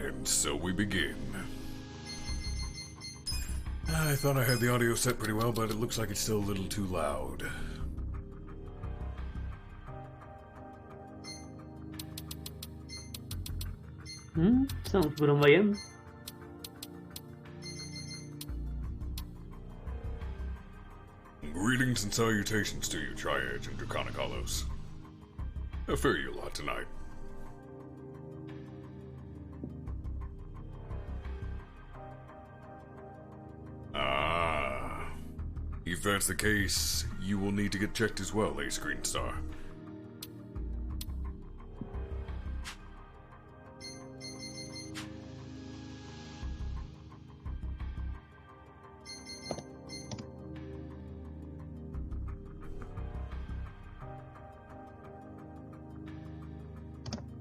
And so we begin. I thought I had the audio set pretty well, but it looks like it's still a little too loud. Sounds good on my end. Greetings and salutations to you, Triads and Draconic Hollows. I fear you a lot tonight. If that's the case, you will need to get checked as well, Ace Greenstar.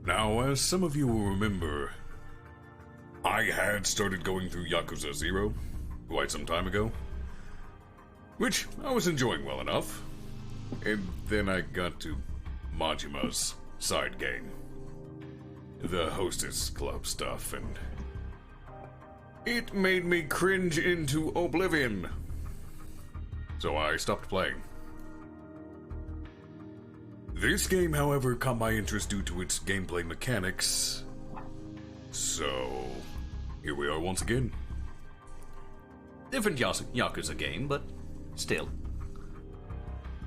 Now, as some of you will remember, I had started going through Yakuza 0 quite some time ago, which I was enjoying well enough, and then I got to Majima's side game, the Hostess Club stuff, and it made me cringe into oblivion, so I stopped playing. This game, however, caught my interest due to its gameplay mechanics, so here we are once again. Different Yakuza game, but still.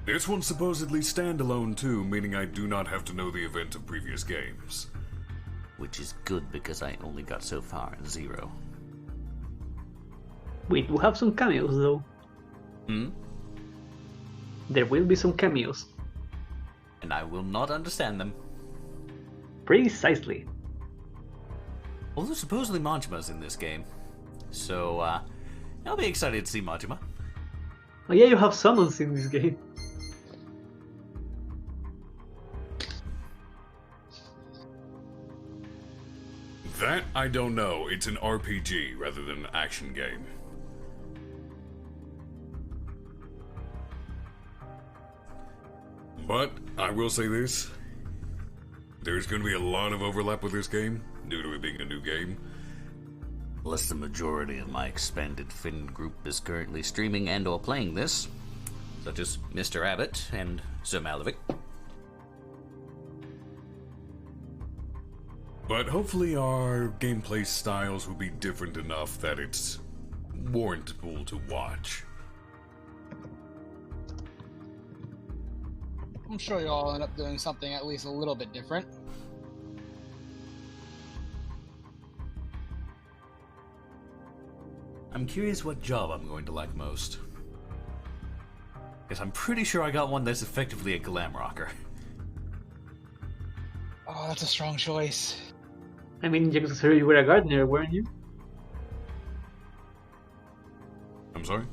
This one's supposedly standalone too, meaning I do not have to know the event of previous games. Which is good because I only got so far in 0. Wait, we'll have some cameos though. There will be some cameos. And I will not understand them. Precisely. Although supposedly Majima's in this game. So, I'll be excited to see Majima. Oh yeah, you have summons in this game. That I don't know. It's an RPG rather than an action game. But I will say this. There's going to be a lot of overlap with this game, due to it being a new game. Plus the majority of my expanded Finn group is currently streaming and or playing this, such as Mr. Abbott and Sir Malevich. But hopefully our gameplay styles will be different enough that it's warrantable to watch. I'm sure you'll all end up doing something at least a little bit different. I'm curious what job I'm going to like most. Because I'm pretty sure I got one that's effectively a glam rocker. Oh, that's a strong choice. I mean, Yakuza 0, you were a gardener, weren't you? I'm sorry?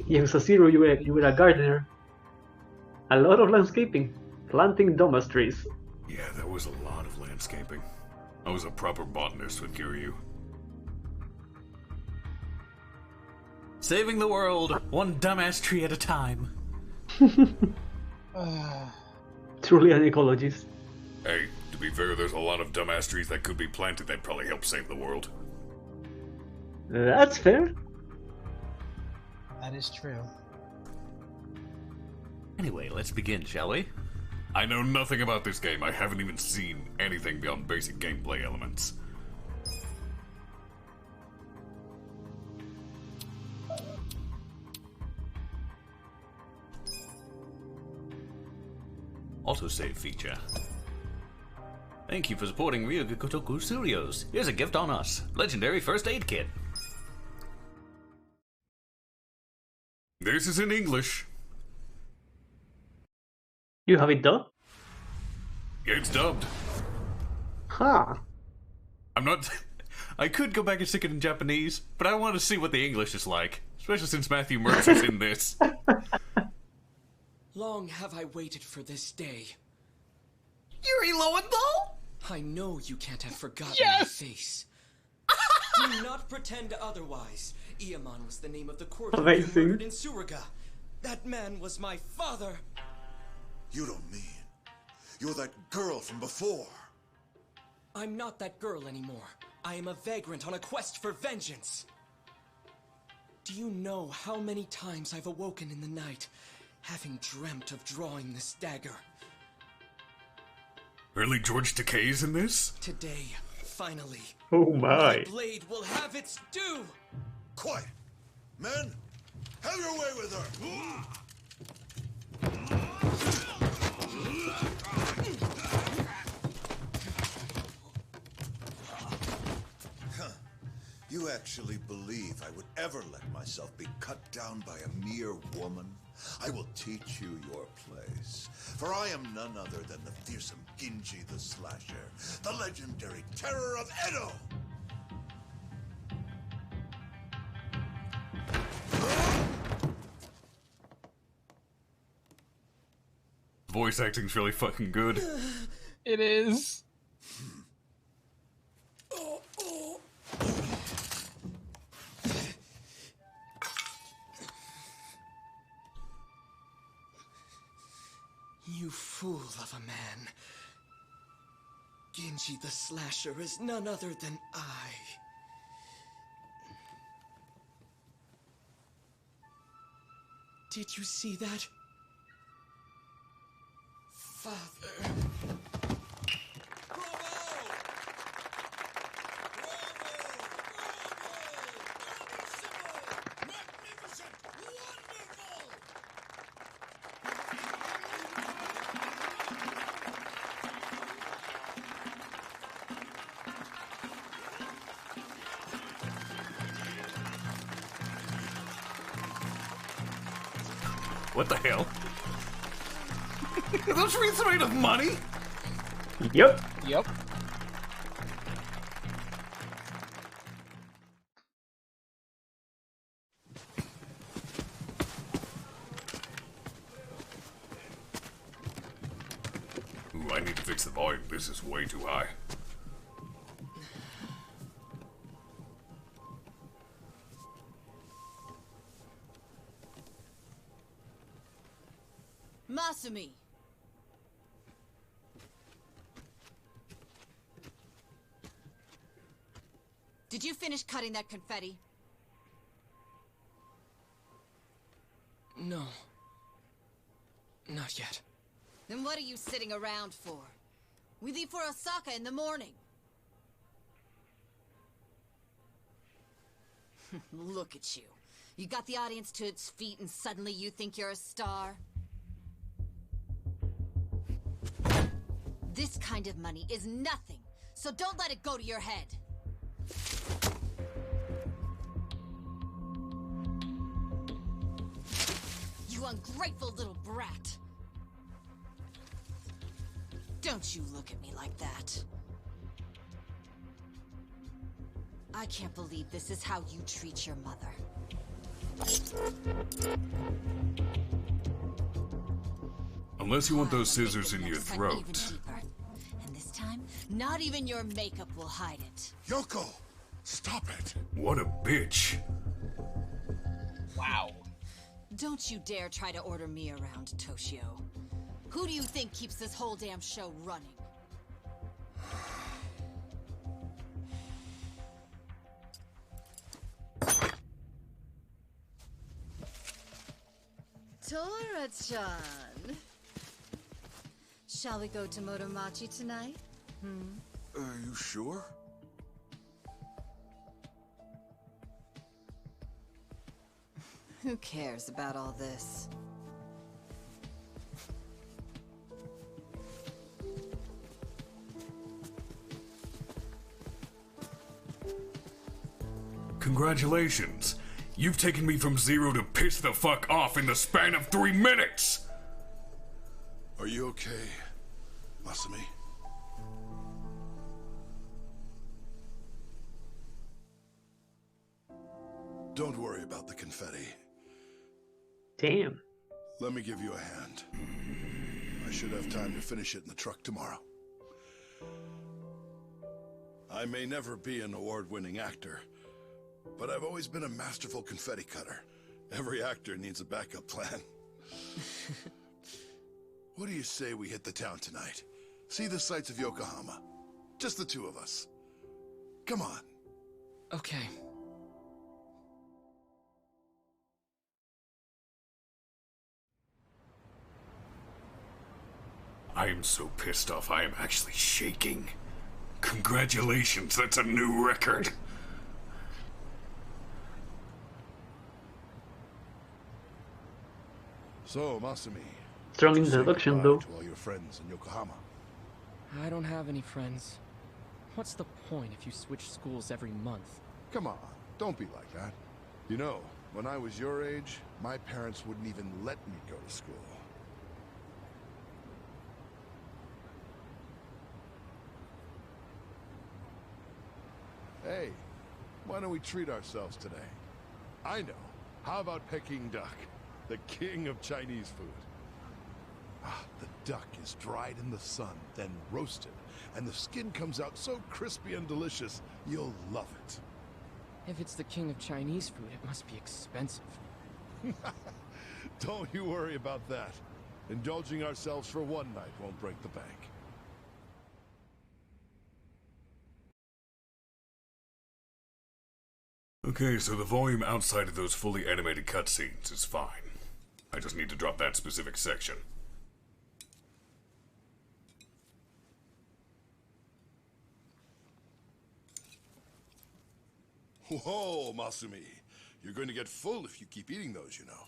Yakuza 0, you were a gardener. A lot of landscaping, planting domus trees. Yeah, there was a lot of landscaping. I was a proper botanist with Kiryu. Saving the world, one dumbass tree at a time. Truly an ecologist. Hey, to be fair, there's a lot of dumbass trees that could be planted that probably help save the world. That's fair. That is true. Anyway, let's begin, shall we? I know nothing about this game. I haven't even seen anything beyond basic gameplay elements. Autosave feature. Thank you for supporting Ryuga Kotoku Studios. Here's a gift on us. Legendary First Aid Kit. This is in English. You have it done? It's dubbed. Ha! I'm not... I could go back and stick it in Japanese, but I want to see what the English is like. Especially since Matthew Mercer's in this. Long have I waited for this day. Yuri Lowenthal? I know you can't have forgotten Yes! my face. Do not pretend otherwise. Iamon was the name of the court who Amazing. murdered in Suruga. That man was my father. You don't mean you're that girl from before? I'm not that girl anymore. I am a vagrant on a quest for vengeance. Do you know how many times I've awoken in the night, having dreamt of drawing this dagger? Really, George Takei's in this? Today, finally, Oh my my. blade will have its due! Quiet! Men, have your way with her! You actually believe I would ever let myself be cut down by a mere woman? I will teach you your place. For I am none other than the fearsome Ginji the Slasher, the legendary terror of Edo! Voice acting's really fucking good. It is. You fool of a man. Ginji the Slasher is none other than I. Did you see that? Father. What the hell? Are those wreaths made of money? Yep. Yep. Ooh, I need to fix the volume. This is way too high. Masumi! Did you finish cutting that confetti? No. Not yet. Then what are you sitting around for? We leave for Osaka in the morning. Look at you. You got the audience to its feet and suddenly you think you're a star? This kind of money is nothing, so don't let it go to your head. You ungrateful little brat. Don't you look at me like that. I can't believe this is how you treat your mother. Unless you want those I'll make scissors the in your next cut even throat. deeper. And this time, not even your makeup will hide it. Yoko, stop it! What a bitch. Wow. Don't you dare try to order me around, Toshio. Who do you think keeps this whole damn show running? Tora-chan. Shall we go to Motomachi tonight? Are you sure? Who cares about all this? Congratulations. You've taken me from 0 to piss the fuck off in the span of 3 minutes! Are you okay, Masumi? Don't worry about the confetti. Damn. Let me give you a hand. I should have time to finish it in the truck tomorrow. I may never be an award-winning actor, but I've always been a masterful confetti cutter. Every actor needs a backup plan. What do you say we hit the town tonight? See the sights of Yokohama. Just the two of us. Come on. Okay. I am so pissed off, I am actually shaking. Congratulations, that's a new record. So, Masumi. Strong did you say introduction, goodbye though. to all your friends in Yokohama? I don't have any friends. What's the point if you switch schools every month? Come on, don't be like that. You know, when I was your age, my parents wouldn't even let me go to school. Hey, why don't we treat ourselves today? I know. How about Peking duck, the king of Chinese food? Ah, the duck is dried in the sun, then roasted, and the skin comes out so crispy and delicious, you'll love it. If it's the king of Chinese food, it must be expensive. Don't you worry about that. Indulging ourselves for one night won't break the bank. Okay, so the volume outside of those fully animated cutscenes is fine. I just need to drop that specific section. Whoa, Masumi. You're going to get full if you keep eating those, you know.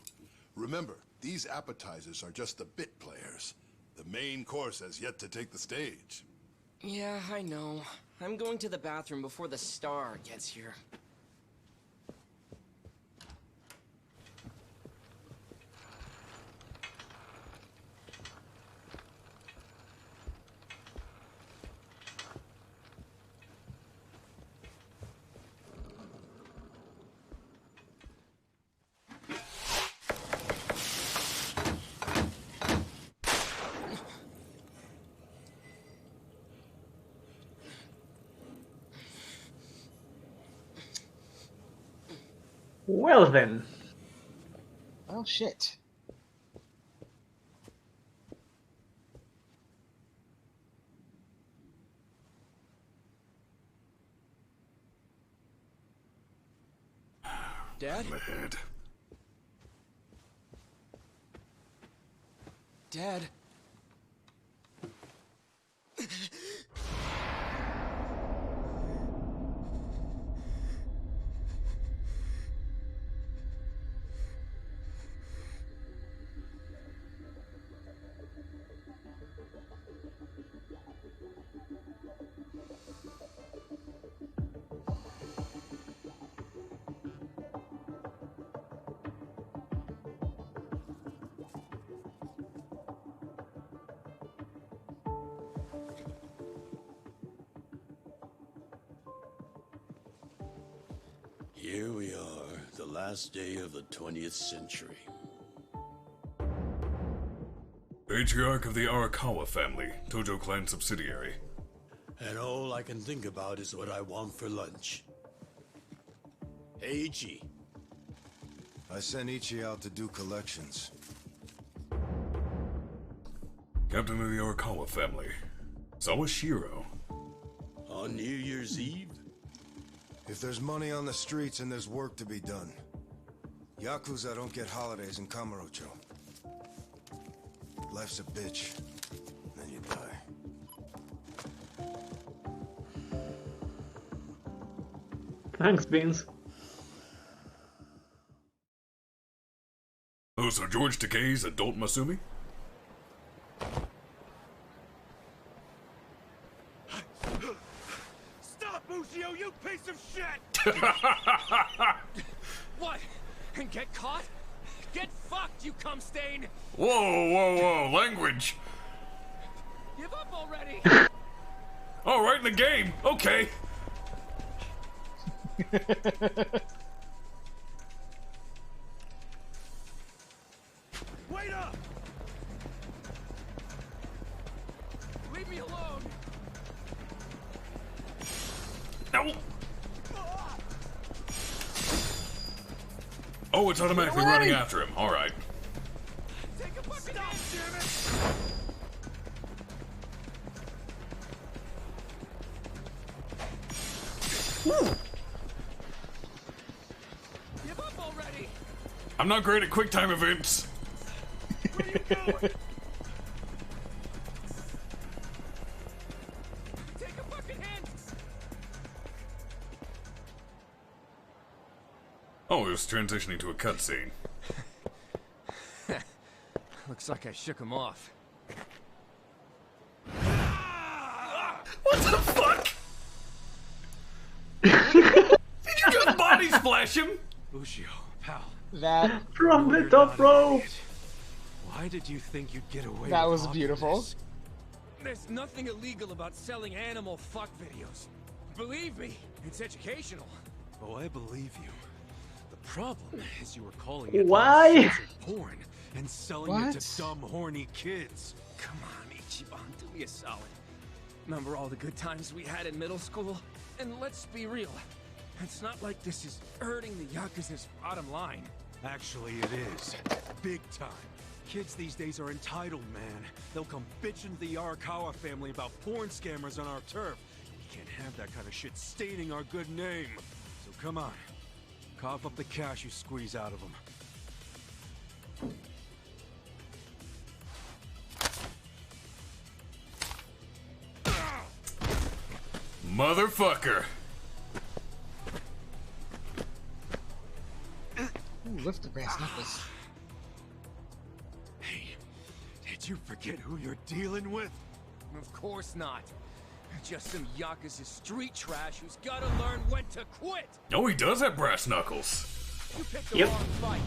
Remember, these appetizers are just the bit players. The main course has yet to take the stage. Yeah, I know. I'm going to the bathroom before the star gets here. Well then. Oh shit. Dad? My head. Dad? Here we are, the last day of the 20th century. Patriarch of the Arakawa family, Tojo clan subsidiary. And all I can think about is what I want for lunch. Hey, Ichi. I sent Ichi out to do collections. Captain of the Arakawa family. Sawashiro. On New Year's Eve? If there's money on the streets and there's work to be done. Yakuza don't get holidays in Kamurocho. Life's a bitch. Then you die. Thanks, Beans. Oh, so George Takei's adult Masumi? Stop, Mushio, you piece of shit! What? And get caught? Get fucked, you cum stain! Whoa, whoa, whoa, language! Give up already! Oh, right in the game, okay. Wait up! Leave me alone! No! Oh, it's automatically running after him, alright. Take a fucking damn it! Give up already! I'm not great at quick time events. Where you going? Take a fucking hint! Oh, it was transitioning to a cutscene. Looks like I shook him off. What the fuck? Did you just body splash him? Ushio, pal. That From the top rope! Why did you think you'd get away that with was hawking beautiful. this? There's nothing illegal about selling animal fuck videos. Believe me, it's educational. Oh, I believe you. The problem is you were calling it Why? uncensored porn and selling it What? to dumb, horny kids. Come on, Ichiban, do me a solid. Remember all the good times we had in middle school? And let's be real, it's not like this is hurting the Yakuza's bottom line. Actually, it is. Big time. Kids these days are entitled, man. They'll come bitching to the Arakawa family about porn scammers on our turf. We can't have that kind of shit staining our good name. So come on, cough up the cash you squeeze out of them. Motherfucker. Ooh, lift the brass knuckles. Hey, did you forget who you're dealing with? Of course not. Just some Yakuza street trash who's gotta learn when to quit. Oh, he does have brass knuckles. You picked the Yep. wrong fight.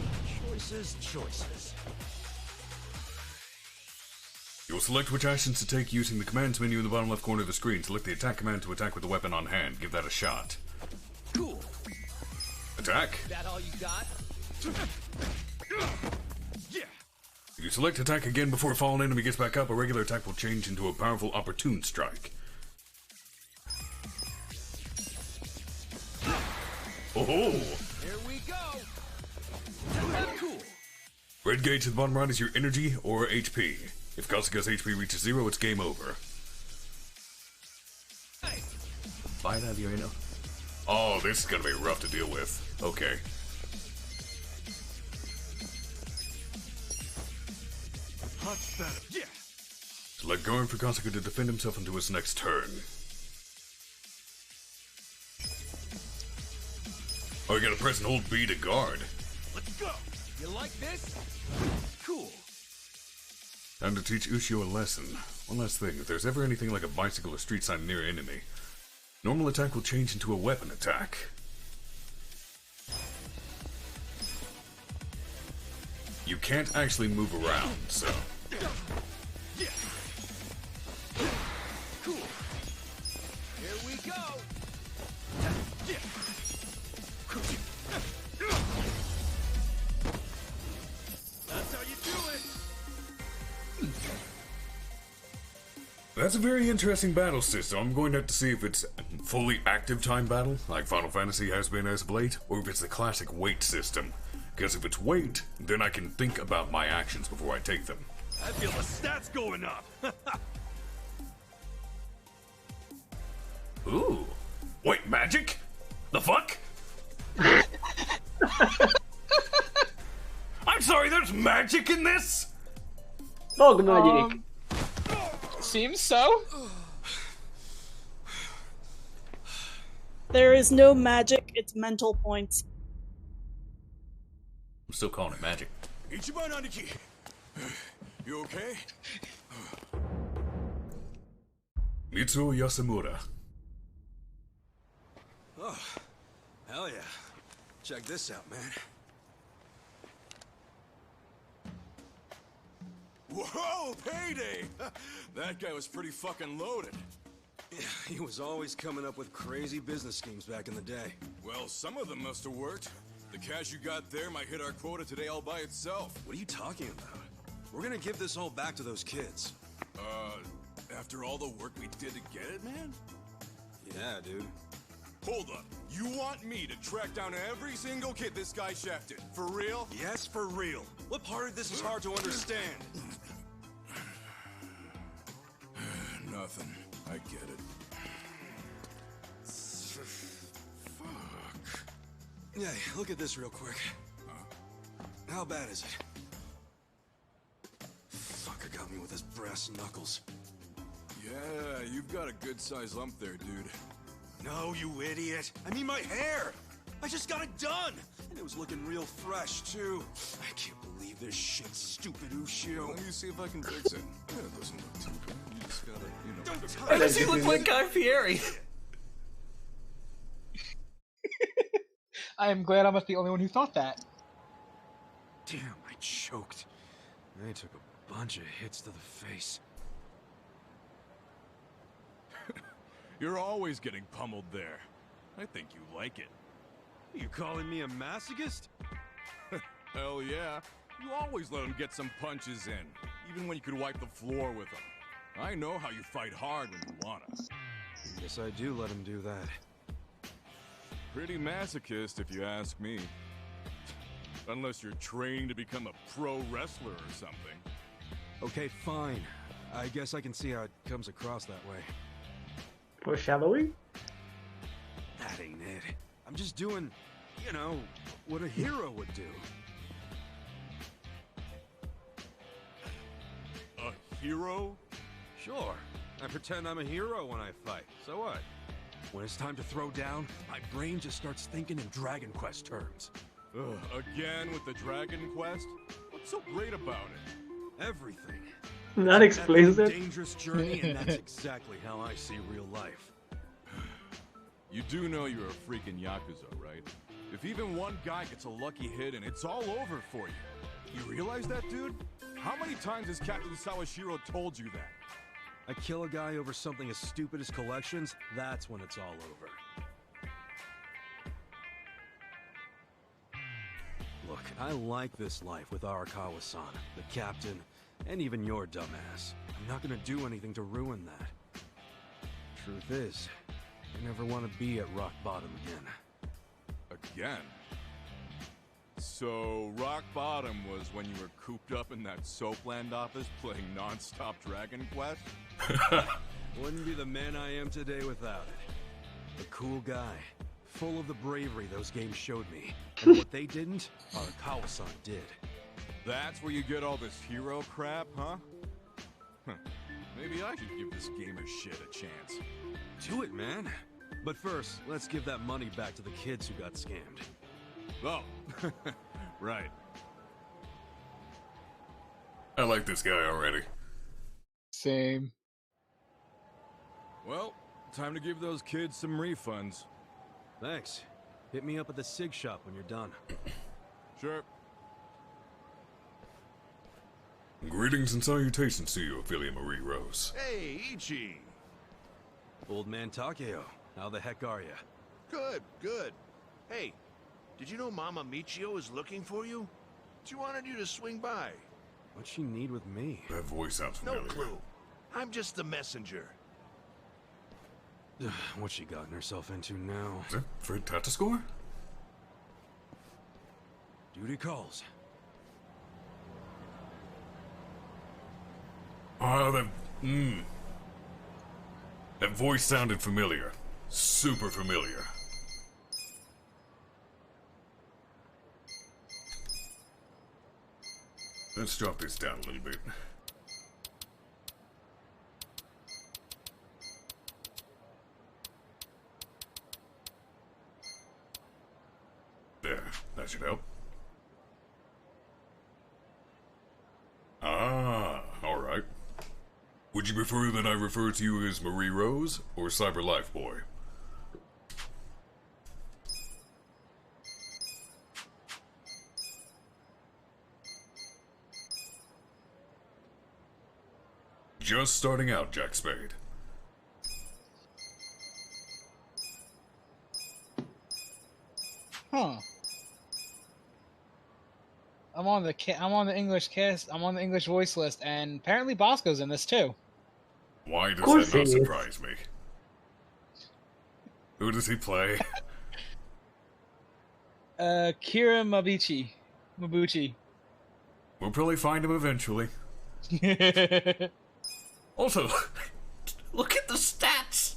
Choices. You'll select which actions to take using the commands menu in the bottom left corner of the screen. Select the attack command to attack with the weapon on hand. Give that a shot. Cool. Attack. That all you got? Yeah. If you select attack again before a fallen enemy gets back up, a regular attack will change into a powerful opportune strike. Oh! Here we go. Cool. Red gauge at the bottom right is your energy or HP. If Kasuga's HP reaches 0, it's game over. Hey. Bite out of your inner. Oh, this is gonna be rough to deal with. Okay. Much better. Yeah. Select guard for Kasuga to defend himself until his next turn. Oh, you gotta press and hold B to guard. Let's go. You like this? Cool. Time to teach Ushio a lesson. One last thing, if there's ever anything like a bicycle or street sign near an enemy, normal attack will change into a weapon attack. You can't actually move around, so... Yeah. Cool. Here we go. Yeah. That's how you do it. That's a very interesting battle system. I'm going to have to see if it's fully active time battle, like Final Fantasy has been as of late, or if it's the classic wait system. Because if it's wait, then I can think about my actions before I take them. I feel the stats going up. Ooh. Wait, magic? The fuck? I'm sorry, there's magic in this? Dog magic! Seems so. There is no magic, it's mental points. I'm still calling it magic. Ichiban Aniki, you okay? Mitsuo Yasamura. Oh, hell yeah. Check this out, man. Whoa, payday! That guy was pretty fucking loaded. Yeah, he was always coming up with crazy business schemes back in the day. Well, some of them must have worked. The cash you got there might hit our quota today all by itself. What are you talking about? We're gonna give this all back to those kids. After all the work we did to get it, man? Yeah, dude. Hold up. You want me to track down every single kid this guy shafted? For real? Yes, for real. What part of this is hard to understand? Nothing. I get it. Yeah, look at this real quick. How bad is it? Fucker got me with his brass knuckles. Yeah, you've got a good-sized lump there, dude. No, you idiot! I mean my hair! I just got it done! And it was looking real fresh, too. I can't believe this shit, stupid Ushio. Let me see if I can fix it. Yeah, it doesn't look too bad. You just gotta, you know... Don't touch Why does he look like Guy Fieri? I am glad I'm not the only one who thought that. Damn, I choked. I took a bunch of hits to the face. You're always getting pummeled there. I think you like it. You calling me a masochist? Hell yeah. You always let him get some punches in, even when you could wipe the floor with him. I know how you fight hard when you wanna. Yes, I do let him do that. Pretty masochist, if you ask me. Unless you're training to become a pro wrestler or something. Okay, fine. I guess I can see how it comes across that way. Foreshadowing? That ain't it. I'm just doing, you know, what a hero would do. A hero? Sure. I pretend I'm a hero when I fight. So what? When it's time to throw down, my brain just starts thinking in Dragon Quest terms. Ugh, again with the Dragon Quest? What's so great about it? Everything. That explains It's a it. dangerous journey, and that's exactly how I see real life. You do know you're a freaking Yakuza, right? If even one guy gets a lucky hit and it's all over for you. You realize that, dude? How many times has Captain Sawashiro told you that? I kill a guy over something as stupid as collections, that's when it's all over. Look, I like this life with Arakawa-san, the captain, and even your dumbass. I'm not gonna do anything to ruin that. Truth is, I never want to be at rock bottom again. Again? So, rock bottom was when you were cooped up in that Soapland office playing non-stop Dragon Quest? Wouldn't be the man I am today without it. A cool guy, full of the bravery those games showed me. And what they didn't, Arakawa-san did. That's where you get all this hero crap, huh? Maybe I should give this gamer shit a chance. Do it, man. But first, let's give that money back to the kids who got scammed. Oh, right. I like this guy already. Same. Well, time to give those kids some refunds. Thanks. Hit me up at the SIG shop when you're done. Sure. Greetings and salutations to you, Ophelia Marie Rose. Hey, Ichi. Old man Takeo, how the heck are ya? Good, good. Hey, did you know Mama Michio is looking for you? She wanted you to swing by. What'd she need with me? That voice sounds No familiar. clue. I'm just the messenger. What's she gotten herself into now? Is that Fred Tatascore? Duty calls. Oh, that voice sounded familiar. Super familiar. Let's drop this down a little bit. There, that should help. Ah, alright. Would you prefer that I refer to you as Marie Rose or Cyber Life Boy? Just starting out, Jack Spade. Huh. I'm on the English cast. I'm on the English voice list, and apparently Bosco's in this too. Why does course that not he is. surprise me? Who does he play? Kira Mabuchi. We'll probably find him eventually. Also, look at the stats!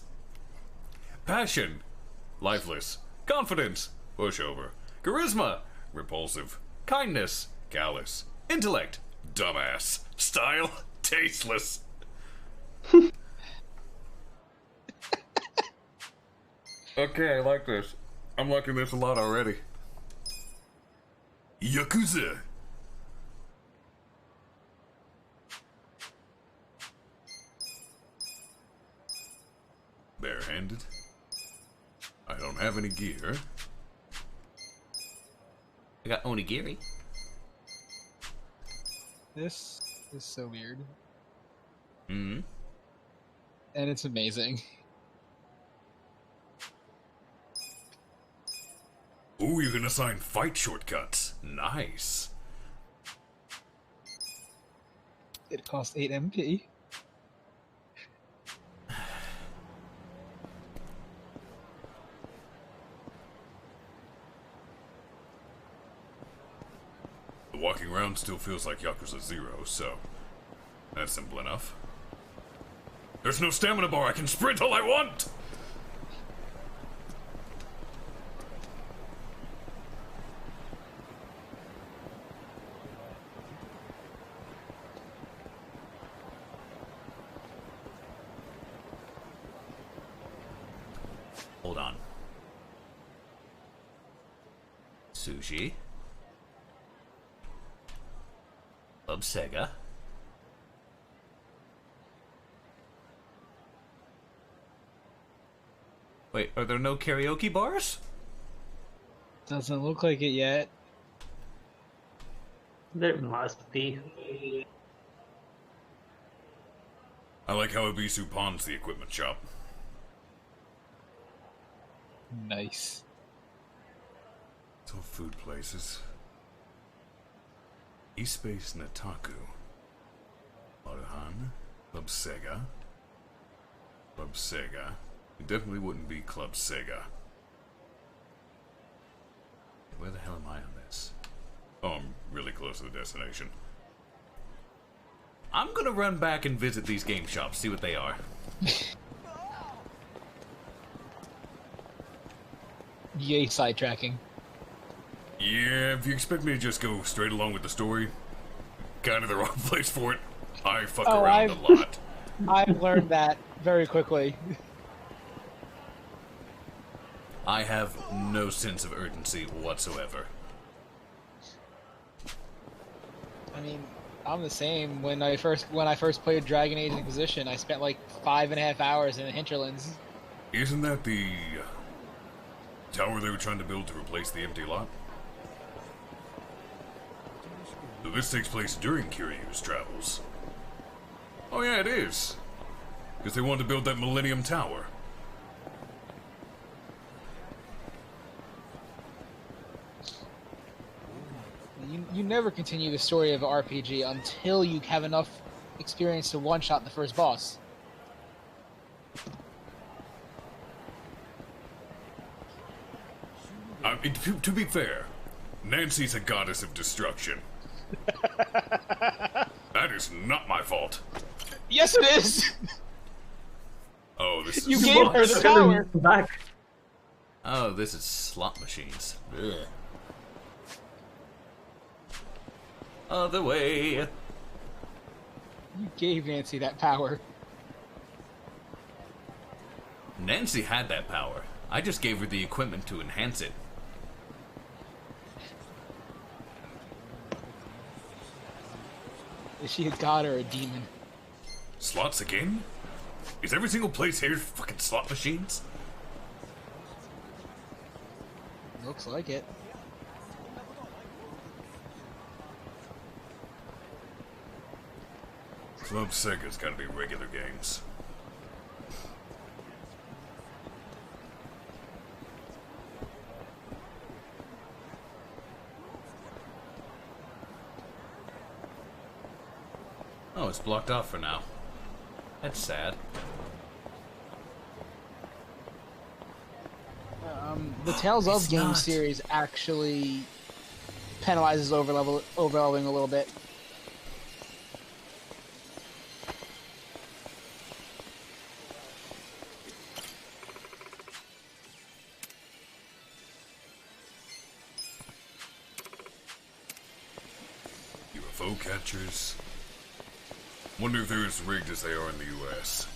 Passion, lifeless, confidence, pushover, Charisma, repulsive. Kindness, callous. Intellect, dumbass. Style, tasteless. Okay, I like this. I'm liking this a lot already. Yakuza. Barehanded. I don't have any gear. I got onigiri. This is so weird. Hmm. And it's amazing. Ooh, you can assign fight shortcuts. Nice. It costs 8 MP. The walking around still feels like Yakuza 0, so that's simple enough. There's no stamina bar, I can sprint all I want! Hold on. Sushi. Club Sega. Wait, are there no karaoke bars? Doesn't look like it yet. There must be. I like how Ibisu pawns the equipment shop. Nice. It's all food places. East Space Nataku. Maruhan. Club Sega. Club Sega. It definitely wouldn't be Club Sega. Where the hell am I on this? Oh, I'm really close to the destination. I'm gonna run back and visit these game shops, see what they are. Yay, sidetracking. Yeah, if you expect me to just go straight along with the story, kind of the wrong place for it. I fuck around a lot. I've learned that very quickly. I have no sense of urgency whatsoever. I mean, I'm the same. When I first played Dragon Age Inquisition, I spent like 5.5 hours in the hinterlands. Isn't that the tower they were trying to build to replace the empty lot? So this takes place during Kiryu's travels. Oh yeah, it is. Because they wanted to build that Millennium Tower. You never continue the story of an RPG until you have enough experience to one-shot the first boss. To be fair, Nancy's a goddess of destruction. That is not my fault. Yes, it is! Oh, this is... You gave her the power! Back. Oh, this is slot machines. Ugh. Other way. You gave Nancy that power. Nancy had that power. I just gave her the equipment to enhance it. Is she a god or a demon? Slots again? Is every single place here fucking slot machines? Looks like it. Club Sega's gotta be regular games. Oh, it's blocked off for now. That's sad. The Tales of It's Games not. series actually penalizes overleveling a little bit. UFO catchers. Wonder if they're as rigged as they are in the US.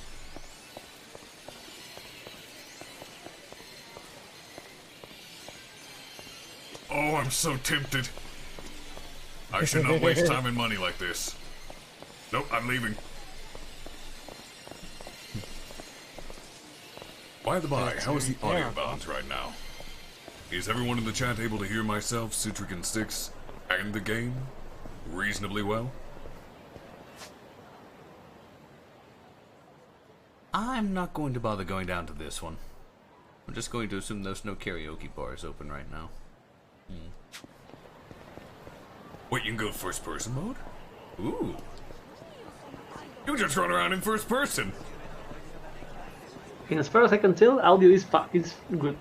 Oh, I'm so tempted. I should not waste time and money like this. Nope, I'm leaving. By the by, how is the audio balance right now? Is everyone in the chat able to hear myself, Citric and Styx, and the game reasonably well? I'm not going to bother going down to this one. I'm just going to assume there's no karaoke bars open right now. Wait, you can go first person mode? Ooh. You just run around in first person. And as far as I can tell, audio is good.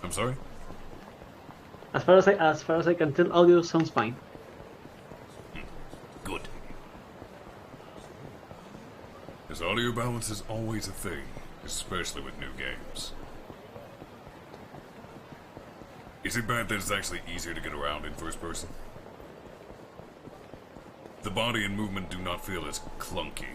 I'm sorry? As far as I can tell, audio sounds fine. Good. Because audio balance is always a thing, especially with new games. Is it bad that it's actually easier to get around in first person? The body and movement do not feel as clunky.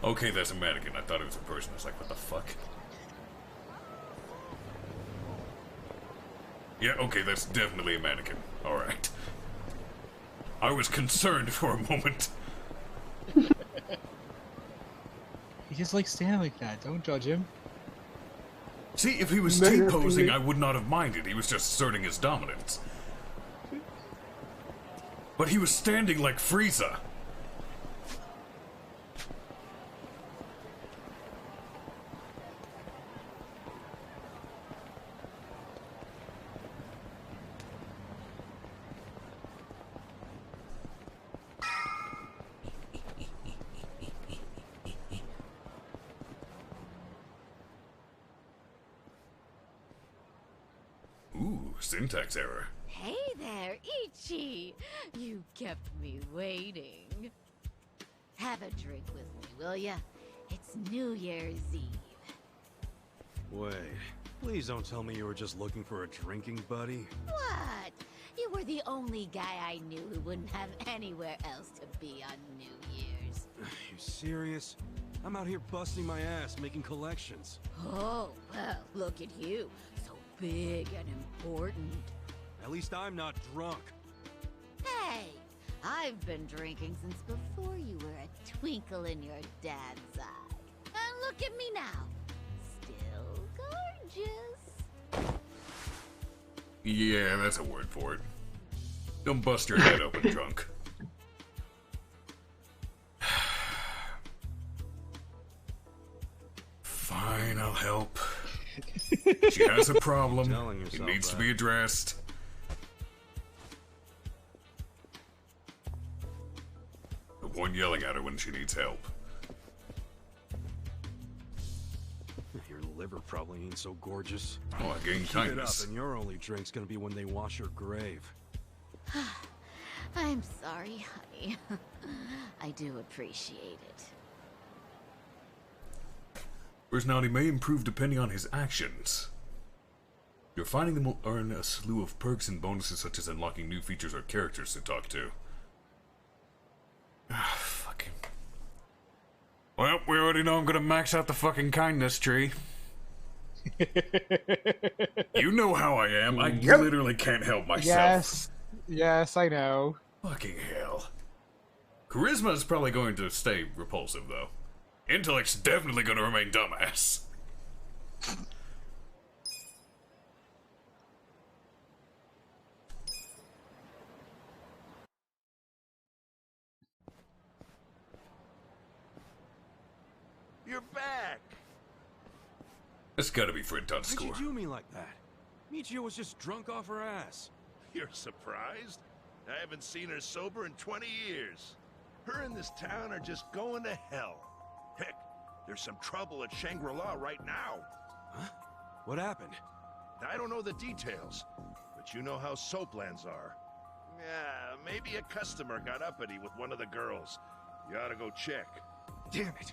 Okay, that's a mannequin. I thought it was a person. I was like, what the fuck? Yeah, okay, that's definitely a mannequin. Alright. I was concerned for a moment. He just likes standing like that. Don't judge him. See, if he was T-posing, I would not have minded. He was just asserting his dominance. But he was standing like Frieza. Syntax error. Hey there, Ichi! You kept me waiting. Have a drink with me, will ya? It's New Year's Eve. Wait, please don't tell me you were just looking for a drinking buddy. What? You were the only guy I knew who wouldn't have anywhere else to be on New Year's. You serious? I'm out here busting my ass making collections. Oh, well, look at you. So big and important. At least I'm not drunk. Hey, I've been drinking since before you were a twinkle in your dad's eye. And look at me now. Still gorgeous. Yeah, that's a word for it. Don't bust your head open drunk. Fine, I'll help. She has a problem. It needs to be addressed. No point yelling at her when she needs help. Your liver probably ain't so gorgeous. Oh, I gained Keep it up, kindness. and your only drink's gonna be when they wash your grave. I'm sorry, honey. I do appreciate it. Personality may improve depending on his actions. Your finding them will earn a slew of perks and bonuses such as unlocking new features or characters to talk to. Ah, fucking. Well, we already know I'm gonna max out the fucking kindness tree. You know how I am. I literally can't help myself. Yes, I know. Fucking hell. Charisma is probably going to stay repulsive, though. Intellect's definitely going to remain dumbass. You're back! It's gotta be for a touch Why'd score. you do me like that? Michio was just drunk off her ass. You're surprised? I haven't seen her sober in 20 years. Her and this town are just going to hell. Heck, there's some trouble at Shangri-La right now. Huh? What happened? I don't know the details, but you know how soaplands are. Yeah, maybe a customer got uppity with one of the girls. You ought to go check. Damn it.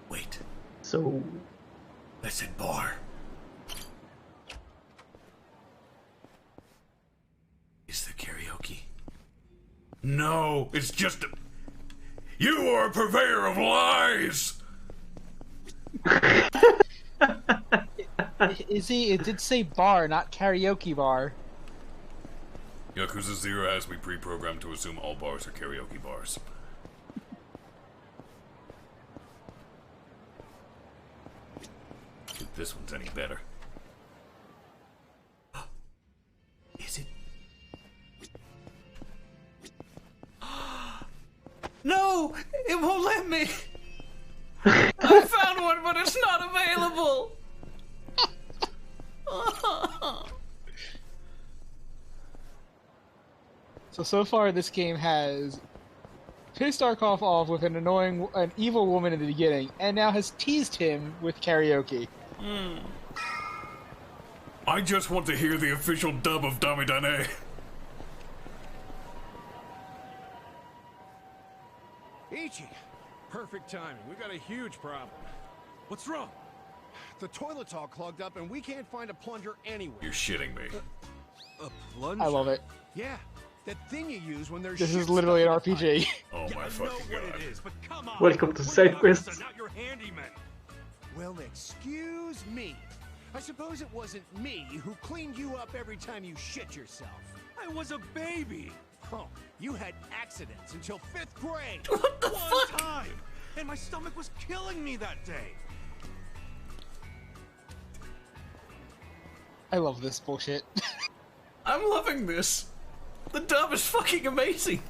Wait. So... That's at bar. Is there karaoke? No, it's just a... You are a purveyor of lies! Is he? It did say bar, not karaoke bar. Yakuza 0 has me pre-programmed to assume all bars are karaoke bars. If this one's any better. Is it? No! It won't let me! I found one, but it's not available! So far this game has pissed Arkoff off with an evil woman in the beginning, and now has teased him with karaoke. I just want to hear the official dub of Dame Dane. Ichi! Perfect timing. We got a huge problem. What's wrong? The toilet's all clogged up and we can't find a plunger anywhere. You're shitting me. A plunger? I love it. Yeah. That thing you use when there's This is literally an RPG. Oh my fucking god. Welcome to side quests. Well, excuse me. I suppose it wasn't me who cleaned you up every time you shit yourself. I was a baby. Oh, you had accidents until 5th grade. What the One fuck? time. And my stomach was killing me that day. I love this bullshit. I'm loving this. The dub is fucking amazing.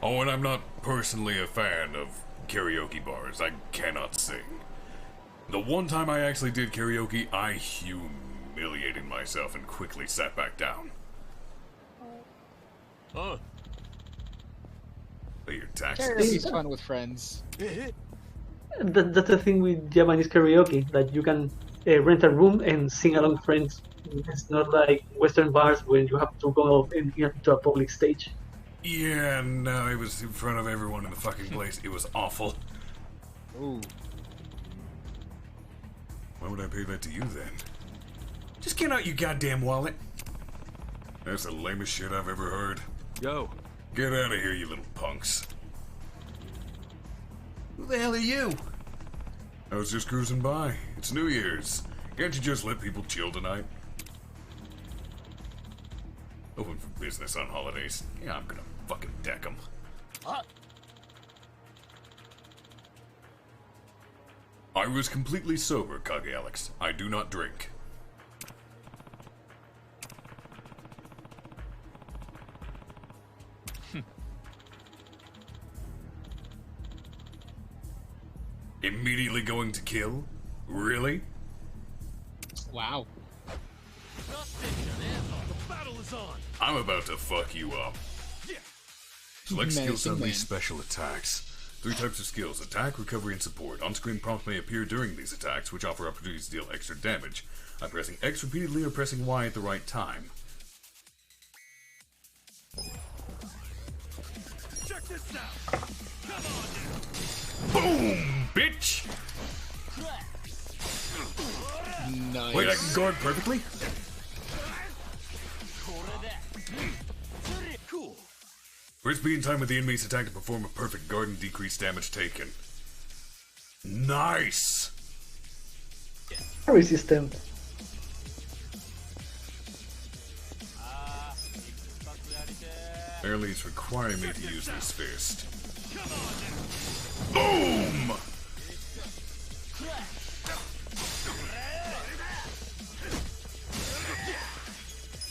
Oh, and I'm not personally a fan of karaoke bars. I cannot sing. The one time I actually did karaoke, I humiliated myself and quickly sat back down. Oh. Pay your taxes. Karaoke's fun with friends. That's the thing with Japanese karaoke, that you can rent a room and sing along friends. It's not like Western bars when you have to go into a public stage. Yeah, no, it was in front of everyone in the fucking place. It was awful. Ooh. Why would I pay that to you then? Just get out your goddamn wallet. That's the lamest shit I've ever heard. Yo. Get out of here, you little punks. Who the hell are you? I was just cruising by. It's New Year's. Can't you just let people chill tonight? Open for business on holidays. Yeah, I'm gonna fucking deck them. I was completely sober, Kage Alex. I do not drink. Immediately going to kill? Really? Wow. The battle is on. I'm about to fuck you up. Select skills to unleash special attacks. 3 types of skills: attack, recovery, and support. On-screen prompts may appear during these attacks, which offer opportunities to deal extra damage by pressing X repeatedly or pressing Y at the right time. Check this out. Come on now. Boom, bitch! Nice. Wait, I can guard perfectly? Cool. Press B in time with the enemy's attack to perform a perfect guard and decrease damage taken. Nice! Resistant. Apparently it's requiring me to use this fist. Boom!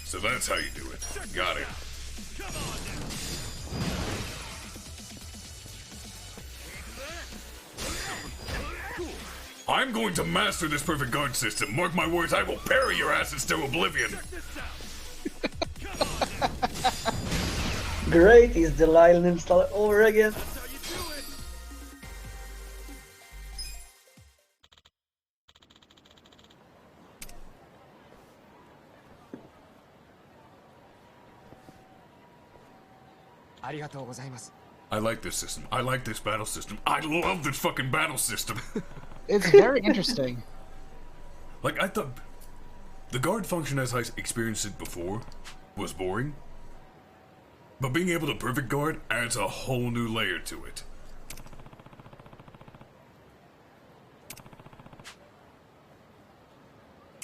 So that's how you do it. Got it. I'm going to master this perfect guard system. Mark my words, I will parry your asses to oblivion. Great, is the line installed over again? I like this system. I like this battle system. I love this fucking battle system. It's very interesting. Like, I thought the guard function as I experienced it before was boring. But being able to perfect guard adds a whole new layer to it.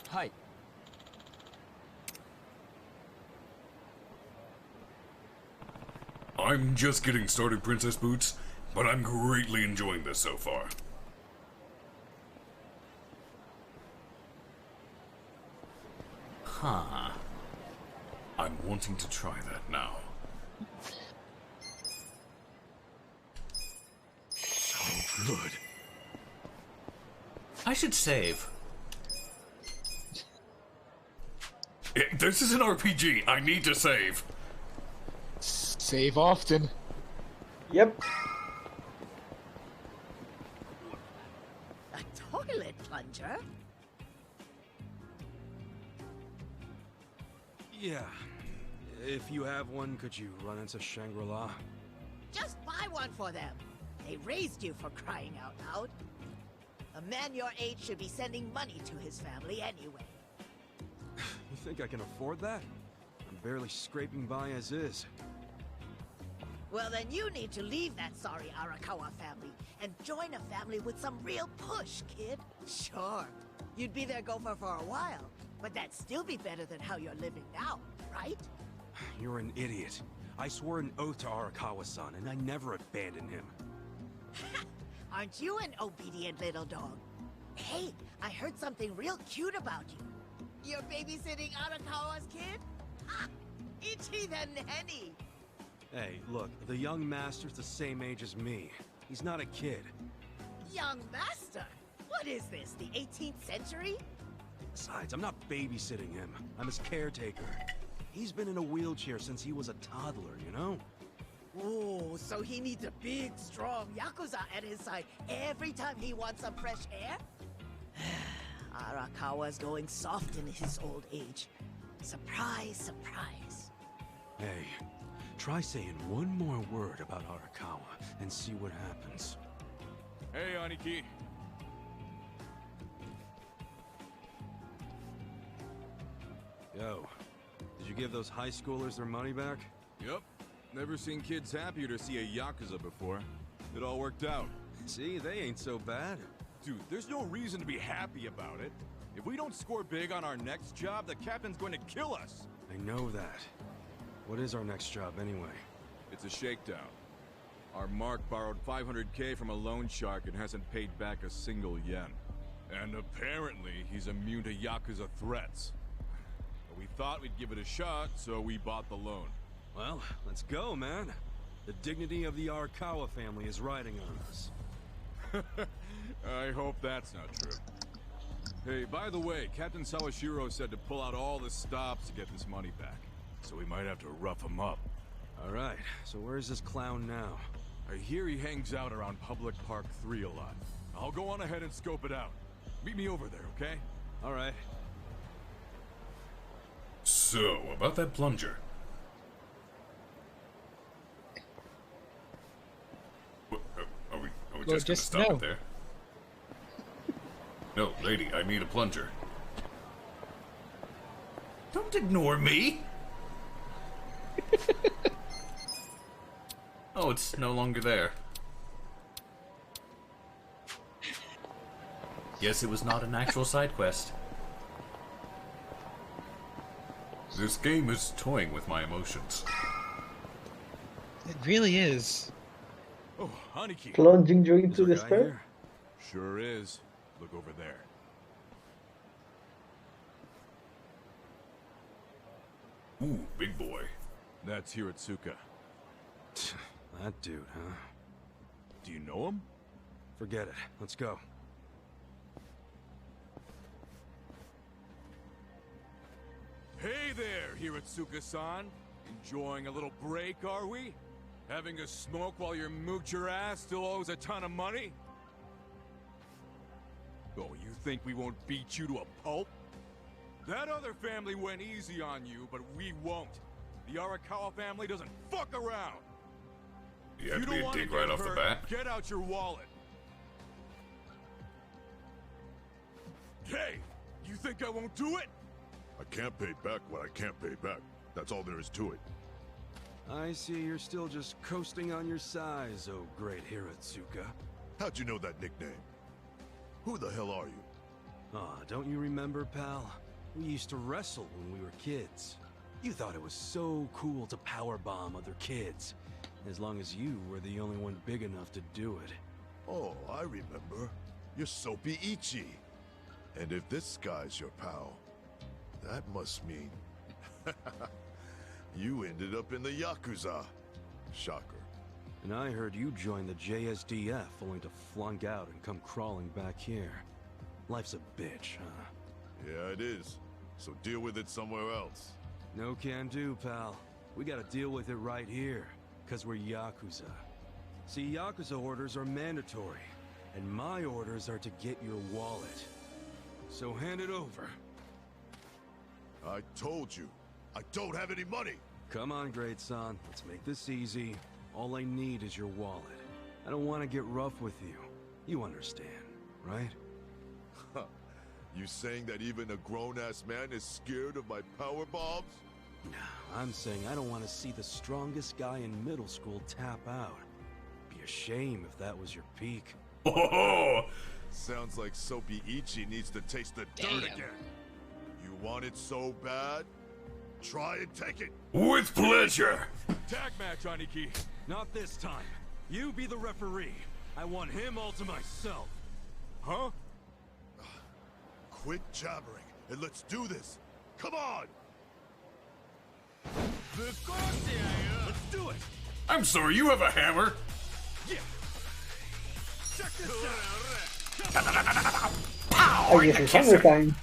Hi. I'm just getting started, Princess Boots, but I'm greatly enjoying this so far. Huh. I'm wanting to try that now. So good. I should save. This is an RPG. I need to save. Save often. Yep. A toilet plunger? Yeah. If you have one, could you run into Shangri-La? Just buy one for them. They raised you for crying out loud. A man your age should be sending money to his family anyway. You think I can afford that? I'm barely scraping by as is. Well, then you need to leave that sorry Arakawa family and join a family with some real push, kid. Sure, you'd be their gopher for a while, but that'd still be better than how you're living now, right? You're an idiot. I swore an oath to Arakawa-san, and I never abandoned him. Aren't you an obedient little dog? Hey, I heard something real cute about you. You're babysitting Arakawa's kid? Ha! Ichi the nanny! Hey, look, the young master's the same age as me. He's not a kid. Young master? What is this, the 18th century? Besides, I'm not babysitting him. I'm his caretaker. He's been in a wheelchair since he was a toddler, you know? Oh, so he needs a big, strong Yakuza at his side every time he wants some fresh air? Arakawa's going soft in his old age. Surprise, surprise. Hey, try saying one more word about Arakawa and see what happens. Hey, Aniki. Yo, did you give those high schoolers their money back? Yep. Never seen kids happier to see a Yakuza before. It all worked out. See, they ain't so bad. Dude, there's no reason to be happy about it. If we don't score big on our next job, the captain's going to kill us. I know that. What is our next job, anyway? It's a shakedown. Our Mark borrowed 500K from a loan shark and hasn't paid back a single yen. And apparently, he's immune to Yakuza threats. But we thought we'd give it a shot, so we bought the loan. Well, let's go, man. The dignity of the Arakawa family is riding on us. I hope that's not true. Hey, by the way, Captain Sawashiro said to pull out all the stops to get this money back. So we might have to rough him up. Alright, so where's this clown now? I hear he hangs out around Public Park 3 a lot. I'll go on ahead and scope it out. Meet me over there, okay? Alright. So, about that plunger. Are we Well, just gonna just stop no. it there? No, lady, I need a plunger. Don't ignore me! Oh, it's no longer there. Guess it was not an actual side quest. This game is toying with my emotions. It really is. Oh, Aniki. Plunging you Is into there a guy despair? here? Sure is. Look over there. Ooh, big boy. That's Hiratsuka. That dude, huh? Do you know him? Forget it. Let's go. Hey there, Hiratsuka-san. Enjoying a little break, are we? Having a smoke while your moocher ass still owes a ton of money? Oh, you think we won't beat you to a pulp? That other family went easy on you, but we won't. The Arakawa family doesn't fuck around. You have to be a dick right off the bat. Get out your wallet. Hey, you think I won't do it? I can't pay back what I can't pay back. That's all there is to it. I see you're still just coasting on your size, oh great Hiratsuka. How'd you know that nickname? Who the hell are you? Aw, don't you remember, pal? We used to wrestle when we were kids. You thought it was so cool to powerbomb other kids, as long as you were the only one big enough to do it. Oh, I remember. You're Soapy Ichi. And if this guy's your pal, that must mean... you ended up in the Yakuza. Shocker. And I heard you joined the JSDF only to flunk out and come crawling back here. Life's a bitch, huh? Yeah, it is. So deal with it somewhere else. No can do, pal. We gotta deal with it right here, 'cause we're Yakuza. See, Yakuza orders are mandatory, and my orders are to get your wallet. So hand it over. I told you, I don't have any money! Come on, great son. Let's make this easy. All I need is your wallet. I don't want to get rough with you. You understand, right? You saying that even a grown-ass man is scared of my power bombs? I'm saying I don't want to see the strongest guy in middle school tap out. Be a shame if that was your peak. Oh! Sounds like Soapy Ichi needs to taste the dirt again. You want it so bad? Try and take it. With pleasure. Tag match, Aniki. Not this time. You be the referee. I want him all to myself. Huh? Quit jabbering and let's do this. Come on. Let's do it. I'm sorry, you have a hammer? Yeah. Check this out. I guess it's hammer time.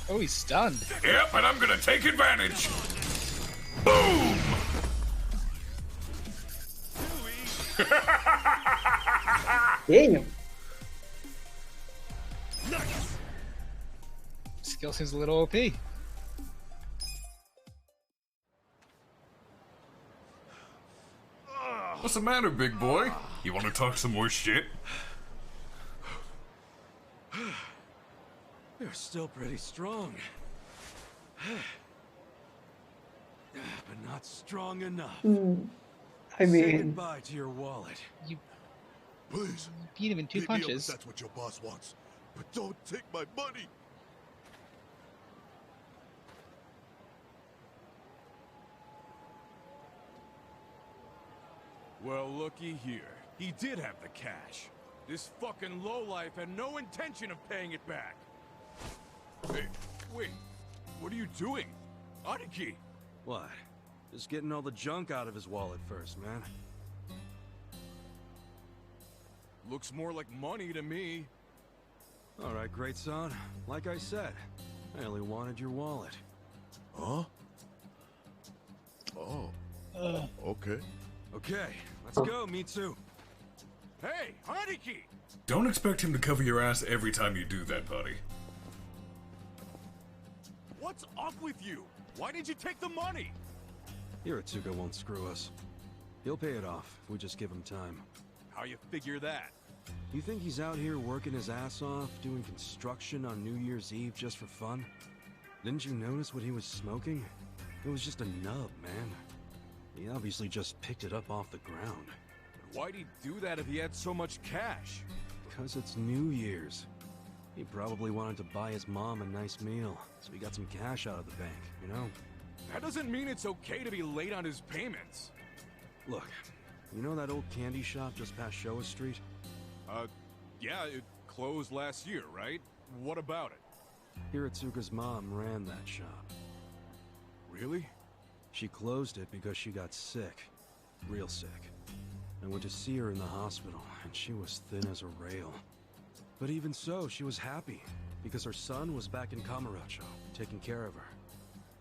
Oh, he's stunned. Yep, and I'm gonna take advantage. Boom! Damn. Skill seems a little OP. What's the matter, big boy? You want to talk some more shit? You're still pretty strong. But not strong enough. I Say mean... goodbye to your wallet. You Please. beat him in 2 Beat me up if punches. that's what your boss wants. But don't take my money. Well, looky here. He did have the cash. This fucking lowlife had no intention of paying it back. Hey, wait. What are you doing? Aniki! What? Just getting all the junk out of his wallet first, man. Looks more like money to me. Alright, great son. Like I said, I only wanted your wallet. Huh? Oh. Okay. Okay, let's go, Mitsu. Hey, Aniki! Don't expect him to cover your ass every time you do that, buddy. What's up with you? Why did you take the money? Hiratsuka won't screw us. He'll pay it off if we just give him time. How you figure that? You think he's out here working his ass off, doing construction on New Year's Eve just for fun? Didn't you notice what he was smoking? It was just a nub, man. He obviously just picked it up off the ground. But why'd he do that if he had so much cash? Because it's New Year's. He probably wanted to buy his mom a nice meal, so he got some cash out of the bank, you know? That doesn't mean it's okay to be late on his payments. Look, you know that old candy shop just past Showa Street? Yeah, it closed last year, right? What about it? Hiratsuka's mom ran that shop. Really? She closed it because she got sick. Real sick. I went to see her in the hospital, and she was thin as a rail. But even so, she was happy. Because her son was back in Kamurocho, taking care of her.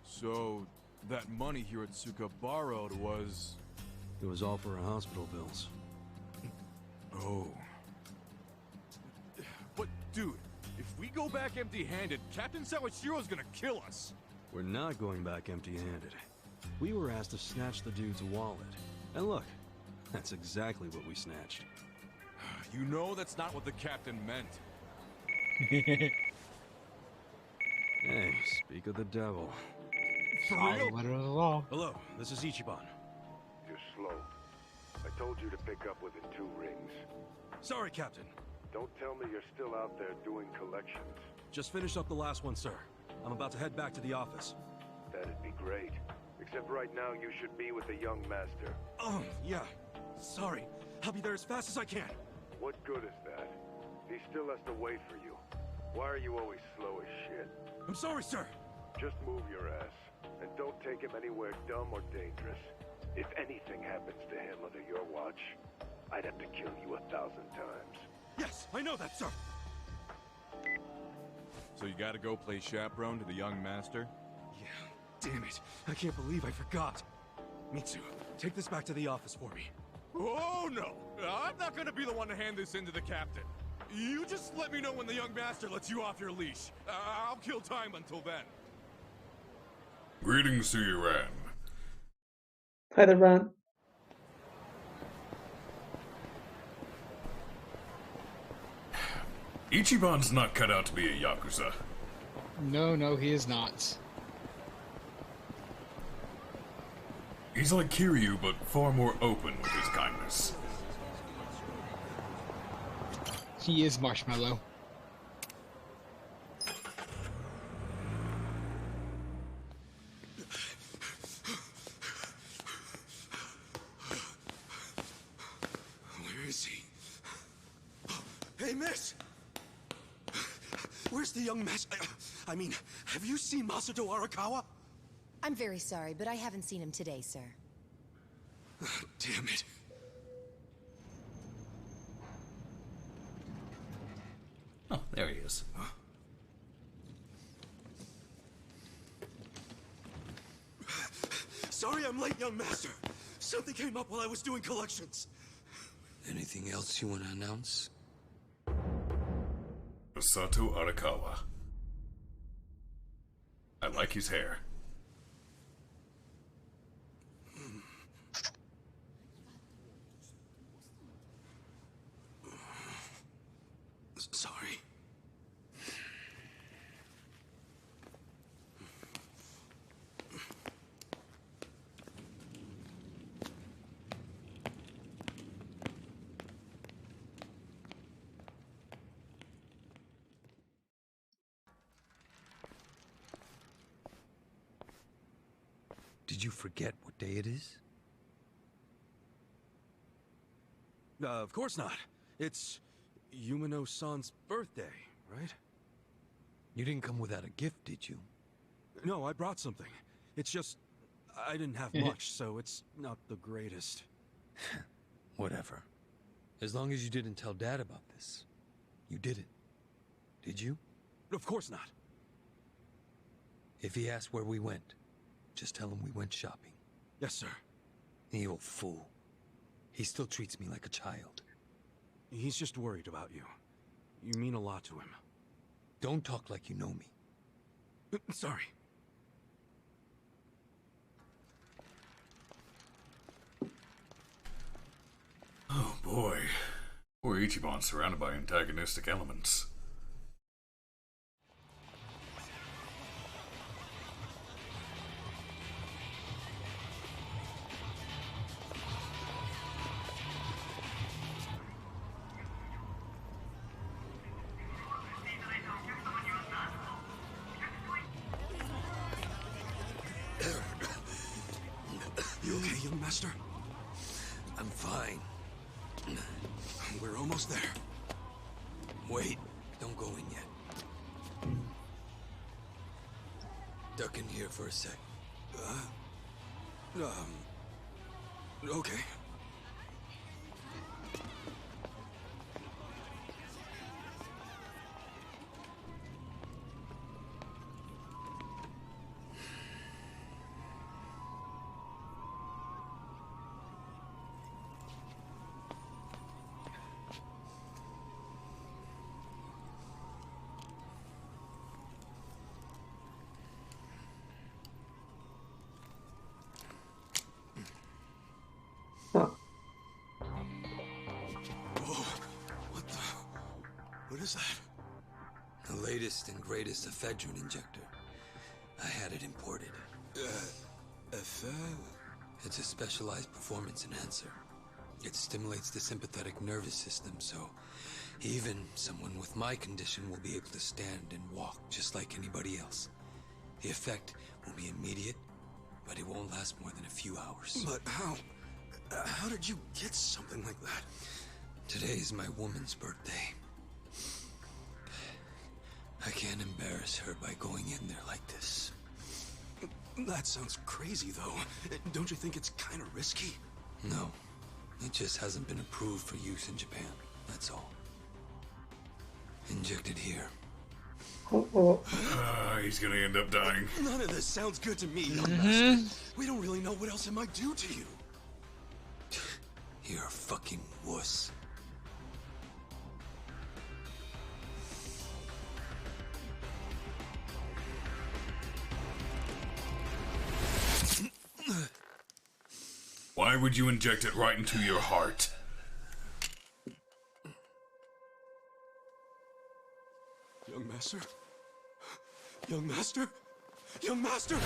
So, that money Hiratsuka borrowed was... It was all for her hospital bills. Oh. But, dude, if we go back empty-handed, Captain Sawashiro's gonna kill us. We're not going back empty-handed. We were asked to snatch the dude's wallet. And look, that's exactly what we snatched. You know that's not what the captain meant. Hey, speak of the devil. For real? Hello, this is Ichiban. You're slow. I told you to pick up within 2 rings. Sorry, Captain. Don't tell me you're still out there doing collections. Just finished up the last one, sir. I'm about to head back to the office. That'd be great. Except right now you should be with the young master. Oh, yeah. Sorry. I'll be there as fast as I can. What good is that? He still has to wait for you. Why are you always slow as shit? I'm sorry, sir. Just move your ass. And don't take him anywhere dumb or dangerous. If anything happens to him under your watch, I'd have to kill you 1,000 times. Yes, I know that, sir. So you gotta go play chaperone to the young master? Yeah, damn it. I can't believe I forgot. Mitsu, take this back to the office for me. Oh, no! I'm not gonna be the one to hand this in to the captain. You just let me know when the young master lets you off your leash. I'll kill time until then. Greetings to you, Ran. Hi there, Ran. Ichiban's not cut out to be a Yakuza. No, he is not. He's like Kiryu, but far more open with his kindness. He is Marshmallow. Where is he? Hey, miss! Where's the young master? I mean, have you seen Masato Arakawa? I'm very sorry, but I haven't seen him today, sir. Damn it. Oh, there he is. Sorry I'm late, young master. Something came up while I was doing collections. Anything else you want to announce? Masato Arakawa. I like his hair. Sorry. Did you forget what day it is? Of course not. It's Yumino-san's birthday, right? You didn't come without a gift, did you? No, I brought something. It's just... I didn't have much, so it's not the greatest. Whatever. As long as you didn't tell Dad about this. You didn't. Did you? Of course not. If he asks where we went, just tell him we went shopping. Yes, sir. The old fool. He still treats me like a child. He's just worried about you. You mean a lot to him. Don't talk like you know me. Sorry. Oh boy. Poor Ichiban's surrounded by antagonistic elements. You okay, young master? I'm fine. We're almost there. Wait, don't go in yet. Duck in here for a sec. Okay. latest and greatest ephedrine injector. I had it imported. It's a specialized performance enhancer. It stimulates the sympathetic nervous system, so even someone with my condition will be able to stand and walk just like anybody else. The effect will be immediate, but it won't last more than a few hours. But how did you get something like that? Today is my woman's birthday. I can't embarrass her by going in there like this. That sounds crazy, though. Don't you think it's kind of risky? No. It just hasn't been approved for use in Japan. That's all. Inject it here. He's gonna end up dying. None of this sounds good to me, young master. We don't really know what else it might do to you. You're a fucking wuss. Why would you inject it right into your heart? Young master? Young master? Young master!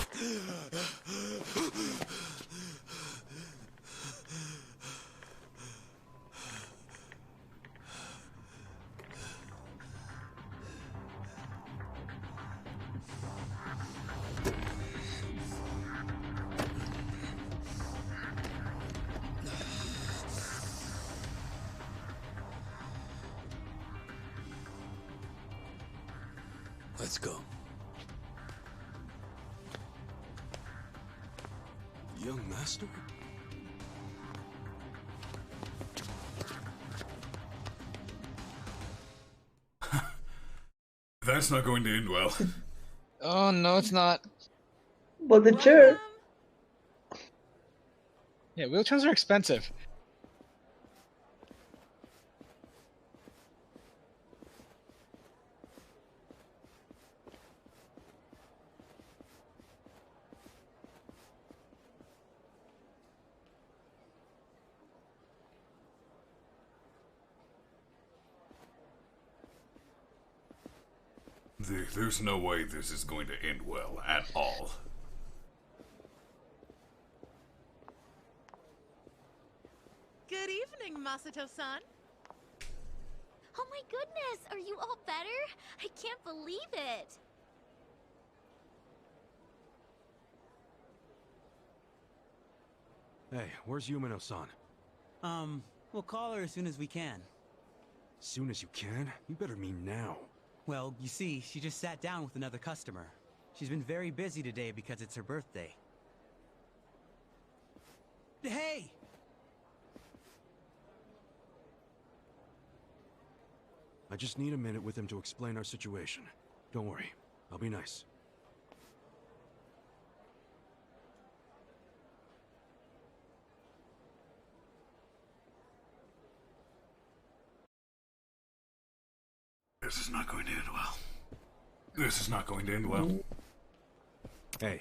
Let's go. Young master? That's not going to end well. Oh, no, it's not. But the chair. Yeah, wheelchairs are expensive. There's no way this is going to end well at all. Good evening, Masato-san. Oh my goodness, are you all better? I can't believe it. Hey, where's Yumino-san? We'll call her as soon as we can. Soon as you can? You better mean now. Well, you see, she just sat down with another customer. She's been very busy today because it's her birthday. Hey! I just need a minute with him to explain our situation. Don't worry, I'll be nice. This is not going to end well. This is not going to end well. Hey.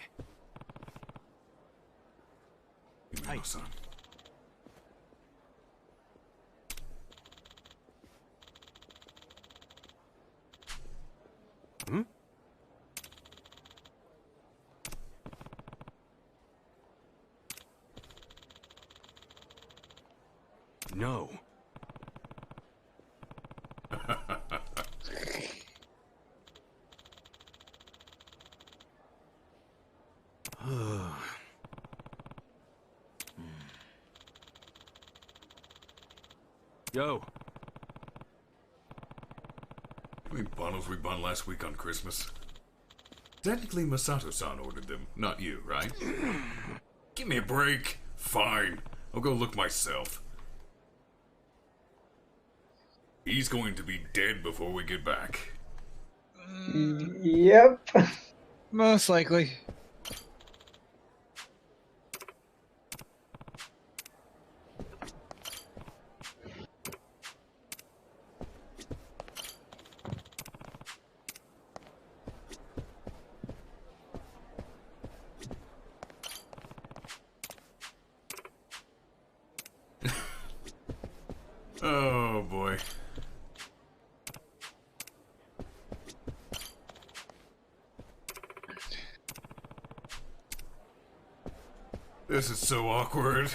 Yumino-san. Hmm? No. Yo. How many bottles we bought last week on Christmas? Technically, Masato-san ordered them, not you, right? Give me a break. Fine. I'll go look myself. He's going to be dead before we get back. Yep. Most likely. Oh boy. This is so awkward.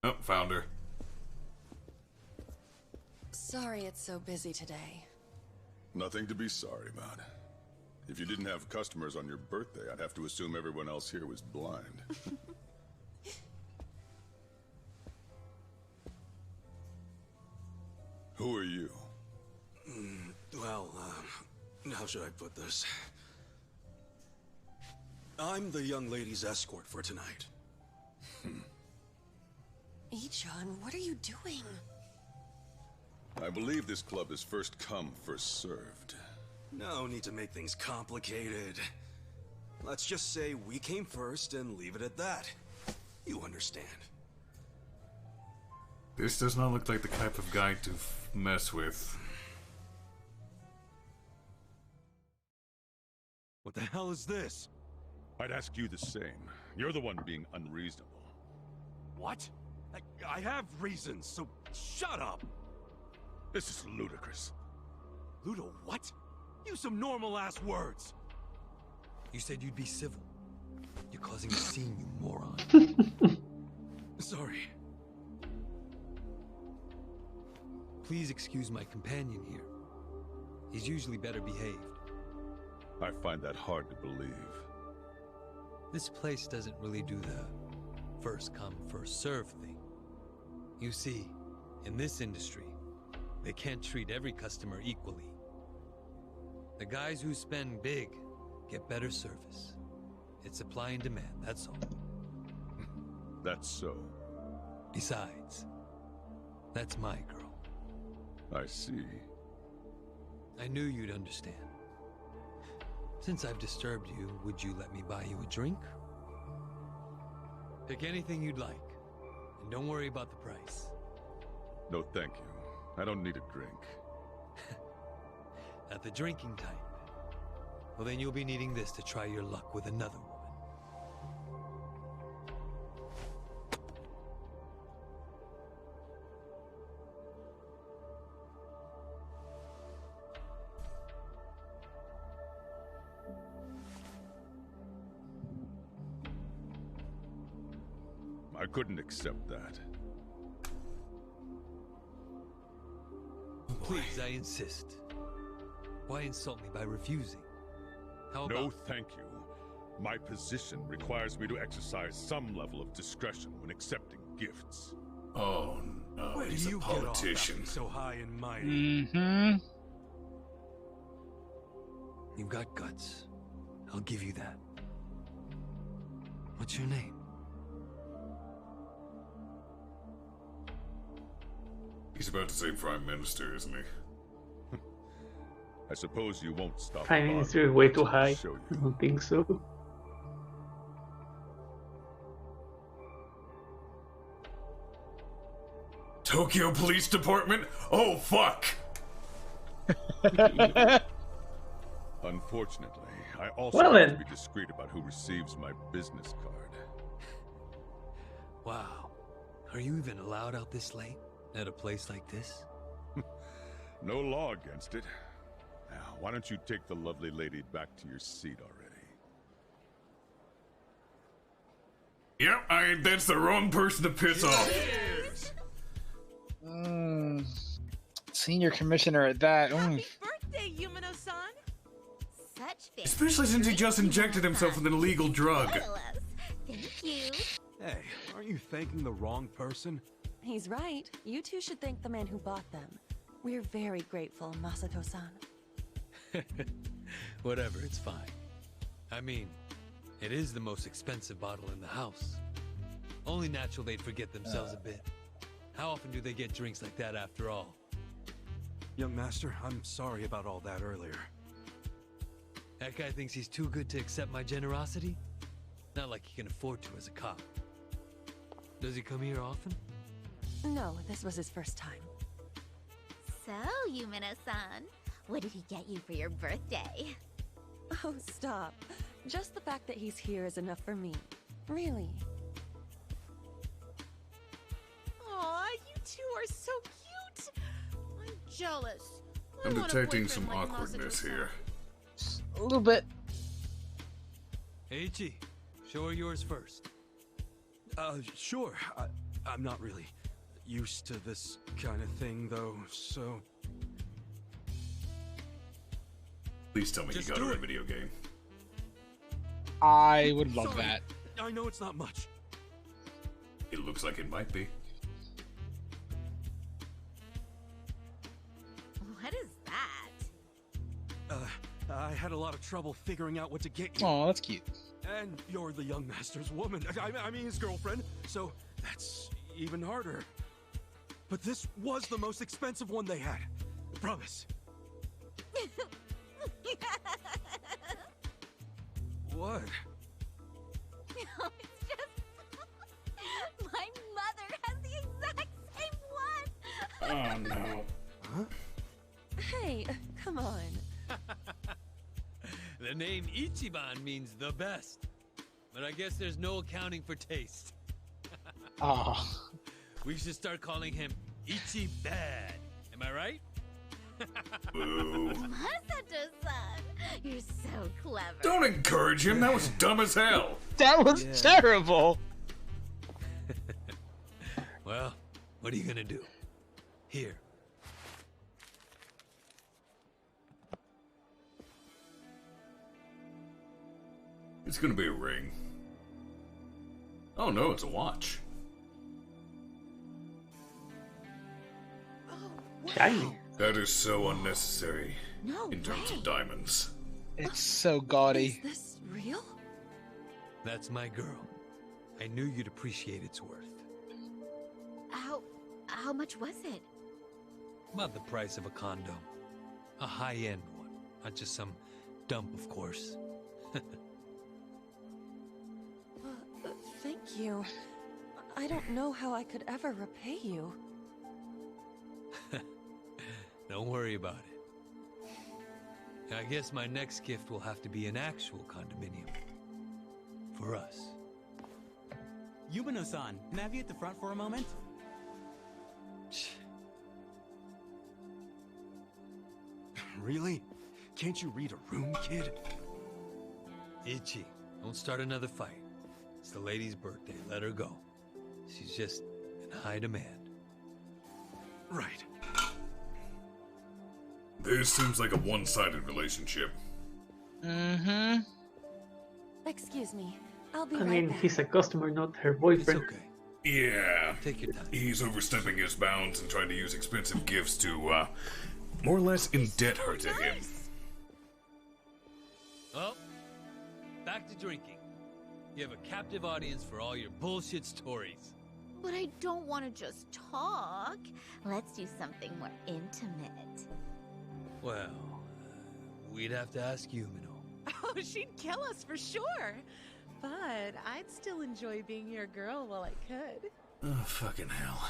Oh, found her. Sorry it's so busy today. Nothing to be sorry about. If you didn't have customers on your birthday, I'd have to assume everyone else here was blind. Who are you? Well, how should I put this? I'm the young lady's escort for tonight. Ichan, what are you doing? I believe this club is first come, first served. No need to make things complicated. Let's just say we came first and leave it at that. You understand. This does not look like the type of guy to mess with. What the hell is this? I'd ask you the same. You're the one being unreasonable. What? I have reasons, so shut up! This is ludicrous. Ludo, what? Use some normal-ass words! You said you'd be civil. You're causing a scene, you moron. Sorry. Please excuse my companion here. He's usually better behaved. I find that hard to believe. This place doesn't really do the first come, first serve thing. You see, in this industry, they can't treat every customer equally. The guys who spend big get better service. It's supply and demand, that's all. That's so. Besides, that's my girl. I see. I knew you'd understand. Since I've disturbed you, would you let me buy you a drink? Pick anything you'd like, and don't worry about the price. No, thank you. I don't need a drink. Not the drinking type. Well, then you'll be needing this to try your luck with another woman. I couldn't accept that. Please, I insist. Why insult me by refusing? How about... No, thank you. My position requires me to exercise some level of discretion when accepting gifts. Oh no, Where he's do a you get off politician. acting so high and mighty? Mm-hmm. You've got guts. I'll give you that. What's your name? He's about to say Prime Minister, isn't he? I suppose you won't stop. Prime Minister is way too high. Show you. I don't think so. Tokyo Police Department? Oh, fuck! Unfortunately, I also Well, have then. to be discreet about who receives my business card. Wow. Are you even allowed out this late? At a place like this? No law against it. Now, why don't you take the lovely lady back to your seat already? Yep, that's the wrong person to piss off. Senior commissioner at that. Birthday, Yumino-san! Such Especially since he just injected himself with an illegal drug. Thank you. Hey, aren't you thanking the wrong person? He's right. You two should thank the man who bought them. We're very grateful, Masato-san. Whatever, it's fine. I mean, it is the most expensive bottle in the house. Only natural they'd forget themselves a bit. How often do they get drinks like that after all? Young master, I'm sorry about all that earlier. That guy thinks he's too good to accept my generosity? Not like he can afford to as a cop. Does he come here often? No, this was his first time. So, Yumino-san, what did he get you for your birthday? Oh, stop. Just the fact that he's here is enough for me. Really. Aw, you two are so cute! I'm jealous. I'm detecting some awkwardness here. A little bit. Eiichi, show her yours first. Sure. I'm not really used to this kind of thing, though, so... Please tell me Just you got do her a it. video game. I would love Sorry. that. I know it's not much. It looks like it might be. What is that? I had a lot of trouble figuring out what to get you. Oh, that's cute. And you're the young master's woman. I mean his girlfriend, so that's even harder. But this was the most expensive one they had. Promise. What? No, it's just my mother has the exact same one. Oh no. Huh? Hey, come on. The name Ichiban means the best. But I guess there's no accounting for taste. Oh. We should start calling him Ichibad. Am I right? Boo. Masato-san, you're so clever. Don't encourage him. That was dumb as hell. That was terrible. Well, what are you gonna do? Here. It's gonna be a ring. Oh no, it's a watch. Shiny. That is so unnecessary. No in terms way. of diamonds. It's so gaudy. Is this real? That's my girl. I knew you'd appreciate its worth. How much was it? About the price of a condo. A high-end one. Not just some dump, of course. Thank you. I don't know how I could ever repay you. Don't worry about it. I guess my next gift will have to be an actual condominium. For us. Yubino-san, can I have you at the front for a moment? Really? Can't you read a room, kid? Ichi, don't start another fight. It's the lady's birthday. Let her go. She's just in high demand. Right. This seems like a one-sided relationship. Mm-hmm. Excuse me. I'll be I right mean, back. he's a customer, not her boyfriend. It's okay. Yeah. Take your time. He's overstepping his bounds and trying to use expensive gifts to, more or less indebt her to him. Well, back to drinking. You have a captive audience for all your bullshit stories. But I don't want to just talk. Let's do something more intimate. Well, we'd have to ask Yumino. Oh, she'd kill us for sure. But I'd still enjoy being your girl while I could. Oh, fucking hell.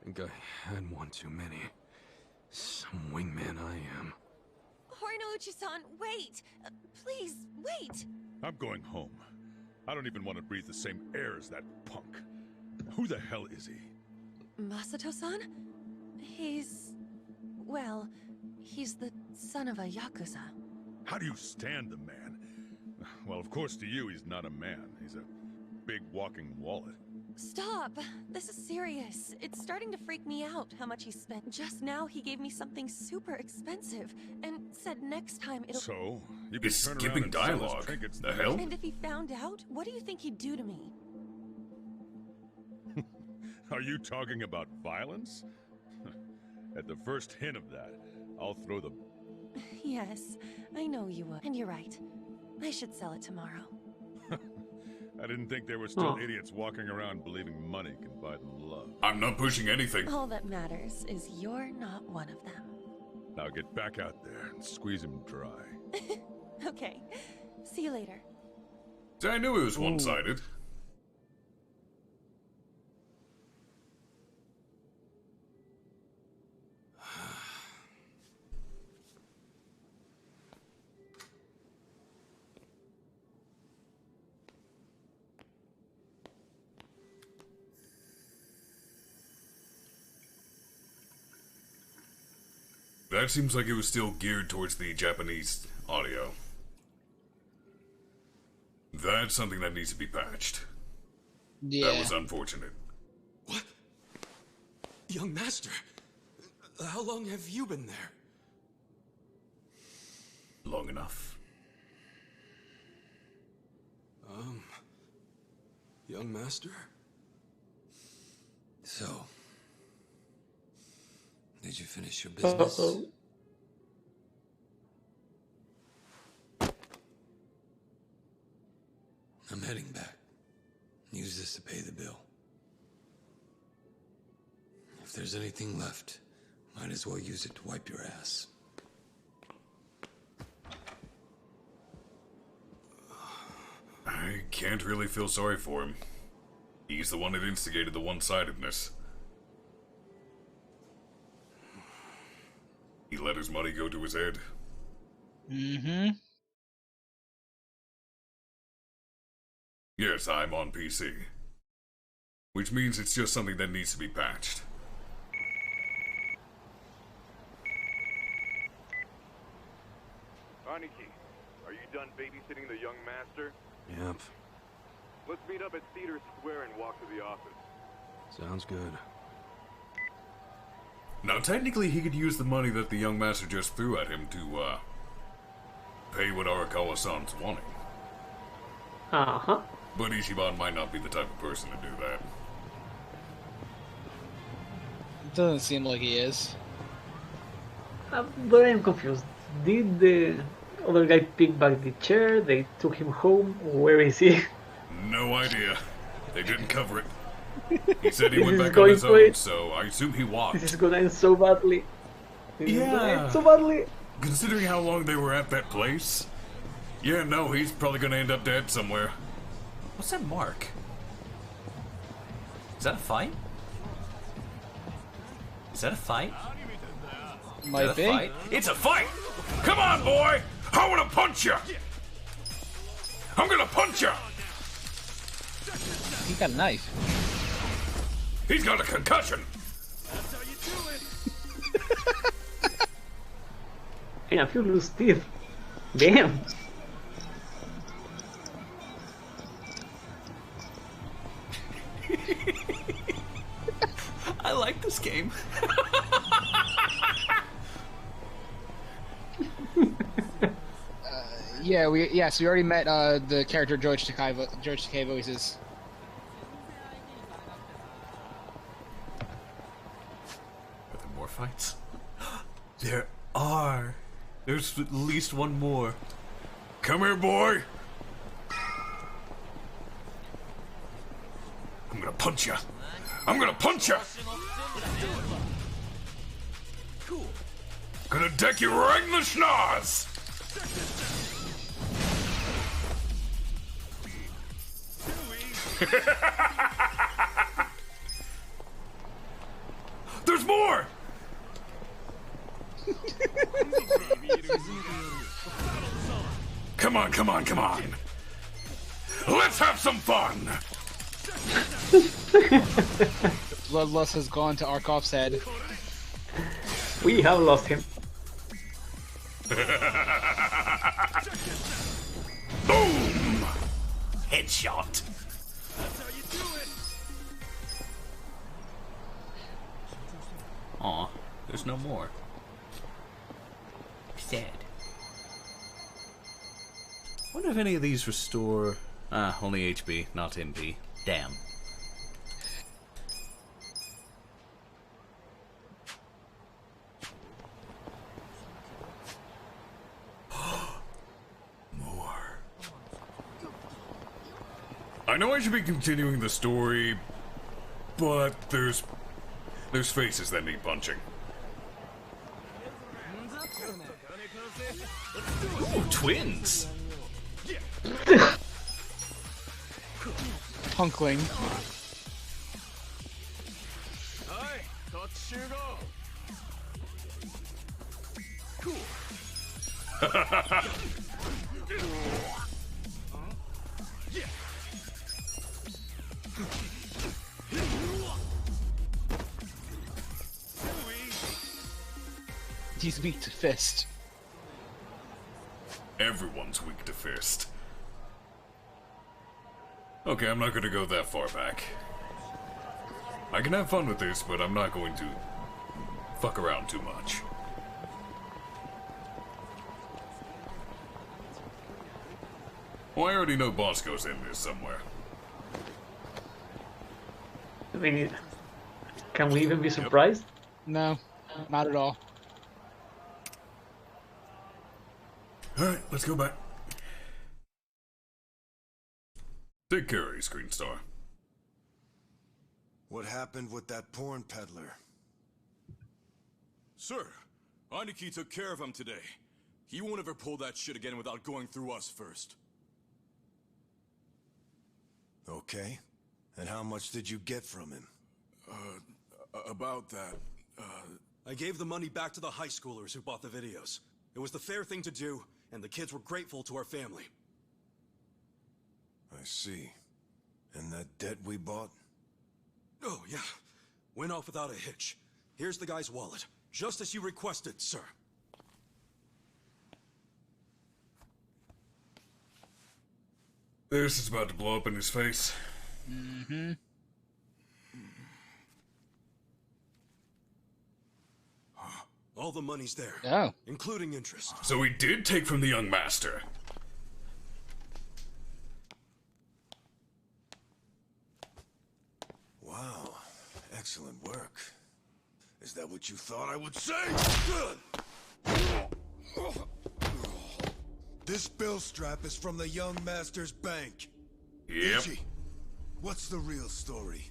I think I had one too many. Some wingman I am. Horiguchi-san, wait! Please, wait! I'm going home. I don't even want to breathe the same air as that punk. Who the hell is he? Masato-san? He's... well, he's the son of a Yakuza. How do you stand the man? Well, of course to you he's not a man. He's a big walking wallet. Stop! This is serious. It's starting to freak me out how much he spent. Just now he gave me something super expensive and said next time it'll... So, you can It's turn skipping around and sell his dialogue. trinkets The then. hell? And if he found out, what do you think he'd do to me? Are you talking about violence? At the first hint of that, I'll throw the... Yes, I know you would. And you're right. I should sell it tomorrow. I didn't think there were still Oh. idiots walking around believing money can buy them love. I'm not pushing anything. All that matters is you're not one of them. Now get back out there and squeeze him dry. Okay. See you later. See, I knew it was one-sided. That seems like it was still geared towards the Japanese audio. That's something that needs to be patched. Yeah. That was unfortunate. Young Master, how long have you been there? Long enough. Young Master? So, did you finish your business? Uh-oh. I'm heading back. Use this to pay the bill. If there's anything left, might as well use it to wipe your ass. I can't really feel sorry for him. He's the one that instigated the one-sidedness. He let his money go to his head. Mm-hmm. Yes, I'm on PC. Which means it's just something that needs to be patched. Aniki, are you done babysitting the young master? Yep. Let's meet up at Theater Square and walk to the office. Sounds good. Now, technically, he could use the money that the young master just threw at him to, pay what Arakawa-san's wanting. Uh-huh. But Ichiban might not be the type of person to do that. It doesn't seem like he is. But I'm confused. Did the other guy pick back the chair? They took him home? Where is he? No idea. They didn't cover it. He said he This went is back on going his to own, it. so I assume he walked. This is gonna end so badly. This is gonna end so badly. Considering how long they were at that place. Yeah, no, he's probably gonna end up dead somewhere. What's that mark? Is that a fight? Is that a fight? Might be. Fight? It's a fight! Come on, boy! I wanna punch you! I'm gonna punch you! He got a knife. He's got a concussion! Hey, a few loose teeth. Damn. I like this game. So we already met the character George Takei. George Takei voices. Are there more fights? There are. There's at least one more. Come here, boy! I'm gonna punch you! I'm gonna punch you! Cool. Gonna deck you right in the schnoz! There's more! Come on, come on, come on! Let's have some fun! Bloodlust has gone to Arkov's head. We have lost him. Boom! Headshot! Aw, there's no more. Sad. Wonder if any of these restore... only HB, not MP. Damn. I know I should be continuing the story, but there's faces that need punching. Ooh, twins! Punkling. he's weak to fist. Everyone's weak to fist. Okay, I'm not gonna go that far back. I can have fun with this, but I'm not going to fuck around too much. Well, I already know Bosco's in this somewhere. I mean, can we even be surprised? No, not at all. Alright, let's go back. Take care of you, Screen Star. What happened with that porn peddler? Sir, Aniki took care of him today. He won't ever pull that shit again without going through us first. Okay. And how much did you get from him? About that, I gave the money back to the high schoolers who bought the videos. It was the fair thing to do, and the kids were grateful to our family. I see. And that debt we bought? Oh, yeah. Went off without a hitch. Here's the guy's wallet. Just as you requested, sir. This is about to blow up in his face. Mm-hmm. All the money's there. Oh. Including interest. So he did take from the young master. Wow. Excellent work. Is that what you thought I would say? This bill strap is from the young master's bank. Yep. Ichi, what's the real story?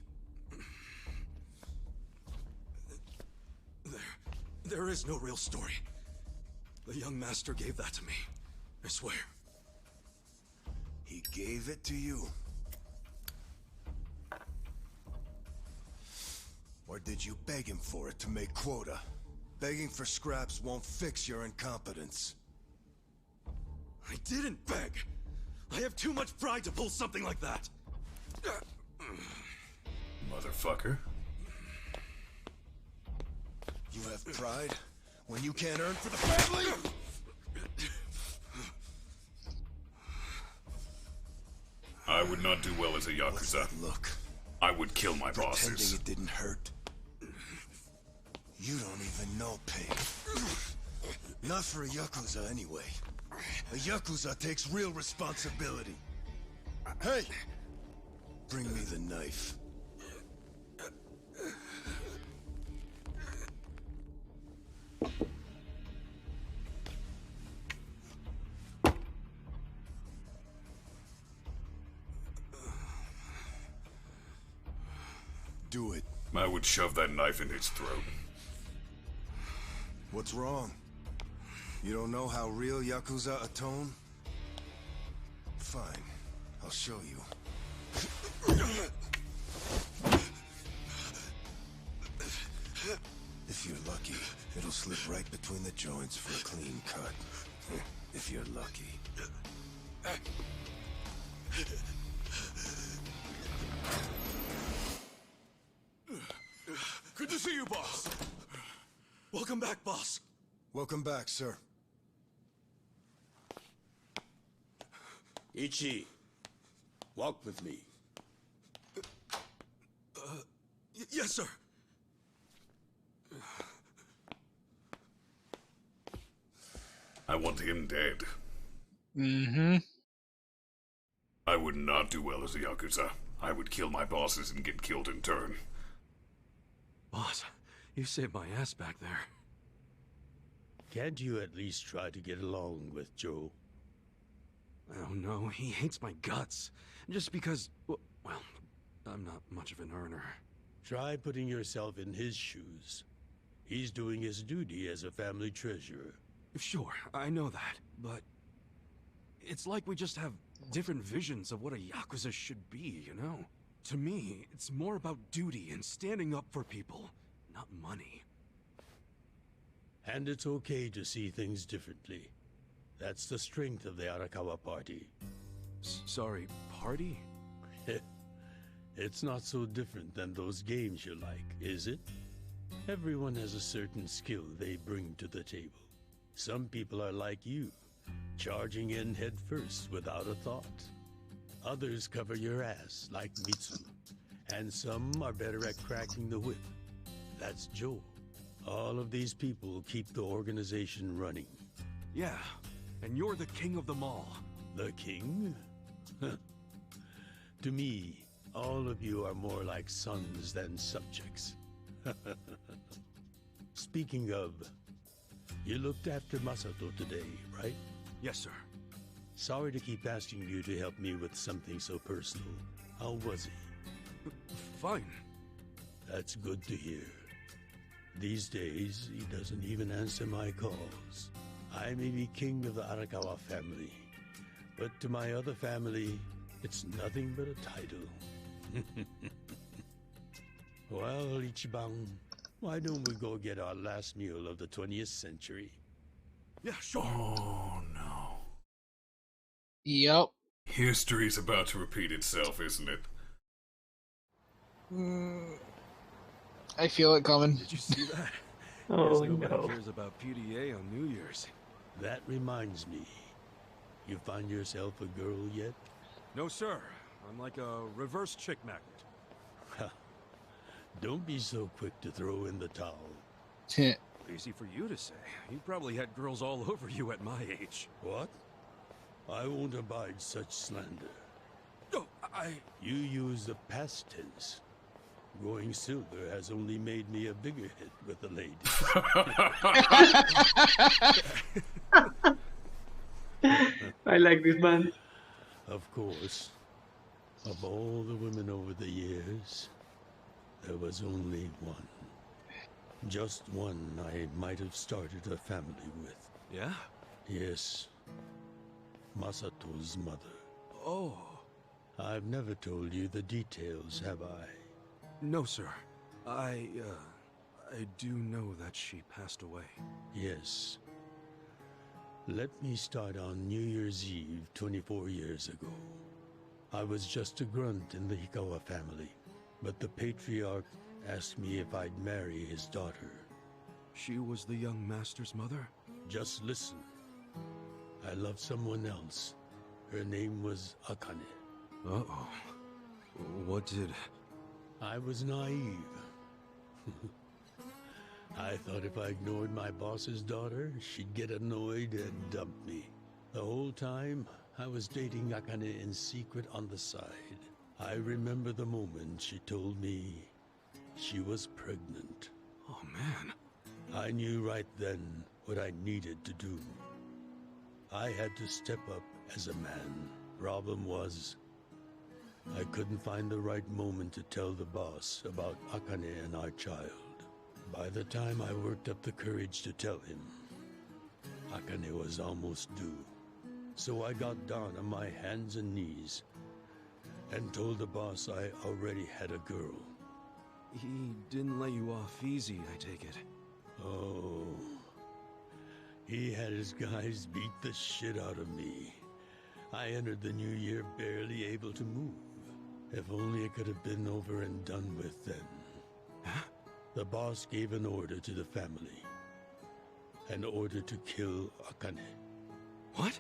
There is no real story. The young master gave that to me. I swear. He gave it to you? Or did you beg him for it to make quota? Begging for scraps won't fix your incompetence. I didn't beg. I have too much pride to pull something like that. Motherfucker. You have pride when you can't earn for the family? I would not do well as a Yakuza. Look. I would kill my bosses. Pretending it didn't hurt. You don't even know pain. Not for a Yakuza anyway. A Yakuza takes real responsibility. Hey! Bring me the knife. Do it. I would shove that knife in his throat. What's wrong? You don't know how real Yakuza atone? Fine. I'll show you. If you're lucky, it'll slip right between the joints for a clean cut. If you're lucky. Good to see you, boss. Welcome back, boss. Welcome back, sir. Ichi, walk with me. Yes, sir. I want him dead. Mm-hmm. I would not do well as a Yakuza. I would kill my bosses and get killed in turn. Boss, you saved my ass back there. Can't you at least try to get along with Joe? Oh no, he hates my guts. Just because, well, I'm not much of an earner. Try putting yourself in his shoes. He's doing his duty as a family treasurer. Sure, I know that, but it's like we just have different visions of what a Yakuza should be, you know? To me, it's more about duty and standing up for people, not money. And it's okay to see things differently. That's the strength of the Arakawa Party. Sorry, party? It's not so different than those games you like, is it? Everyone has a certain skill they bring to the table. Some people are like you, charging in head first without a thought. Others cover your ass, like Mitsu. And some are better at cracking the whip. That's Joe. All of these people keep the organization running. Yeah, and you're the king of them all. The king? To me, all of you are more like sons than subjects. Speaking of, you looked after Masato today, right? Yes, sir. Sorry to keep asking you to help me with something so personal. How was he? Fine. That's good to hear. These days, he doesn't even answer my calls. I may be king of the Arakawa family, but to my other family, it's nothing but a title. Well, Ichiban, why don't we go get our last meal of the 20th century? Yeah, sure. Oh no. Yep. History's about to repeat itself, isn't it? I feel it coming. Did you see that? Oh, Guess nobody no. cares about PDA on New Year's. That reminds me. You find yourself a girl yet? No, sir. I'm like a reverse chick magnet. Don't be so quick to throw in the towel. Easy for you to say. You probably had girls all over you at my age. What? I won't abide such slander. Oh, You use the past tense. Going silver has only made me a bigger hit with the ladies. I like this man. Of course. Of all the women over the years, there was only one. Just one I might have started a family with. Yeah? Yes. Masato's mother. Oh. I've never told you the details, have I? No, sir. I do know that she passed away. Yes. Let me start on New Year's Eve 24 years ago. I was just a grunt in the Hikawa family, but the patriarch asked me if I'd marry his daughter. She was the young master's mother? Just listen. I loved someone else. Her name was Akane. Uh-oh. What did... I was naive. I thought if I ignored my boss's daughter, she'd get annoyed and dump me. The whole time, I was dating Akane in secret on the side. I remember the moment she told me she was pregnant. Oh, man. I knew right then what I needed to do. I had to step up as a man. Problem was, I couldn't find the right moment to tell the boss about Akane and our child. By the time I worked up the courage to tell him, Akane was almost due. So I got down on my hands and knees and told the boss I already had a girl. He didn't let you off easy, I take it. Oh, he had his guys beat the shit out of me. I entered the new year barely able to move. If only it could have been over and done with then. Huh? The boss gave an order to the family. An order to kill Akane. What?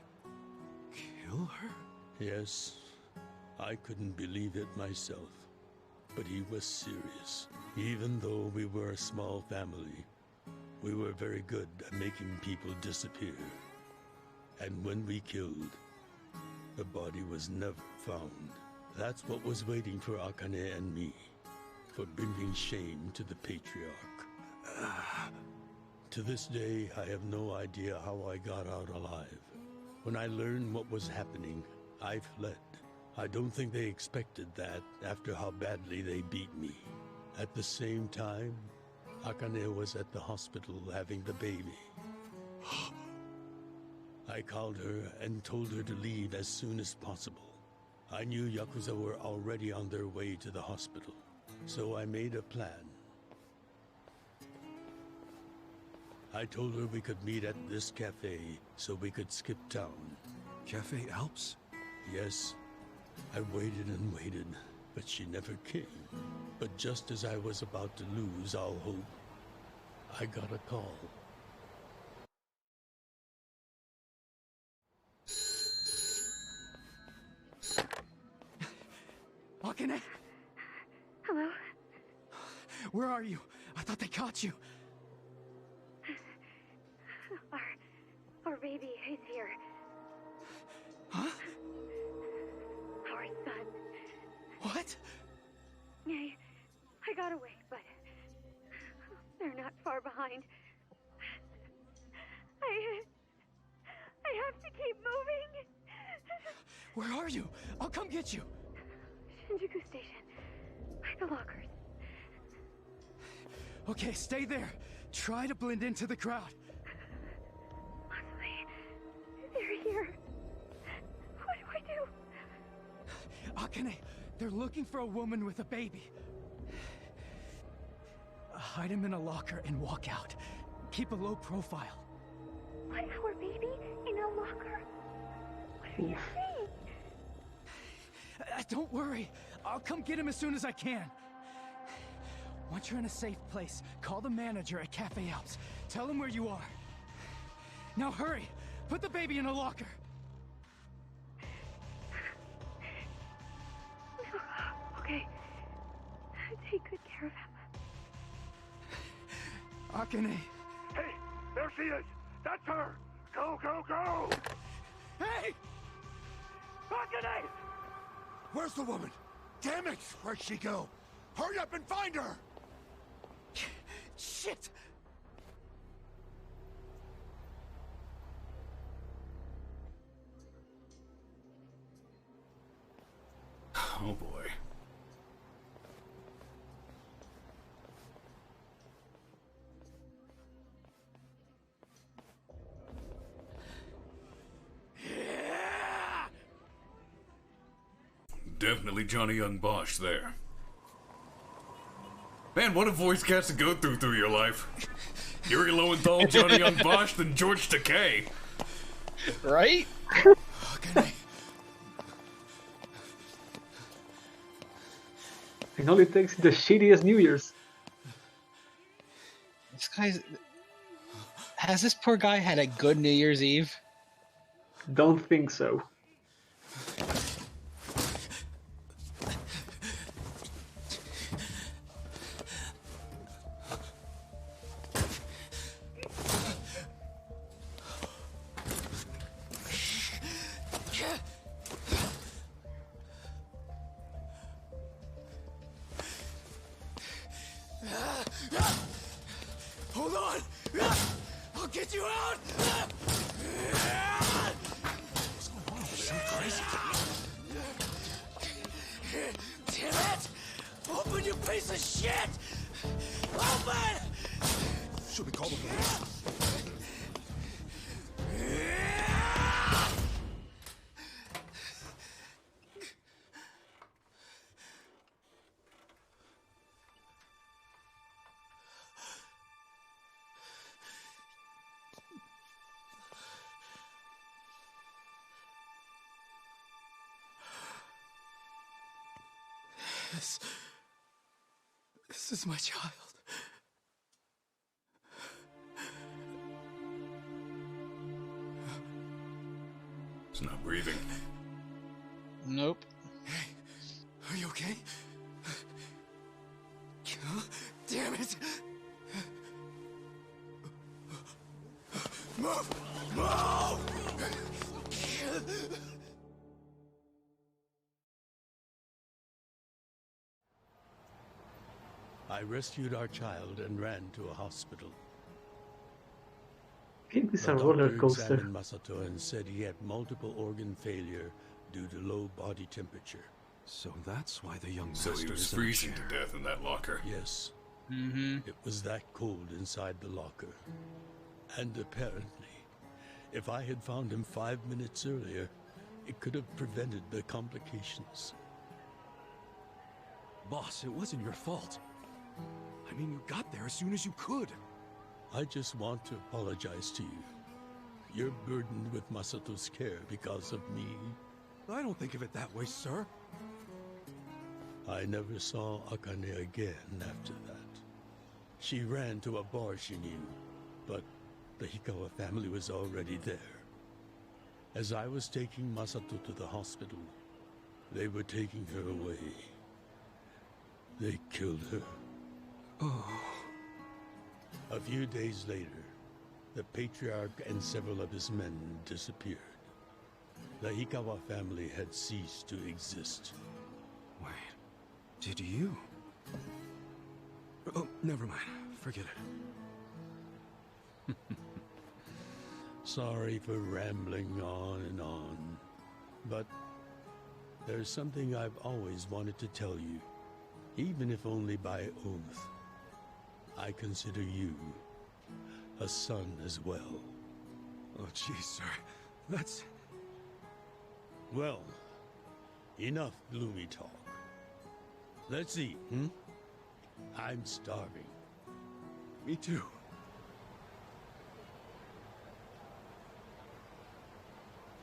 Kill her? Yes, I couldn't believe it myself. But he was serious. Even though we were a small family, we were very good at making people disappear. And when we killed, the body was never found. That's what was waiting for Akane and me, for bringing shame to the patriarch. To this day, I have no idea how I got out alive. When I learned what was happening, I fled. I don't think they expected that after how badly they beat me. At the same time, Akane was at the hospital having the baby. I called her and told her to leave as soon as possible. I knew Yakuza were already on their way to the hospital, so I made a plan. I told her we could meet at this cafe so we could skip town. Cafe Alps? Yes. I waited and waited, but she never came. But just as I was about to lose all hope, I got a call. Akane? Hello? Where are you? I thought they caught you. Our baby is here. Huh? Our son. What? I got away, but they're not far behind. I have to keep moving. Where are you? I'll come get you. Shinjuku Station. The lockers. Okay, stay there. Try to blend into the crowd. Honestly, they're here. What do I do? Akane, they're looking for a woman with a baby. Hide him in a locker and walk out. Keep a low profile. What, our baby in a locker? What are you saying? Don't worry. I'll come get him as soon as I can. Once you're in a safe place, call the manager at Cafe Alps. Tell him where you are. Now hurry! Put the baby in a locker! Okay. Take good care of him. Akane! Hey, there she is! That's her! Go, go, go! Hey! Akane! Where's the woman? Damn it! Where'd she go? Hurry up and find her! Shit! Oh boy. Definitely Johnny Young Bosch there. Man, what a voice cast to go through your life. Yuri Lowenthal, Johnny Young Bosch, then George Takei. Right? It only takes the shittiest New Year's. This guy's... Has this poor guy had a good New Year's Eve? Don't think so. Hold on! I'll get you out! What's going on? Is she crazy? Damn it! Open, you piece of shit! Open! Should we call the police? This is my child. It's not breathing. Nope. Hey, are you okay? Damn it! Move! Move! I rescued our child and ran to a hospital. It is The a roller doctor coaster. examined Masato and said he had multiple organ failure due to low body temperature. So that's why the young So he master was is in a freezing chair. to death in that locker. Yes. Mm-hmm. It was that cold inside the locker. And apparently, if I had found him 5 minutes earlier, it could have prevented the complications. Boss, it wasn't your fault. I mean, you got there as soon as you could. I just want to apologize to you. You're burdened with Masato's care because of me. I don't think of it that way, sir. I never saw Akane again after that. She ran to a bar she knew, but the Hikawa family was already there. As I was taking Masato to the hospital, they were taking her away. They killed her. Oh. A few days later, the patriarch and several of his men disappeared. The Hikawa family had ceased to exist. Wait, did you? Oh, never mind. Forget it. Sorry for rambling on and on, but there's something I've always wanted to tell you, even if only by oath. I consider you a son as well. Oh, jeez, sir. That's... Well, enough gloomy talk. Let's eat, hmm? I'm starving. Me too.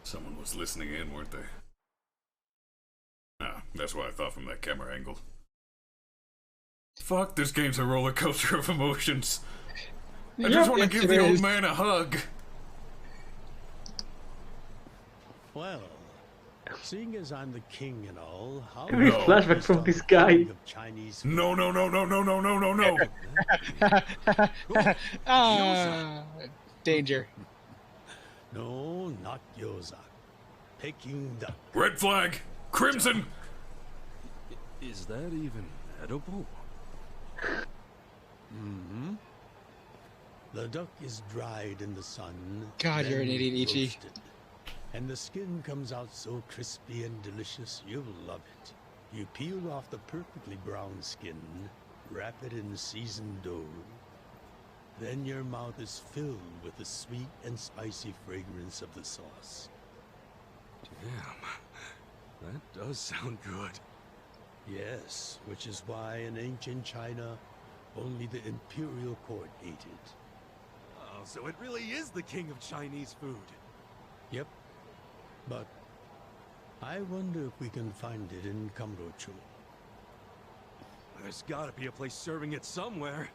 Someone was listening in, weren't they? Ah, that's what I thought from that camera angle. Fuck, this game's a roller coaster of emotions. I just want to give the old man a hug. Well, seeing as I'm the king and all, how... Every flashback from this guy. No, no, no, no, no, no, no, no, no. Danger. No, not gyoza. Peking duck. Red flag! Crimson! Is that even edible? Mm-hmm. The duck is dried in the sun. God, you're an idiot, Ichi. Roasted. And the skin comes out so crispy and delicious, you'll love it. You peel off the perfectly brown skin, wrap it in seasoned dough. Then your mouth is filled with the sweet and spicy fragrance of the sauce. Damn, that does sound good. Yes, which is why in ancient China, only the imperial court ate it. Oh, so it really is the king of Chinese food. Yep. But I wonder if we can find it in Kamurocho. There's gotta be a place serving it somewhere.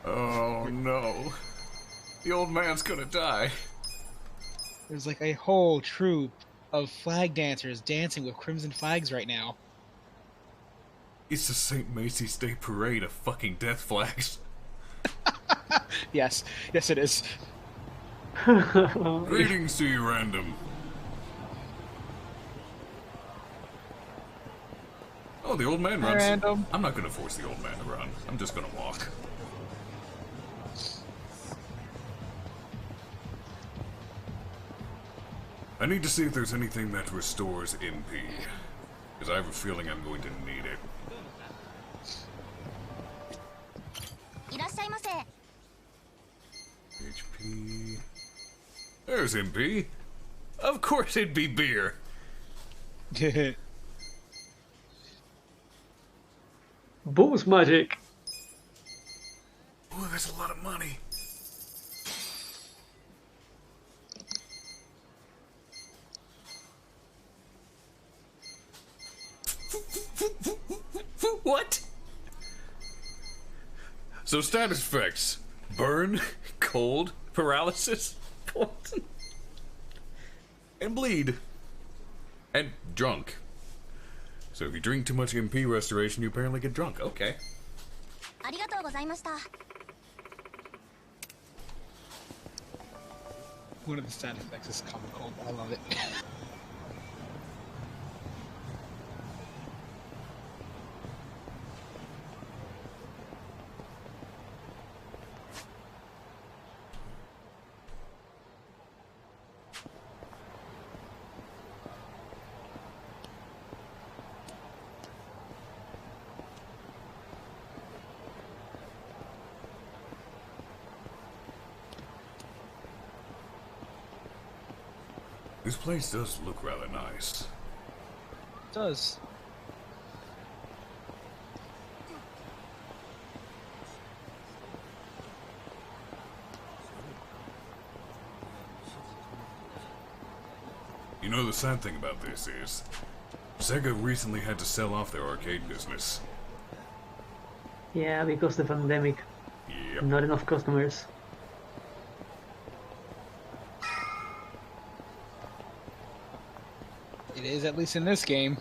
Oh no. The old man's gonna die. There's like a whole troop of flag dancers dancing with crimson flags right now. It's the St. Macy's Day Parade of fucking death flags. Yes, yes it is. Greetings to you, random. Oh, the old man runs. Random. I'm not gonna force the old man to run. I'm just gonna walk. I need to see if there's anything that restores MP. Because I have a feeling I'm going to need it. HP. There's MP. Of course it'd be beer. Boost magic. Ooh, that's a lot of money. What? So status effects: burn, cold, paralysis, poison, and bleed, and drunk. So if you drink too much MP restoration, you apparently get drunk. Okay. One of the sound effects is comical. I love it. This place does look rather nice. It does. You know, the sad thing about this is, Sega recently had to sell off their arcade business. Yeah, because the pandemic. Yep. Not enough customers. It is, at least in this game.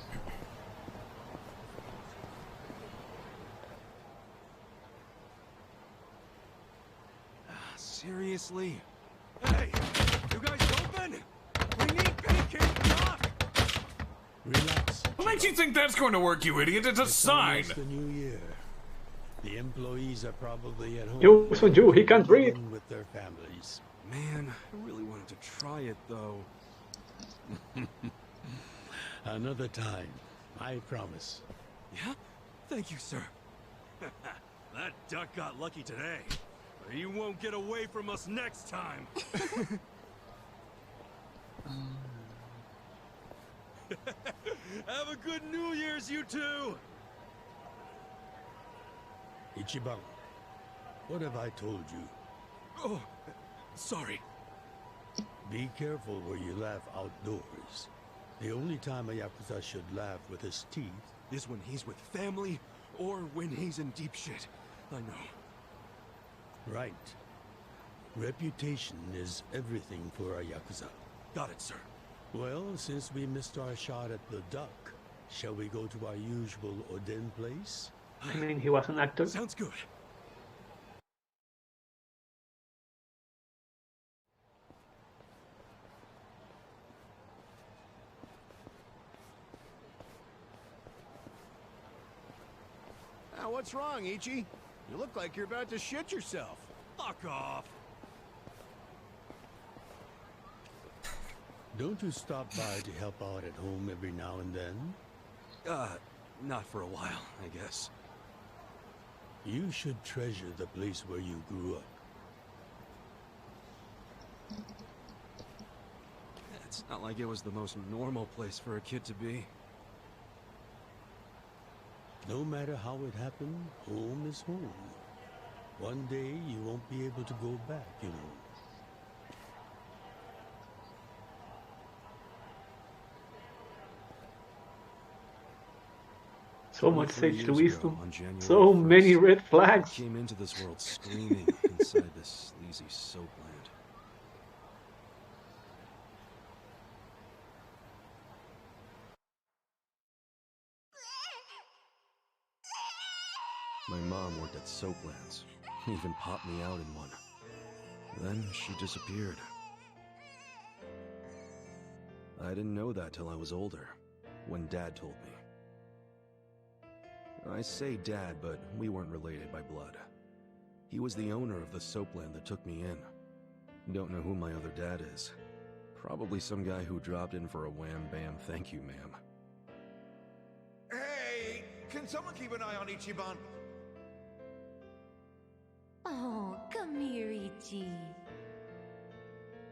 Seriously? Hey, you guys open? We need pancake knock! Relax. What makes you think that's going to work, you idiot? It's a sign! Almost the new year. The employees are probably at home. Yo, Sonju, he can't read. With their families. Man, I really wanted to try it, though. Another time, I promise. Yeah? Thank you, sir. That duck got lucky today. But he won't get away from us next time. Have a good New Year's, you two! Ichiban, what have I told you? Oh, sorry. Be careful where you laugh outdoors. The only time a Yakuza should laugh with his teeth is when he's with family or when he's in deep shit. I know. Right. Reputation is everything for a Yakuza. Got it, sir. Well, since we missed our shot at the duck, shall we go to our usual Oden place? I mean, he was an actor. Sounds good. Now, what's wrong, Ichi? You look like you're about to shit yourself. Fuck off. Don't you stop by to help out at home every now and then? Not for a while, I guess. You should treasure the place where you grew up. It's not like it was the most normal place for a kid to be. No matter how it happened, home is home. One day you won't be able to go back, you know. So much sage to wisdom. So many red flags. Came into this world screaming inside this sleazy soapland. My mom worked at Soaplands. Even popped me out in one. Then she disappeared. I didn't know that till I was older, when Dad told me. I say Dad, but we weren't related by blood. He was the owner of the soapland that took me in. Don't know who my other dad is. Probably some guy who dropped in for a wham-bam thank you, ma'am. Hey! Can someone keep an eye on Ichiban? Oh, come here, Ichi.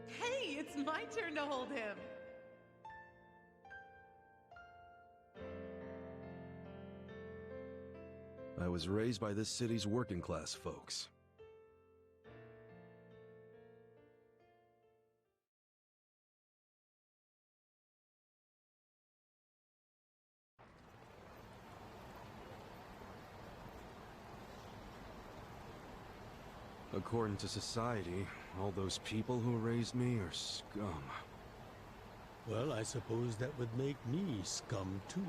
Hey, it's my turn to hold him. I was raised by this city's working class folks. According to society, all those people who raised me are scum. Well, I suppose that would make me scum too.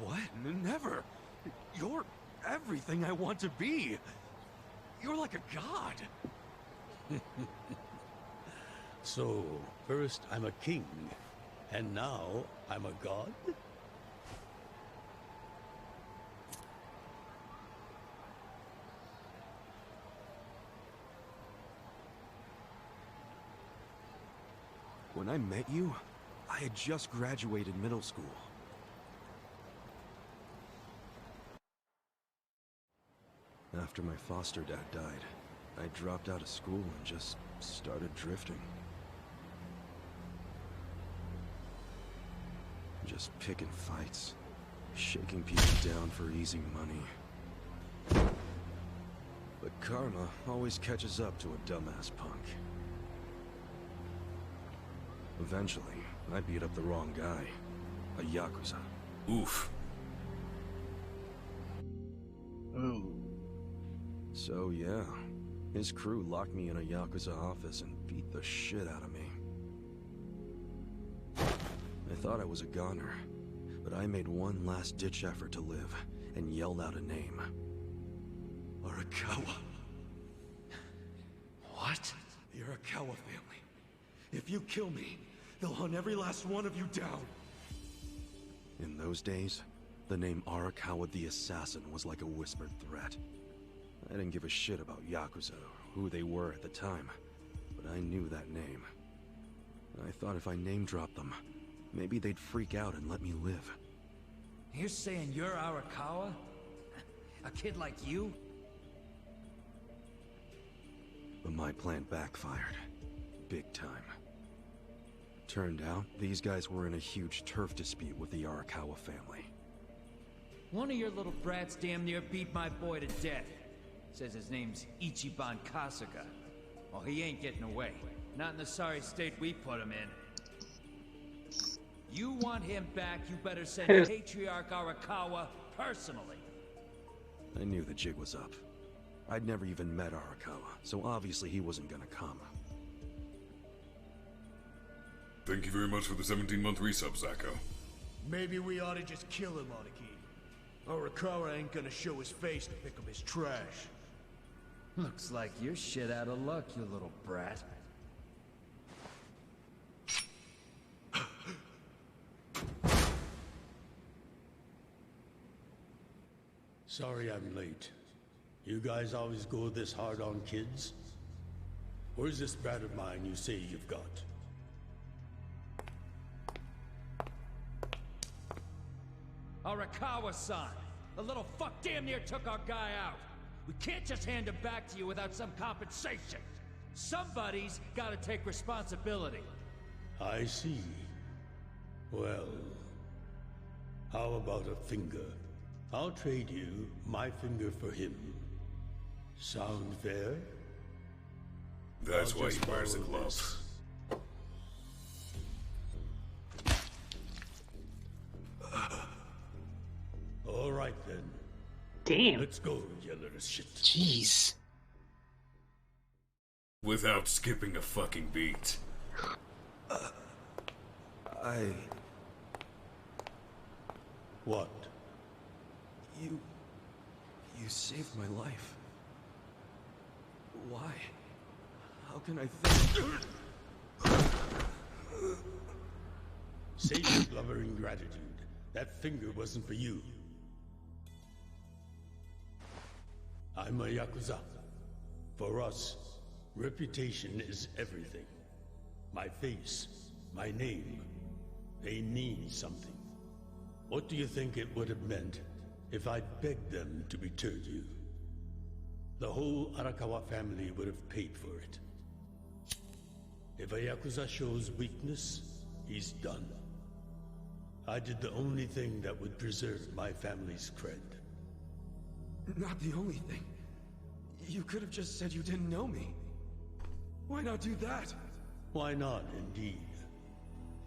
What? Never! You're everything I want to be! You're like a god! So, first I'm a king, and now I'm a god? When I met you, I had just graduated middle school. After my foster dad died, I dropped out of school and just started drifting. Just picking fights, shaking people down for easy money. But karma always catches up to a dumbass punk. Eventually, I beat up the wrong guy. a Yakuza. Oof. Ooh. So yeah, his crew locked me in a Yakuza office and beat the shit out of me. I thought I was a goner, but I made one last-ditch effort to live and yelled out a name. Arakawa. What? The Arakawa family. If you kill me, they'll hunt every last one of you down. In those days, the name Arakawa the Assassin was like a whispered threat. I didn't give a shit about Yakuza or who they were at the time, but I knew that name. I thought if I name-dropped them, maybe they'd freak out and let me live. You're saying you're Arakawa? A kid like you? But my plan backfired. Big time. Turned out, these guys were in a huge turf dispute with the Arakawa family. One of your little brats damn near beat my boy to death. Says his name's Ichiban Kasuga. Well, he ain't getting away. Not in the sorry state we put him in. You want him back, you better send Patriarch Arakawa personally. I knew the jig was up. I'd never even met Arakawa, so obviously he wasn't gonna come. Thank you very much for the 17-month resub, Zako. Maybe we ought to just kill him, Aniki. Arakawa ain't gonna show his face to pick up his trash. Looks like you're shit out of luck, you little brat. Sorry I'm late. You guys always go this hard on kids? Where's this brat of mine you say you've got? Arakawa-san! The little fuck damn near took our guy out! We can't just hand him back to you without some compensation! Somebody's gotta take responsibility! I see. Well, how about a finger? I'll trade you my finger for him. Sound fair? That's why he wears the gloves. All right then. Damn. Let's go, you little shit. Jeez. Without skipping a fucking beat. What? You saved my life. Why? How can I thank... Save your blubbering gratitude. That finger wasn't for you. I'm a Yakuza. For us, reputation is everything. My face, my name, they mean something. What do you think it would have meant if I'd begged them to return you? The whole Arakawa family would have paid for it. If a Yakuza shows weakness, he's done. I did the only thing that would preserve my family's cred. Not the only thing. You could have just said you didn't know me. Why not do that? Why not, indeed?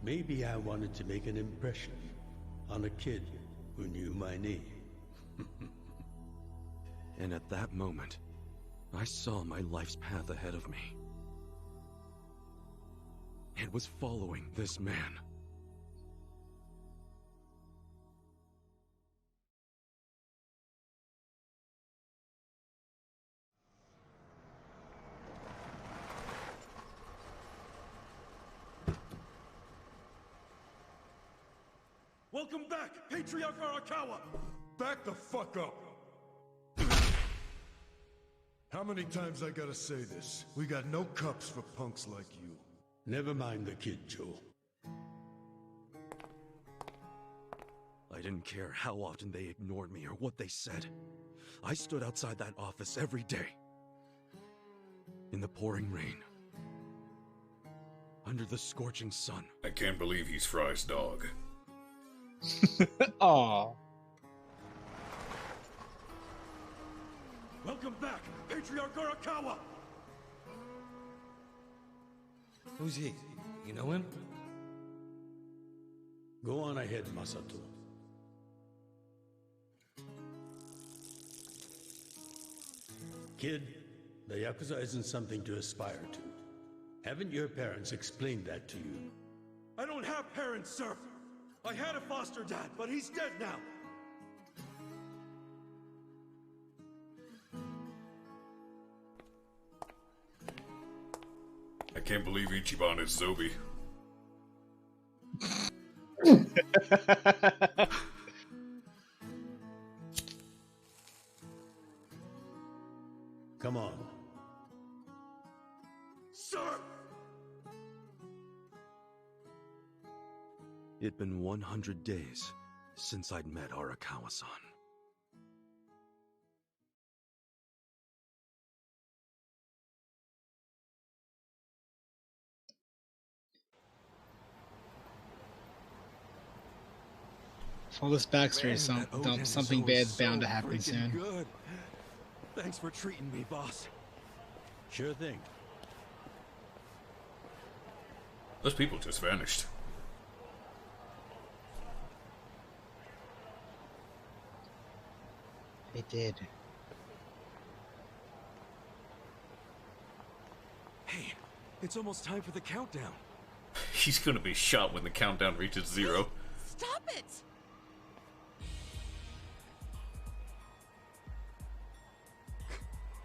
Maybe I wanted to make an impression on a kid who knew my name. And at that moment, I saw my life's path ahead of me. It was following this man. Welcome back, Patriarch Arakawa! Back the fuck up! How many times I gotta say this? We got no cups for punks like you. Never mind the kid, Joe. I didn't care how often they ignored me or what they said. I stood outside that office every day. In the pouring rain. Under the scorching sun. I can't believe he's Fry's dog. Aww. Welcome back, Patriarch Arakawa! Who's he? You know him? Go on ahead, Masato. Kid, the Yakuza isn't something to aspire to. Haven't your parents explained that to you? I don't have parents, sir. I had a foster dad, but he's dead now. I can't believe Ichiban is Zobi. Come on. Sir! It'd been 100 days since I'd met Arakawa-san. For all this backstory, something bad's bound to happen soon. Good. Thanks for treating me, boss. Sure thing. Those people just vanished. They did. Hey, it's almost time for the countdown. He's gonna be shot when the countdown reaches 0. Stop it!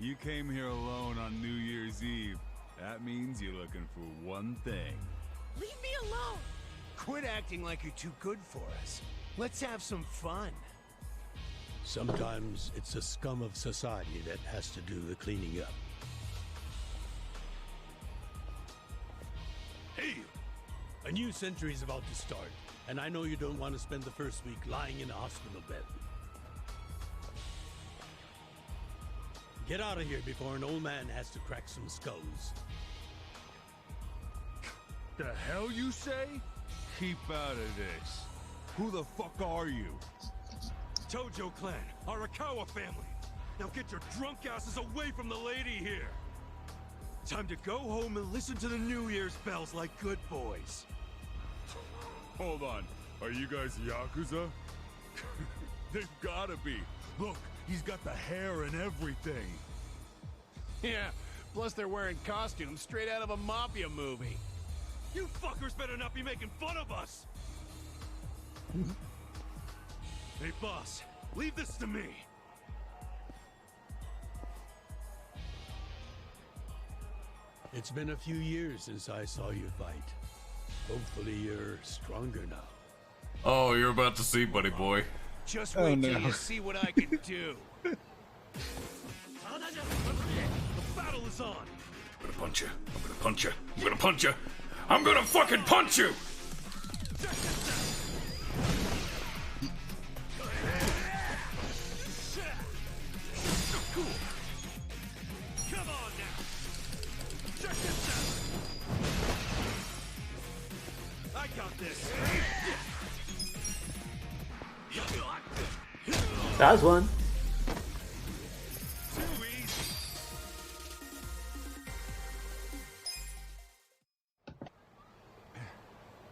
You came here alone on New Year's Eve. That means you're looking for one thing. Leave me alone! Quit acting like you're too good for us. Let's have some fun. Sometimes it's the scum of society that has to do the cleaning up. Hey! A new century's about to start, and I know you don't want to spend the first week lying in a hospital bed. Get out of here before an old man has to crack some skulls. The hell you say? Keep out of this. Who the fuck are you? Tojo clan, Arakawa family. Now get your drunk asses away from the lady here. Time to go home and listen to the New Year's bells like good boys. Hold on. Are you guys Yakuza? They've gotta be. Look, he's got the hair and everything. Yeah, plus they're wearing costumes straight out of a mafia movie. You fuckers better not be making fun of us! Hey, boss, leave this to me. It's been a few years since I saw you fight. Hopefully you're stronger now. Oh, you're about to see, buddy boy. Just wait till you see what I can do. The battle is on. I'm gonna punch you. I'm gonna punch you. I'm gonna punch you. I'm gonna fucking punch you! Cool. Come on now. Check this out. I got this. That's one.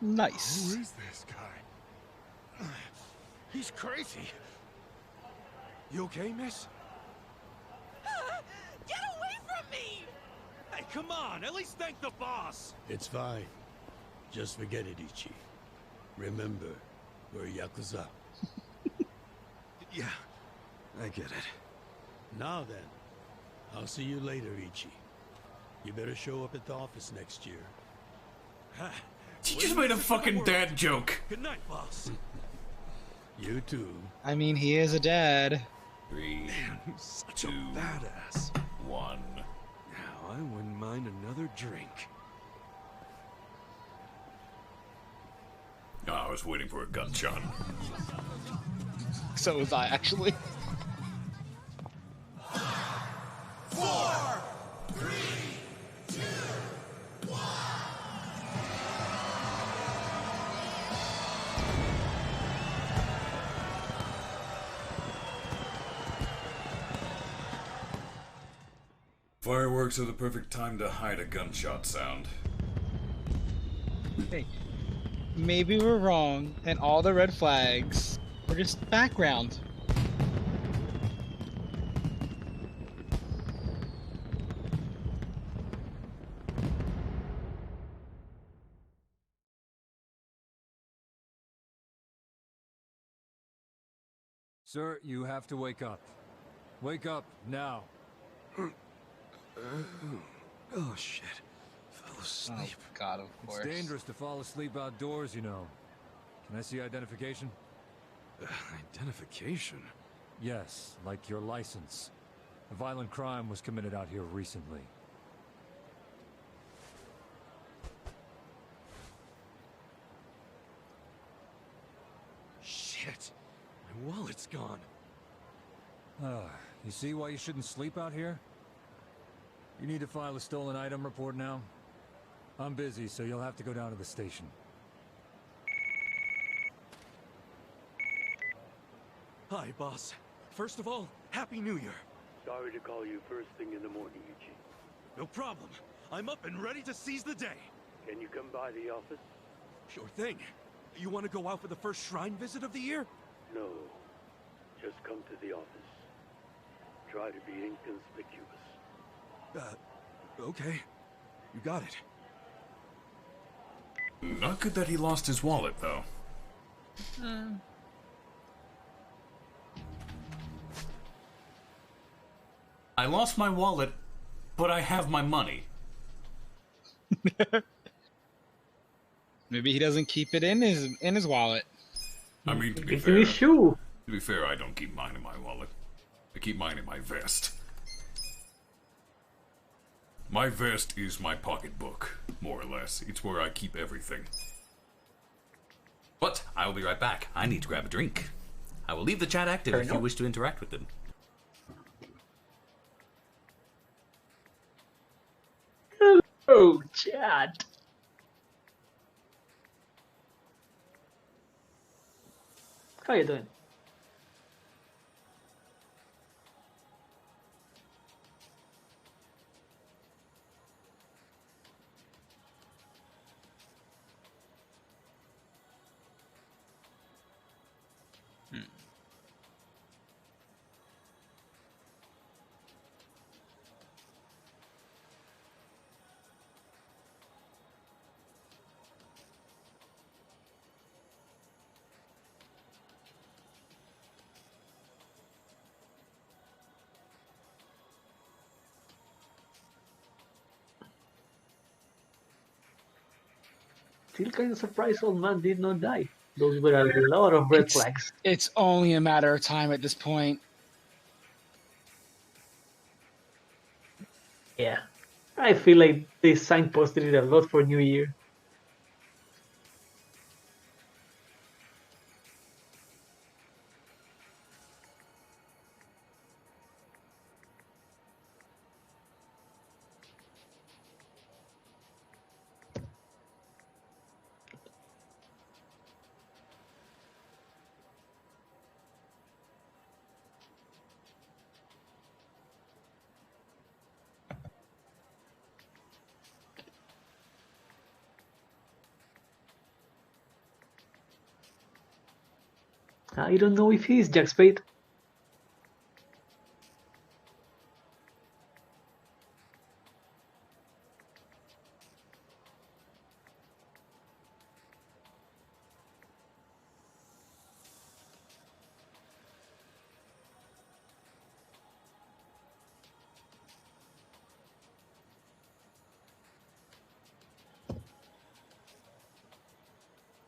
Nice. Who is this guy? He's crazy. You okay, miss? Get away from me! Hey, come on. At least thank the boss. It's fine. Just forget it, Ichi. Remember, we're Yakuza. Yeah, I get it. Now then, I'll see you later, Ichi. You better show up at the office next year. She just made a fucking dad joke. Good night, boss. You too. I mean, he is a dad. 3, Man, he's such 2, a badass. 1. Now, I wouldn't mind another drink. Oh, I was waiting for a gunshot. So was I, actually. 4, 3, 2, 1. Fireworks are the perfect time to hide a gunshot sound. Hey, maybe we're wrong, and all the red flags were just background. Sir, you have to wake up. Wake up, now. Oh, shit. Fell asleep. Oh, God, of course. It's dangerous to fall asleep outdoors, you know. Can I see identification? Identification? Yes, like your license. A violent crime was committed out here recently. Shit. My wallet's gone. You see why you shouldn't sleep out here? You need to file a stolen item report now? I'm busy, so you'll have to go down to the station. Hi, boss. First of all, Happy New Year. Sorry to call you first thing in the morning, Ichi. No problem. I'm up and ready to seize the day. Can you come by the office? Sure thing. You want to go out for the first shrine visit of the year? No. Just come to the office. Try to be inconspicuous. Okay. You got it. Not good that he lost his wallet, though. I lost my wallet, but I have my money. Maybe he doesn't keep it in his wallet. I mean, to be It's in his fair, shoe. I don't keep mine in my wallet. I keep mine in my vest. My vest is my pocketbook, more or less. It's where I keep everything. But I will be right back. I need to grab a drink. I will leave the chat active Fair if you enough. wish to interact with them. Oh, chat. How you doing? Still kind of surprised old man did not die. Those were a lot of red flags. It's only a matter of time at this point. Yeah. I feel like they signposted it a lot for New Year. I don't know if he's Jack Spade.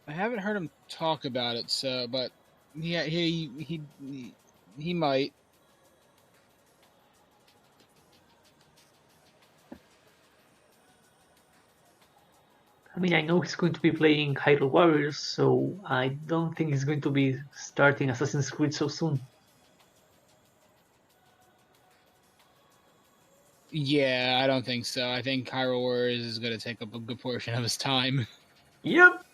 I haven't heard him talk about it, so but yeah, he might. I mean, I know he's going to be playing Hyrule Warriors, so I don't think he's going to be starting Assassin's Creed so soon. Yeah, I don't think so. I think Hyrule Warriors is going to take up a good portion of his time. Yep.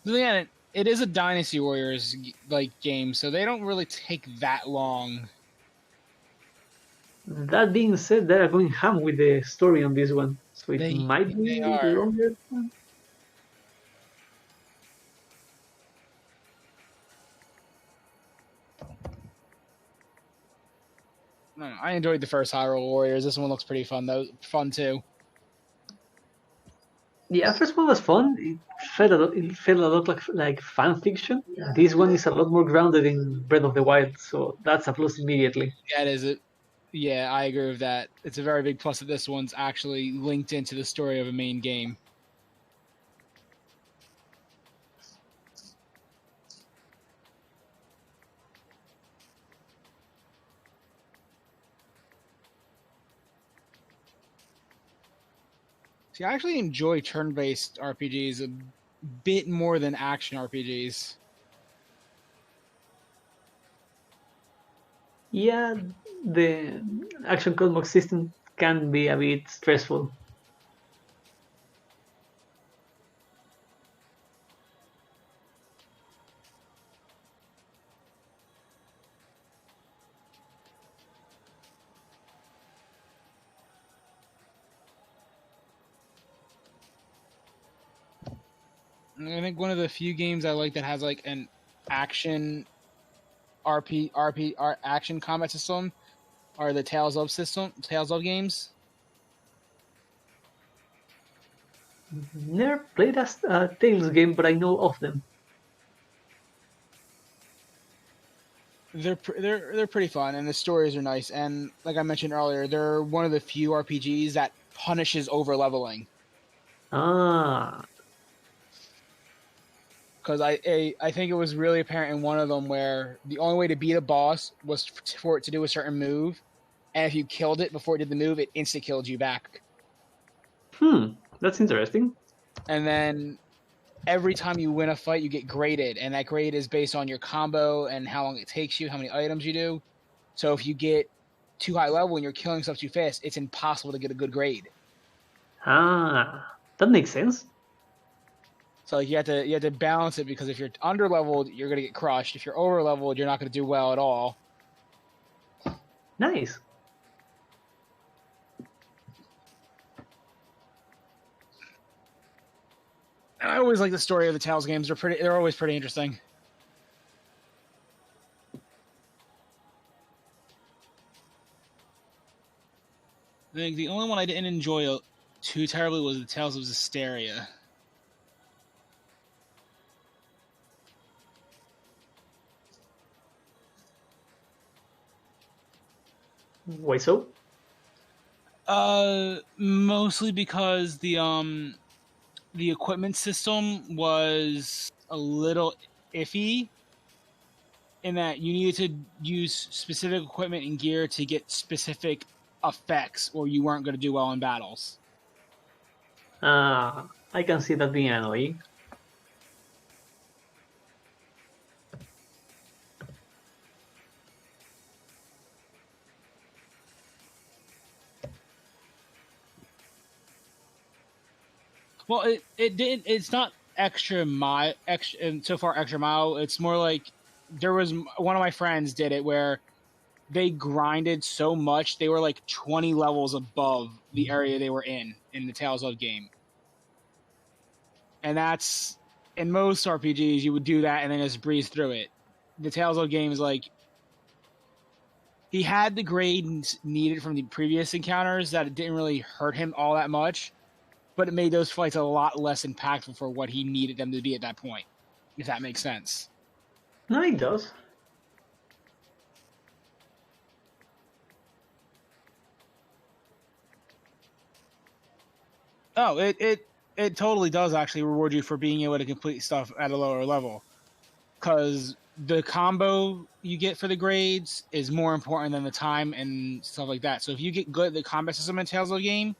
But again, it is a Dynasty Warriors like game, so they don't really take that long. That being said, they are going ham with the story on this one, so it might They be are. longer. No, I enjoyed the first Hyrule Warriors. This one looks pretty fun though. Fun too. Yeah, first one was fun. It felt a lot like fan fiction. This one is a lot more grounded in Breath of the Wild, so that's a plus immediately. That is it. Yeah, I agree with that. It's a very big plus that this one's actually linked into the story of a main game. See, I actually enjoy turn-based RPGs a bit more than action RPGs. Yeah, the action combat system can be a bit stressful. I think one of the few games I like that has like an action action combat system are the Tales of games. Never played a Tales game, but I know of them. They're pretty fun, and the stories are nice. And like I mentioned earlier, they're one of the few RPGs that punishes over leveling. Ah, because I think it was really apparent in one of them where the only way to beat a boss was for it to do a certain move, and if you killed it before it did the move, it insta killed you back. That's interesting. And then every time you win a fight, you get graded, and that grade is based on your combo and how long it takes you, how many items you do. So if you get too high level and you're killing stuff too fast, it's impossible to get a good grade. Ah, that makes sense. So you have to balance it, because if you're under leveled, you're gonna get crushed. If you're over leveled, you're not gonna do well at all. Nice. And I always like the story of the Tales games. They're always pretty interesting. I think the only one I didn't enjoy too terribly was the Tales of Zestiria. Why so? Mostly because the equipment system was a little iffy, in that you needed to use specific equipment and gear to get specific effects, or you weren't going to do well in battles. I can see that being annoying. Well, it did. It's not extra mile. So far, extra mile. It's more like there was one of my friends did it where they grinded so much they were like 20 levels above the area they were in the Tales of game. And that's, in most RPGs you would do that and then just breeze through it. The Tales of game is like, he had the grades needed from the previous encounters that it didn't really hurt him all that much, but it made those fights a lot less impactful for what he needed them to be at that point, if that makes sense. No, it does. Oh, it totally does actually reward you for being able to complete stuff at a lower level, because the combo you get for the grades is more important than the time and stuff like that. So if you get good at the combat system in Tales of game,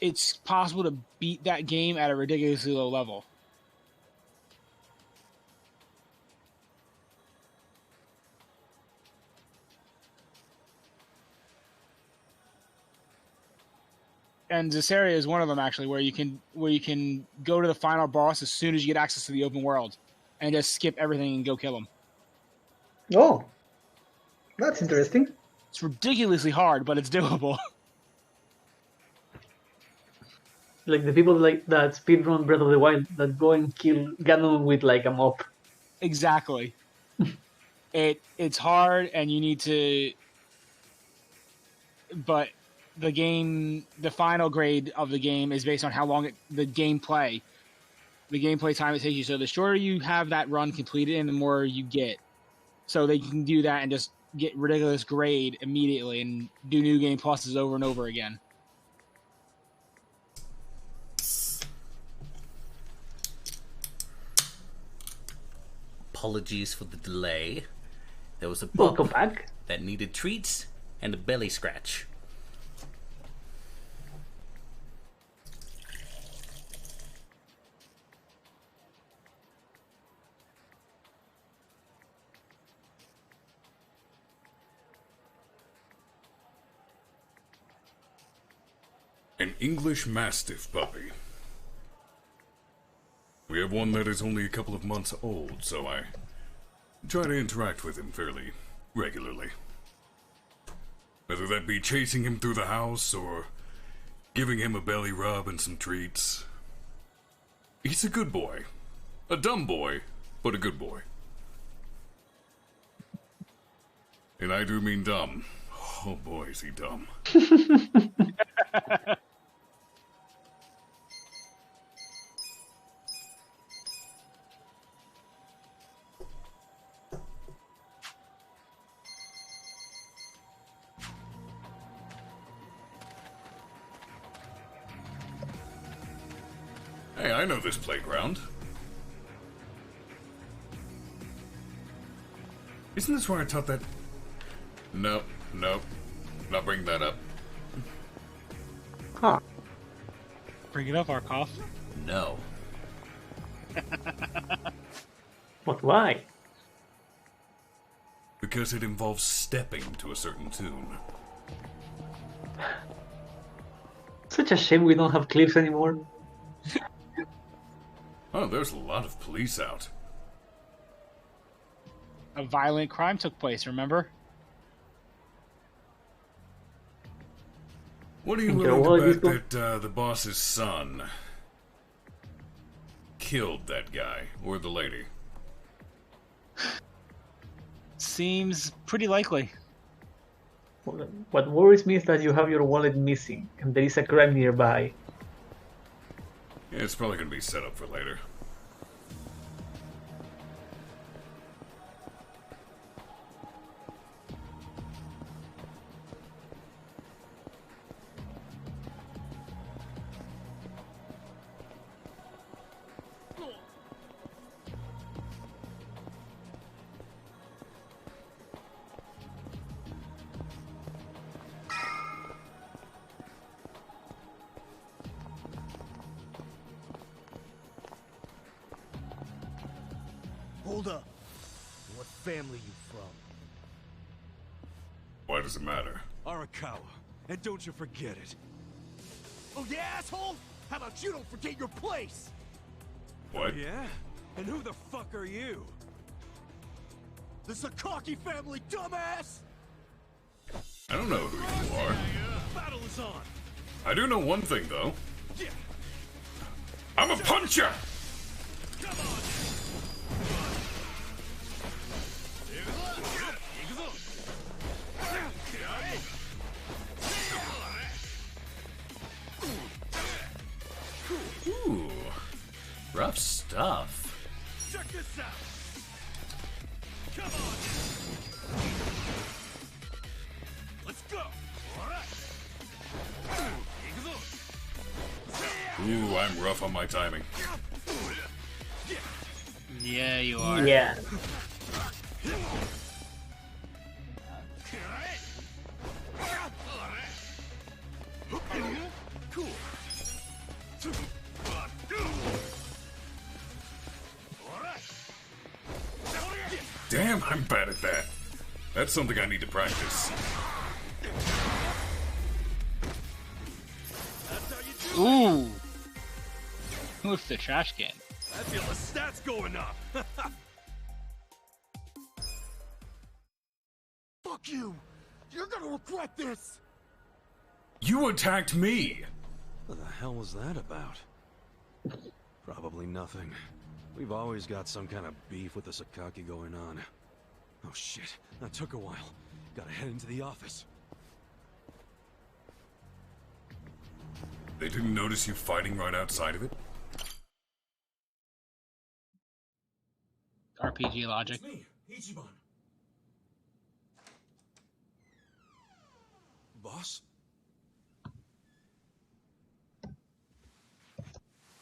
it's possible to beat that game at a ridiculously low level. And Zestiria is one of them, actually, where you can go to the final boss as soon as you get access to the open world, and just skip everything and go kill him. Oh, that's interesting. It's ridiculously hard, but it's doable. Like the people like that speedrun Breath of the Wild that go and kill Ganon with like a mop. Exactly. It's hard, and you need to. But the final grade of the game is based on how long the gameplay time it takes you. So the shorter you have that run completed, and the more you get. So they can do that and just get ridiculous grade immediately and do new game pluses over and over again. Apologies for the delay. There was a Welcome pup back. that needed treats and a belly scratch. An English Mastiff puppy. We have one that is only a couple of months old, so I try to interact with him fairly regularly. Whether that be chasing him through the house or giving him a belly rub and some treats. He's a good boy. A dumb boy, but a good boy. And I do mean dumb. Oh boy, is he dumb. Hey, I know this playground. Isn't this where I taught that? Nope, nope. Not bringing that up. Huh. Bring it up, Arkoff. No. But why? Because it involves stepping to a certain tune. Such a shame we don't have clips anymore. Oh, there's a lot of police out. A violent crime took place, remember? What are you willing to bet that the boss's son killed that guy or the lady? Seems pretty likely. What worries me is that you have your wallet missing and there is a crime nearby. Yeah, it's probably going to be set up for later. Hold up. What family you from? Why does it matter? Arakawa. And don't you forget it. Oh, yeah, asshole? How about you don't forget your place? What? Yeah? And who the fuck are you? The Sakaki family, dumbass! I don't know who you are. Battle is on. I do know one thing, though. I'm a puncher! Ooh, rough stuff. Check this out. Come on. Let's go. All right. Ooh, I'm rough on my timing. Yeah, you are. Yeah. Cool. Damn, I'm bad at that. That's something I need to practice. Ooh. With the trash can. I feel the stats going up. Fuck you. You're gonna gonna regret this! You attacked me! What the hell was that about? Probably nothing. We've always got some kind of beef with the Sakaki going on. Oh shit, that took a while. Gotta head into the office. They didn't notice you fighting right outside of it? RPG logic. It's me, Ichiban. Boss?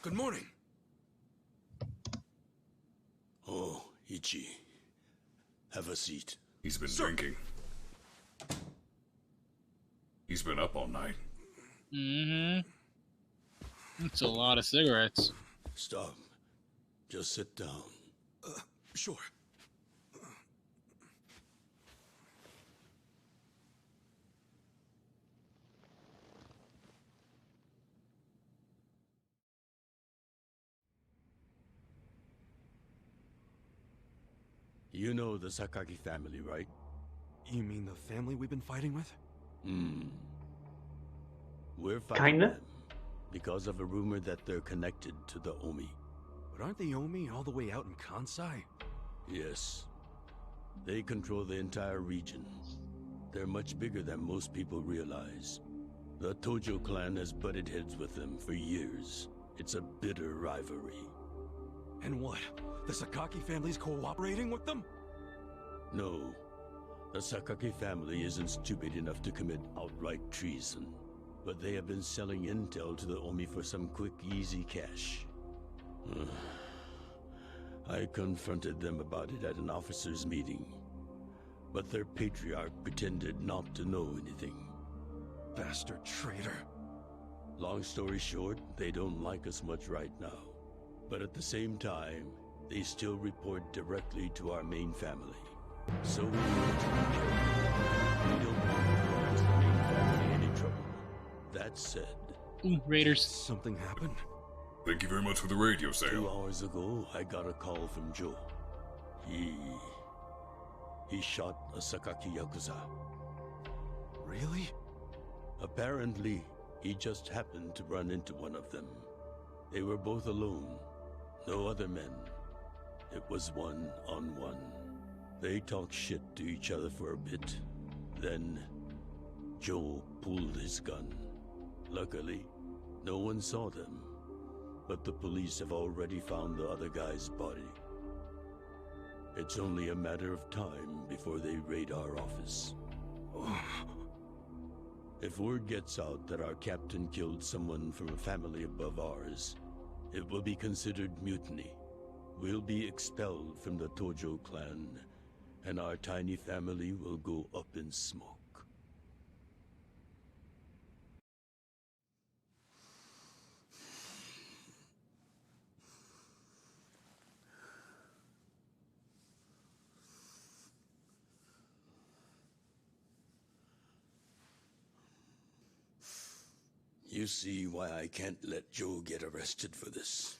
Good morning. Oh, Ichi. Have a seat. He's been drinking. He's been up all night. Mm-hmm. That's a lot of cigarettes. Stop. Just sit down. Sure. You know the Sakaki family, right? You mean the family we've been fighting with? We're fighting Kinda? them because of a rumor that they're connected to the Omi. But aren't the Omi all the way out in Kansai? Yes. They control the entire region. They're much bigger than most people realize. The Tojo clan has butted heads with them for years. It's a bitter rivalry. And what? The Sakaki family's cooperating with them? No. The Sakaki family isn't stupid enough to commit outright treason. But they have been selling intel to the Omi for some quick, easy cash. I confronted them about it at an officers' meeting. But their patriarch pretended not to know anything. Bastard traitor. Long story short, they don't like us much right now. But at the same time, they still report directly to our main family. So we need to be careful. We don't want to cause the main family any trouble. That said... Raiders. Something happened? Thank you very much for the radio sale. 2 hours ago, I got a call from Joe. He shot a Sakaki Yakuza. Really? Apparently, he just happened to run into one of them. They were both alone. No other men. It was one-on-one. They talked shit to each other for a bit. Then, Joe pulled his gun. Luckily, no one saw them. But the police have already found the other guy's body. It's only a matter of time before they raid our office. If word gets out that our captain killed someone from a family above ours, it will be considered mutiny. We'll be expelled from the Tojo clan, and our tiny family will go up in smoke. You see why I can't let Joe get arrested for this.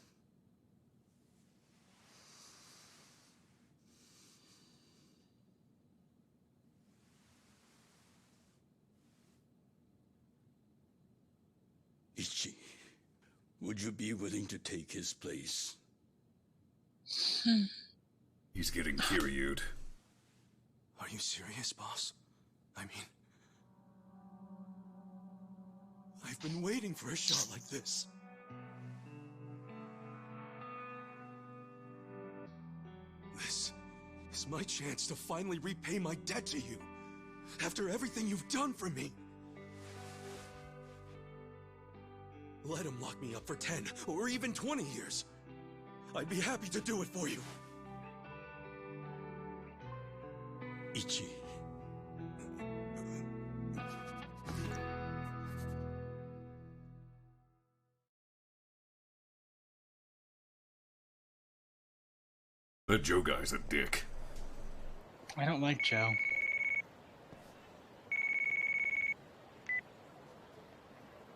Ichi, would you be willing to take his place? He's getting Kiryu'd. Are you serious, boss? I mean... I've been waiting for a shot like this. This is my chance to finally repay my debt to you. After everything you've done for me. Let him lock me up for 10 or even 20 years. I'd be happy to do it for you. Ichi. That Joe guy's a dick. I don't like Joe.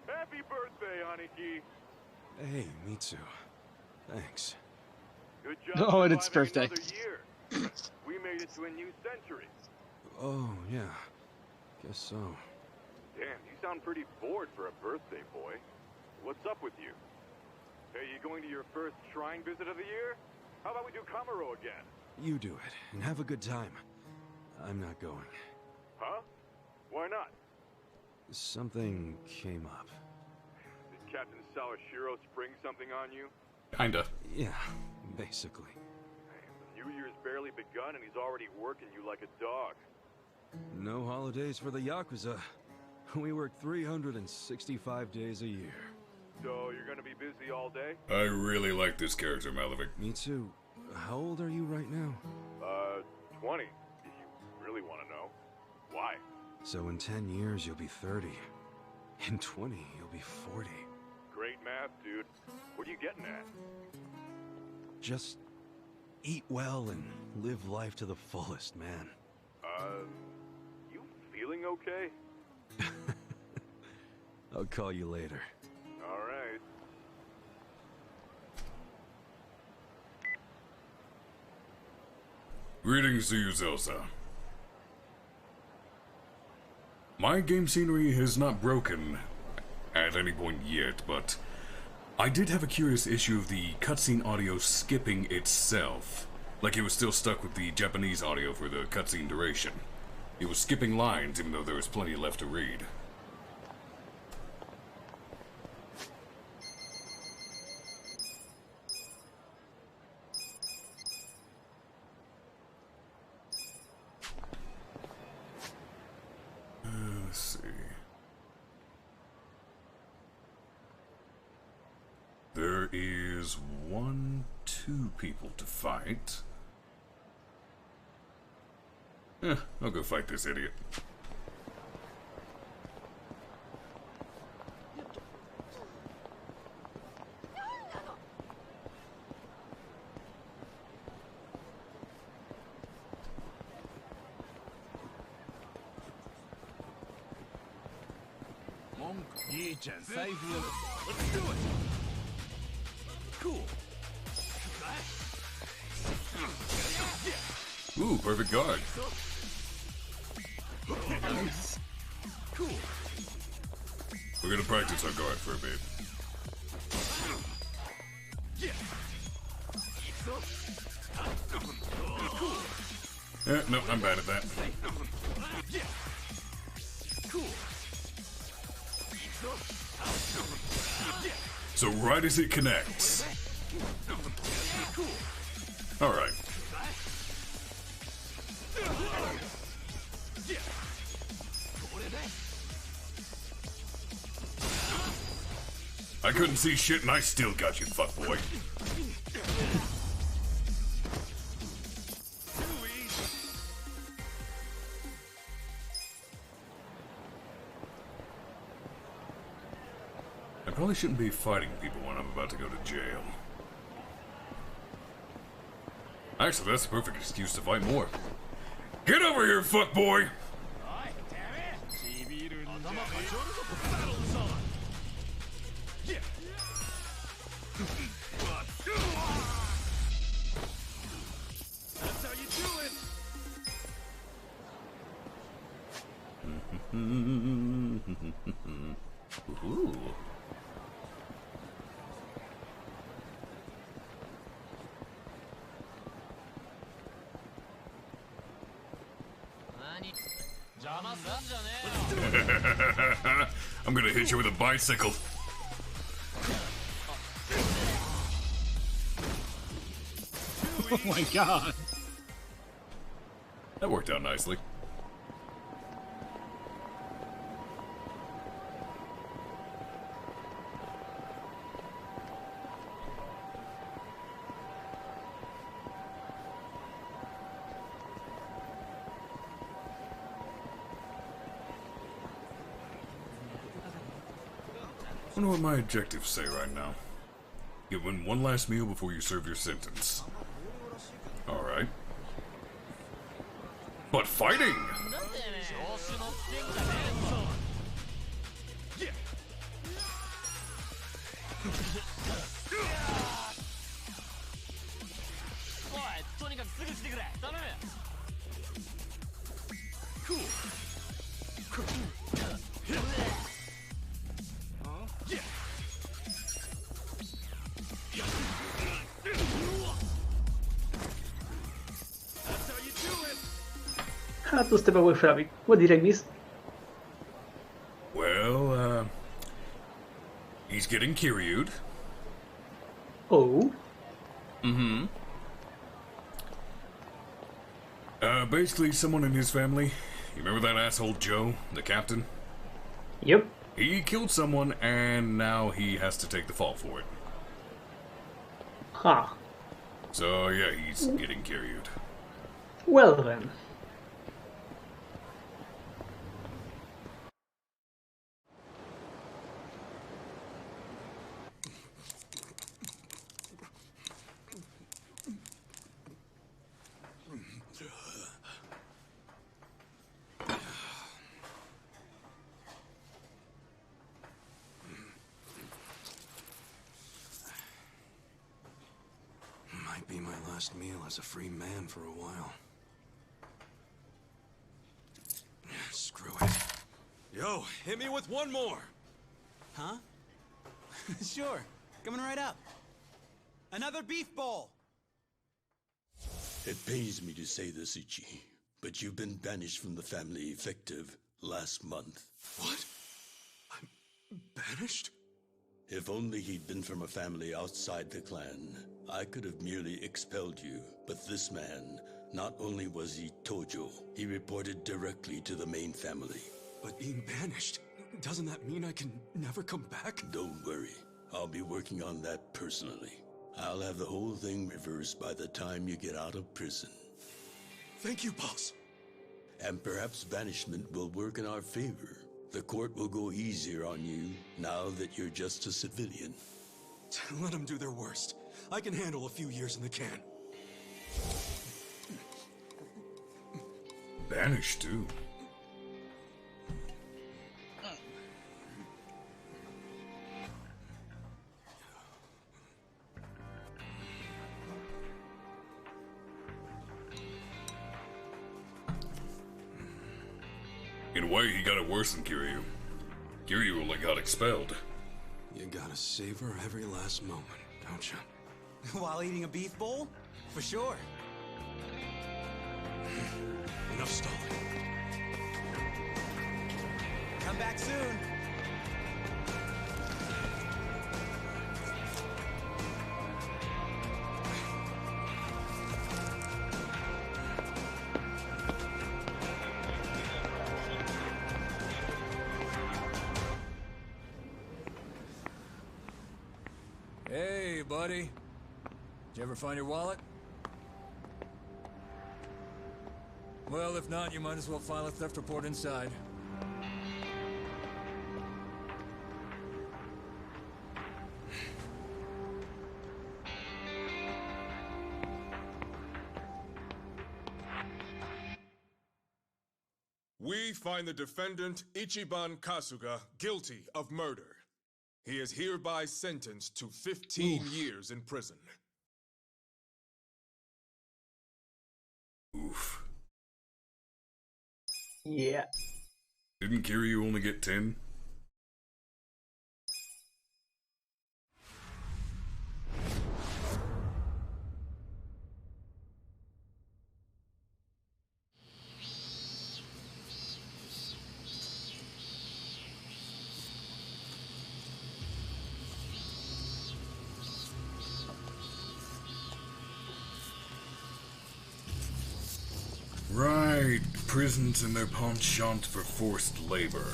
Happy birthday, Aniki. Hey, me too. Thanks. Good job. Oh, and it's surviving birthday. another year. We made it to a new century. Oh, yeah. Guess so. Damn, you sound pretty bored for a birthday boy. What's up with you? Hey, you going to your first shrine visit of the year? How about we do Kamaro again? You do it, and have a good time. I'm not going. Huh? Why not? Something came up. Did Captain Sawashiro spring something on you? Kinda. Yeah, basically. The New Year's barely begun and he's already working you like a dog. No holidays for the Yakuza. We work 365 days a year. So you're gonna be busy all day? I really like this character, Malavik. Me too. How old are you right now? 20, if you really want to know. Why? So in 10 years, you'll be 30. In 20, you'll be 40. Great math, dude. What are you getting at? Just eat well and live life to the fullest, man. You feeling okay? I'll call you later. All right. Greetings to you, Zelsa. My game scenery has not broken at any point yet, but I did have a curious issue of the cutscene audio skipping itself. Like it was still stuck with the Japanese audio for the cutscene duration. It was skipping lines even though there was plenty left to read. Let's see. There is 2 people to fight. I'll go fight this idiot. Let's do it! Cool. Ooh, perfect guard. Nice. Cool. We're gonna practice our guard for a bit. No, I'm bad at that. So right as it connects. Alright. I couldn't see shit and I still got you, fuckboy. I probably shouldn't be fighting people when I'm about to go to jail. Actually, that's the perfect excuse to fight more. Get over here, fuckboy! That's how you do it! Ooh. I'm gonna hit you with a bicycle. Oh my god. That worked out nicely. I wonder what my objectives say right now. You win one last meal before you serve your sentence. Alright. But fighting! Cool. Had to step away from it. What did I miss? Well, he's getting Kiryu'd. Oh? Mm-hmm. Basically, someone in his family. You remember that asshole Joe, the captain? Yep. He killed someone, and now he has to take the fall for it. Huh. So, yeah, he's getting Kiryu'd. Well then. Might be my last meal as a free man for a while. Screw it. Yo, hit me with one more! Huh? Sure. Coming right up. Another beef bowl! It pains me to say this, Ichi, but you've been banished from the family effective last month. What? I'm banished? If only he'd been from a family outside the clan, I could have merely expelled you. But this man, not only was he Tojo, he reported directly to the main family. But being banished, doesn't that mean I can never come back? Don't worry, I'll be working on that personally. I'll have the whole thing reversed by the time you get out of prison. Thank you, boss. And perhaps banishment will work in our favor. The court will go easier on you now that you're just a civilian. Let them do their worst. I can handle a few years in the can. Banished, too. In a way, he got it worse than Kiryu. Kiryu only got expelled. You gotta savor every last moment, don't you? While eating a beef bowl? For sure. Enough stalling. Come back soon. Hey, buddy. Did you ever find your wallet? Well, if not, you might as well file a theft report inside. We find the defendant, Ichiban Kasuga, guilty of murder. He is hereby sentenced to 15 years in prison. Oof. Yeah. Didn't Kiryu only get 10? Right, prisons and their penchant for forced labor.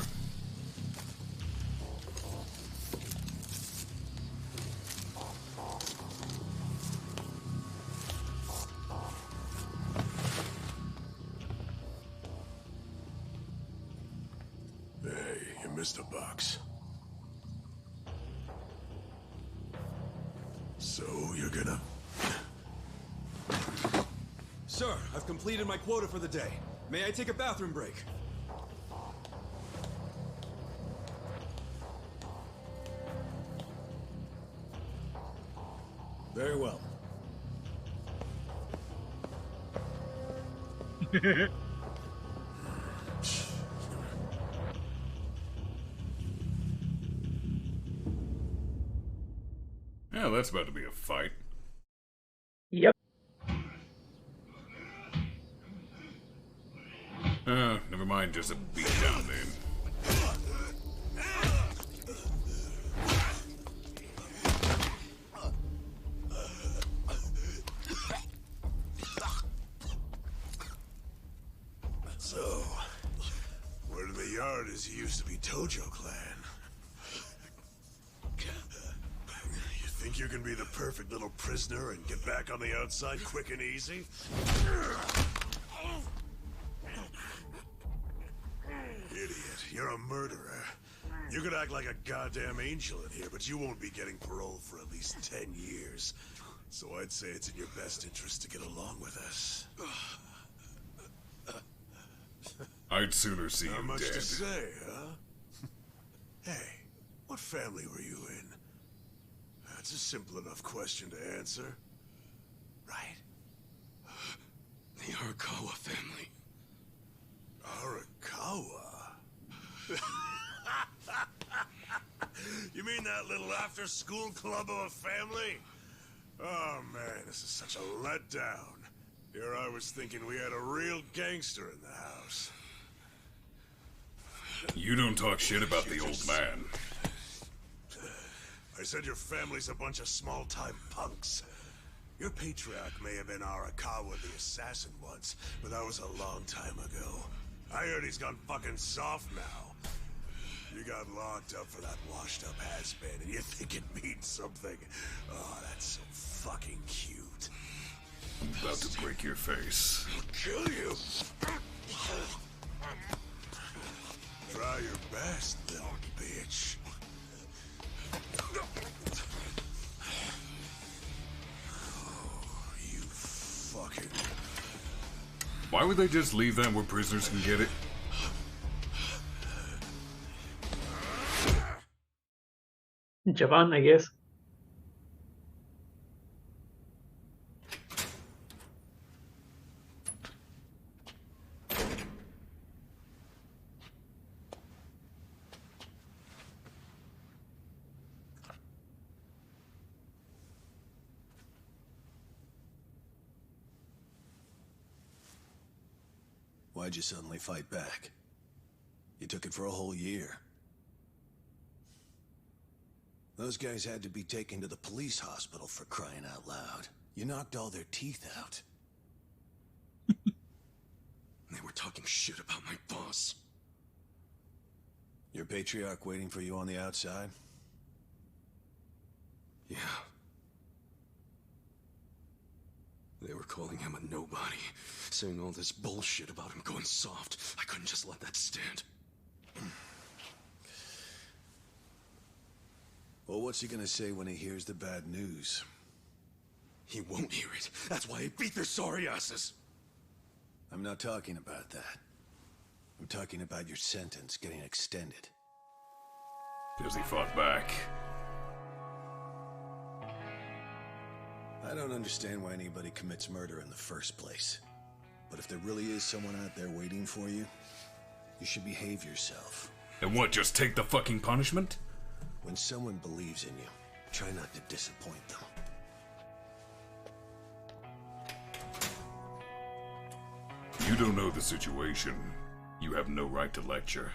Hey, you missed a box. So you're gonna... Sir, I've completed my quota for the day. May I take a bathroom break? Very well. Yeah, that's about to be a fight. Yep. mind just a beat down then. So, word of the yard is you used to be Tojo Clan. You think you can be the perfect little prisoner and get back on the outside quick and easy? Idiot, you're a murderer. You could act like a goddamn angel in here, but you won't be getting parole for at least 10 years. So I'd say it's in your best interest to get along with us. I'd sooner see Not you much dead. to say, huh? Hey, what family were you in? That's a simple enough question to answer. Right? The Arakawa family. Arakawa? You mean that little after-school club of a family? Oh man, this is such a letdown. Here I was thinking we had a real gangster in the house. You don't talk shit about the old man. I said your family's a bunch of small-time punks. Your patriarch may have been Arakawa the assassin once, but that was a long time ago. I heard he's gone fucking soft now. You got locked up for that washed-up has-been, and you think it means something. Oh, that's so fucking cute. I'm about to break your face. I'll kill you. Try your best, little bitch. Oh, you fucking... Why would they just leave that where prisoners can get it? Japan, I guess. Why'd you suddenly fight back? You took it for a whole year. Those guys had to be taken to the police hospital for crying out loud. You knocked all their teeth out. They were talking shit about my boss. Your patriarch waiting for you on the outside? Yeah. They were calling him a nobody, saying all this bullshit about him going soft. I couldn't just let that stand. Well, what's he gonna say when he hears the bad news? He won't hear it. That's why he beat their sorry asses. I'm not talking about that. I'm talking about your sentence getting extended. Because he fought back. I don't understand why anybody commits murder in the first place. But if there really is someone out there waiting for you, you should behave yourself. And what, just take the fucking punishment? When someone believes in you, try not to disappoint them. You don't know the situation. You have no right to lecture.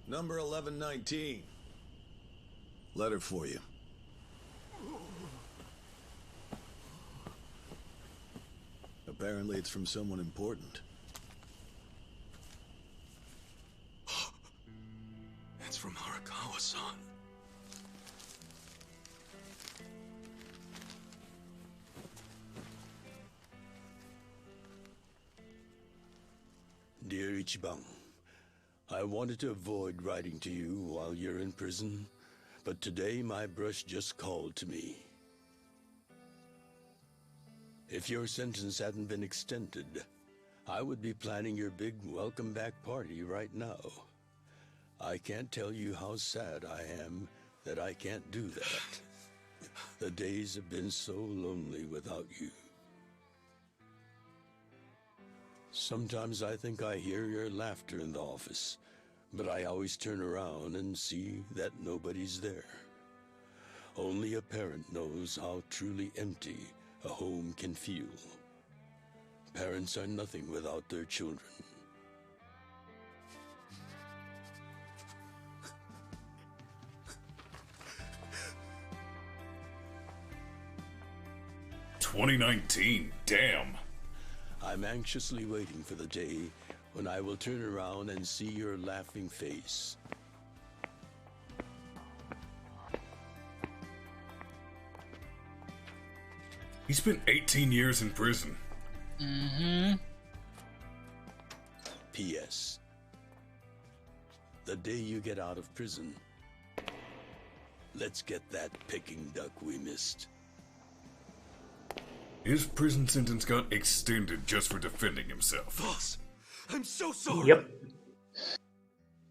Number 1119. Letter for you. Apparently it's from someone important. It's from Arakawa-san. Dear Ichiban, I wanted to avoid writing to you while you're in prison, but today my brush just called to me. If your sentence hadn't been extended, I would be planning your big welcome back party right now. I can't tell you how sad I am that I can't do that. The days have been so lonely without you. Sometimes I think I hear your laughter in the office, but I always turn around and see that nobody's there. Only a parent knows how truly empty a home can feel. Parents are nothing without their children. "2019, damn." I'm anxiously waiting for the day when I will turn around and see your laughing face. He spent 18 years in prison. Mm-hmm. P.S. The day you get out of prison, let's get that Peking duck we missed. His prison sentence got extended just for defending himself. Boss, I'm so sorry. Yep.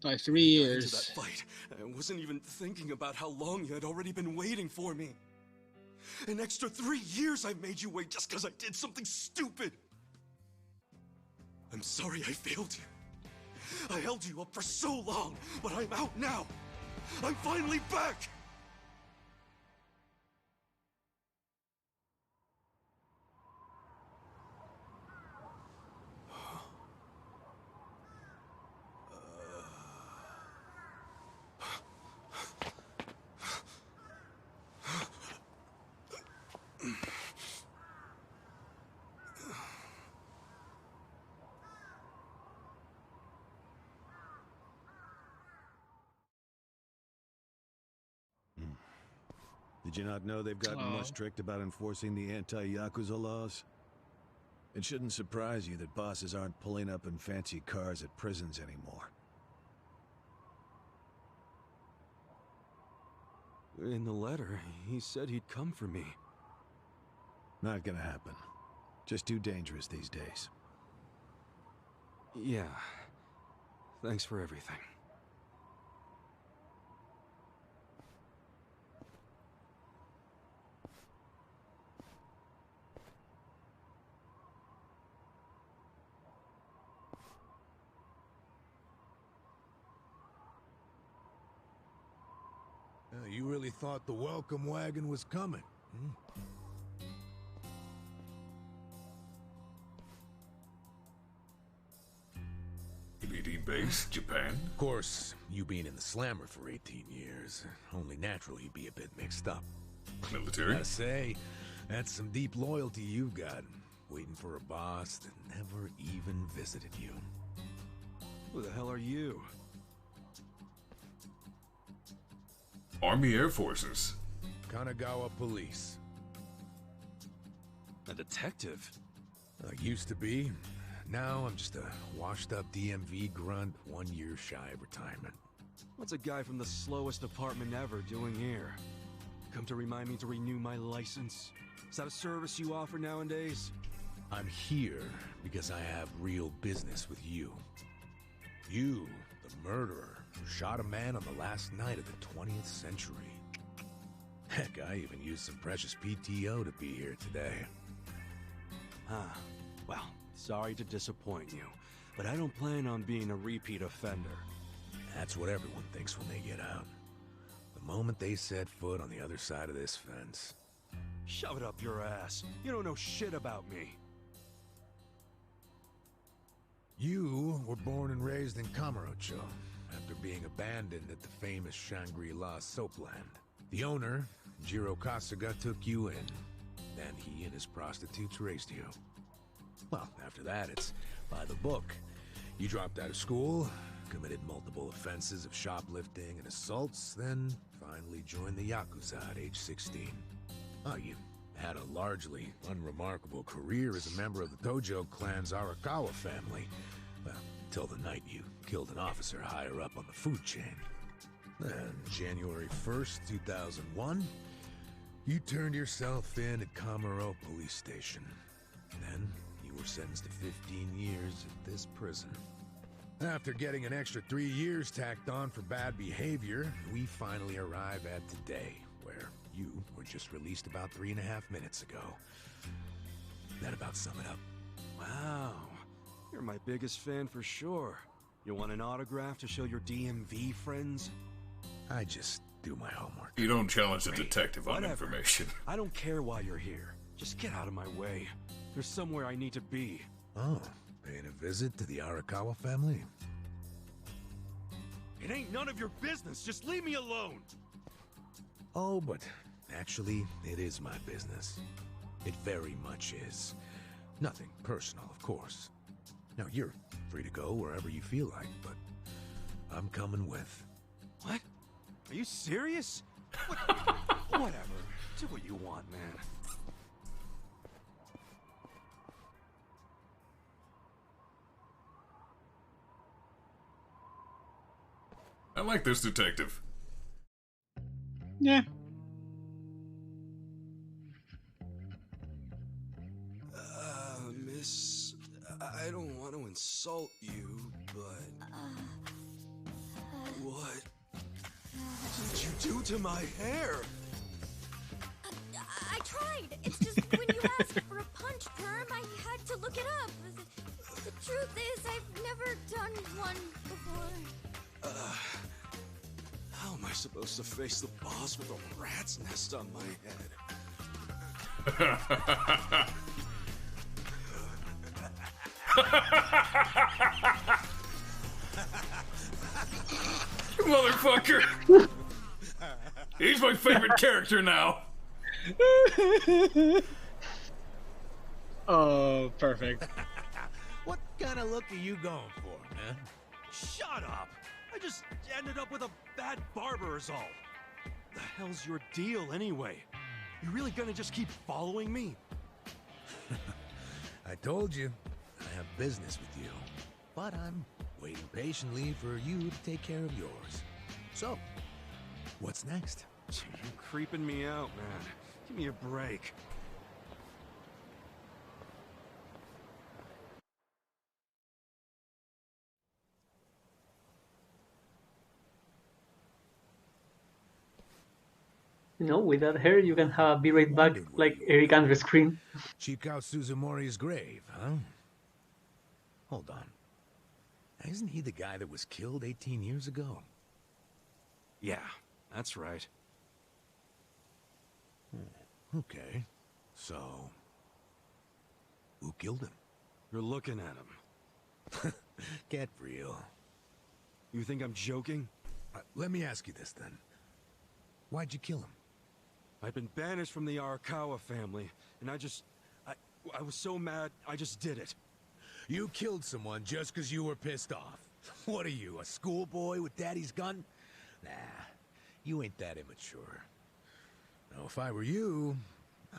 By 3 years. Into that fight, I wasn't even thinking about how long you had already been waiting for me. An extra 3 years I made you wait just because I did something stupid. I'm sorry I failed you. I held you up for so long, but I'm out now. I'm finally back. Did you not know they've gotten more strict about enforcing the anti-Yakuza laws? It shouldn't surprise you that bosses aren't pulling up in fancy cars at prisons anymore. In the letter, he said he'd come for me. Not gonna happen. Just too dangerous these days. Yeah. Thanks for everything. You really thought the welcome wagon was coming, hmm? Leading base, Japan? Of course, you being in the slammer for 18 years, only natural you'd be a bit mixed up. Military? Gotta say, that's some deep loyalty you've got, waiting for a boss that never even visited you. Who the hell are you? Army Air Forces. Kanagawa Police. A detective? I used to be. Now I'm just a washed-up DMV grunt, 1 year shy of retirement. What's a guy from the slowest department ever doing here? Come to remind me to renew my license? Is that a service you offer nowadays? I'm here because I have real business with you. You, the murderer, who shot a man on the last night of the 20th century. Heck, I even used some precious PTO to be here today. Well, sorry to disappoint you, but I don't plan on being a repeat offender. That's what everyone thinks when they get out. The moment they set foot on the other side of this fence. Shove it up your ass. You don't know shit about me. You were born and raised in Kamurocho, after being abandoned at the famous Shangri-La soapland. The owner, Jiro Kasuga, took you in. Then he and his prostitutes raised you. Well, after that, it's by the book. You dropped out of school, committed multiple offenses of shoplifting and assaults, then finally joined the Yakuza at age 16. Oh, you had a largely unremarkable career as a member of the Tojo clan's Arakawa family. Well, till the night you killed an officer higher up on the food chain. Then, January 1st, 2001, you turned yourself in at Kamuro Police Station. Then, you were sentenced to 15 years at this prison. After getting an extra 3 years tacked on for bad behavior, we finally arrive at today, where you were just released about 3.5 minutes ago. That about sum it up. Wow. You're my biggest fan for sure. You want an autograph to show your DMV friends? I just do my homework. You don't challenge the detective on Whatever. information. I don't care why you're here. Just get out of my way. There's somewhere I need to be. Oh, paying a visit to the Arakawa family? It ain't none of your business. Just leave me alone. Oh, but actually, it is my business. It very much is. Nothing personal, of course. Now, you're free to go wherever you feel like, but I'm coming with. What? Are you serious? Whatever. Do what you want, man. I like this detective. Yeah. Miss, I don't want to insult you, but... What did you do to my hair? I tried. It's just when you asked for a punch perm, I had to look it up. The truth is, I've never done one before. How am I supposed to face the boss with a rat's nest on my head? Motherfucker! He's my favorite character now. Oh, perfect. What kind of look are you going for, man? Shut up! I just ended up with a bad barber is all. The hell's your deal anyway? You really gonna just keep following me? I told you, I have business with you. But I'm waiting patiently for you to take care of yours. So, what's next? You're creeping me out, man. Give me a break. You know, with that hair, you can have Be Right Back like Eric Andre scream. Check out Suzumori's grave, huh? Hold on. Isn't he the guy that was killed 18 years ago? Yeah, that's right. Okay. So, who killed him? You're looking at him. Get real. You think I'm joking? Let me ask you this then. Why'd you kill him? I've been banished from the Arakawa family, and I was so mad, I just did it. You killed someone just because you were pissed off. What are you, a schoolboy with daddy's gun? Nah, you ain't that immature. Now, if I were you,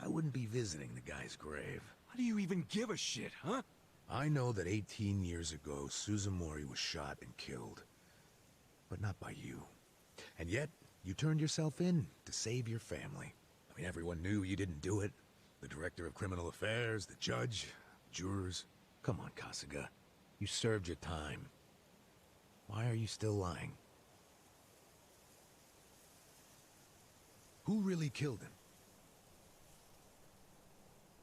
I wouldn't be visiting the guy's grave. How do you even give a shit, huh? I know that 18 years ago, Suzumori was shot and killed. But not by you. And yet, you turned yourself in to save your family. I mean, everyone knew you didn't do it. The director of criminal affairs, the judge, jurors. Come on, Kasuga. You served your time. Why are you still lying? Who really killed him?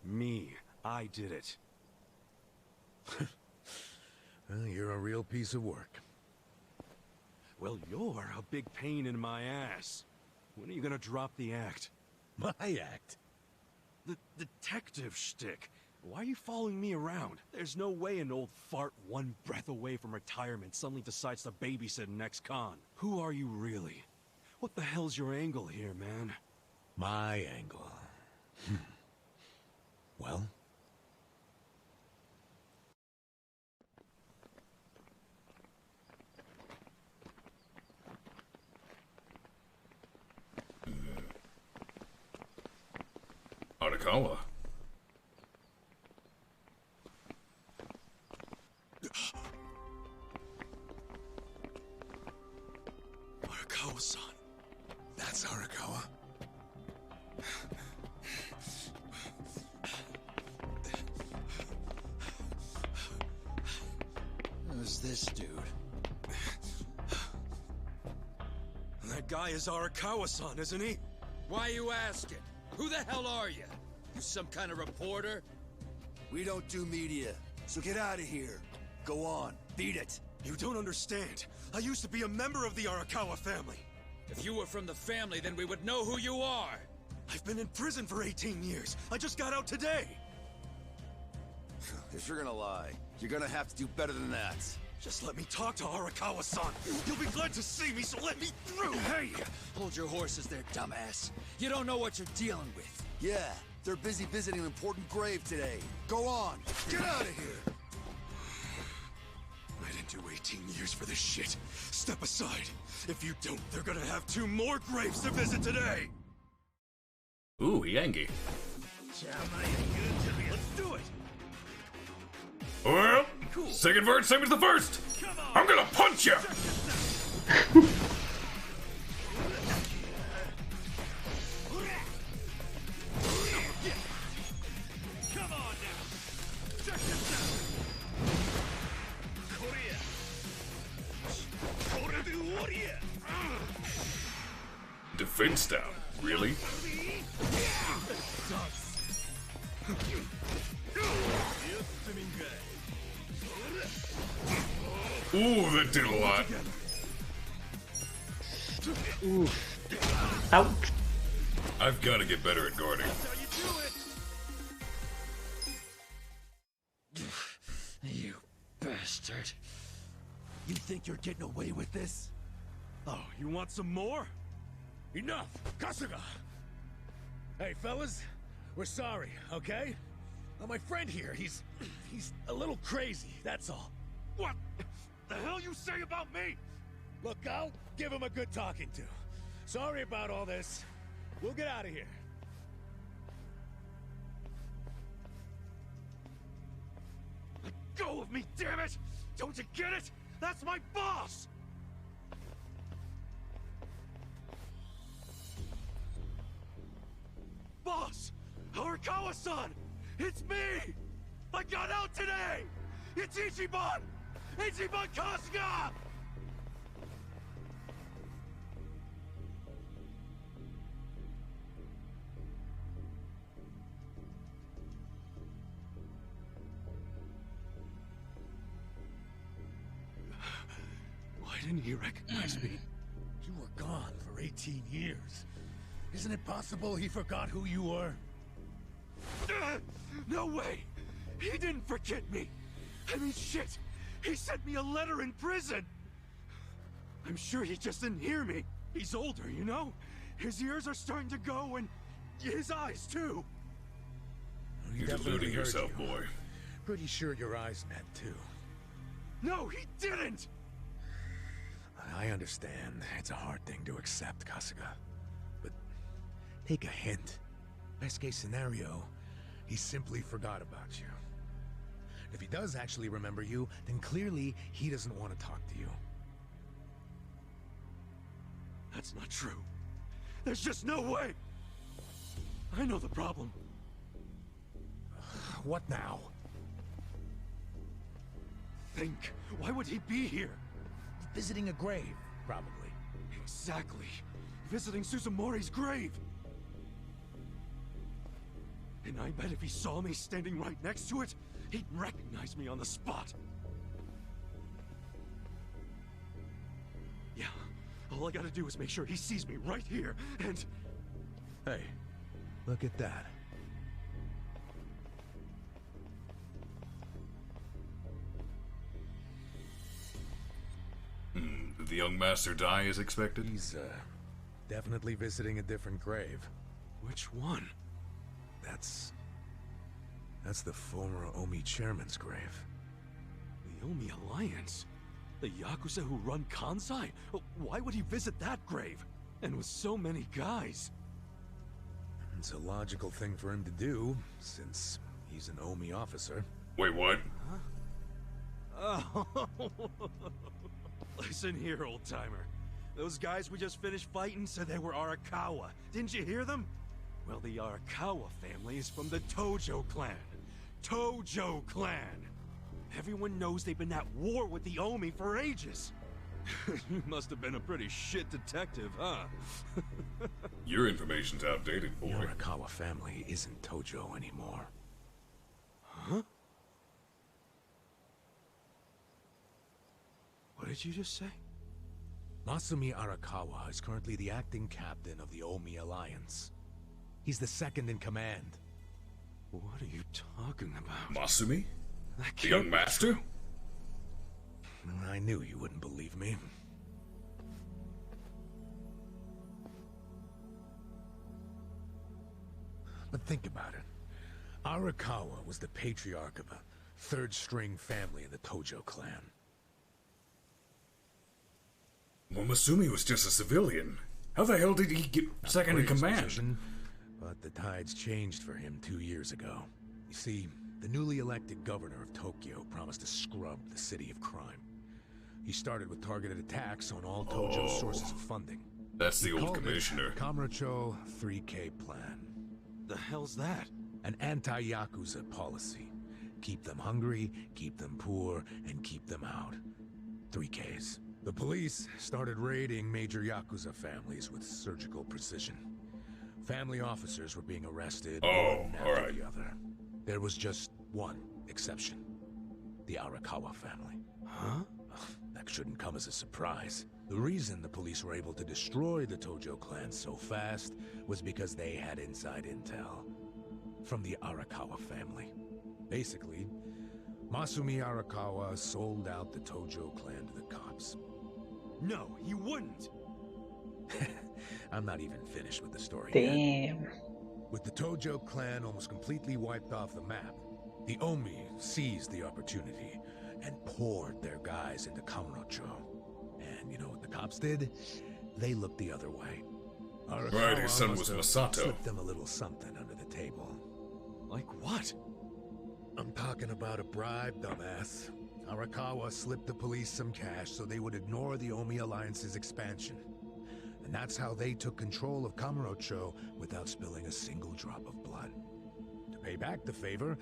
Me. I did it. Well, you're a real piece of work. Well, you're a big pain in my ass. When are you gonna drop the act? My act? The detective shtick. Why are you following me around? There's no way an old fart one breath away from retirement suddenly decides to babysit an ex-con. Who are you really? What the hell's your angle here, man? My angle. Well? Arakawa. Arakawa-san. That's Arakawa. Who's this dude? That guy is Arakawa-san, isn't he? Why are you asking? Who the hell are you? You some kind of reporter? We don't do media, so get out of here. Go on, beat it. You don't understand. I used to be a member of the Arakawa family. If you were from the family, then we would know who you are. I've been in prison for 18 years. I just got out today. If you're gonna lie, you're gonna have to do better than that. Just let me talk to Arakawa-san. You'll be glad to see me, so let me through. Hey! Hold your horses there, dumbass. You don't know what you're dealing with. Yeah, they're busy visiting an important grave today. Go on, get out of here. I didn't do 18 years for this shit. Step aside. If you don't, they're gonna have 2 more graves to visit today. Ooh, Yankee. Let's do it. Well, second verse, same as the first. I'm gonna punch you. Come on now. Check this out. Defense down, really? Ooh, that did a lot. Ooh. Ouch. I've got to get better at guarding. You bastard. You think you're getting away with this? Oh, you want some more? Enough! Kasuga! Hey, fellas, we're sorry, okay? My friend here, he's a little crazy, that's all. What the hell you say about me? Look, I'll give him a good talking to. Sorry about all this. We'll get out of here. Let go of me, damn it! Don't you get it? That's my boss! Boss! Arakawa-san! It's me! I got out today! It's Ichiban! Ichiban Kasuga! Why didn't he recognize me? You were gone for 18 years. Isn't it possible he forgot who you were? No way! He didn't forget me! I mean, shit! He sent me a letter in prison! I'm sure he just didn't hear me. He's older, you know? His ears are starting to go, and his eyes, too. He You're definitely deluding heard yourself, you. boy. Pretty sure your eyes met, too. No, he didn't! I understand. It's a hard thing to accept, Kasuga. But take a hint. Best case scenario, he simply forgot about you. If he does actually remember you, then clearly he doesn't want to talk to you. That's not true. There's just no way! I know the problem. What now? Think. Why would he be here? Visiting a grave, probably. Exactly. Visiting Suzumori's grave. And I bet if he saw me standing right next to it, he'd recognize me on the spot. Yeah, all I gotta do is make sure he sees me right here, and... Hey, look at that. Did the young master die as expected? He's, definitely visiting a different grave. Which one? That's the former Omi chairman's grave. The Omi Alliance? The Yakuza who run Kansai? Why would he visit that grave? And with so many guys? It's a logical thing for him to do, since he's an Omi officer. Wait, what? Huh? Oh. Listen here, old-timer. Those guys we just finished fighting said they were Arakawa. Didn't you hear them? Well, the Arakawa family is from the Tojo clan. Tojo clan! Everyone knows they've been at war with the Omi for ages. You must have been a pretty shit detective, huh? Your information's outdated, boy. The Arakawa family isn't Tojo anymore. Huh? What did you just say? Masumi Arakawa is currently the acting captain of the Omi Alliance. He's the second in command. What are you talking about? Masumi? The young master? I knew you wouldn't believe me. But think about it. Arakawa was the patriarch of a third-string family in the Tojo clan. Well, Masumi was just a civilian. How the hell did he get second in command? Position, but the tides changed for him 2 years ago. You see, the newly elected governor of Tokyo promised to scrub the city of crime. He started with targeted attacks on all Tojo's sources of funding. That's the He old called it commissioner. Kamurocho 3K plan. The hell's that? An anti-Yakuza policy. Keep them hungry, keep them poor, and keep them out. 3Ks. The police started raiding major Yakuza families with surgical precision. Family officers were being arrested one after the other. There was just one exception. The Arakawa family. Huh? That shouldn't come as a surprise. The reason the police were able to destroy the Tojo clan so fast was because they had inside intel from the Arakawa family. Basically, Masumi Arakawa sold out the Tojo clan to the cops. No, he wouldn't! I'm not even finished with the story Damn. yet. With the Tojo clan almost completely wiped off the map, the Omi seized the opportunity and poured their guys into Kamurocho. And you know what the cops did? They looked the other way. Right, his son was Masato. Slipped them a little something under the table. Like what? I'm talking about a bribe, dumbass. Arakawa slipped the police some cash so they would ignore the Omi Alliance's expansion. And that's how they took control of Kamurocho without spilling a single drop of blood. To pay back the favor,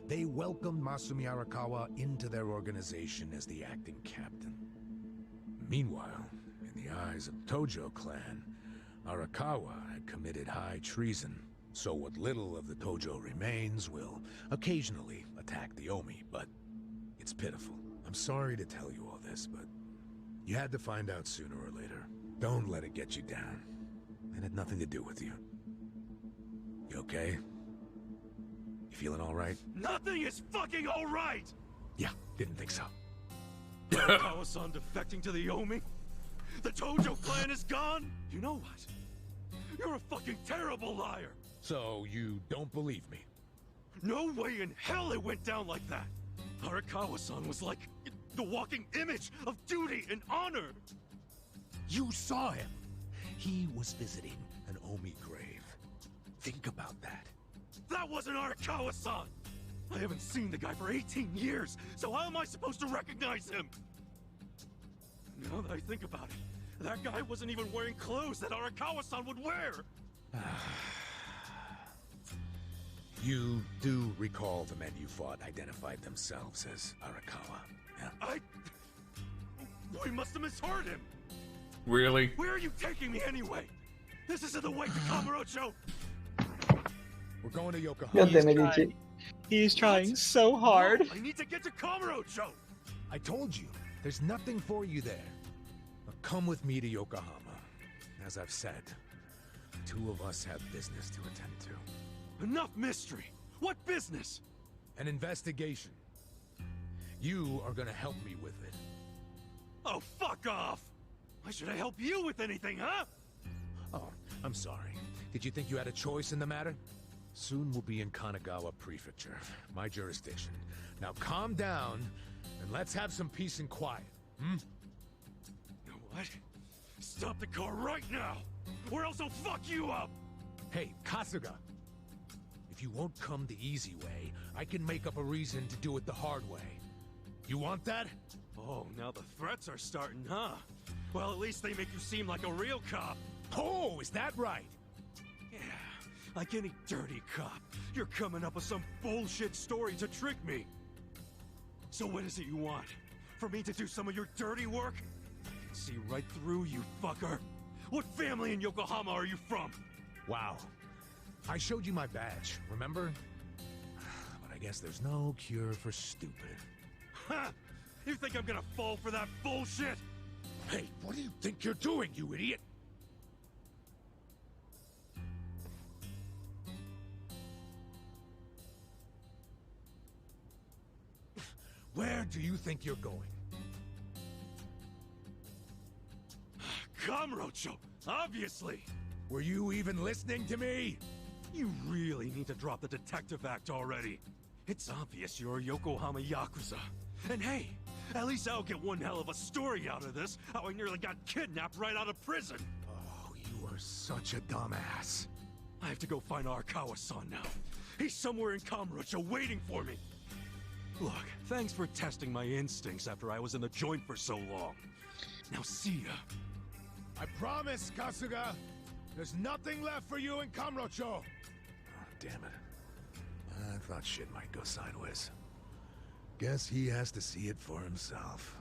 they welcomed Masumi Arakawa into their organization as the acting captain. Meanwhile, in the eyes of the Tojo clan, Arakawa had committed high treason. So what little of the Tojo remains will occasionally attack the Omi, but it's pitiful. I'm sorry to tell you all this, but you had to find out sooner or later. Don't let it get you down. It had nothing to do with you. You okay? You feeling all right? Nothing is fucking alright! Yeah, didn't think so. Arakawa-san defecting to the Omi? The Tojo clan is gone? You know what? You're a fucking terrible liar! So you don't believe me? No way in hell it went down like that! Arakawa-san was like the walking image of duty and honor! You saw him! He was visiting an Omi grave. Think about that. That wasn't Arakawa-san! I haven't seen the guy for 18 years, so how am I supposed to recognize him? Now that I think about it, that guy wasn't even wearing clothes that Arakawa-san would wear! You do recall the men you fought identified themselves as Arakawa, yeah? We must have misheard him! Really? Where are you taking me anyway? This isn't the way to Kamurocho! We're going to Yokohama. God damn it, Ichi. He's trying so hard. No, I need to get to Kamurocho! I told you, there's nothing for you there. Now come with me to Yokohama. As I've said, the two of us have business to attend to. Enough mystery! What business? An investigation. You are gonna help me with it. Oh, fuck off! Why should I help you with anything, huh? Oh, I'm sorry. Did you think you had a choice in the matter? Soon we'll be in Kanagawa Prefecture, my jurisdiction. Now calm down, and let's have some peace and quiet, hmm? What? Stop the car right now, or else I'll fuck you up! Hey, Kasuga! If you won't come the easy way, I can make up a reason to do it the hard way. You want that? Oh, now the threats are starting, huh? Well, at least they make you seem like a real cop. Oh, is that right? Yeah, like any dirty cop. You're coming up with some bullshit story to trick me. So what is it you want? For me to do some of your dirty work? I can see right through you, fucker. What family in Yokohama are you from? Wow. I showed you my badge, remember? But I guess there's no cure for stupid. Ha! You think I'm gonna fall for that bullshit? Hey, what do you think you're doing, you idiot? Where do you think you're going? Kamurocho, obviously! Were you even listening to me? You really need to drop the detective act already. It's obvious you're a Yokohama Yakuza. And hey, at least I'll get one hell of a story out of this, how I nearly got kidnapped right out of prison. Oh, you are such a dumbass. I have to go find Arakawa-san now. He's somewhere in Kamurocho waiting for me. Look, thanks for testing my instincts after I was in the joint for so long. Now see ya. I promise, Kasuga. There's nothing left for you in Kamurocho. Oh, damn it. I thought shit might go sideways. Guess he has to see it for himself.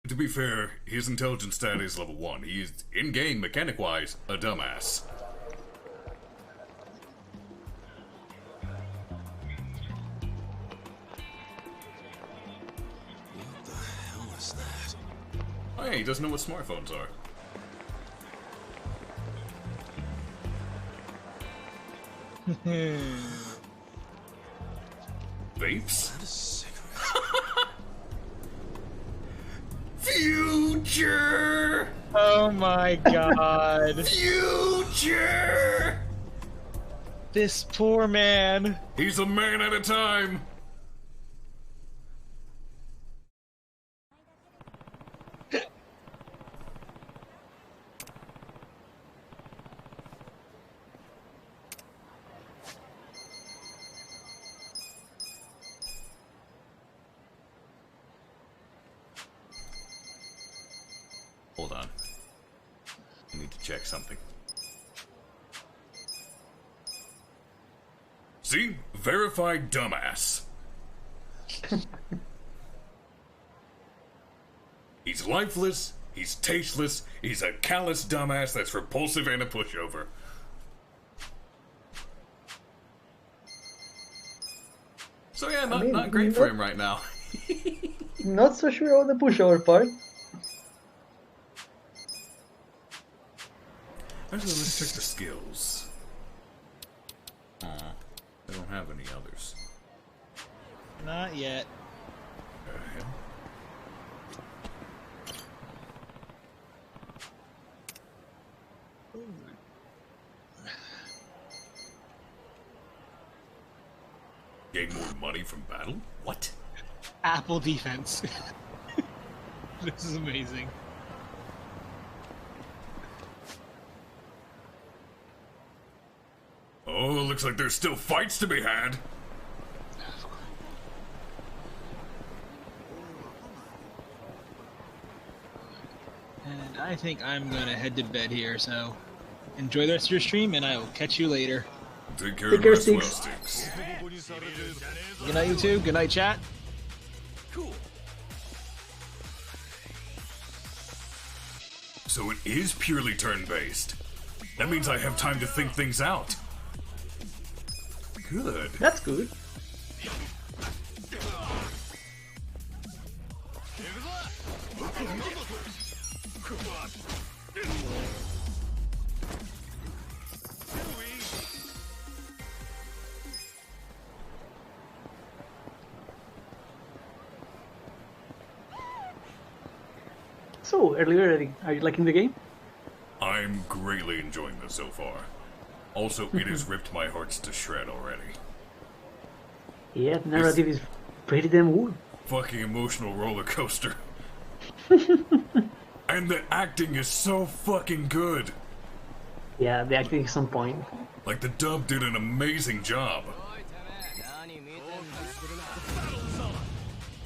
To be fair, his intelligence stat is level 1. He's, in-game, mechanic-wise, a dumbass. What the hell is that? Oh yeah, he doesn't know what smartphones are. Vapes? Future! Oh my god. Future! This poor man. He's a man at a time. Hold on. I need to check something. See? Verified dumbass. He's lifeless, he's tasteless, he's a callous dumbass that's repulsive and a pushover. So yeah, not great for him right now. Not so sure on the pushover part. Actually, let's check the skills. They don't have any others. Not yet. Gain more money from battle? What? Apple defense. This is amazing. Oh, looks like there's still fights to be had. And I think I'm gonna head to bed here, so enjoy the rest of your stream, and I will catch you later. Take care of rest well, Stinks. Good night, you two. Good night, chat. Cool. So it is purely turn-based. That means I have time to think things out. Good. That's good. So, earlier, are you liking the game? I'm greatly enjoying this so far. Also, it has ripped my hearts to shred already. Yeah, the narrative is pretty damn good. Fucking emotional roller coaster. And the acting is so fucking good. Yeah, the acting is on point. Like, the dub did an amazing job.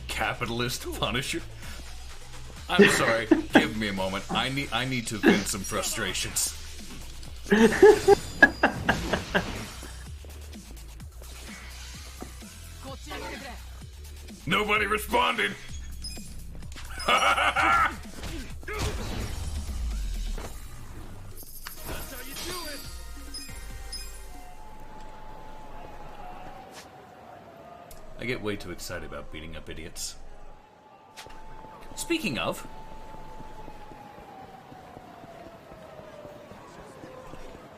Capitalist Punisher? I'm sorry, give me a moment. I need to vent some frustrations. Nobody responded! I get way too excited about beating up idiots. Speaking of...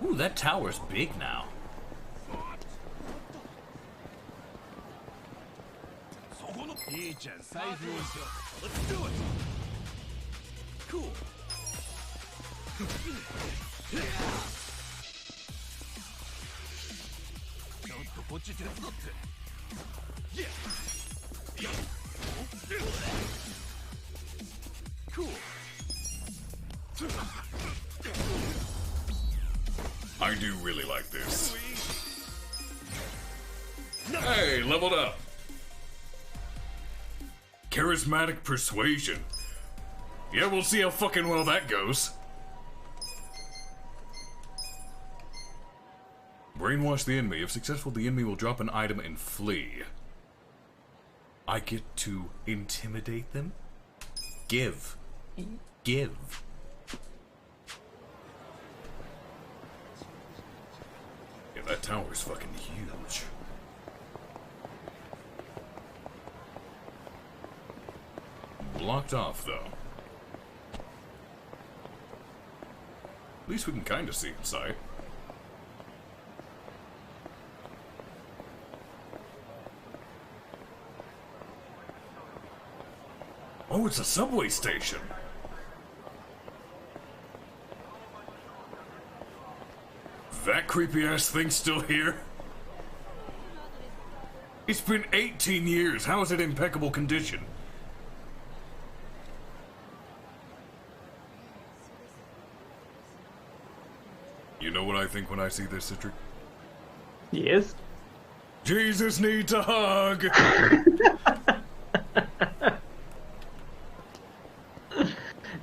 Ooh, that tower's big now. Let's do it! Cool. Cool. I do really like this. Hey, leveled up. Charismatic persuasion. Yeah, we'll see how fucking well that goes. Brainwash the enemy. If successful, the enemy will drop an item and flee. I get to intimidate them? Give. Give. Yeah, that tower's fucking huge. Blocked off, though. At least we can kind of see inside. Oh, it's a subway station. That creepy-ass thing's still here? It's been 18 years. How is it in impeccable condition? You know what I think when I see this, Citric? Yes. Jesus needs a hug!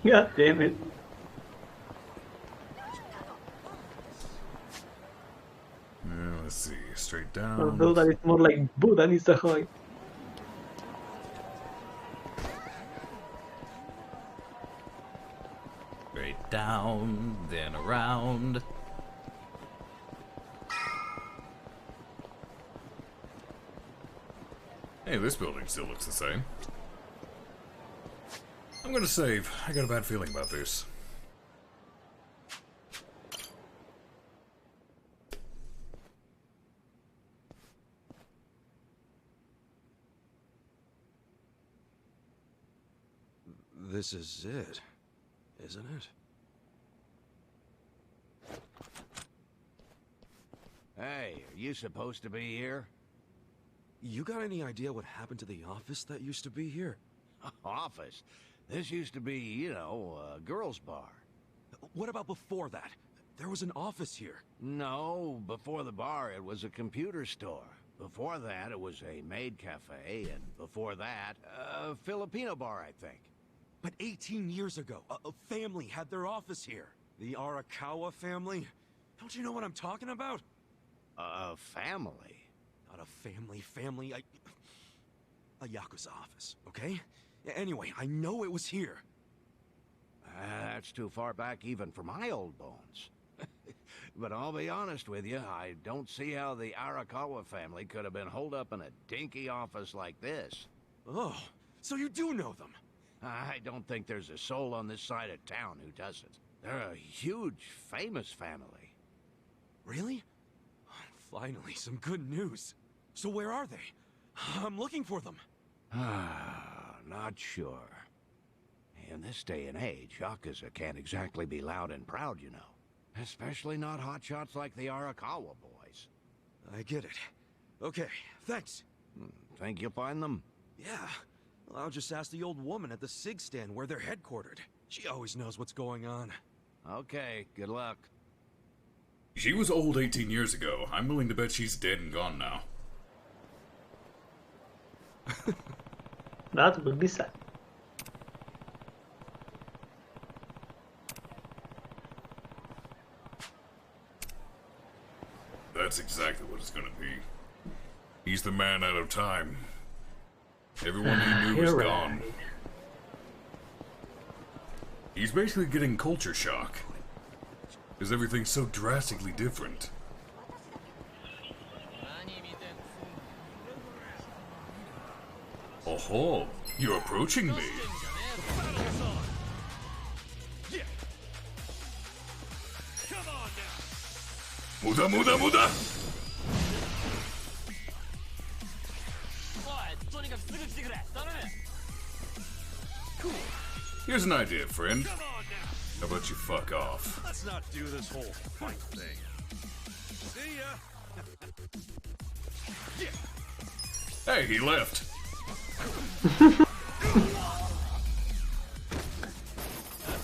God damn it. Let's see, straight down. Although that is more like Buddha needs a hug. Straight down, then around. Hey, this building still looks the same. I'm gonna save. I got a bad feeling about this. This is it, isn't it? Hey, are you supposed to be here? You got any idea what happened to the office that used to be here? Office? This used to be, you know, a girls' bar. What about before that? There was an office here. No, before the bar, it was a computer store. Before that, it was a maid cafe, and before that, a Filipino bar, I think. But 18 years ago, a family had their office here. The Arakawa family? Don't you know what I'm talking about? A family? Not a family, a Yakuza office, okay? Anyway, I know it was here. That's too far back even for my old bones. But I'll be honest with you, I don't see how the Arakawa family could have been holed up in a dinky office like this. Oh, so you do know them? I don't think there's a soul on this side of town who doesn't. They're a huge, famous family. Really? Finally, some good news. So where are they? I'm looking for them. Not sure. In this day and age, Yakuza can't exactly be loud and proud, you know. Especially not hotshots like the Arakawa boys. I get it. Okay, thanks. Think you'll find them? Yeah. Well, I'll just ask the old woman at the SIG stand where they're headquartered. She always knows what's going on. Okay, good luck. She was old 18 years ago. I'm willing to bet she's dead and gone now. That would be sad. That's exactly what it's gonna be. He's the man out of time. Everyone he knew is gone. He's basically getting culture shock. Because everything's so drastically different. Oh, you're approaching me. Muda, muda, muda! Cool. Here's an idea, friend. How about you fuck off? Let's not do this whole fight thing. See ya. Hey, he left. That's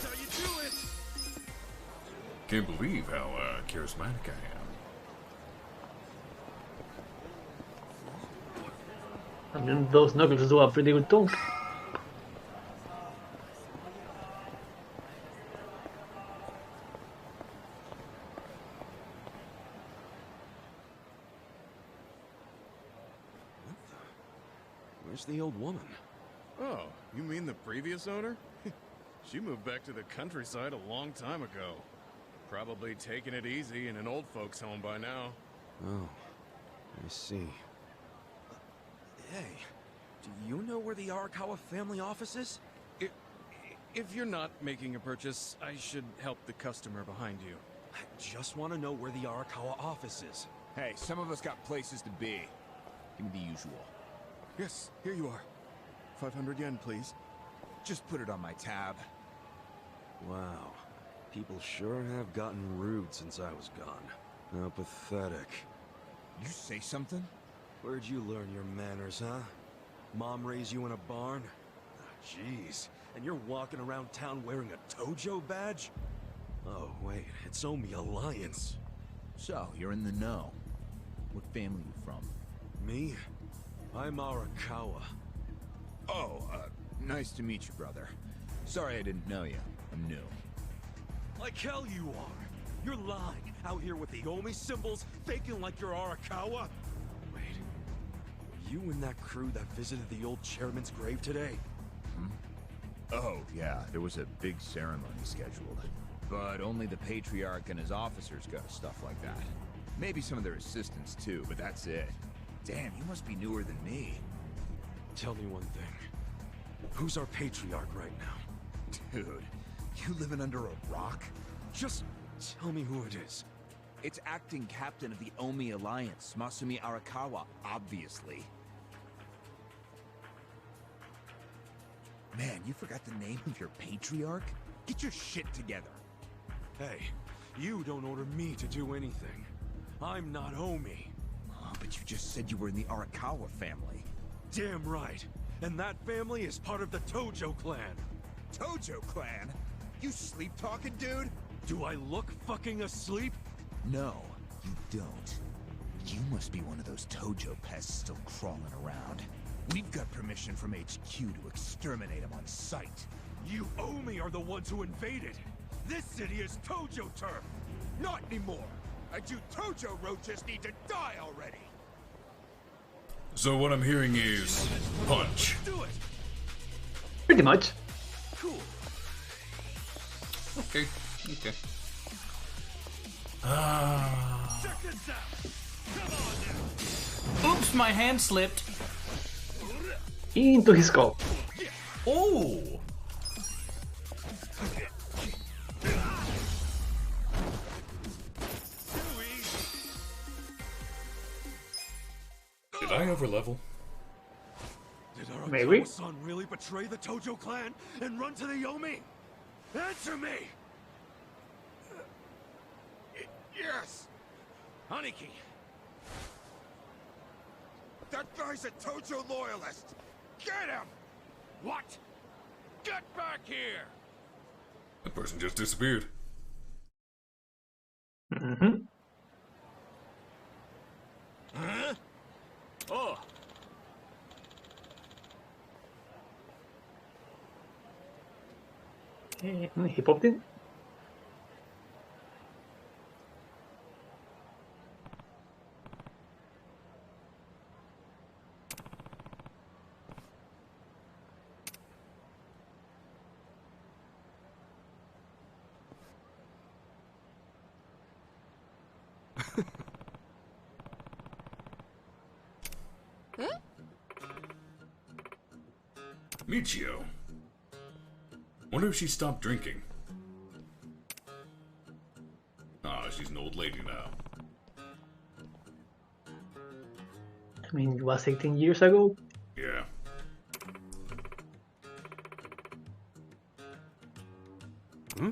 how you do it. Can't believe how charismatic I am. I mean, those knuckles do a pretty good too. Where's the old woman? Oh, you mean the previous owner? She moved back to the countryside a long time ago. Probably taking it easy in an old folks' home by now. Oh, I see. Hey, do you know where the Arakawa family office is? If you're not making a purchase, I should help the customer behind you. I just want to know where the Arakawa office is. Hey, some of us got places to be. Give me the usual. Yes, here you are. 500 yen, please. Just put it on my tab. Wow. People sure have gotten rude since I was gone. How pathetic. You say something? Where'd you learn your manners, huh? Mom raised you in a barn? Jeez. And you're walking around town wearing a Tojo badge? Oh, wait. It's Omi Alliance. So, you're in the know. What family you from? Me? I'm Arakawa. Oh, nice to meet you, brother. Sorry I didn't know you. I'm new. Like hell you are! You're lying, out here with the Omi symbols, faking like you're Arakawa? Wait, were you in that crew that visited the old chairman's grave today? Oh, yeah, there was a big ceremony scheduled. But only the Patriarch and his officers go to stuff like that. Maybe some of their assistants too, but that's it. Damn, you must be newer than me. Tell me one thing. Who's our Patriarch right now? Dude, you living under a rock? Just tell me who it is. It's acting captain of the Omi Alliance, Masumi Arakawa, obviously. Man, you forgot the name of your Patriarch? Get your shit together. Hey, you don't order me to do anything. I'm not Omi. Oh, but you just said you were in the Arakawa family. Damn right. And that family is part of the Tojo clan. Tojo clan? You sleep-talking, dude? Do I look fucking asleep? No, you don't. You must be one of those Tojo pests still crawling around. We've got permission from HQ to exterminate them on sight. You Omi are the ones who invaded. This city is Tojo turf. Not anymore. And you Tojo roaches need to die already. So what I'm hearing is punch. Do it. Pretty much. Cool. Okay. Okay. Check this out. Come on now. Oops, my hand slipped. Into his skull. Oh! Did I overlevel? Did Maybe. Arakawa-san really betray the Tojo clan and run to the Omi? Answer me! Yes! Aniki! That guy's a Tojo loyalist! Get him! What? Get back here! That person just disappeared. Mm-hmm. Huh? Oh! He popped in. Michio. Wonder if she stopped drinking. Ah, she's an old lady now. I mean, it was 18 years ago. Yeah. Hmm?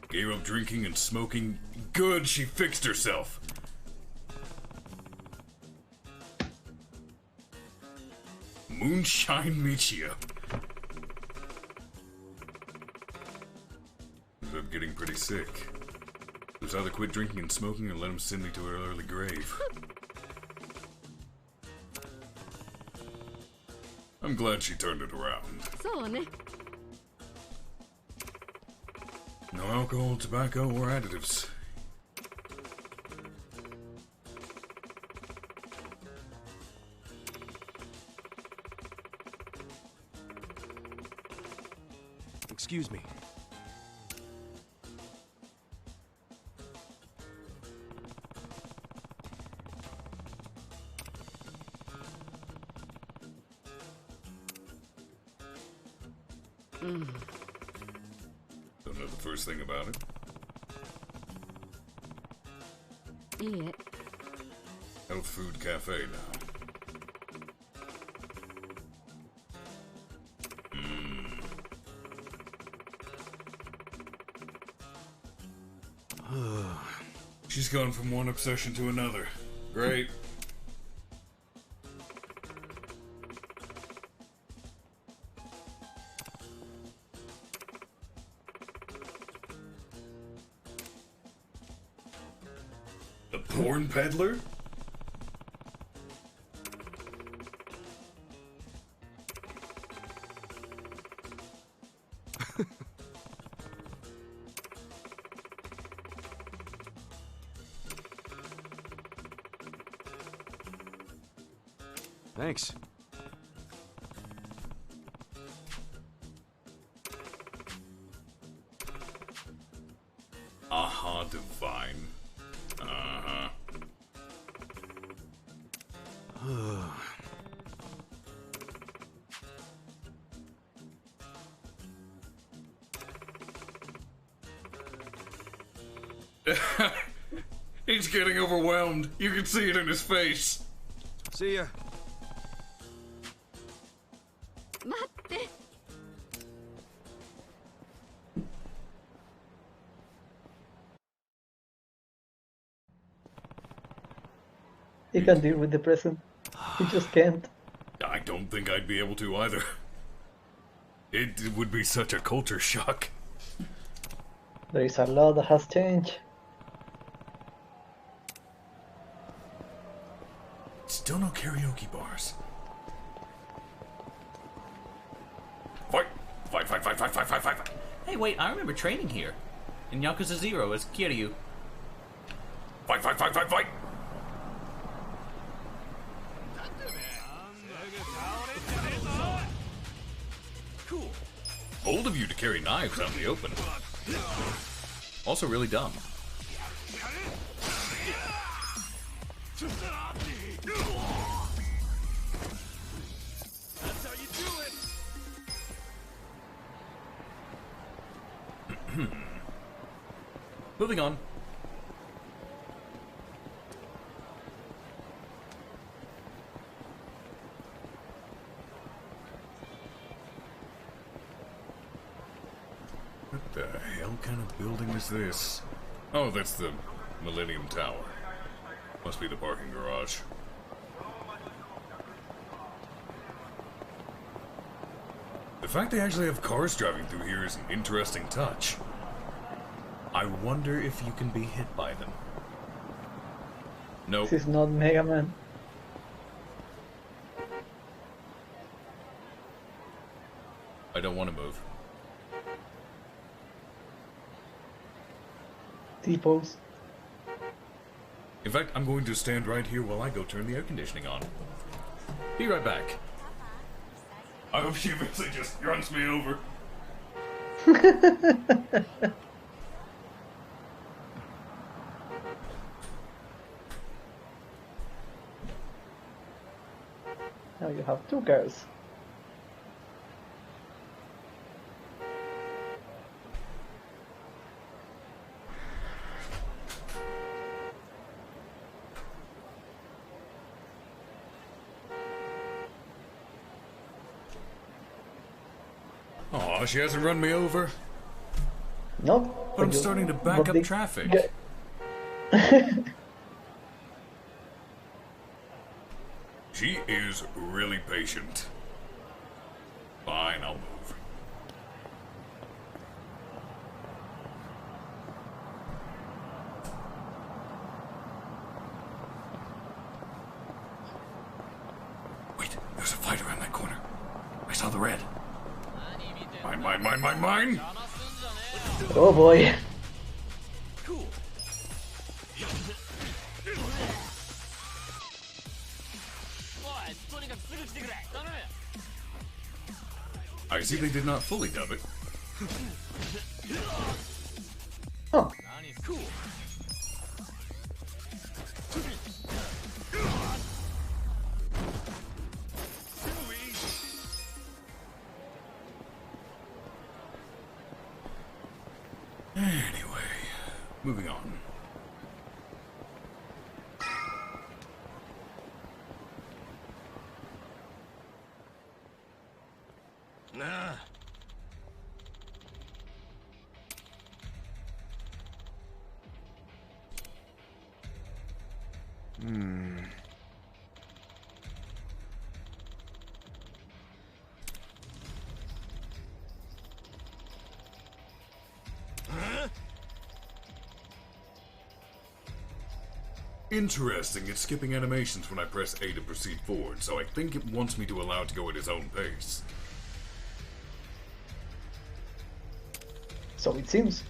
Gave up drinking and smoking. Good, she fixed herself. Moonshine Michio. Ended up getting pretty sick. It was either quit drinking and smoking or let him send me to an early grave. I'm glad she turned it around. No alcohol, tobacco, or additives. Excuse me. Don't know the first thing about it. Yeah. Health Food Cafe now. She's gone from one obsession to another. Great. The porn peddler? Thanks. Aha, divine. Uh-huh. He's getting overwhelmed. You can see it in his face. See ya. He can deal with the present. He just can't. I don't think I'd be able to either. It would be such a culture shock. There is a lot that has changed. Still no karaoke bars. Fight! Fight, fight, fight, fight, fight, fight, fight! Hey, wait, I remember training here. In Yakuza 0 as Kiryu. Fight, fight, fight, fight, fight! Cool. Bold of you to carry knives out in the open. Also really dumb. That's how you do it. Moving on. What the hell kind of building is this? Oh, that's the Millennium Tower. Must be the parking garage. The fact they actually have cars driving through here is an interesting touch. I wonder if you can be hit by them. Nope. This is not Mega Man. I don't want to move. T-pose. In fact, I'm going to stand right here while I go turn the air conditioning on. Be right back. I hope she eventually just runs me over. Now you have two girls. Aw, she hasn't run me over. Nope. But I'm starting to back up traffic. She is really patient. Fine, I'll move. Wait, there's a fight around that corner. I saw the red. Mine. Oh boy. Cool. I see they did not fully dub it. Oh. Cool. Anyway, moving on. Nah. Interesting, it's skipping animations when I press A to proceed forward, so I think it wants me to allow it to go at its own pace. So it seems.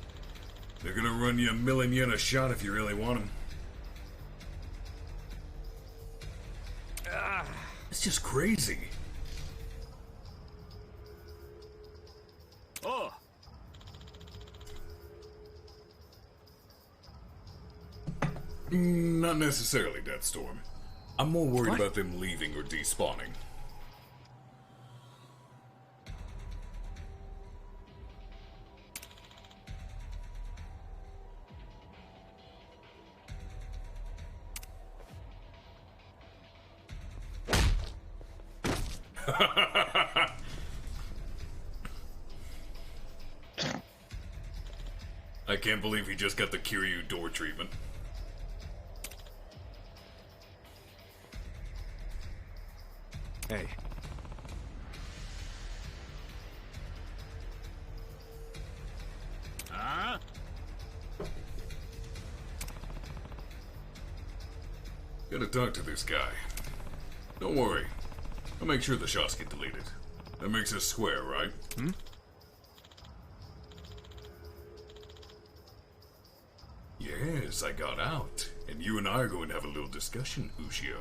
They're gonna run you $1,000,000 a shot if you really want them. It's just crazy. Oh. Not necessarily, Deathstorm. I'm more worried What? about them leaving or despawning. I can't believe he just got the Kiryu door treatment. Hey. Huh? Gotta talk to this guy. Don't worry. I'll make sure the shots get deleted. That makes us square, right? Hmm? Yes, I got out. And you and I are going to have a little discussion, Ushio.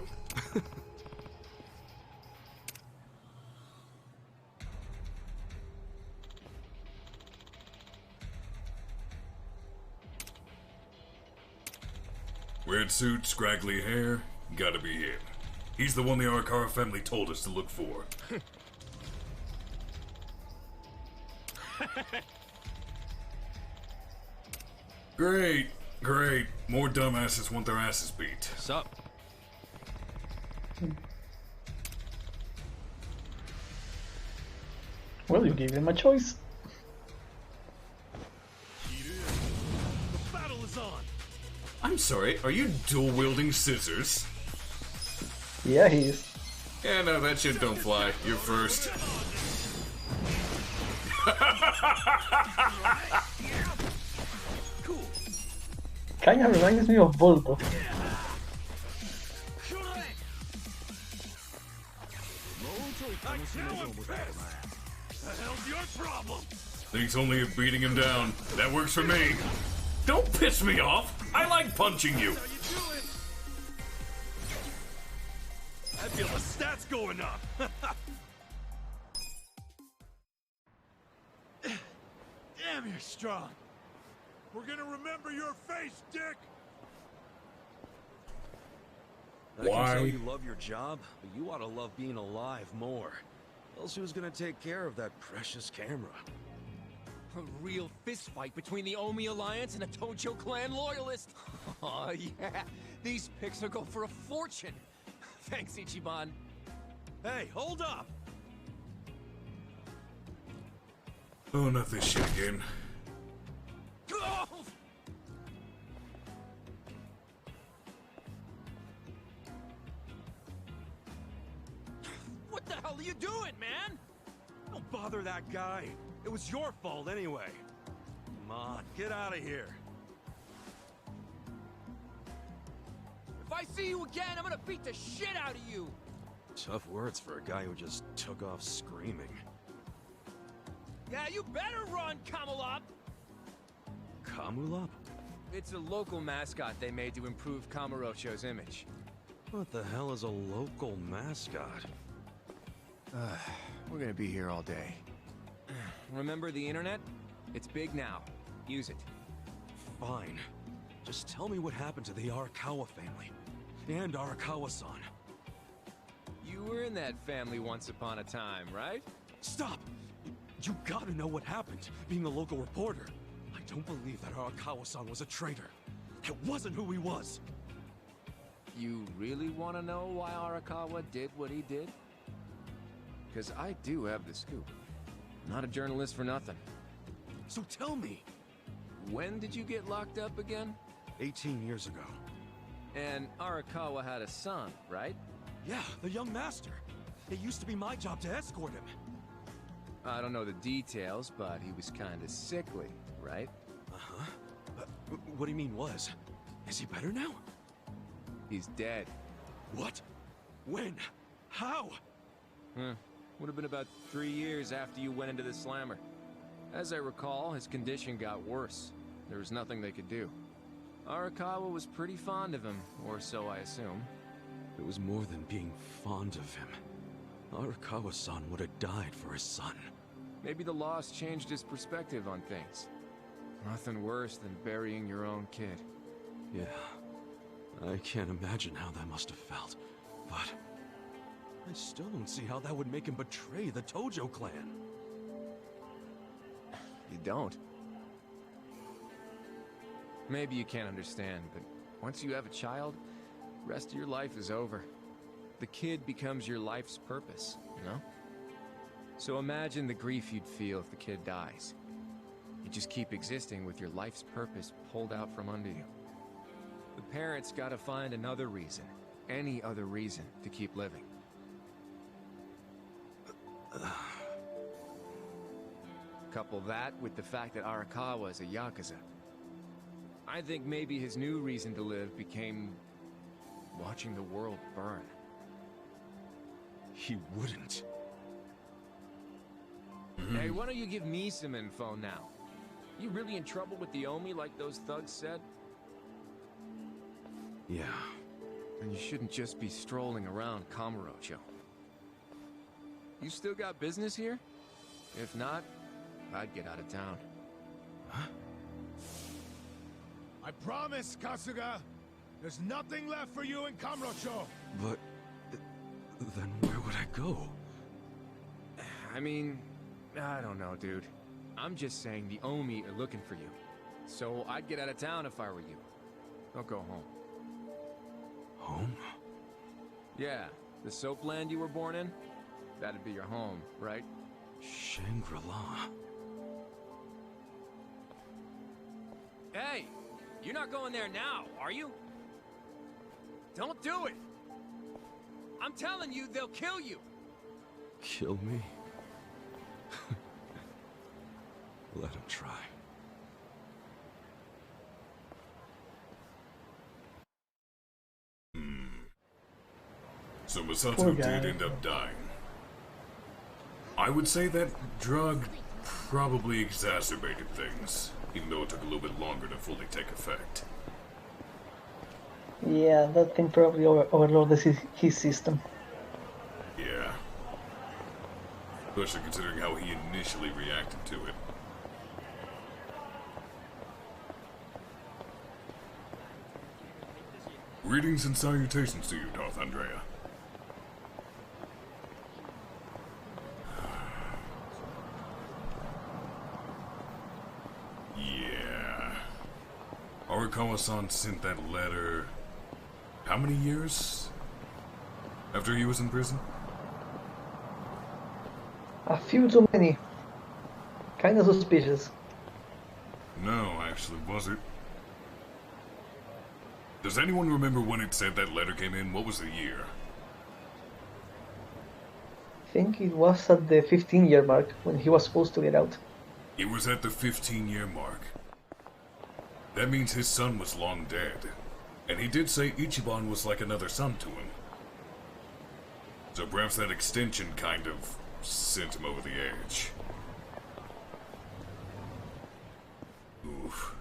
Red suit, scraggly hair, gotta be him. He's the one the Arakawa family told us to look for. Great, great. More dumbasses want their asses beat. Sup? Well, you gave him a choice. The battle is on. I'm sorry, are you dual-wielding scissors? Yeah, he is. Yeah, no, that shit don't fly. You're first. Cool. Kinda reminds me of Volko. The hell's your problem? Thinks only of beating him down. That works for me. Don't piss me off. I like punching you. I feel the stats going up. strong. We're gonna remember your face, Dick! I can tell Why? you love your job, but you ought to love being alive more. Else who's gonna take care of that precious camera? A real fistfight between the Omi Alliance and a Tojo clan loyalist. Oh yeah, these pics will go for a fortune. Thanks, Ichiban. Hey, hold up! Oh, not this shit again. Oh! What the hell are you doing, man? Don't bother that guy. It was your fault anyway. Come on, get out of here. If I see you again, I'm gonna beat the shit out of you! Tough words for a guy who just took off screaming. Yeah, you better run, Kamalop! Kamulop? It's a local mascot they made to improve Kamurocho's image. What the hell is a local mascot? We're gonna be here all day. Remember the internet? It's big now. Use it. Fine. Just tell me what happened to the Arakawa family. And Arakawa-san. You were in that family once upon a time, right? Stop! You gotta know what happened, being a local reporter. I don't believe that Arakawa-san was a traitor. It wasn't who he was. You really want to know why Arakawa did what he did? Because I do have the scoop. Not a journalist for nothing. So tell me. When did you get locked up again? 18 years ago. And Arakawa had a son, right? Yeah, the young master. It used to be my job to escort him. I don't know the details, but he was kinda sickly, right? Uh-huh. What do you mean was? Is he better now? He's dead. What? When? How? Would have been about 3 years after you went into the slammer. As I recall, his condition got worse. There was nothing they could do. Arakawa was pretty fond of him, or so I assume. It was more than being fond of him. Arakawa-san would have died for his son. Maybe the loss changed his perspective on things. Nothing worse than burying your own kid. Yeah. I can't imagine how that must have felt. But I still don't see how that would make him betray the Tojo clan. You don't? Maybe you can't understand, but once you have a child, the rest of your life is over. The kid becomes your life's purpose, you know? So imagine the grief you'd feel if the kid dies. You just keep existing with your life's purpose pulled out from under you. The parents gotta find another reason, any other reason, to keep living. Couple that with the fact that Arakawa is a Yakuza. I think maybe his new reason to live became watching the world burn. He wouldn't. Hey, why don't you give me some info now? You really in trouble with the Omi like those thugs said? Yeah. And you shouldn't just be strolling around Kamurocho. You still got business here? If not, I'd get out of town. Huh? I promise, Kasuga! There's nothing left for you in Kamurocho! But then where would I go? I mean, I don't know, dude. I'm just saying the Omi are looking for you. So I'd get out of town if I were you. Don't go home. Home? Yeah, the soap land you were born in? That'd be your home, right? Shangri-La. Hey! You're not going there now, are you? Don't do it! I'm telling you, they'll kill you! Kill me? Let him try. So Masato did end up dying. I would say that drug probably exacerbated things, even though it took a little bit longer to fully take effect. Yeah, that thing probably overloaded his system. Yeah. Especially considering how he initially reacted to it. Greetings and salutations to you, Darth Andrea. Yeah. Arakawa-san sent that letter... how many years after he was in prison? A few too many. Kinda suspicious. No, actually, was it? Does anyone remember when it said that letter came in? What was the year? I think it was at the 15-year mark when he was supposed to get out. It was at the 15-year mark. That means his son was long dead. And he did say Ichiban was like another son to him. So perhaps that extension kind of sent him over the edge. Oof.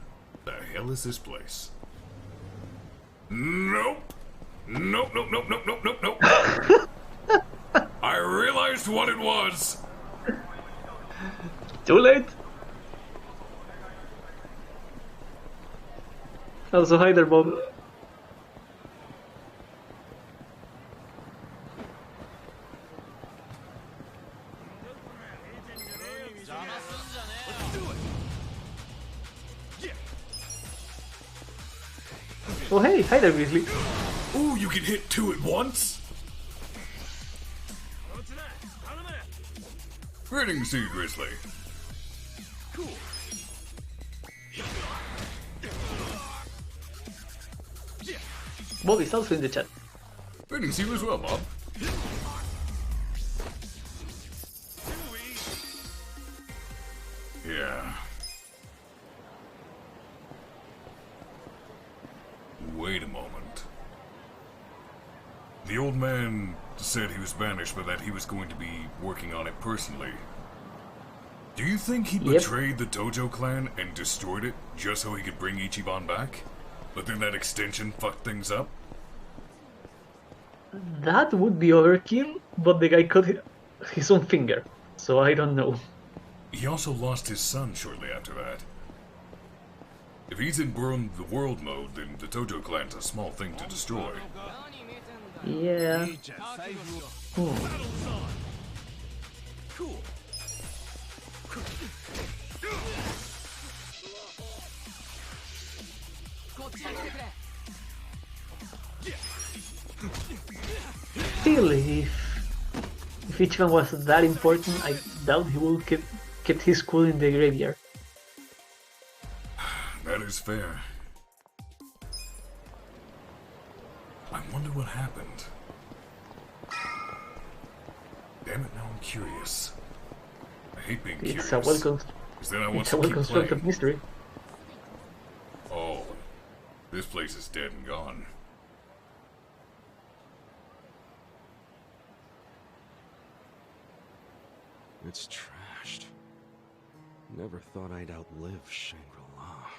The hell is this place? Nope! Nope, nope, nope, nope, nope, nope, nope. I realized what it was! Too late! Also, hi there, Bob. Oh hey, hi there, Grizzly. Ooh, you can hit two at once? Greetings to you, Grizzly. Cool. Bob is also in the chat. Greetings to you as well, Bob. Yeah. Wait a moment. The old man said he was banished, but that he was going to be working on it personally. Do you think he betrayed the Tojo clan and destroyed it just so he could bring Ichiban back? But then that extension fucked things up? That would be overkill, but the guy cut his own finger, so I don't know. He also lost his son shortly after that. If he's in burn the world mode, then the Tojo clan's a small thing to destroy. Yeah. Cool. Still, if Ichiban was that important, I doubt he would kept his cool in the graveyard. That is fair. I wonder what happened. Damn it, now I'm curious. I hate being curious. It's a well-constructed mystery. Oh, this place is dead and gone. It's trashed. Never thought I'd outlive Shangri-La.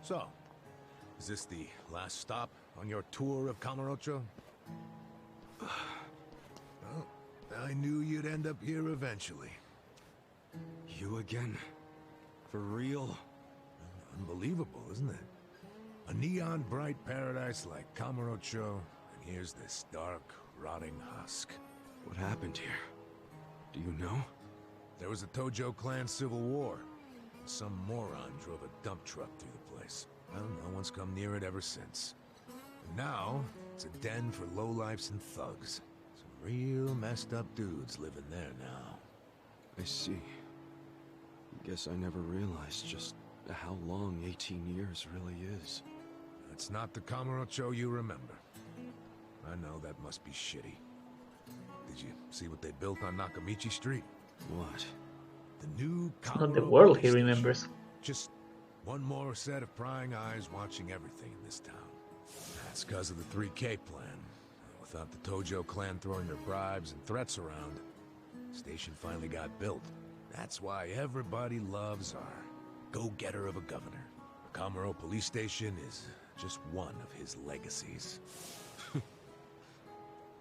So, is this the last stop on your tour of Kamurocho? Well, I knew you'd end up here eventually. You again? For real? Unbelievable, isn't it? A neon bright paradise like Kamurocho, and here's this dark, rotting husk. What happened here? Do you know? There was a Tojo clan civil war. Some moron drove a dump truck through the place. Well, no one's come near it ever since. And now, it's a den for lowlifes and thugs. Some real messed up dudes living there now. I see. Guess I never realized just how long 18 years really is. It's not the Kamurocho you remember. I know that must be shitty. Did you see what they built on Nakamichi Street? What? The new It's not the world he remembers. Just one more set of prying eyes watching everything in this town. That's because of the 3K plan. Without the Tojo clan throwing their bribes and threats around, the station finally got built. That's why everybody loves our go-getter of a governor. The Kamuro police station is just one of his legacies.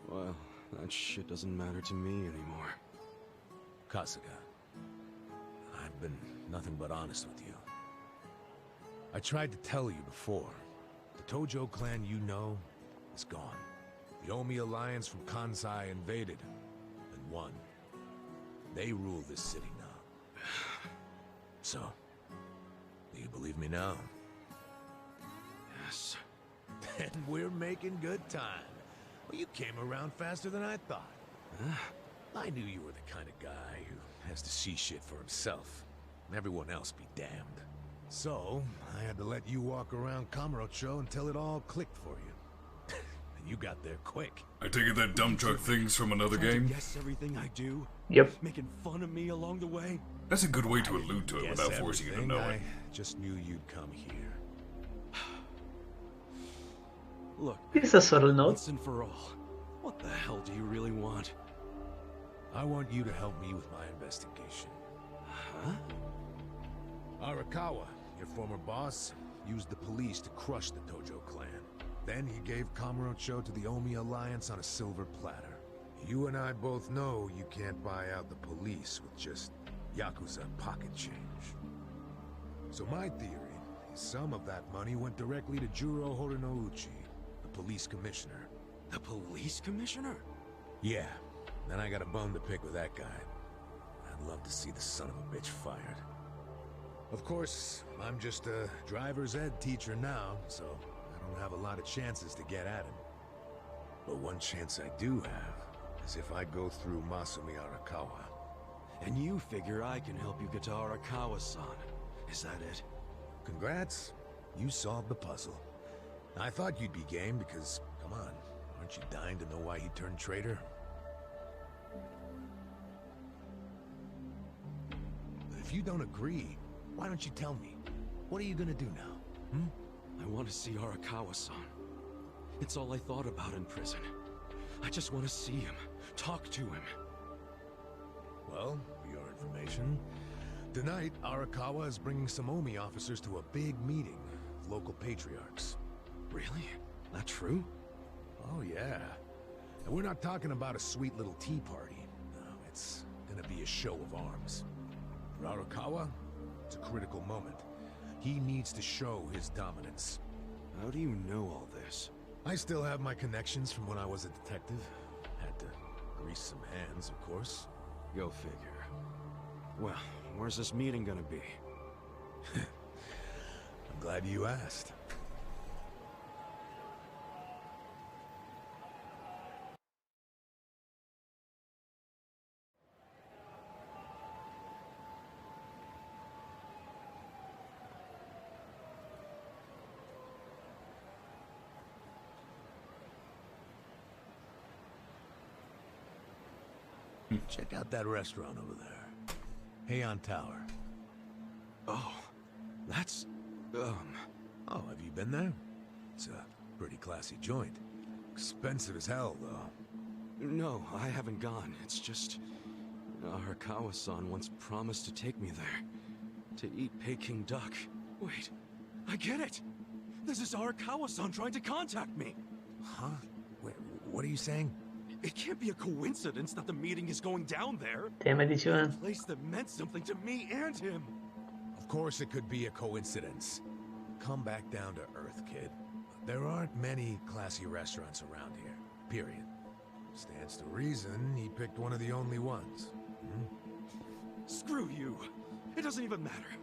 Well, that shit doesn't matter to me anymore. Kasuga, I've been nothing but honest with you. I tried to tell you before. The Tojo clan you know is gone. The Omi alliance from Kansai invaded and won. They rule this city now. So, do you believe me now? Yes. Then we're making good time. Well, you came around faster than I thought. I knew you were the kind of guy who has to see shit for himself. And everyone else be damned. So, I had to let you walk around Kamurocho until it all clicked for you. And you got there quick. I take it that dump truck thing's from another game? Guess everything I do? Yep. Making fun of me along the way? That's a good way to allude to it without forcing you to know it. I just knew you'd come here. Look, it's a subtle note. Once and for all, what the hell do you really want? I want you to help me with my investigation. Huh? Arakawa, your former boss, used the police to crush the Tojo clan. Then he gave Kamurocho to the Omi alliance on a silver platter. You and I both know you can't buy out the police with just Yakuza pocket change. So my theory is some of that money went directly to Juro Horinouchi, the police commissioner. The police commissioner? Yeah, then I got a bone to pick with that guy. I'd love to see the son of a bitch fired. Of course, I'm just a driver's ed teacher now, so I don't have a lot of chances to get at him. But one chance I do have is if I go through Masumi Arakawa. And you figure I can help you get to Arakawa-san. Is that it? Congrats. You solved the puzzle. I thought you'd be game because, come on, aren't you dying to know why he turned traitor? If you don't agree, why don't you tell me? What are you gonna do now? I want to see Arakawa-san. It's all I thought about in prison. I just want to see him, talk to him. Well, for your information, tonight Arakawa is bringing some Omi officers to a big meeting with local patriarchs. Really? That true? Oh yeah. And we're not talking about a sweet little tea party. No, it's gonna be a show of arms. For Arakawa, it's a critical moment. He needs to show his dominance. How do you know all this? I still have my connections from when I was a detective. Had to grease some hands, of course. Go figure. Well, where's this meeting gonna be? I'm glad you asked. Check out that restaurant over there. Heian Tower. Oh, that's... Oh, have you been there? It's a pretty classy joint. Expensive as hell, though. No, I haven't gone. It's just... Arakawa-san once promised to take me there. To eat Peking duck. Wait, I get it! This is Arakawa-san trying to contact me! Huh? Wait, what are you saying? It can't be a coincidence that the meeting is going down there. Damn it, A place that meant something to me and him. Of course it could be a coincidence. Come back down to earth, kid. There aren't many classy restaurants around here, period. Stands to reason he picked one of the only ones. Screw you. It doesn't even matter.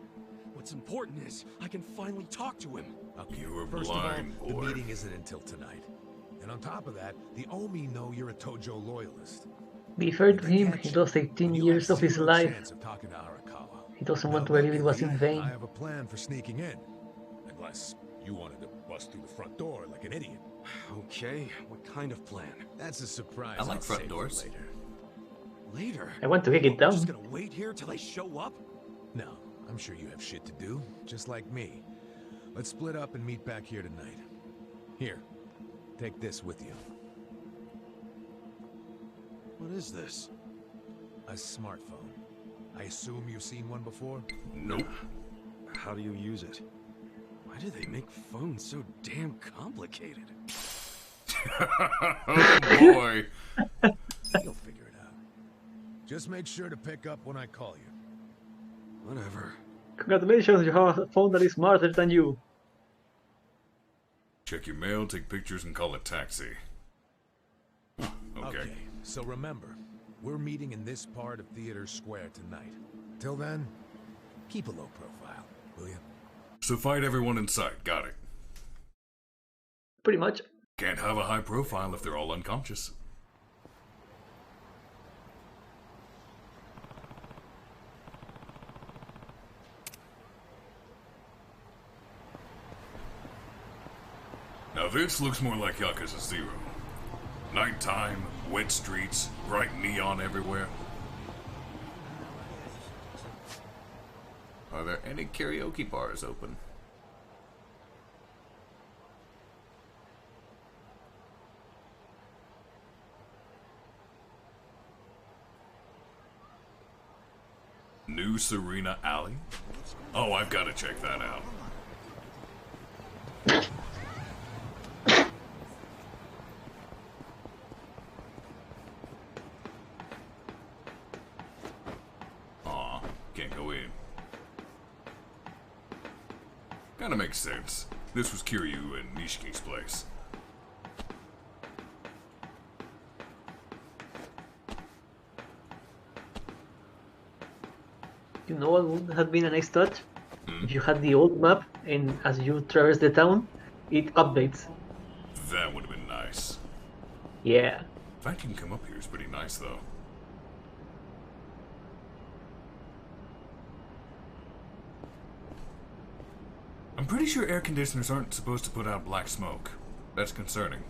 What's important is I can finally talk to him. Okay, You were first blind, of all, boy. the meeting isn't until tonight. And on top of that, the Omi know you're a Tojo loyalist. Be fair to him, he lost 18 years of his life. Chance of talking to Arakawa. He doesn't want to believe it was in vain. I have a plan for sneaking in. Unless you wanted to bust through the front door like an idiot. Okay, what kind of plan? That's a surprise. I like I'll front save for doors. Later. Later? I want to kick it down. Just gonna wait here till they show up? No, I'm sure you have shit to do, just like me. Let's split up and meet back here tonight. Here, take this with you. What is this? A smartphone. I assume you've seen one before? Nope. How do you use it? Why do they make phones so damn complicated? Oh boy. You'll figure it out. Just make sure to pick up when I call you. Whatever. Congratulations, you have a phone that is smarter than you. Check your mail, take pictures, and call a taxi. Okay. So remember, we're meeting in this part of Theater Square tonight. Till then, keep a low profile, will you? So fight everyone in sight, got it. Pretty much. Can't have a high profile if they're all unconscious. Now this looks more like Yakuza 0. Nighttime, wet streets, bright neon everywhere. Are there any karaoke bars open? New Serena Alley? Oh, I've got to check that out. Aw, can't go in. Kinda makes sense. This was Kiryu and Nishiki's place. You know what would have been a nice touch? If you had the old map, and as you traverse the town, it updates. That would have been nice. Yeah. The fact you can come up here is pretty nice, though. I'm pretty sure air conditioners aren't supposed to put out black smoke. That's concerning.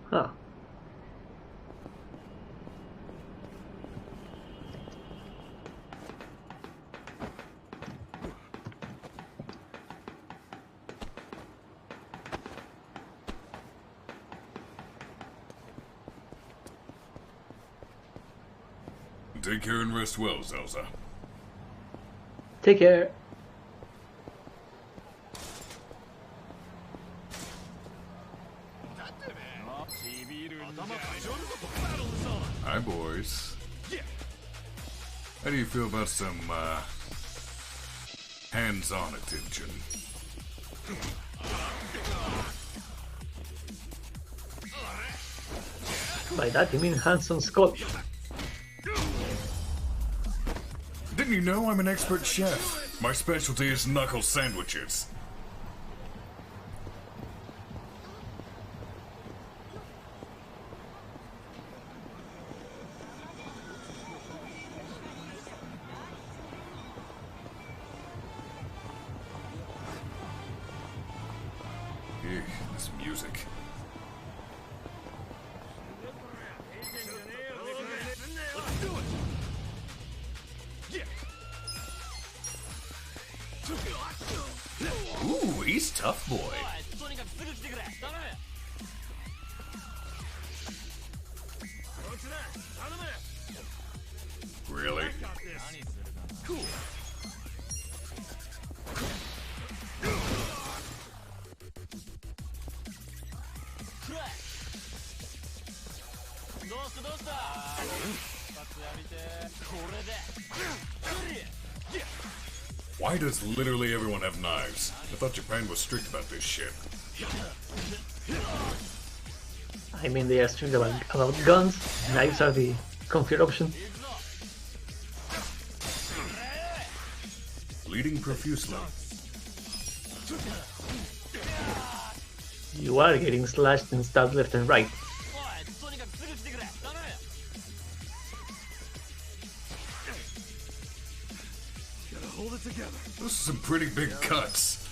Huh. Take care and rest well, Zelza. Take care. Hi, boys. How do you feel about some, hands-on attention? By that you mean hands-on skull. Didn't you know I'm an expert chef? My specialty is knuckle sandwiches. Ew, this music. Ooh, he's tough boy. Really? Cool. Why does literally everyone have knives? I thought Japan was strict about this shit. I mean, they are strict about guns. Knives are the comfier option. Bleeding profusely. You are getting slashed and stabbed left and right. Hold it together. Those are some pretty big cuts.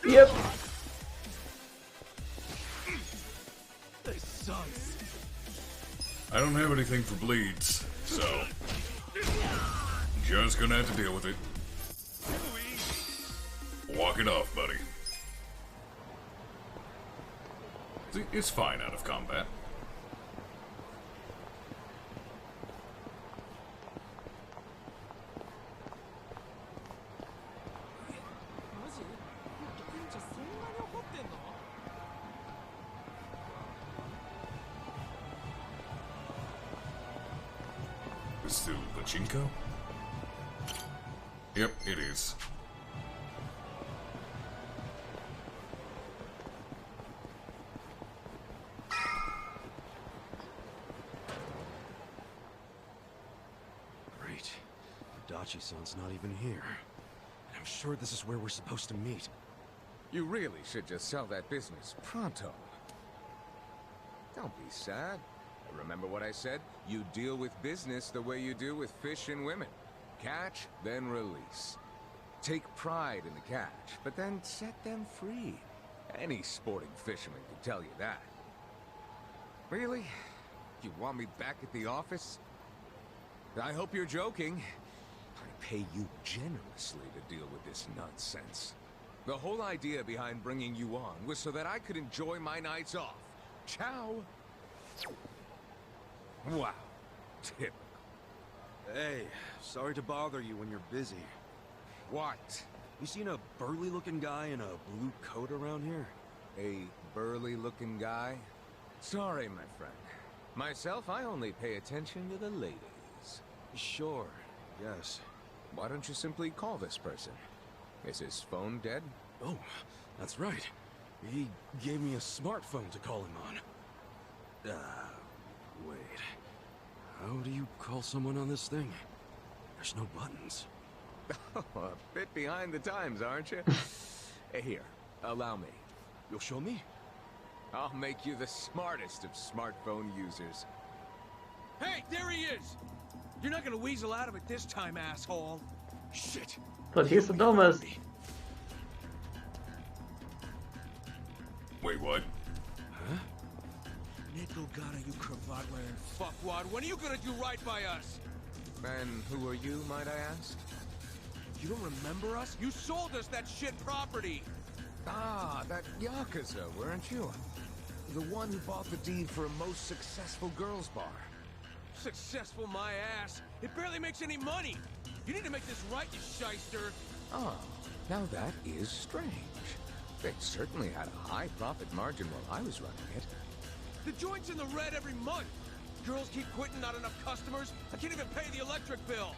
Yep. This sucks. I don't have anything for bleeds, so just gonna have to deal with it. Walk it off, buddy. See, it's fine out of combat. Is still pachinko? Yep, it is. Great. Dachi-san's not even here. And I'm sure this is where we're supposed to meet. You really should just sell that business pronto. Don't be sad. Remember what I said? You deal with business the way you do with fish and women. Catch, then release. Take pride in the catch, but then set them free. Any sporting fisherman can tell you that. Really? You want me back at the office? I hope you're joking. I pay you generously to deal with this nonsense. The whole idea behind bringing you on was so that I could enjoy my nights off. Ciao! Wow. Typical. Hey, sorry to bother you when you're busy. What? You seen a burly-looking guy in a blue coat around here? A burly-looking guy? Sorry, my friend. Myself, I only pay attention to the ladies. Sure, yes. Why don't you simply call this person? Is his phone dead? Oh, that's right. He gave me a smartphone to call him on. Wait. How do you call someone on this thing? There's no buttons. Oh, a bit behind the times, aren't you? Here, allow me. You'll show me? I'll make you the smartest of smartphone users. Hey, there he is! You're not gonna weasel out of it this time, asshole. Shit. But he's Thomas. Wait, what? Huh? Nickel gotta you cravat wearing fuckwad. When are you gonna do right by us? And who are you, might I ask? You don't remember us? You sold us that shit property! Ah, that Yakuza, weren't you? The one who bought the deed for a most successful girls' bar. Successful my ass. It barely makes any money. You need to make this right, you shyster. Oh, now that is strange. They certainly had a high profit margin while I was running it. The joint's in the red every month. Girls keep quitting, not enough customers. I can't even pay the electric bill.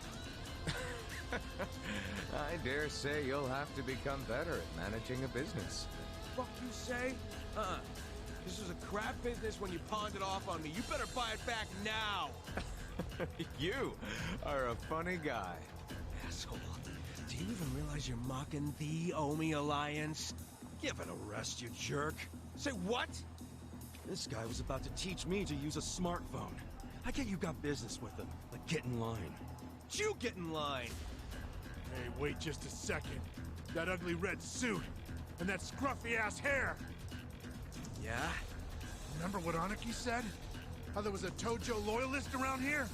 I dare say you'll have to become better at managing a business. Fuck you say? This was a crap business when you pawned it off on me. You better buy it back now. You are a funny guy. Asshole. Do you even realize you're mocking the Omi Alliance? Give it a rest, you jerk. Say what? This guy was about to teach me to use a smartphone. I get you got business with him. Like, get in line. You get in line. Hey, wait just a second. That ugly red suit and that scruffy-ass hair. Yeah? Remember what Aniki said? How there was a Tojo loyalist around here?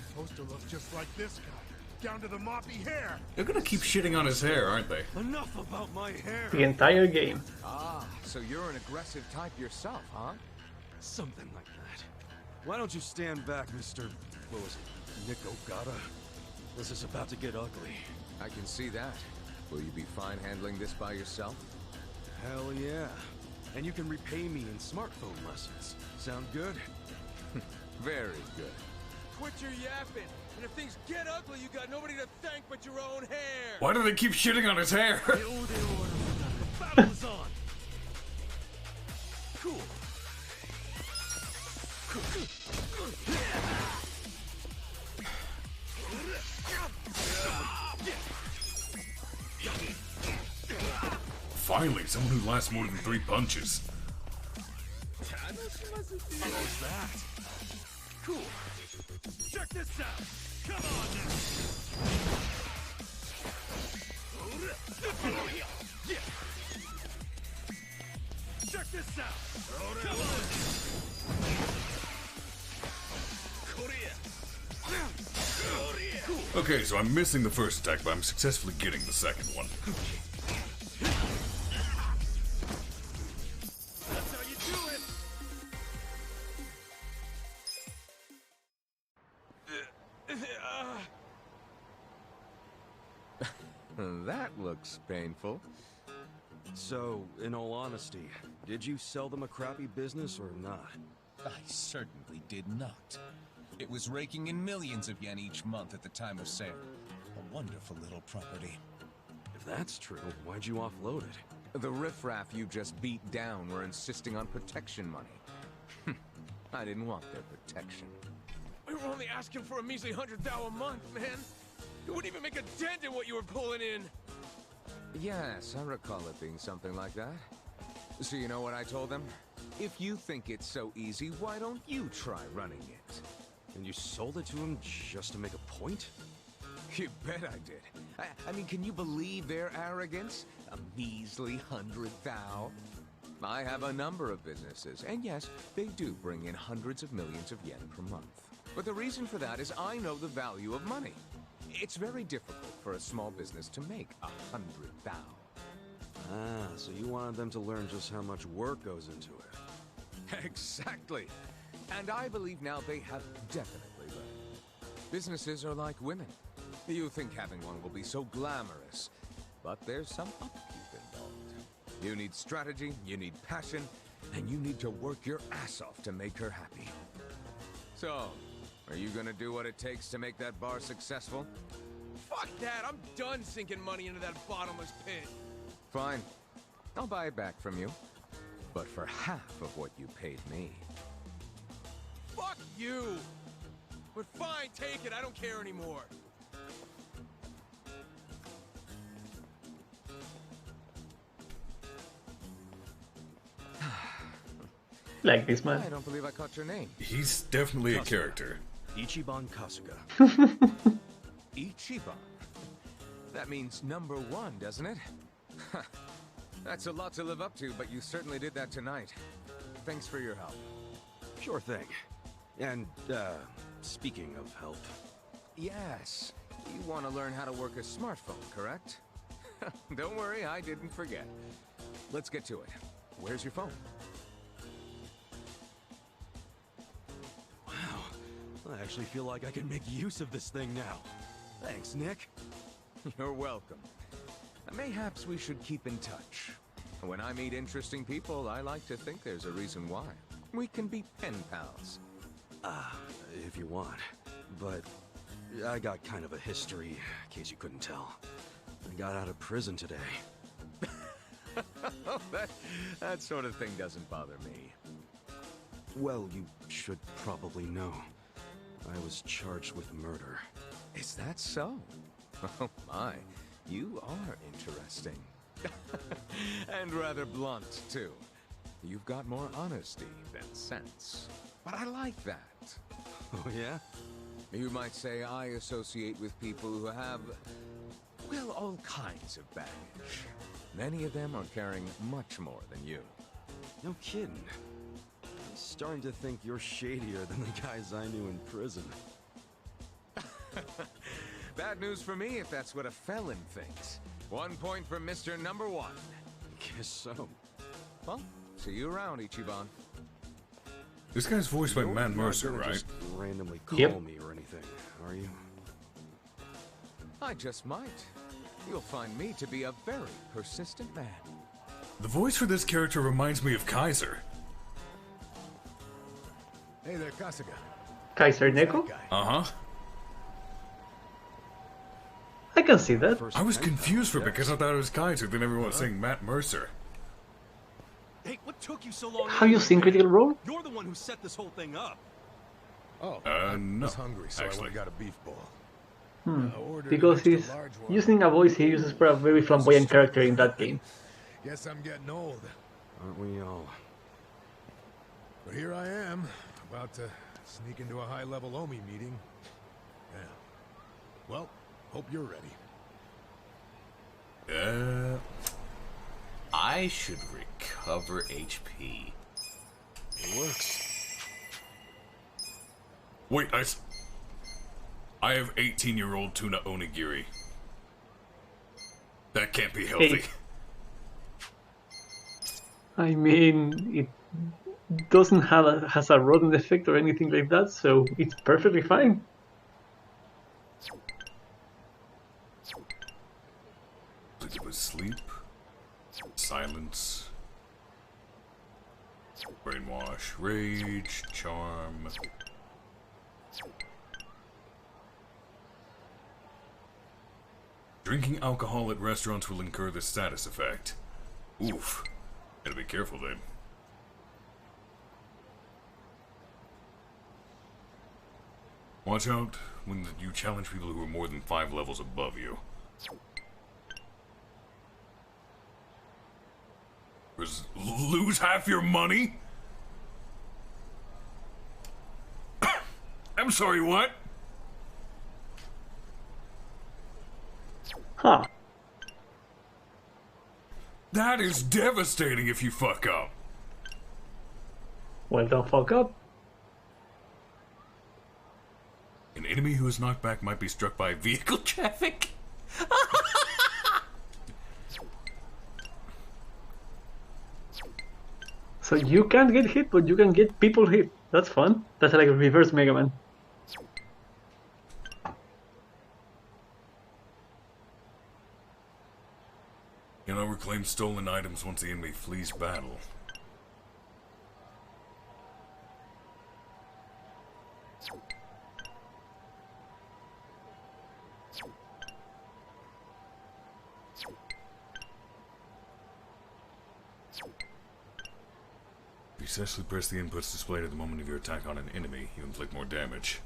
Supposed to look just like this guy, down to the moppy hair. They're gonna keep shitting on his hair, aren't they? Enough about my hair. The entire game. Ah, so you're an aggressive type yourself, huh? Something like that. Why don't you stand back, Mr. What was it? Nick Ogata? This is about to get ugly. I can see that. Will you be fine handling this by yourself? Hell yeah. And you can repay me in smartphone lessons. Sound good? Very good. Quit your yapping. And if things get ugly, you got nobody to thank but your own hair. Why do they keep shitting on his hair? The battle is on. Cool. Finally, someone who lasts more than 3 punches. How's that? Cool. Check this out. Come on now. Check this out. Come on. Okay, so I'm missing the first attack, but I'm successfully getting the second one. That's how you do it. That looks painful. So, in all honesty, did you sell them a crappy business or not? I certainly did not. It was raking in millions of yen each month at the time of sale. wonderful little property. If that's true, why'd you offload it? The riffraff you just beat down were insisting on protection money. I didn't want their protection. We were only asking for a measly 100 thou a month, man. It wouldn't even make a dent in what you were pulling in. Yes, I recall it being something like that. So you know what I told them? If you think it's so easy, why don't you try running it? And you sold it to him just to make a point? You bet I did. I mean, can you believe their arrogance? A measly 100 thou? I have a number of businesses, and yes, they do bring in hundreds of millions of yen per month. But the reason for that is I know the value of money. It's very difficult for a small business to make 100 thou. Ah, so you wanted them to learn just how much work goes into it. Exactly. And I believe now they have definitely learned. Businesses are like women. You think having one will be so glamorous, but there's some upkeep involved. You need strategy, you need passion, and you need to work your ass off to make her happy. So, are you gonna do what it takes to make that bar successful? Fuck that! I'm done sinking money into that bottomless pit. Fine. I'll buy it back from you. But for half of what you paid me. Fuck you! But fine, take it. I don't care anymore. Like this man. I don't believe I caught your name. He's definitely a character. Ichiban Kasuga. Ichiban? That means number one, doesn't it? That's a lot to live up to, but you certainly did that tonight. Thanks for your help. Sure thing. And, speaking of help... Yes. You want to learn how to work a smartphone, correct? Don't worry, I didn't forget. Let's get to it. Where's your phone? I actually feel like I can make use of this thing now. Thanks, Nick. You're welcome. Mayhaps we should keep in touch. When I meet interesting people, I like to think there's a reason why. We can be pen pals. If you want. But I got kind of a history, in case you couldn't tell. I got out of prison today. that sort of thing doesn't bother me. Well, you should probably know. I was charged with murder. Is that so? Oh my, you are interesting. And rather blunt, too. You've got more honesty than sense. But I like that. Oh, yeah? You might say I associate with people who have, well, all kinds of baggage. Many of them are carrying much more than you. No kidding. I'm starting to think you're shadier than the guys I knew in prison. Bad news for me if that's what a felon thinks. 1 point for Mr. Number One. Guess so. Well, see you around, Ichiban. This guy's voiced by Matt Mercer, You're not gonna right? just randomly call me or anything, are you? I just might. You'll find me to be a very persistent man. The voice for this character reminds me of Kaiser. Hey there, Kasuga. Kaiser Neko? Uh-huh. I can see that. I was confused for it because I thought it was Kaiser, then everyone was saying Matt Mercer. Hey, what took you so long? Have you seen Critical Role? You're the one who set this whole thing up. Oh, no. I was hungry, so actually. I went and got a beef bowl. Because he's using a voice he uses for a very flamboyant character in that game. Guess I'm getting old. Aren't we all? But here I am, about to sneak into a high-level Omi meeting. Yeah. Well, hope you're ready. I should recover HP. It works. Wait, I have 18-year-old tuna onigiri. That can't be healthy. Hey. I mean, it doesn't has a rodent effect or anything like that, so it's perfectly fine. It was sleep, silence, brainwash, rage, charm. Drinking alcohol at restaurants will incur the status effect. Oof. Gotta be careful then. Watch out when you challenge people who are more than 5 levels above you. Lose half your money? I'm sorry, what? Huh. That is devastating if you fuck up. Well, don't fuck up. An enemy who is knocked back might be struck by vehicle traffic. So you can't get hit, but you can get people hit. That's fun. That's like a reverse Mega Man. Cannot reclaim stolen items once the enemy flees battle. If you successfully press the inputs displayed at the moment of your attack on an enemy, you inflict more damage.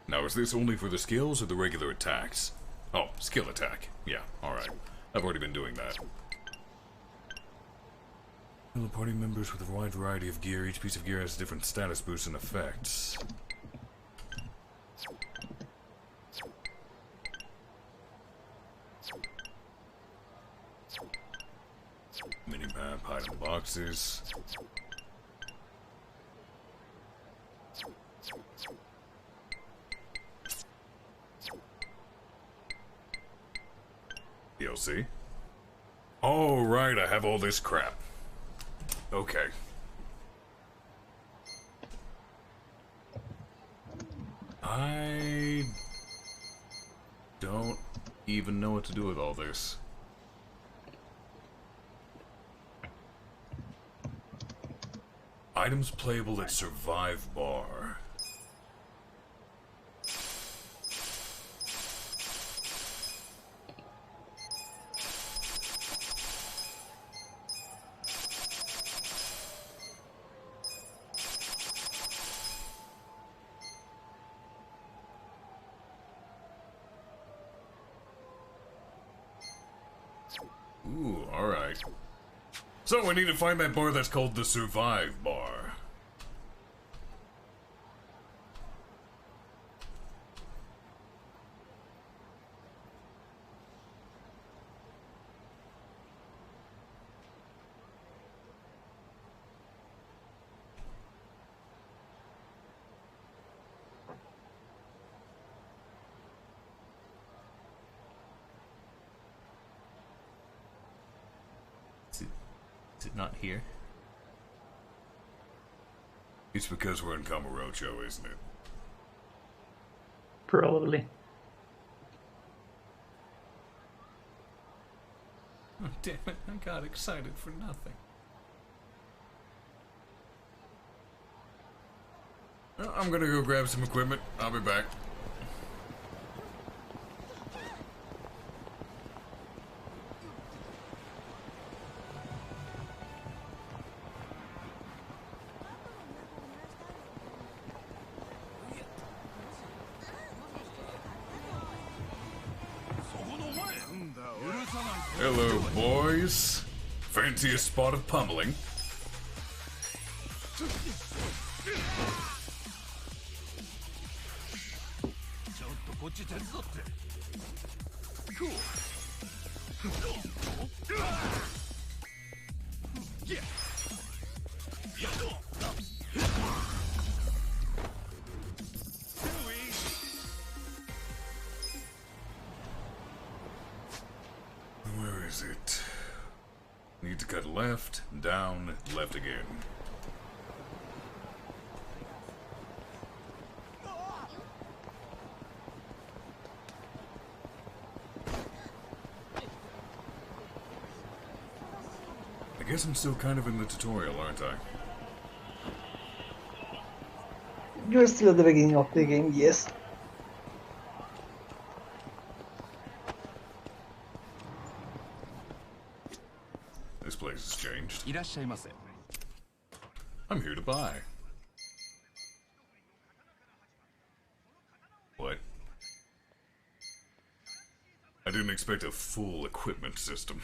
Now, is this only for the skills or the regular attacks? Oh, skill attack. Yeah, alright. I've already been doing that. Fellow party members with a wide variety of gear. Each piece of gear has different status boosts and effects. Minimap, item boxes. DLC? Oh, right, I have all this crap. Okay. I don't even know what to do with all this. Items playable at Survive Bar. Ooh, alright. So I need to find that bar that's called the Survive Bar. Is it not here? It's because we're in Kamurocho, isn't it? Probably. Oh, damn it, I got excited for nothing. Well, I'm gonna go grab some equipment. I'll be back. Hello, boys. Fancy a spot of pummeling? Where is it? Need to cut left, down, left again. I guess I'm still kind of in the tutorial, aren't I? You're still at the beginning of the game, yes. This place has changed. I'm here to buy. What? I didn't expect a full equipment system.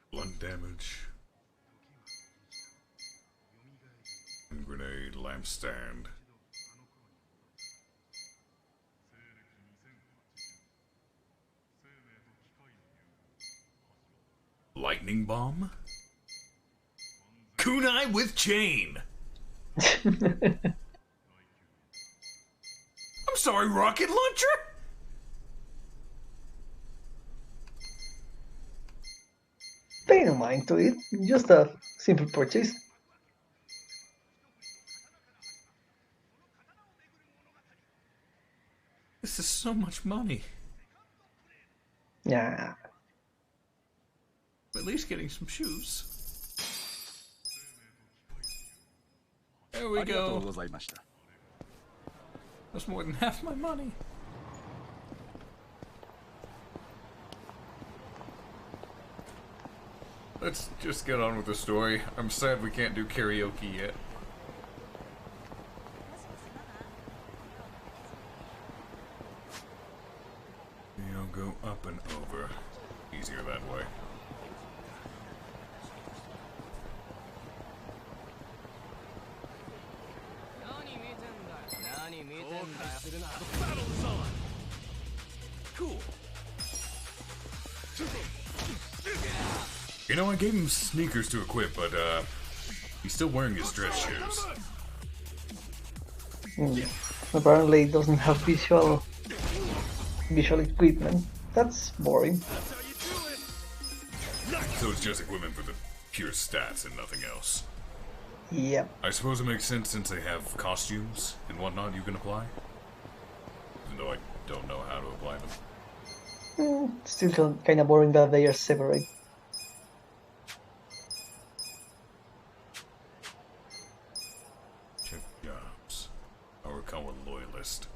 Blunt damage. Hand grenade, lampstand. Lightning bomb? Kunai with chain! I'm sorry, rocket launcher? Pay no mind to it. Just a simple purchase. This is so much money. Yeah. At least getting some shoes. There we go. That's more than half my money. Let's just get on with the story. I'm sad we can't do karaoke yet. You'll go up and over. Easier that way. The battle's on! Cool. You know, I gave him sneakers to equip, but, he's still wearing his dress shoes. Apparently it doesn't have visual equipment. That's boring. So it's just equipment for the pure stats and nothing else. Yep. I suppose it makes sense since they have costumes and whatnot you can apply. Even though I don't know how to apply them. Still kind of boring that they are separate. Check jobs. Arakawa loyalist.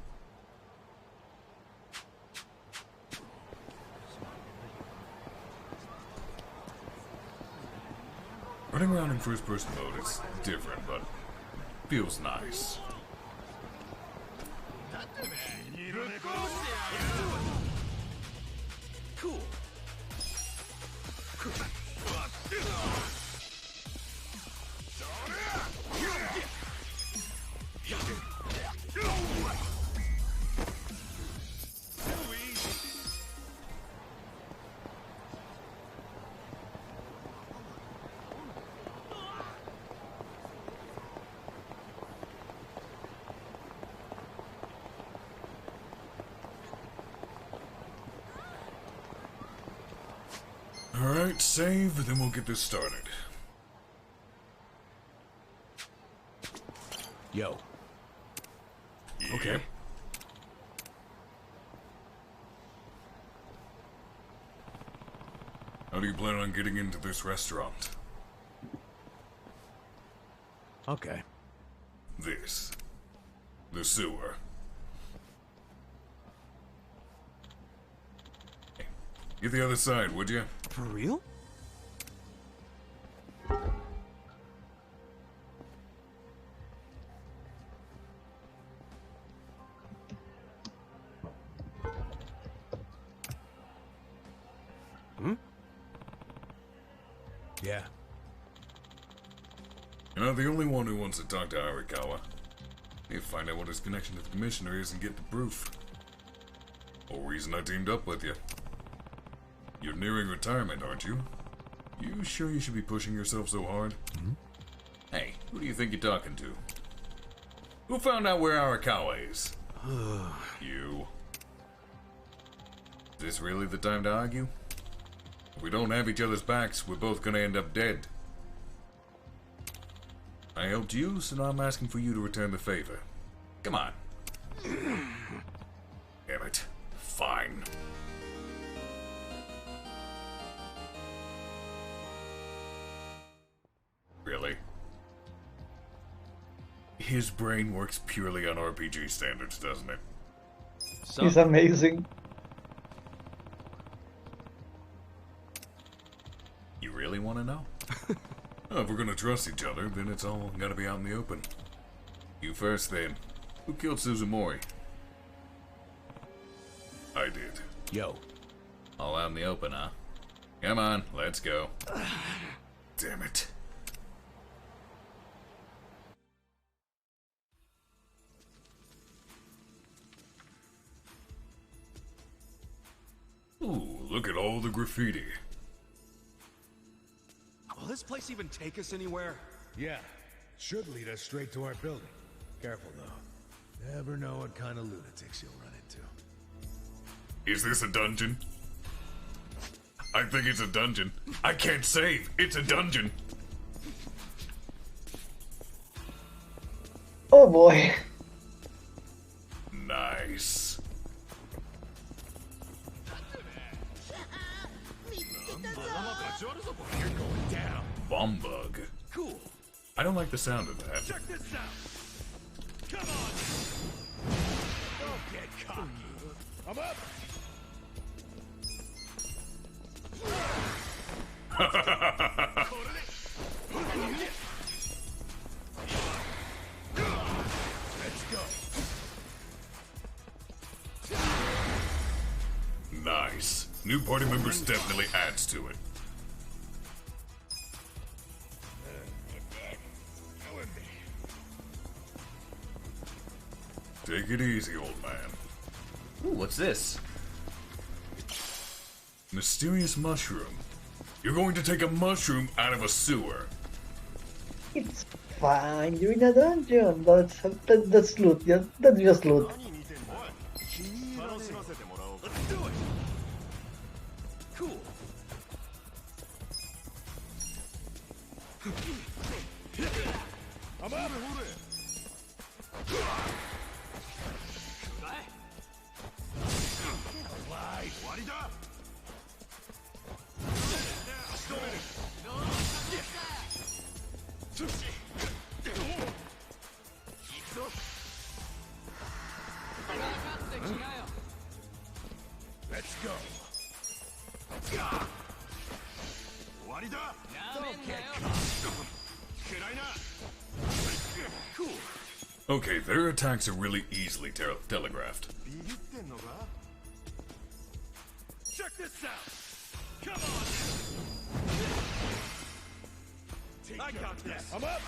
Running around in first-person mode is different, but feels nice. Cool. Alright, save, then we'll get this started. Yo. Yeah. Okay. How do you plan on getting into this restaurant? Okay. This. The sewer. Get the other side, would you? For real? Yeah. You're not the only one who wants to talk to Arakawa. You find out what his connection to the commissioner is and get the proof. Whole reason I teamed up with you. You're nearing retirement, aren't you? You sure you should be pushing yourself so hard? Hey, who do you think you're talking to? Who found out where Arakawa is? You. Is this really the time to argue? If we don't have each other's backs, we're both gonna end up dead. I helped you, so now I'm asking for you to return the favor. Come on. Damn it. Fine. Really? his brain works purely on RPG standards, doesn't it? It's amazing. You really want to know? Oh, if we're gonna trust each other, then it's all gotta be out in the open. You first, then. Who killed Suzumori? I did. Yo. All out in the open, huh? Come on, let's go. Damn it. Ooh, look at all the graffiti. Will this place even take us anywhere? Yeah. Should lead us straight to our building. Careful, though. Never know what kind of lunatics you'll run into. Is this a dungeon? I think it's a dungeon. I can't save. It's a dungeon. Oh boy. Nice. You're going down. Bomb bug. Cool. I don't like the sound of that. Check this out. Come on. Don't get cocky. I'm up. Let's go. Nice. New party members definitely adds to it. Take it easy, old man. Ooh, what's this? Mysterious mushroom. You're going to take a mushroom out of a sewer. It's fine. You're in a dungeon. That's loot. Yeah, that's just loot. Let's do it. Cool. I'm up. Let's go. Cool. Okay, their attacks are really easily telegraphed. Check this out. Come on. I got this. I'm up.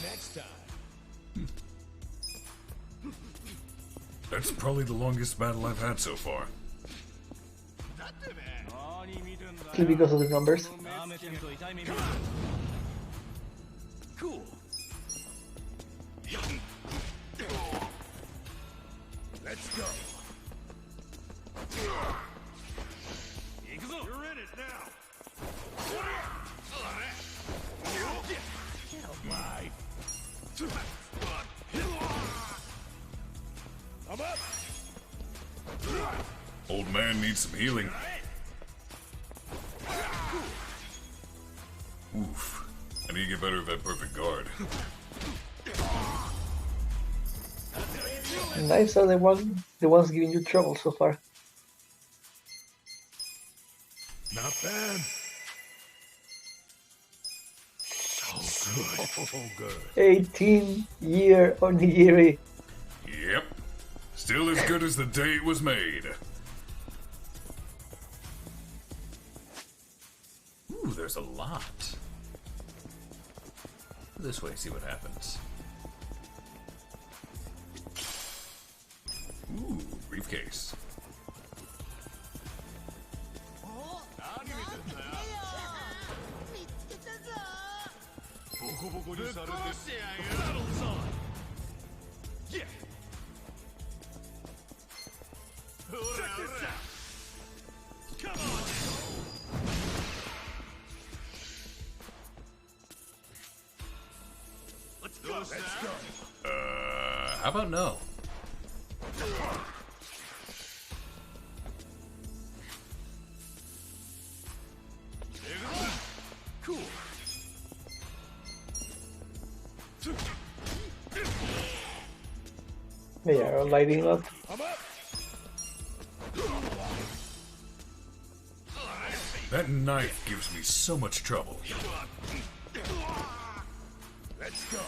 Next time. That's probably the longest battle I've had so far. Simply because of the numbers. Cool. Let's go. You're in it now. I'm up. Old man needs some healing. Oof. I need to get better at that perfect guard. Knives are the ones giving you trouble so far. Not bad. So good. 18-year onigiri. Yep. Still as good as the day it was made. Ooh, there's a lot. This way, see what happens. Ooh, briefcase. Yeah. Check this out. Come on. Let's go. How about no? They are lighting up. That knife gives me so much trouble. Let's go.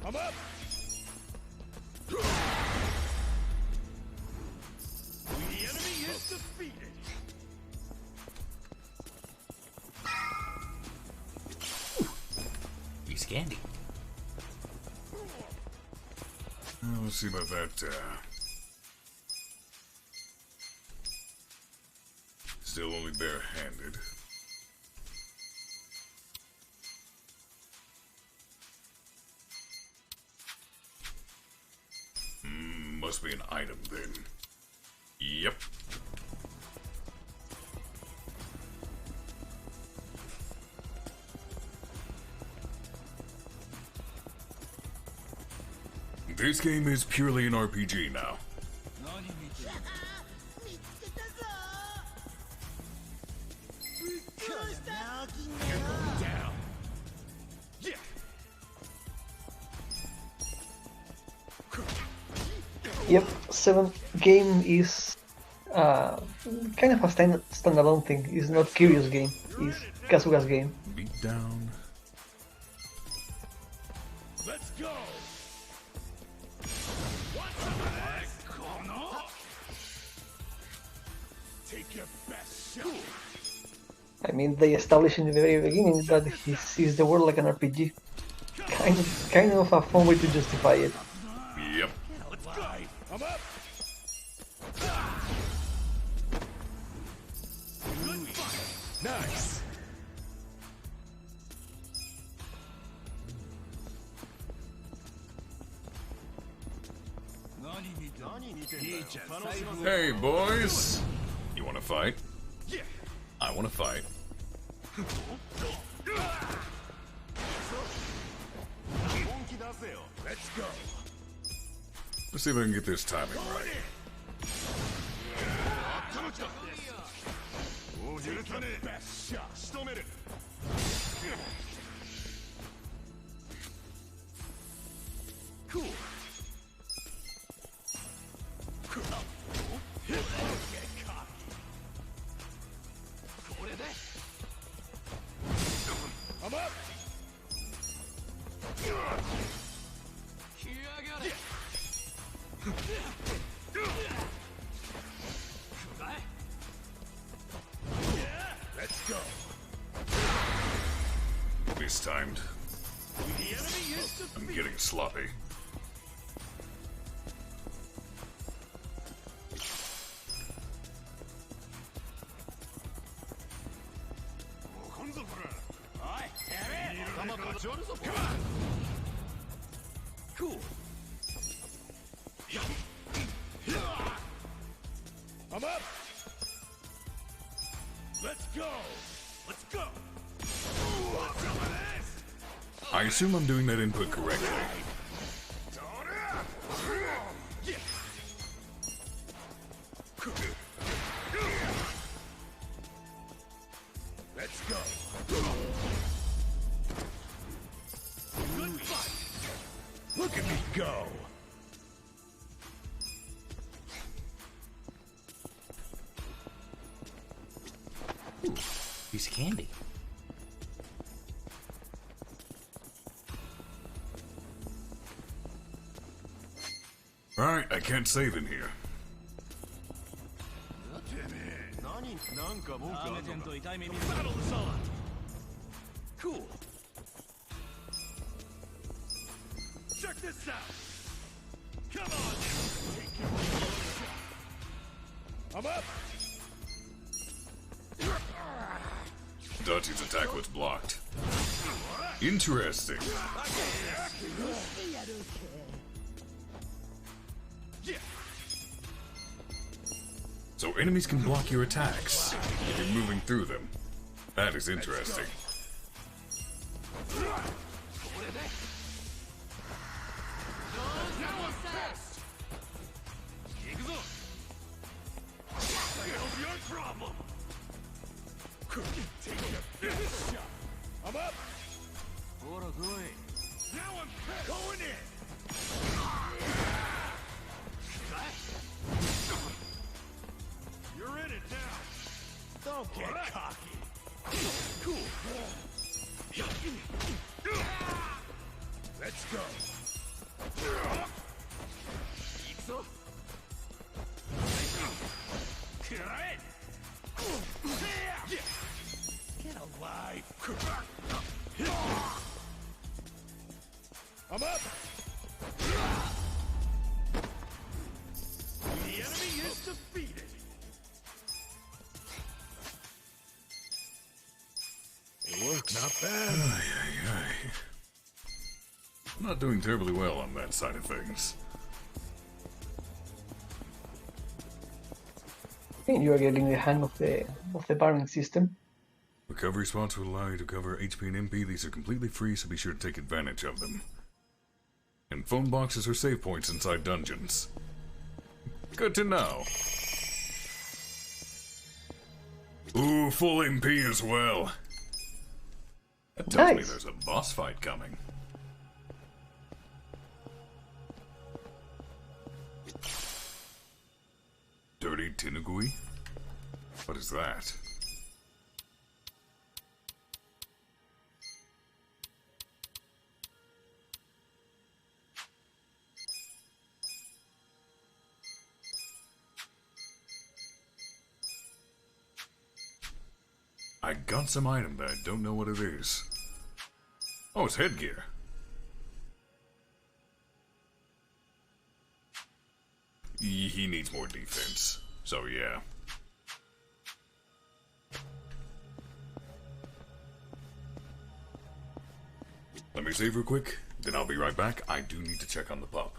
I'm up. The enemy is defeated. He's candy. Let's see about that. Still only bare-handed. Must be an item then. Yep. This game is purely an RPG now. Down. Yeah. Yep, 7th game is kind of a standalone thing. It's not Kiryu's game, it's Kasuga's game. Beat down. Let's go. Want some of this? Take your best shot. I mean, they established in the very beginning that he sees the world like an RPG. Kind of a fun way to justify it. Yep. Let's go. I'm up. Good fight. Nice. Hey, boys. You want to fight? Yeah. I want to fight. Let's go. Let's see if I can get this timing right. Best shot. Cool. I'm up. Let's go. Mistimed. I'm getting sloppy. Come on. Cool. I'm up. Let's go. Let's go. I assume I'm doing that input correctly. Yeah. Let's go. Good fight. Look at me go. Piece of candy. Alright, I can't save in here. Battle is on. Cool. Check this out. Come on. Take your shot. I'm up. Dutchie's attack was blocked. Interesting. Yeah. So enemies can block your attacks if you're moving through them. That is interesting. Your problem. Take your Now I'm going in! You're in it now! Don't get cocky! Cool! Let's go! Get alive! I'm up! The enemy is defeated! Look, not bad. Not doing terribly well on that side of things. I think you are getting the hang of the barring system. Recovery spots will allow you to cover HP and MP. These are completely free, so be sure to take advantage of them. And phone boxes are save points inside dungeons. Good to know. Ooh, full MP as well. That tells me there's a boss fight coming. Dirty Tinagui? What is that? I got some item, but I don't know what it is. Oh, it's headgear. He needs more defense, so yeah. Let me save real quick, then I'll be right back. I do need to check on the pup.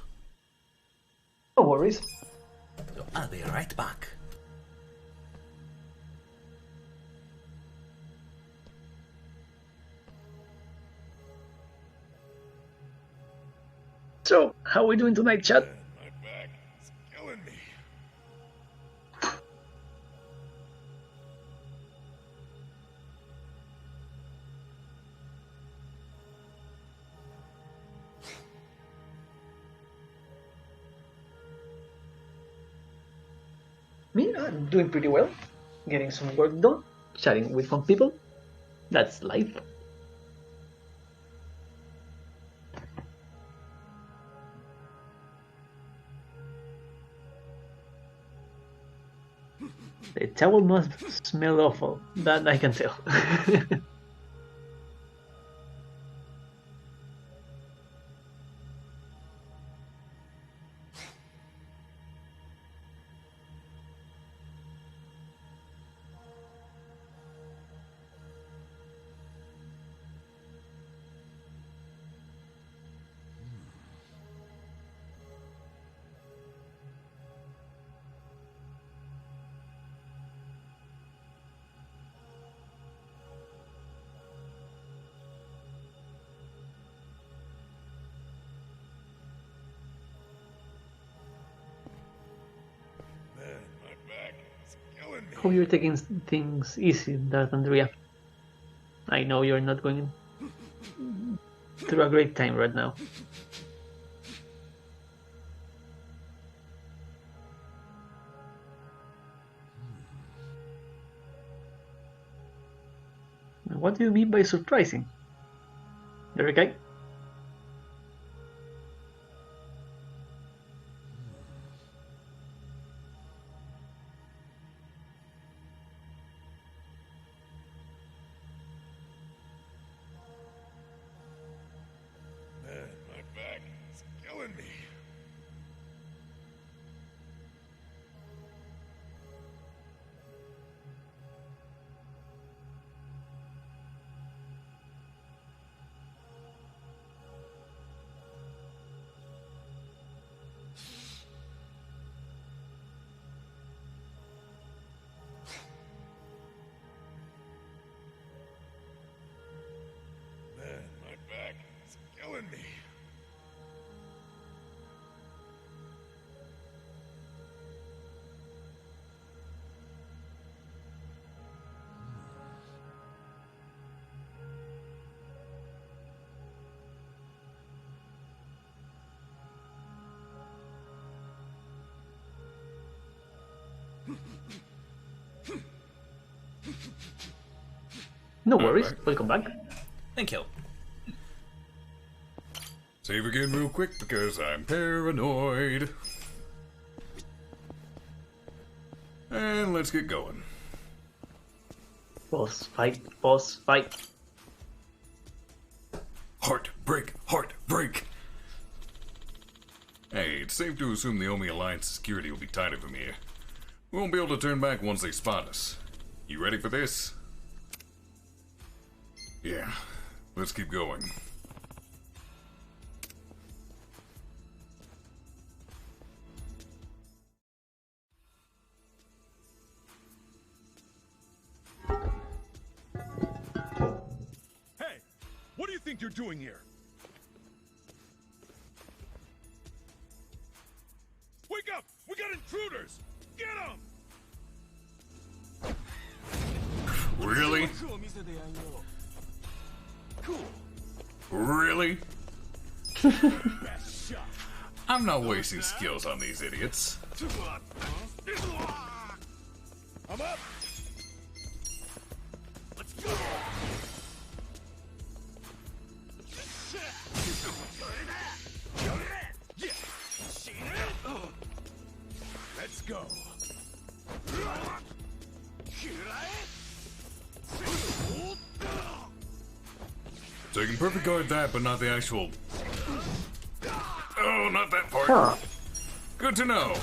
No worries. So I'll be right back. So, how are we doing tonight, chat? My back is killing me. Me, I'm doing pretty well. Getting some work done, chatting with fun people. That's life. The towel must smell awful, that I can tell. Hope you're taking things easy, Darth Andrea. I know you're not going through a great time right now. What do you mean by surprising? There okay? Man, my back is killing me. No worries. Welcome back. Thank you. Save again real quick because I'm paranoid. And let's get going. Boss fight, boss fight. Heartbreak, heartbreak. Hey, it's safe to assume the Omi Alliance security will be tighter from here. We won't be able to turn back once they spot us. You ready for this? Yeah, let's keep going. Hey, what do you think you're doing here? Wake up! We got intruders! Get them! Really? Really? I'm not wasting skills on these idiots. I'm up! Let's go! Let's go! So you can perfect guard that, but not the actual... Oh, not that part. Huh. Good to know.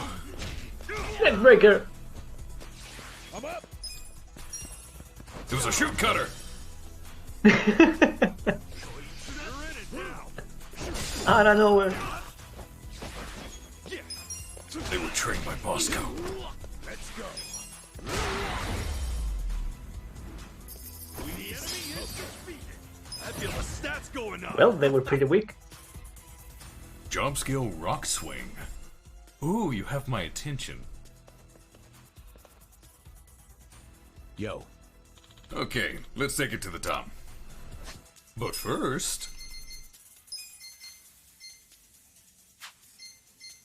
Neckbreaker. I'm up! It was a shoot cutter. Out of nowhere. They were trained by Bosco. Let's go! The enemy is defeated! I feel the stats going up! Well, they were pretty weak. Job skill rock swing. Ooh, you have my attention. Yo. Okay, let's take it to the top. But first...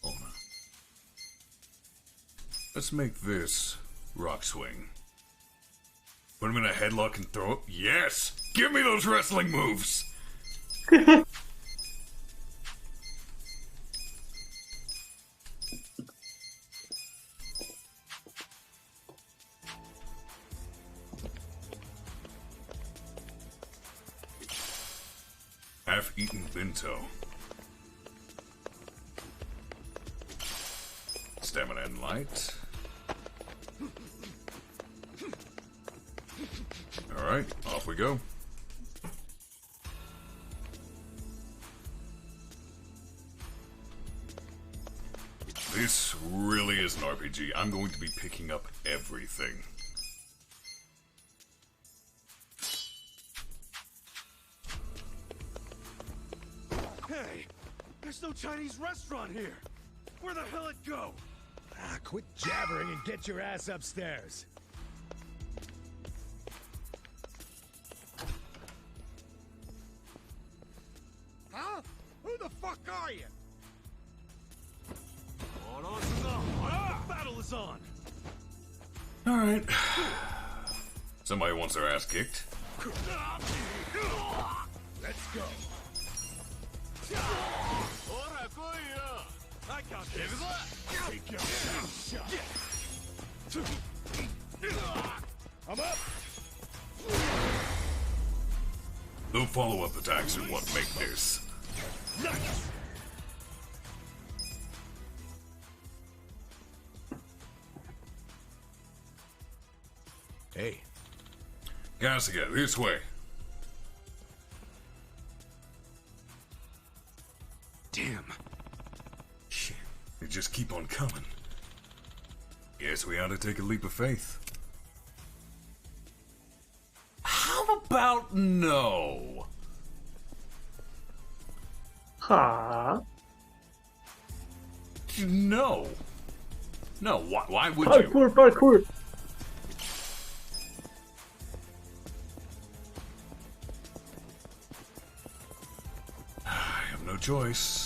Hold on. Let's make this rock swing. Put him in a headlock and throw it. Yes! Give me those wrestling moves! Half-eaten bento. Stamina and light. Alright, off we go. This really is an RPG. I'm going to be picking up everything. Hey! There's no Chinese restaurant here! Where the hell it go? Ah, quit jabbering and get your ass upstairs. Huh? Who the fuck are you? The battle is on! Alright. Somebody wants their ass kicked. Let's go! I got this! Take your shot! I'm up! No follow-up attacks are what make this. Nice! Hey. Kasuga, this way. Damn. Shit, they just keep on coming. Guess we ought to take a leap of faith. How about no? Huh? No. No, why would you? Parkour. I have no choice.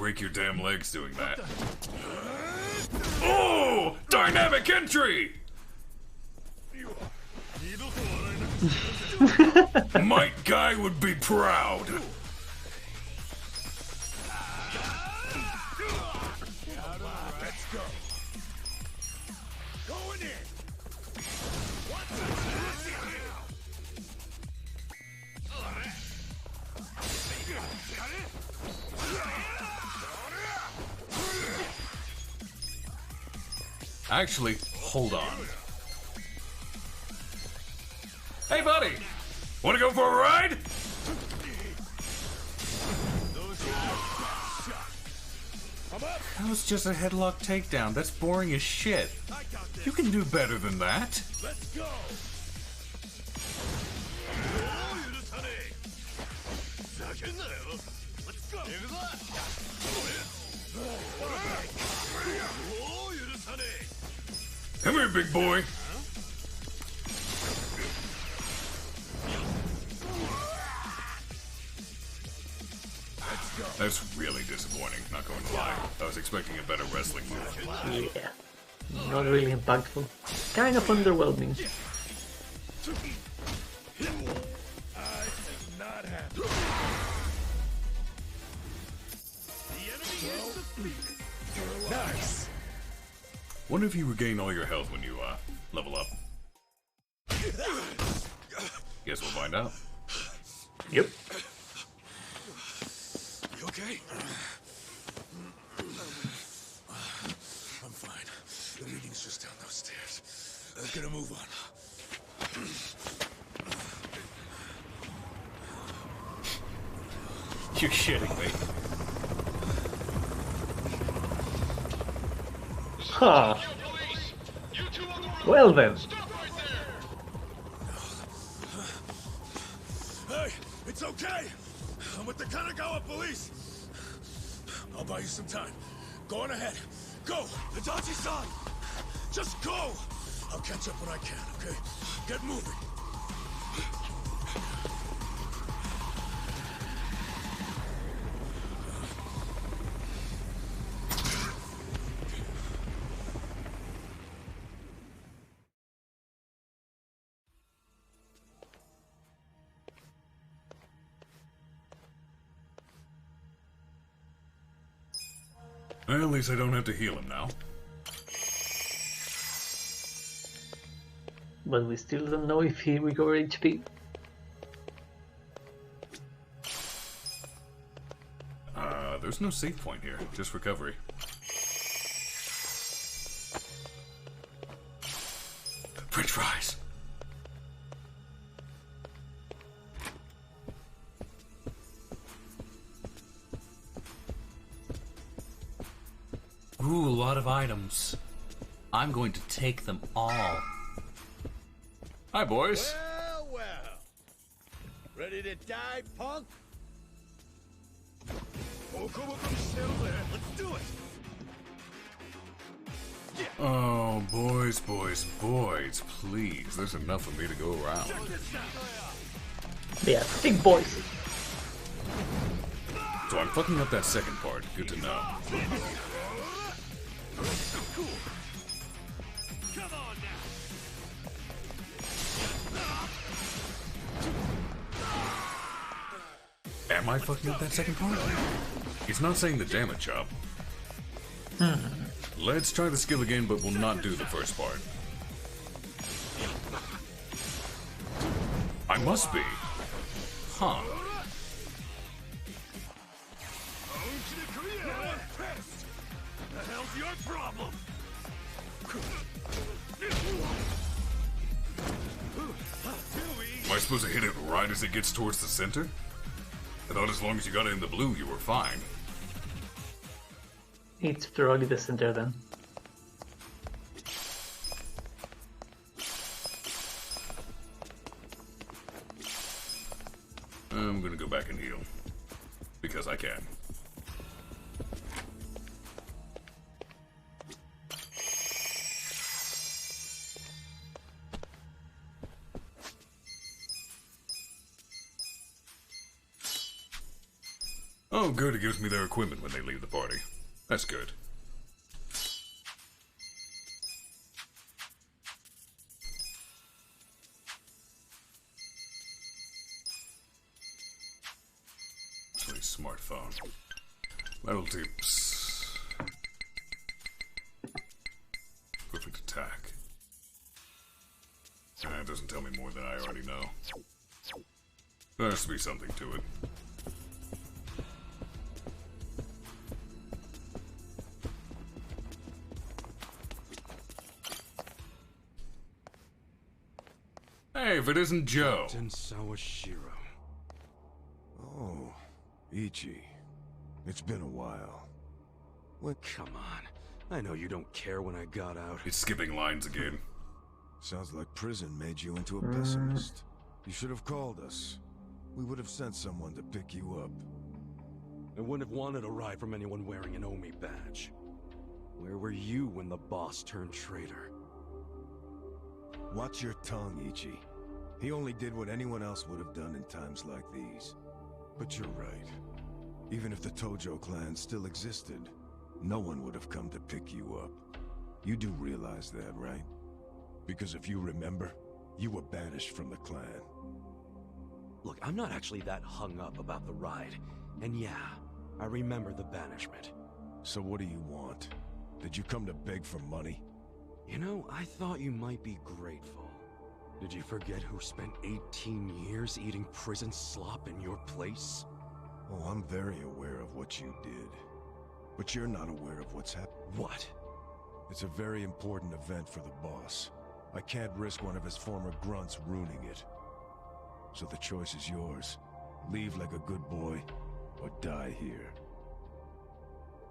break your damn legs doing that. Oh! Dynamic entry! Might Guy would be proud. Let's go. Going in. Actually, hold on. Hey, buddy! Wanna go for a ride? That was just a headlock takedown. That's boring as shit. You can do better than that. Let's go. Let's go. Come here, big boy. That's really disappointing, not going to lie. I was expecting a better wrestling move. Yeah. Not really impactful. Kind of underwhelming. Nice. Wonder if you regain all your health when you level up. Guess we'll find out. Yep. You okay? I'm fine. The meeting's just down those stairs. I'm gonna move on. You're shitting me. Huh. Well then. Hey, it's okay. I'm with the Kanagawa police. I'll buy you some time. Go on ahead. Go, Itachi-san. Just go. I'll catch up when I can, okay? Get moving. Well, at least I don't have to heal him now. But we still don't know if he recovered HP. There's no save point here, just recovery. French fries! Ooh, a lot of items. I'm going to take them all. Hi, boys. Well, well. Ready to die, punk? Let's do it. Oh, boys, boys, please. There's enough for me to go around. Yeah, big boys. So I'm fucking up that second part. Good to know. Am I fucking up that second part? It's not saying the damage chop. Let's try the skill again, but we'll not do the first part. I must be. Huh. The hell's your problem? Am I supposed to hit it right as it gets towards the center? I thought as long as you got it in the blue, you were fine. It's probably the center then. I'm gonna go back and heal. Because I can. Oh, good. It gives me their equipment when they leave the party. That's good. Smartphone. Metal tips. Perfect attack. That doesn't tell me more than I already know. There has to be something to it. Hey, if it isn't Joe. Captain Sawashiro. Oh, Ichi. It's been a while. Well, come on. I know you don't care when I got out. He's skipping lines again. Sounds like prison made you into a pessimist. You should have called us. We would have sent someone to pick you up. I wouldn't have wanted a ride from anyone wearing an Omi badge. Where were you when the boss turned traitor? Watch your tongue, Ichi. He only did what anyone else would have done in times like these. But you're right. Even if the Tojo clan still existed, no one would have come to pick you up. You do realize that, right? Because if you remember, you were banished from the clan. Look, I'm not actually that hung up about the ride. And yeah, I remember the banishment. So what do you want? Did you come to beg for money? You know, I thought you might be grateful. Did you forget who spent 18 years eating prison slop in your place? Oh, I'm very aware of what you did. But you're not aware of what's happened. What? It's a very important event for the boss. I can't risk one of his former grunts ruining it. So the choice is yours. Leave like a good boy, or die here.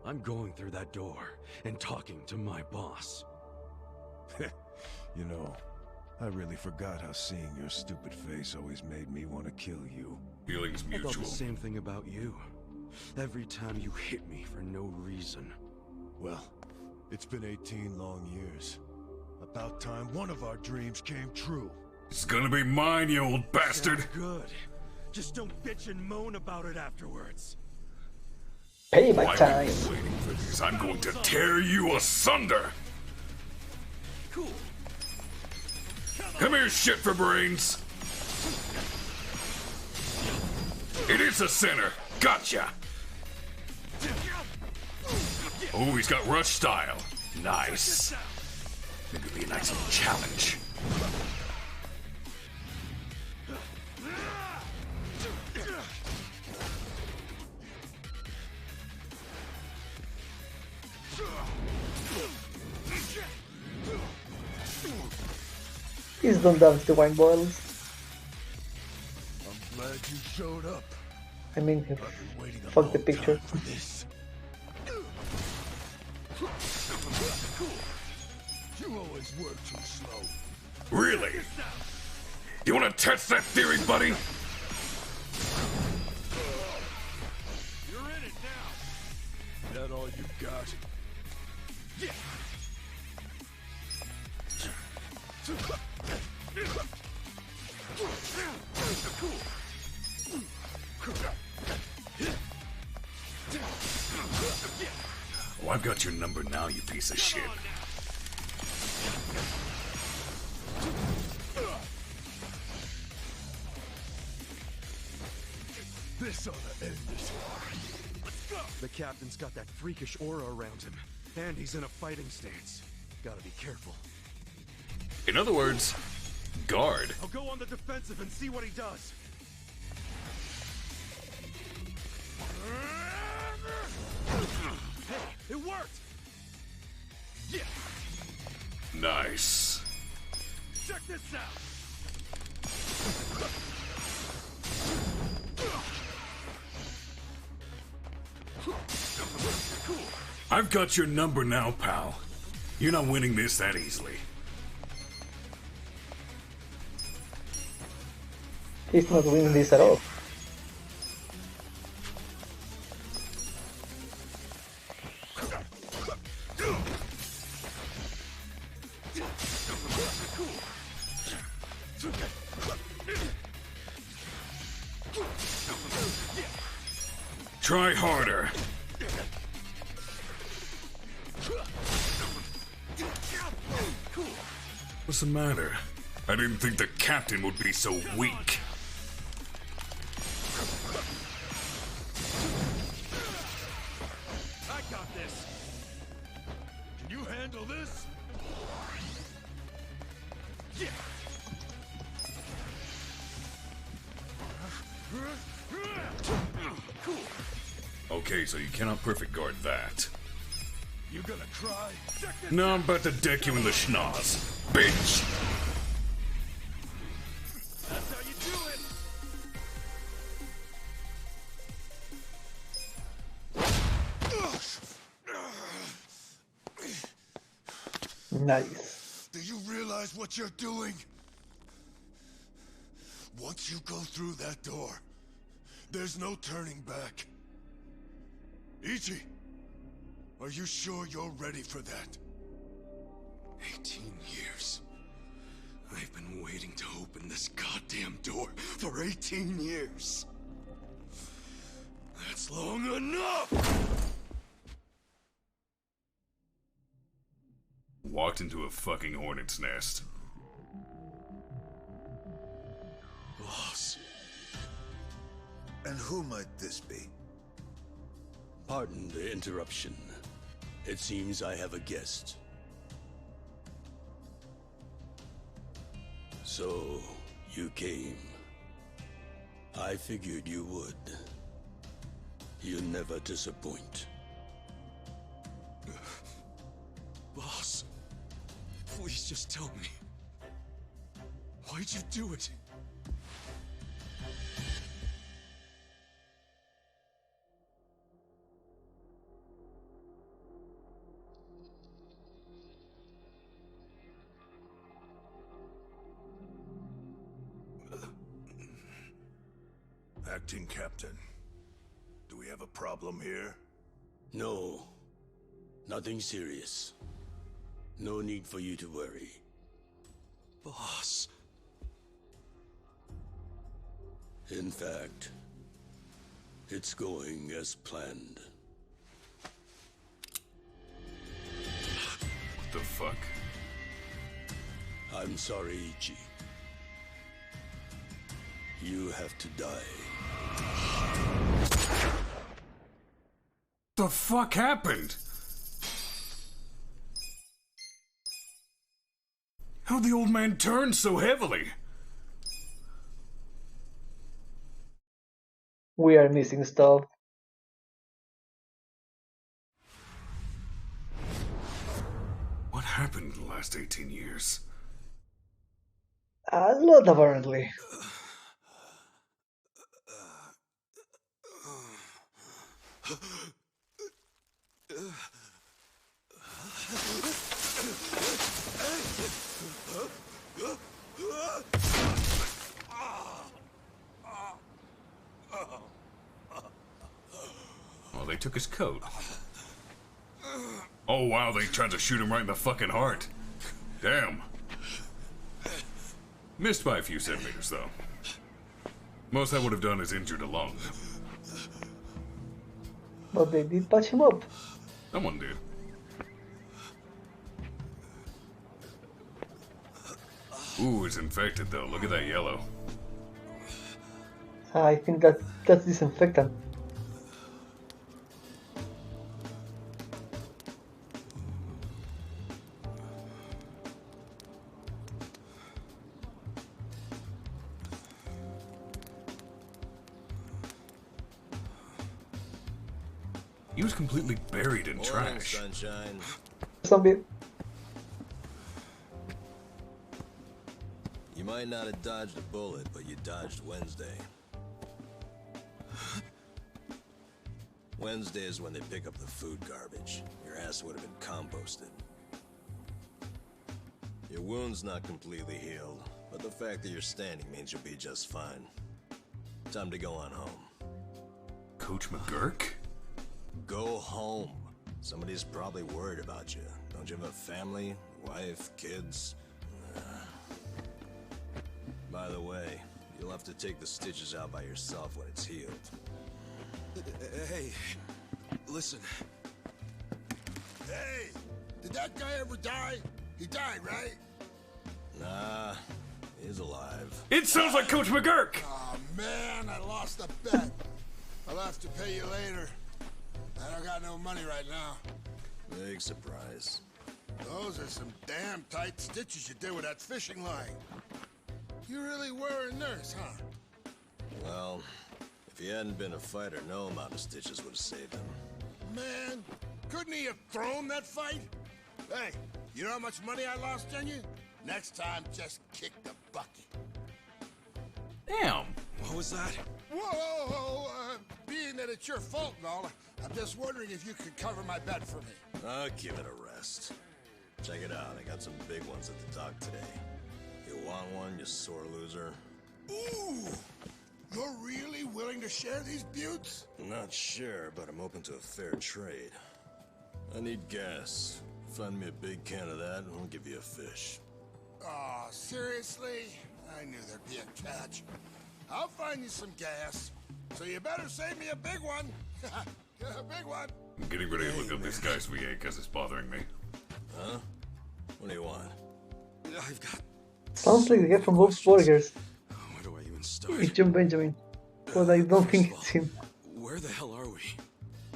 I'm going through that door and talking to my boss. You know, I really forgot how seeing your stupid face always made me want to kill you. Feelings I thought mutual. the same thing about you. Every time you hit me for no reason. Well, it's been 18 long years. About time one of our dreams came true. It's gonna be mine, you old bastard! That's good. Just don't bitch and moan about it afterwards. Payback time. I'm waiting for this. I'm going to tear you asunder! Cool. Come here, shit for brains! It is a center. Gotcha! Oh, he's got rush style. Nice. Maybe it'll be a nice little challenge. Please don't dance the wine bottles. I'm glad you showed up. I mean, I've been waiting a fuck the long picture. time for this. You always work too slow. Really? You want to test that theory, buddy? You're in it now. That all you got? Yeah. Oh, I've got your number now, you piece of shit. This ought to end it. Let's go. The captain's got that freakish aura around him, and he's in a fighting stance. Gotta be careful. In other words, guard. I'll go on the defensive and see what he does. Hey, it worked! Yeah! Nice. Check this out! I've got your number now, pal. You're not winning this that easily. He's not winning this at all. Try harder. What's the matter? I didn't think the captain would be so weak. I got this. Can you handle this? Yeah. Cool. Okay, so you cannot perfect guard that. You gonna try? No, I'm about to deck you in the schnoz, bitch! That's how you do it! Nice. Do you realize what you're doing? Once you go through that door, there's no turning back. Ichi, are you sure you're ready for that? 18 years. I've been waiting to open this goddamn door for 18 years. That's long enough! Walked into a fucking hornet's nest. Boss. And who might this be? Pardon the interruption. It seems I have a guest. So, you came. I figured you would. You never disappoint. Boss, please just tell me. Why'd you do it? Acting Captain, do we have a problem here? No. Nothing serious. No need for you to worry. Boss. In fact, it's going as planned. What the fuck? I'm sorry, Ichi. You have to die. The fuck happened? How'd the old man turn so heavily? We are missing stuff. What happened in the last 18 years? A lot, apparently. Well, they took his coat. Oh wow, they tried to shoot him right in the fucking heart. Damn. Missed by a few centimeters, though. Most that would have done is injured a lung. But they did patch him up. Someone did. Ooh, it's infected though. Look at that yellow. I think that's disinfectant. He was completely buried in trash. Sunshine. Zombie. You might not have dodged a bullet, but you dodged Wednesday. Wednesday is when they pick up the food garbage. Your ass would have been composted. Your wound's not completely healed, but the fact that you're standing means you'll be just fine. Time to go on home. Coach McGurk? Go home. Somebody's probably worried about you. Don't you have a family, wife, kids? By the way, you'll have to take the stitches out by yourself when it's healed. Hey, listen. Hey, did that guy ever die? He died, right? Nah, he's alive. It sounds like Coach McGurk! Oh man, I lost a bet. I'll have to pay you later. I don't got no money right now. Big surprise. Those are some damn tight stitches you did with that fishing line. You really were a nurse, huh? Well, if he hadn't been a fighter, no amount of stitches would have saved him. Man, couldn't he have thrown that fight? Hey, you know how much money I lost on you? Next time, just kick the bucket. Damn. What was that? Whoa, being that it's your fault and all, I'm just wondering if you could cover my bet for me. I'll give it a rest. Check it out, I got some big ones at the dock today. You want one, you sore loser? Ooh! You're really willing to share these buttes? I'm not sure, but I'm open to a fair trade. I need gas. Find me a big can of that, and I'll give you a fish. Aw, seriously? I knew there'd be a catch. I'll find you some gas, so you better save me a big one. A big one. I'm getting ready to look up this guy's VA because it's bothering me. Huh? What do you want? I've got... Sounds like the guy from Bob's Burgers. Where do I even start? It's John Benjamin. But I don't think it's him. Where the hell are we?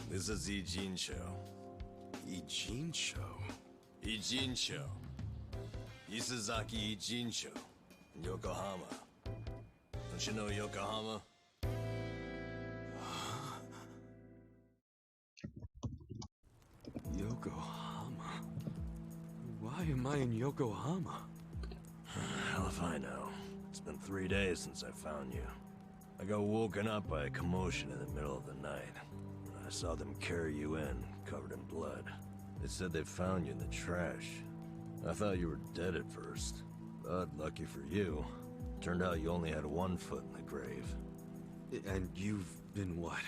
This is Ijin-cho. Ijin-cho? Ijin-cho. Isazaki Ijin-cho. Yokohama. Don't you know Yokohama? Yokohama? Why am I in Yokohama? Hell if I know. It's been 3 days since I found you. I got woken up by a commotion in the middle of the night. I saw them carry you in, covered in blood. They said they found you in the trash. I thought you were dead at first, but lucky for you, turned out you only had one foot in the grave. And you've been what?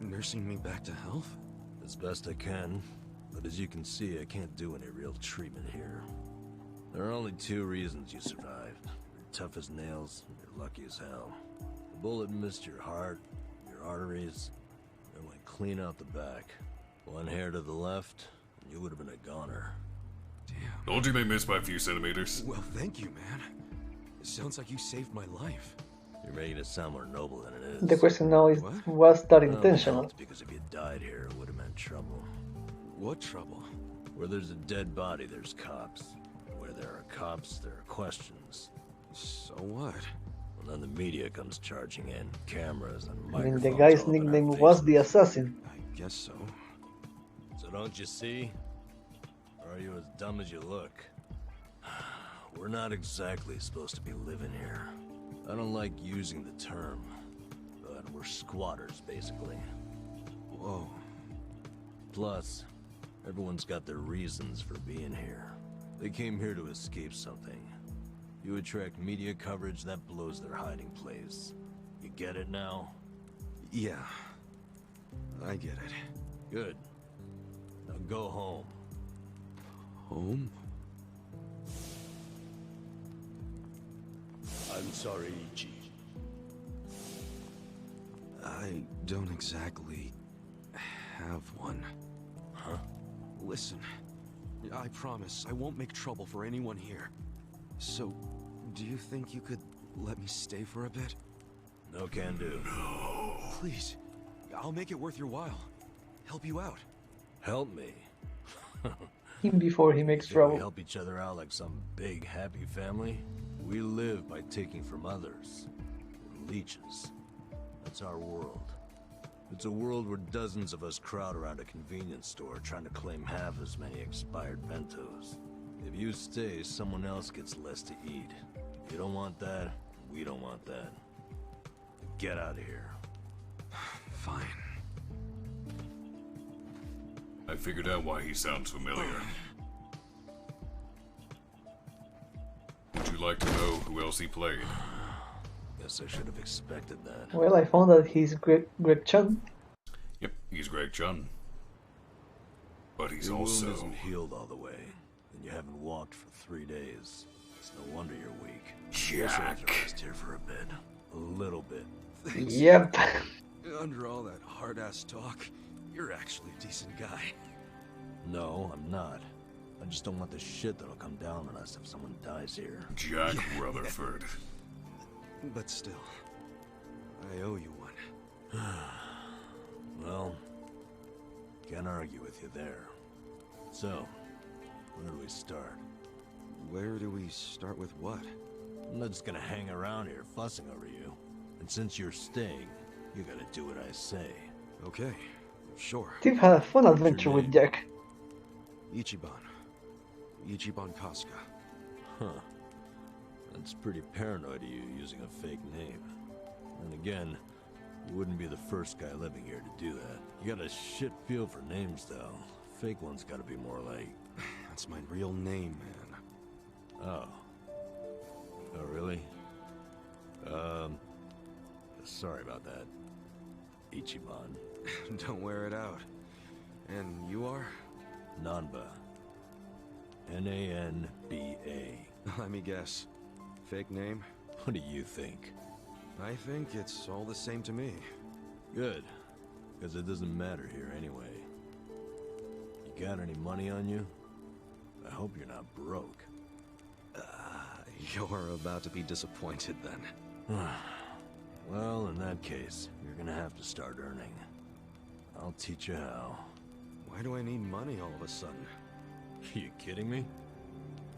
Nursing me back to health? As best I can, but as you can see, I can't do any real treatment here. There are only 2 reasons you survived. You're tough as nails, and you're lucky as hell. The bullet missed your heart, your arteries, and went clean out the back. 1 hair to the left, and you would have been a goner. Damn. Told you they missed by a few centimeters. Well, thank you, man. It sounds like you saved my life. You're making it sound more noble than it is. The question now is, was that Well, intentional? it's because if you died here, it would have meant trouble. What trouble? Where there's a dead body, there's cops. Where there are cops, there are questions. So what? Well, then the media comes charging in, cameras and I microphones. mean, the guy's all up in our nickname faces. was the assassin. I guess so. So don't you see? Or are you as dumb as you look? We're not exactly supposed to be living here. I don't like using the term, but we're squatters, basically. Whoa. Plus, everyone's got their reasons for being here. They came here to escape something. You attract media coverage, that blows their hiding place. You get it now? Yeah. I get it. Good. Now go home. Home? I'm sorry, Ichi. I don't exactly have one. Huh? Listen, I promise I won't make trouble for anyone here. So, do you think you could let me stay for a bit? No can do. Please, I'll make it worth your while. Help you out. Help me? Him before he makes We trouble. help each other out like some big happy family. We live by taking from others. We're leeches. That's our world. It's a world where dozens of us crowd around a convenience store trying to claim half as many expired bentos. If you stay, someone else gets less to eat. You don't want that, we don't want that. Get out of here. Fine. I figured out why he sounds familiar. Would you like to know who else he played? Guess I should have expected that. Well, I found that he's Greg Chun. Yep, he's Greg Chun. But he's Your also... wound isn't healed all the way, and you haven't walked for 3 days. It's no wonder you're weak. Jack. You should have to rest here for a bit. A little bit. Yep. Under all that hard-ass talk, you're actually a decent guy. No, I'm not. I just don't want the shit that'll come down on us if someone dies here. Jack Rutherford. But still, I owe you one. Well, can't argue with you there. So, where do we start? Where do we start with what? I'm not just gonna hang around here fussing over you. And since you're staying, you gotta do what I say. Okay, sure. Steve had a fun adventure with Jack. Ichiban. Ichiban Kasuga. Huh. That's pretty paranoid of you using a fake name. And again, you wouldn't be the first guy living here to do that. You got a shit feel for names, though. Fake ones gotta be more like... That's my real name, man. Oh. Oh, really? Sorry about that. Ichiban. Don't wear it out. And you are? Nanba. N-A-N-B-A. Let me guess. Fake name? What do you think? I think it's all the same to me. Good. Because it doesn't matter here anyway. You got any money on you? I hope you're not broke. You're about to be disappointed then. Well, in that case, you're gonna have to start earning. I'll teach you how. Why do I need money all of a sudden? Are you kidding me?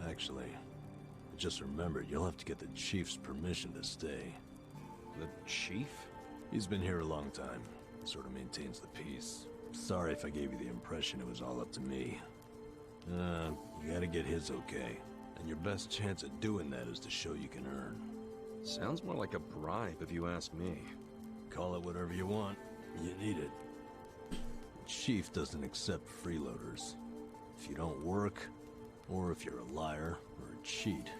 Actually, I just remembered you'll have to get the chief's permission to stay. The chief? He's been here a long time. Sort of maintains the peace. Sorry if I gave you the impression it was all up to me. You gotta get his okay. And your best chance at doing that is to show you can earn. Sounds more like a bribe if you ask me. Call it whatever you want. You need it. The chief doesn't accept freeloaders. If you don't work, or if you're a liar or a cheat,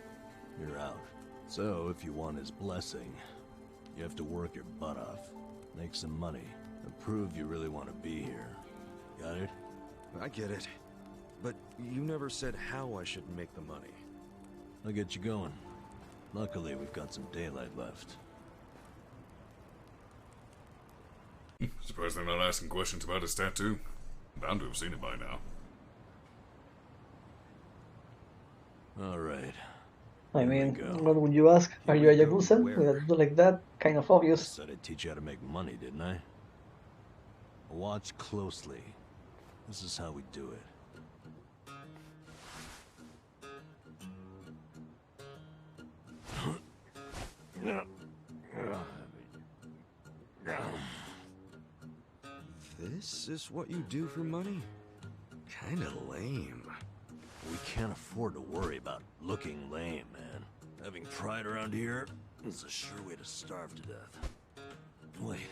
you're out. So if you want his blessing, you have to work your butt off, make some money, and prove you really want to be here. Got it? I get it. But you never said how I should make the money. I'll get you going. Luckily, we've got some daylight left. Surprised they're not asking questions about his tattoo. Bound to have seen it by now. All right. I mean, what would you ask? Are you a Yakuza? With a tattoo like that? Kind of obvious. I said I'd teach you how to make money, didn't I? Watch closely. This is how we do it. This is what you do for money? Kinda lame. We can't afford to worry about looking lame, man. Having pride around here is a sure way to starve to death. Wait,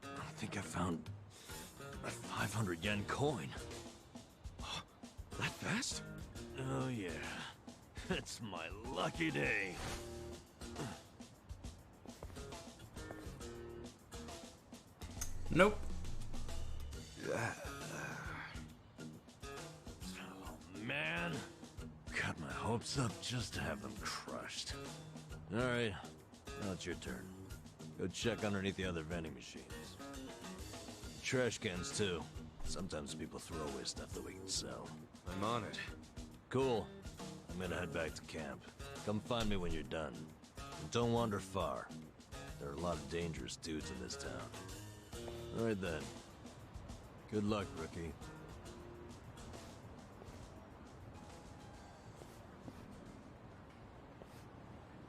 I think I found a 500 yen coin. That fast? Oh yeah, it's my lucky day. Nope. Oh, man. Got my hopes up just to have them crushed. Alright, now it's your turn. Go check underneath the other vending machines. Trash cans, too. Sometimes people throw away stuff that we can sell. I'm on it. Cool. I'm gonna head back to camp. Come find me when you're done. And don't wander far. There are a lot of dangerous dudes in this town. Alright then. Good luck, rookie.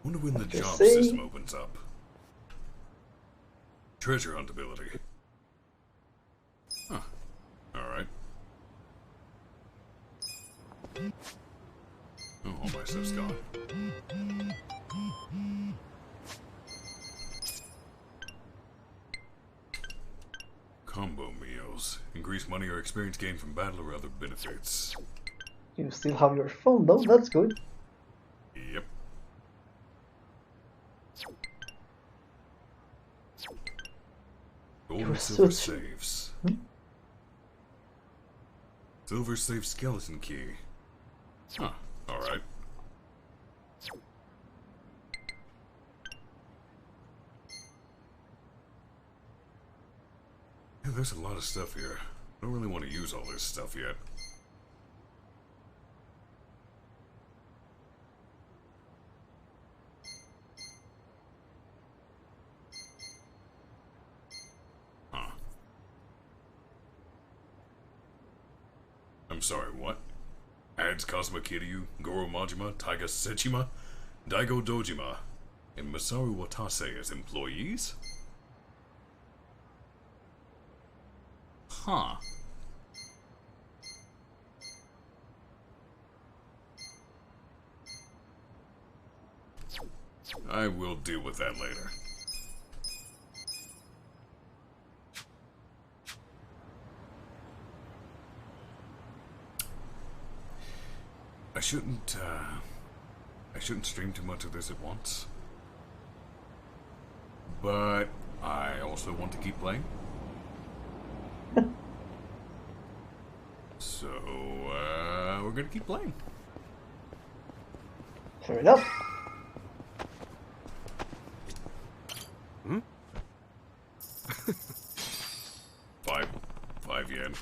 Wonder when the job system opens up. Treasure hunt ability. Huh. Alright. Oh, all my stuff's gone. Combo meals. Increase money or experience gained from battle or other benefits. You still have your phone though, that's good. Yep. Gold and silver saves. Silver safe skeleton key. Huh. Alright. There's a lot of stuff here. I don't really want to use all this stuff yet. Huh. I'm sorry, what? Adds Kazuma Kiryu, Goro Majima, Taiga Sechima, Daigo Dojima, and Masaru Watase as employees? Huh. I will deal with that later. I shouldn't stream too much of this at once. But I also want to keep playing. So, we're gonna keep playing. Fair enough. Hmm? 5 yen.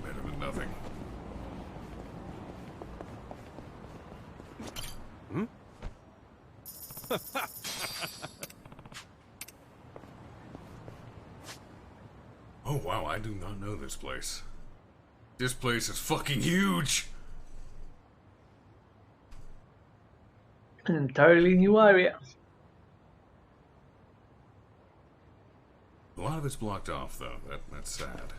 Better than nothing. Hmm? Oh wow, I do not know this place. This place is fucking huge! An entirely new area. A lot of it's blocked off though, that's sad.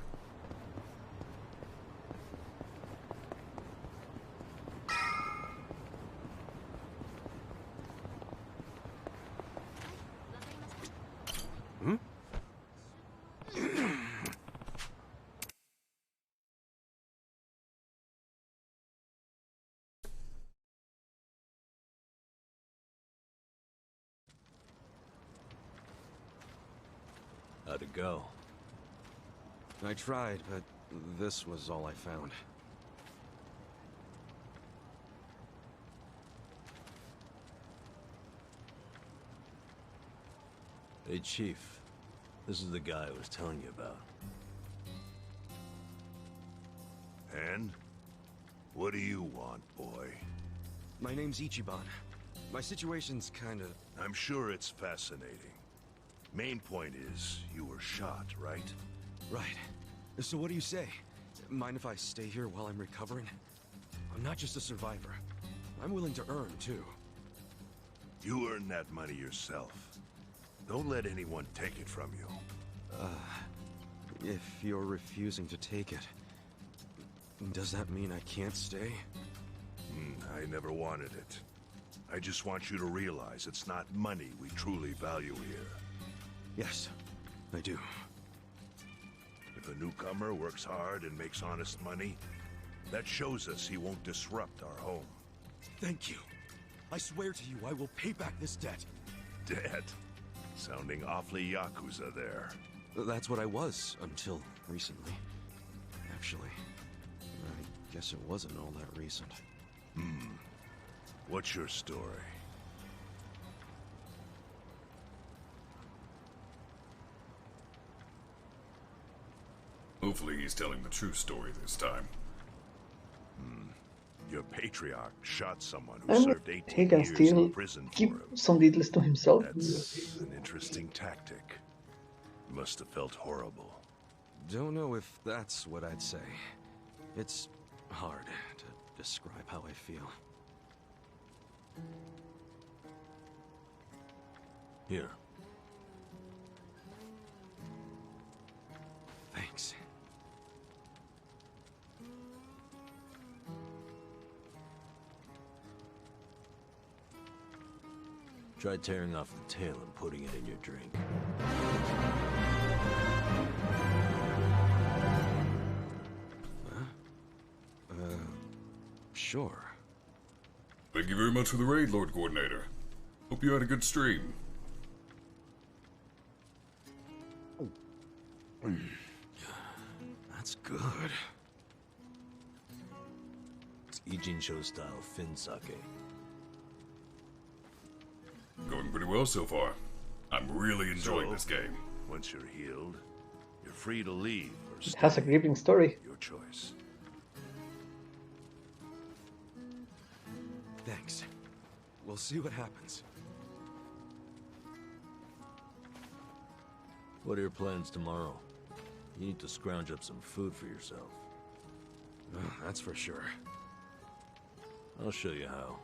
Hmm? How'd it go? I tried, but this was all I found. Hey, Chief. This is the guy I was telling you about. And? What do you want, boy? My name's Ichiban. My situation's kinda... I'm sure it's fascinating. Main point is, you were shot, right? Right. So what do you say? Mind if I stay here while I'm recovering? I'm not just a survivor. I'm willing to earn, too. You earn that money yourself. Don't let anyone take it from you. If you're refusing to take it, does that mean I can't stay? I never wanted it. I just want you to realize it's not money we truly value here. Yes, I do. If a newcomer works hard and makes honest money, that shows us he won't disrupt our home. Thank you. I swear to you I will pay back this debt. Debt? Sounding awfully Yakuza there. That's what I was, until recently. Actually, I guess it wasn't all that recent. What's your story? Hopefully he's telling the true story this time. Your patriarch shot someone who And served he 18 can years still in prison for keep him. some details to himself. That's an interesting tactic. Must have felt horrible. Don't know if that's what I'd say. It's hard to describe how I feel. Here. Thanks. Try tearing off the tail and putting it in your drink. Sure. Thank you very much for the raid, Lord Coordinator. Hope you had a good stream. That's good. It's Ijincho style fin sake. Going pretty well so far. I'm really enjoying this game. Once you're healed, you're free to leave or It stay. has a gripping story. Your choice. Thanks. We'll see what happens. What are your plans tomorrow? You need to scrounge up some food for yourself. That's for sure. I'll show you how.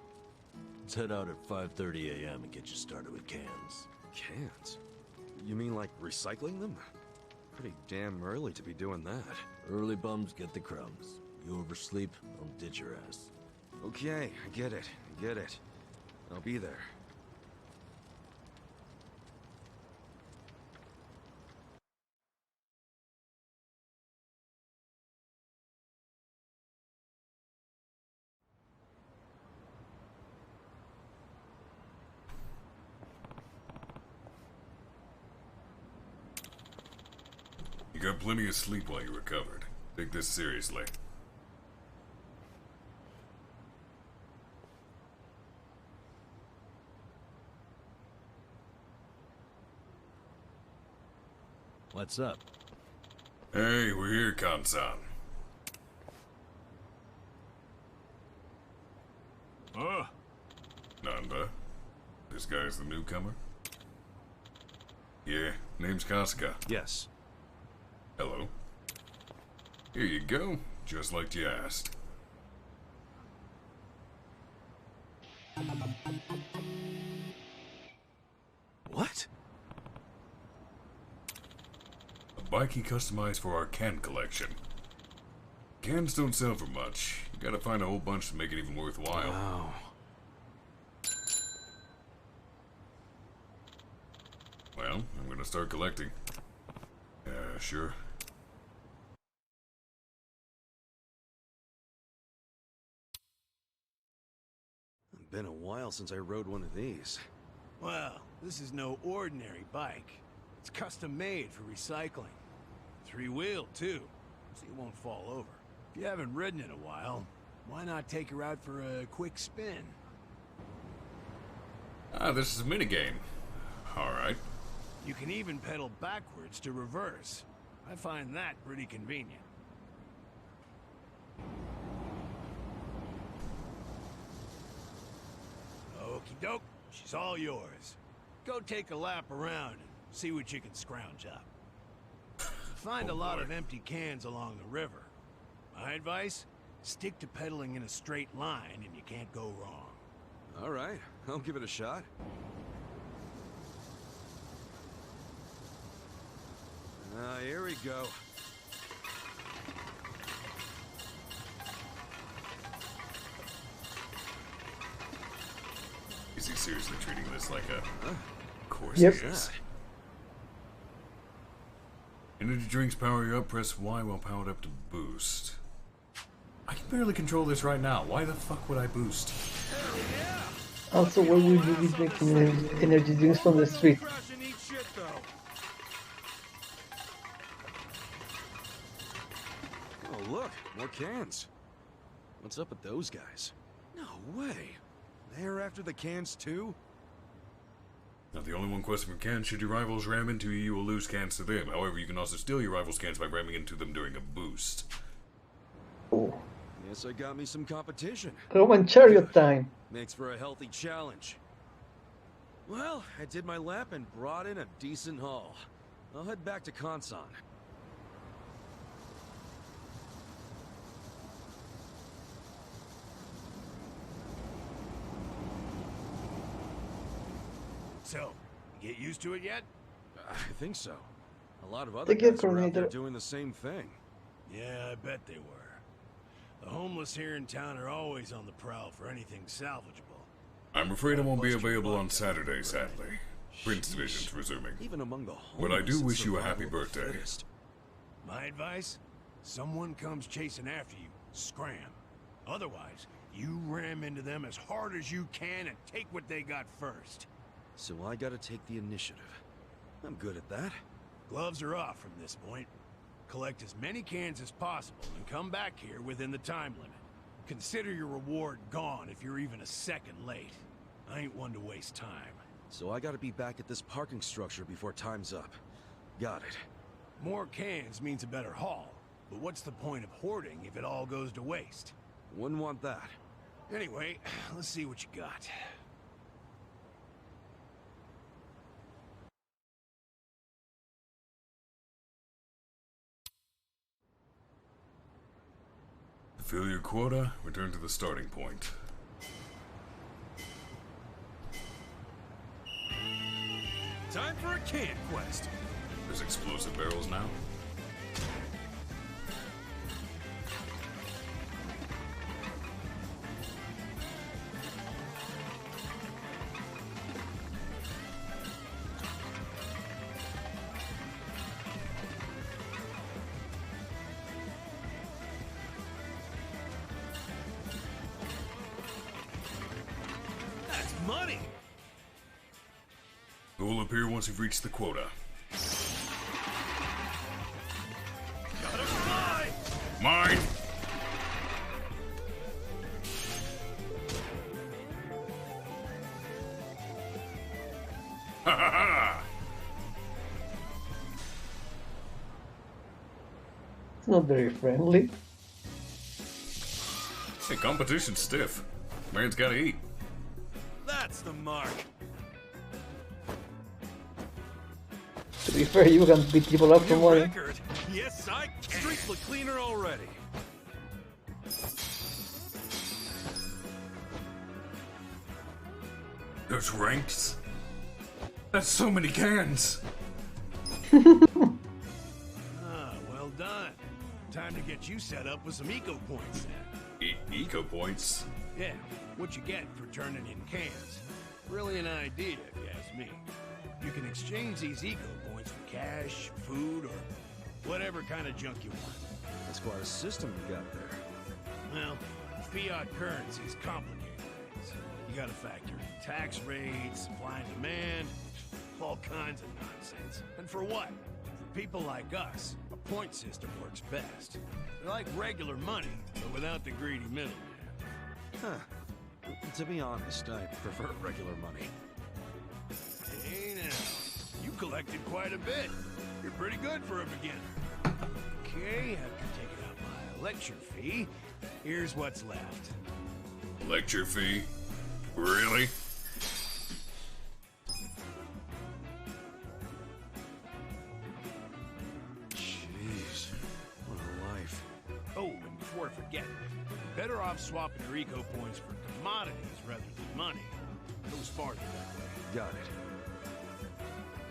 Let's head out at 5:30 a.m. and get you started with cans. Cans? You mean like recycling them? Pretty damn early to be doing that. Early bums get the crumbs. You oversleep, I'll ditch your ass. Okay, I get it. I get it. I'll be there. You got plenty of sleep while you recovered. Take this seriously. What's up? Hey, we're here, Kansan. Nanda. This guy's the newcomer? Yeah, name's Kasuga. Yes. Hello. Here you go, just like you asked. What? A bike he customized for our can collection. Cans don't sell for much. You gotta find a whole bunch to make it even worthwhile. Wow. Well, I'm gonna start collecting. Sure. It's been a while since I rode one of these. Well, this is no ordinary bike. It's custom made for recycling. 3-wheeled, too, so you won't fall over. If you haven't ridden in a while, why not take her out for a quick spin? Ah, this is a minigame. Alright. You can even pedal backwards to reverse. I find that pretty convenient. Okie doke, she's all yours. Go take a lap around and see what you can scrounge up. Find a lot of empty cans along the river. My advice? Stick to pedaling in a straight line and you can't go wrong. All right, I'll give it a shot. Here we go. Is he seriously treating this like a... Of course Yep. he is. Energy drinks power you up, press Y while powered up to boost. I can barely control this right now. Why the fuck would I boost? Also, why would you be making energy drinks from the street? Oh, look, more cans. What's up with those guys? No way. They're after the cans too? Not the only one questing for cans. Should your rivals ram into you, you will lose cans to them. However, you can also steal your rivals' cans by ramming into them during a boost. Oh. Guess I got me some competition. Roman chariot time. Makes for a healthy challenge. Well, I did my lap and brought in a decent haul. I'll head back to Kansan. So, you get used to it yet? I think so. A lot of other The gear guys are out there coordinator. doing the same thing. Yeah, I bet they were. The homeless here in town are always on the prowl for anything salvageable. I'm afraid I won't be available on Saturday, sadly. Prince Division's resuming. Even among the But I do homeless, wish it's you a survival happy of the birthday. fittest. My advice? Someone comes chasing after you, scram. Otherwise, you ram into them as hard as you can and take what they got first. So I gotta take the initiative. I'm good at that. Gloves are off from this point. Collect as many cans as possible and come back here within the time limit. Consider your reward gone if you're even a second late. I ain't one to waste time. So I gotta be back at this parking structure before time's up. Got it. More cans means a better haul. But what's the point of hoarding if it all goes to waste? Wouldn't want that. Anyway, let's see what you got. Fill your quota, return to the starting point. Time for a can quest. There's explosive barrels now. That's money! It will appear once you've reached the quota. Gotta fly! Mine! Ha ha ha! It's not very friendly. Hey, competition's stiff. Man's gotta eat. That's the mark. To be fair, you can beat people up for New money. record. Yes, I can. Streets look cleaner already. There's ranks. That's so many cans. Ah, well done. Time to get you set up with some eco points then. Eco points? Yeah, what you get for turning in cans. Really an idea, if you ask me. You can exchange these eco points for cash, food, or whatever kind of junk you want. That's quite a system you got there. Well, fiat currency's complicated things. You gotta factor in tax rates, supply and demand, all kinds of nonsense. And for what? For people like us, a point system works best. They're like regular money, but without the greedy middleman. Huh. To be honest, I prefer regular money. Hey now, you collected quite a bit. You're pretty good for a beginner. Okay, after taking out my lecture fee, here's what's left. Lecture fee? Really? Jeez, what a life. Oh, and before I forget, better off swapping your eco points for commodities rather than money. Goes farther that way. Got it.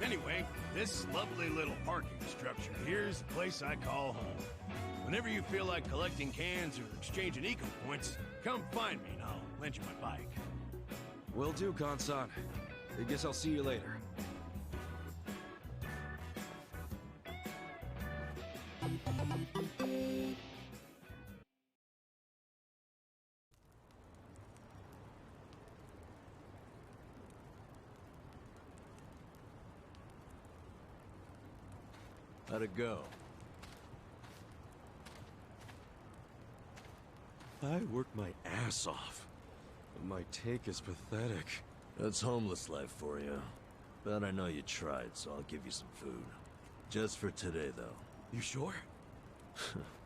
Anyway, this lovely little parking structure here is the place I call home. Whenever you feel like collecting cans or exchanging eco points, come find me and I'll lend you my bike. Will do, Kansan. I guess I'll see you later. How'd it go? I worked my ass off. But my take is pathetic. That's homeless life for you. But I know you tried, so I'll give you some food. Just for today, though. You sure?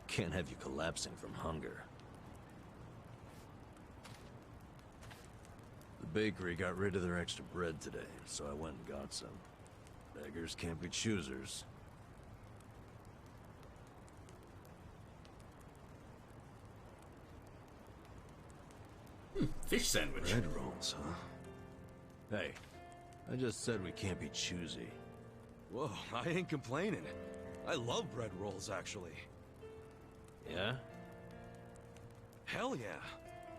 Can't have you collapsing from hunger. The bakery got rid of their extra bread today, so I went and got some. Beggars can't be choosers. Fish sandwich. Bread rolls, huh? Hey, I just said we can't be choosy. Whoa, I ain't complaining. I love bread rolls, actually. Yeah? Hell yeah.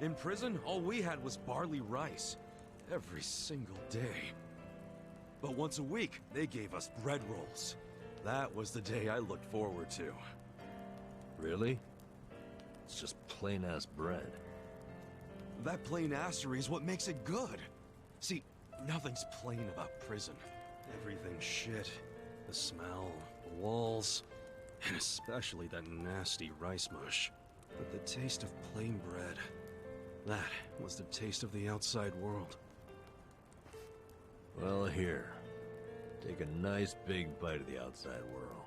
In prison, all we had was barley rice. Every single day. But once a week, they gave us bread rolls. That was the day I looked forward to. Really? It's just plain-ass bread. That plain assery is what makes it good. See, nothing's plain about prison. Everything's shit. The smell, the walls, and especially that nasty rice mush. But the taste of plain bread, that was the taste of the outside world. Well, here. Take a nice big bite of the outside world.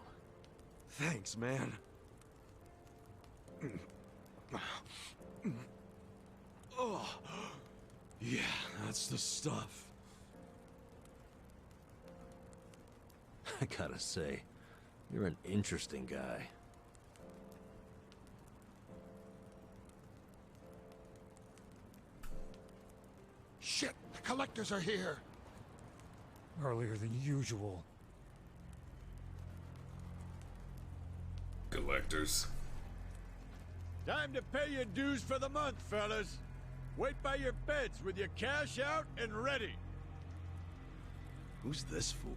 Thanks, man. Oh, yeah, that's the stuff. I gotta say, you're an interesting guy. Shit, the collectors are here. Earlier than usual. Collectors. Time to pay your dues for the month, fellas. Wait by your beds with your cash out and ready. Who's this fool?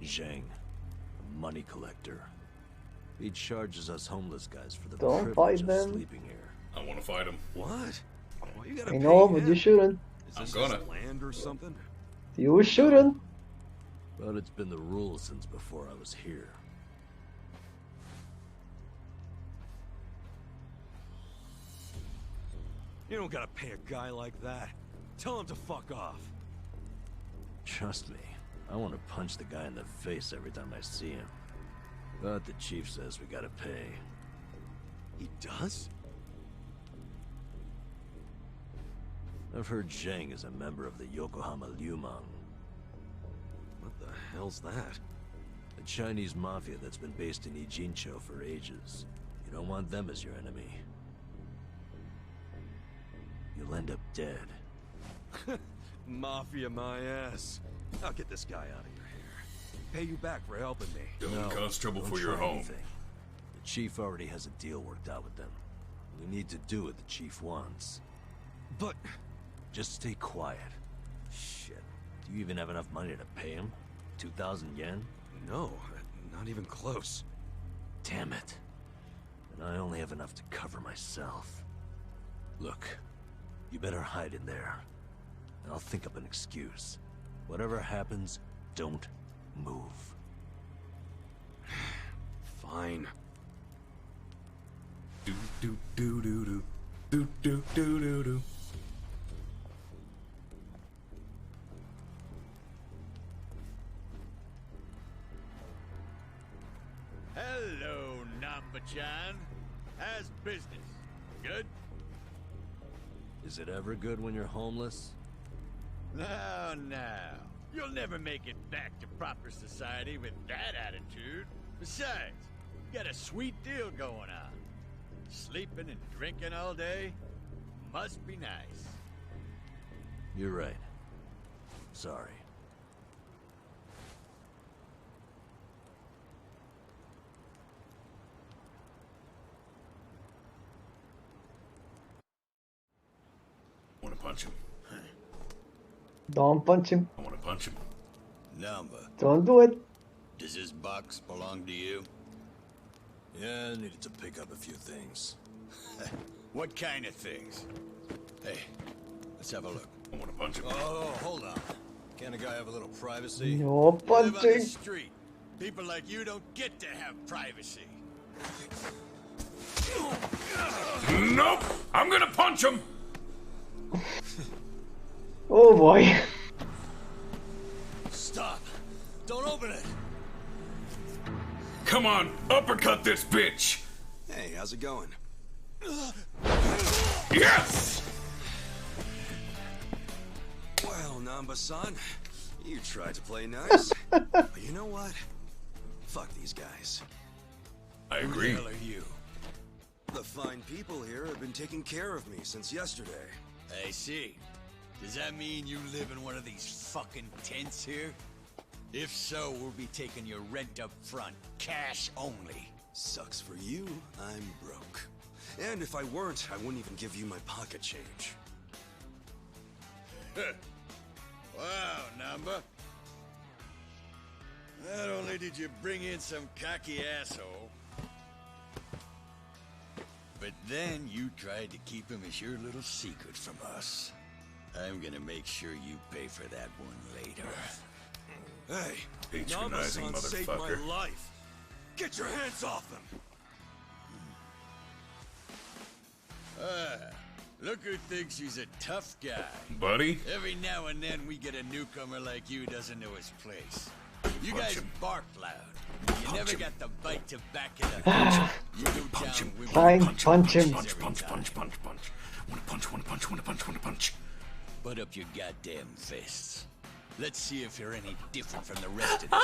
Zhang, a money collector. He charges us homeless guys for the Don't privilege fight of them. sleeping here. I want to fight him. What? Well, you gotta I know, pay but him. you shouldn't. Is I'm this gonna. his land or something? You shouldn't. But it's been the rule since before I was here. You don't gotta pay a guy like that. Tell him to fuck off. Trust me, I want to punch the guy in the face every time I see him. But the chief says we gotta pay. He does? I've heard Zhang is a member of the Yokohama Liumang. What the hell's that? A Chinese mafia that's been based in Ijincho for ages. You don't want them as your enemy. You'll end up dead. Mafia my ass. I'll get this guy out of your hair. Pay you back for helping me. Don't cause trouble don't for your try home. anything. The chief already has a deal worked out with them. We need to do what the chief wants. But... just stay quiet. Shit. Do you even have enough money to pay him? 2,000 yen? No, not even close. Damn it. And I only have enough to cover myself. Look, you better hide in there. I'll think up an excuse. Whatever happens, don't move. Fine. Do do do do do do do do do do. Hello, Namba-chan. How's business? Good? Is it ever good when you're homeless? No, no. You'll never make it back to proper society with that attitude. Besides, you got a sweet deal going on. Sleeping and drinking all day must be nice. You're right. Sorry. I want to punch him. Don't punch him. I want to punch him. Namba, Don't do it. does this box belong to you? Yeah, I needed to pick up a few things. What kind of things? Hey, let's have a look. I want to punch him. Oh, hold on. Can't a guy have a little privacy? No You live on the punching. street. People like you don't get to have privacy. Nope! I'm gonna punch him! Oh boy. Stop! Don't open it! Come on, uppercut this bitch! Hey, how's it going? Yes! Well, Namba-san, you tried to play nice. But you know what? Fuck these guys. I Who agree. the hell are you? The fine people here have been taking care of me since yesterday. I see. Does that mean you live in one of these fucking tents here? If so, we'll be taking your rent up front. Cash only. Sucks for you, I'm broke. And if I weren't, I wouldn't even give you my pocket change. Wow, Namba. Not only did you bring in some cocky asshole, but then you tried to keep him as your little secret from us. I'm gonna make sure you pay for that one later. Hey, Patronizing Namba-san saved my motherfucker. life. Get your hands off him! Look who thinks he's a tough guy. Buddy? Every now and then we get a newcomer like you who doesn't know his place. You guys bark loud. You never got the bite to back it up. You go down with Fine, punch him. Punch. Wanna punch. Put up your goddamn fists. Let's see if you're any different from the rest of us.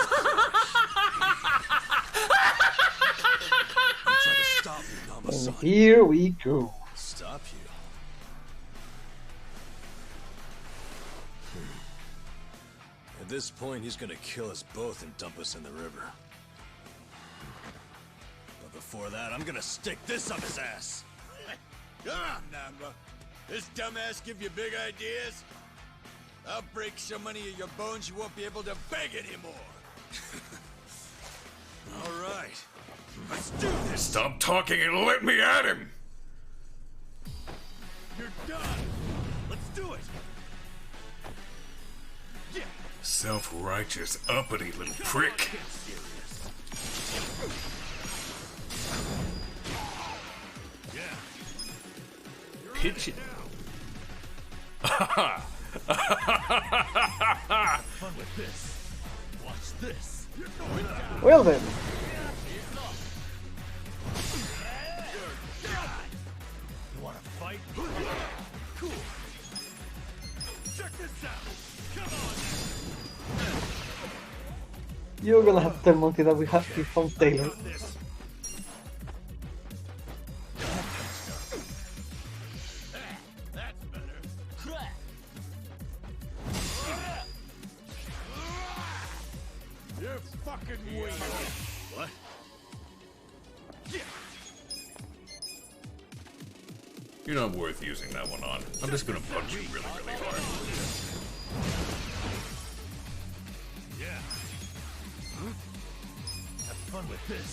You try to stop me, And Nama-san. here we go. Stop you. At this point, he's gonna kill us both and dump us in the river. But before that, I'm gonna stick this up his ass. Come on, Namba. This dumbass give you big ideas? I'll break so many of your bones you won't be able to beg anymore. All right, let's do this. Stop talking and let me at him! You're done. Let's do it. Yeah. Self-righteous, uppity little prick. Get serious. Yeah. Pitch it. Fun with this. Watch this. You're going down. Well then. You wanna fight? Cool. Check this out. Come on. You're gonna have to tell Monty that we found Taylor. That's better. You're fucking weird. What? Yeah. You're not worth using that one on. I'm just gonna punch you really, really hard. Yeah. Huh? Have fun with this.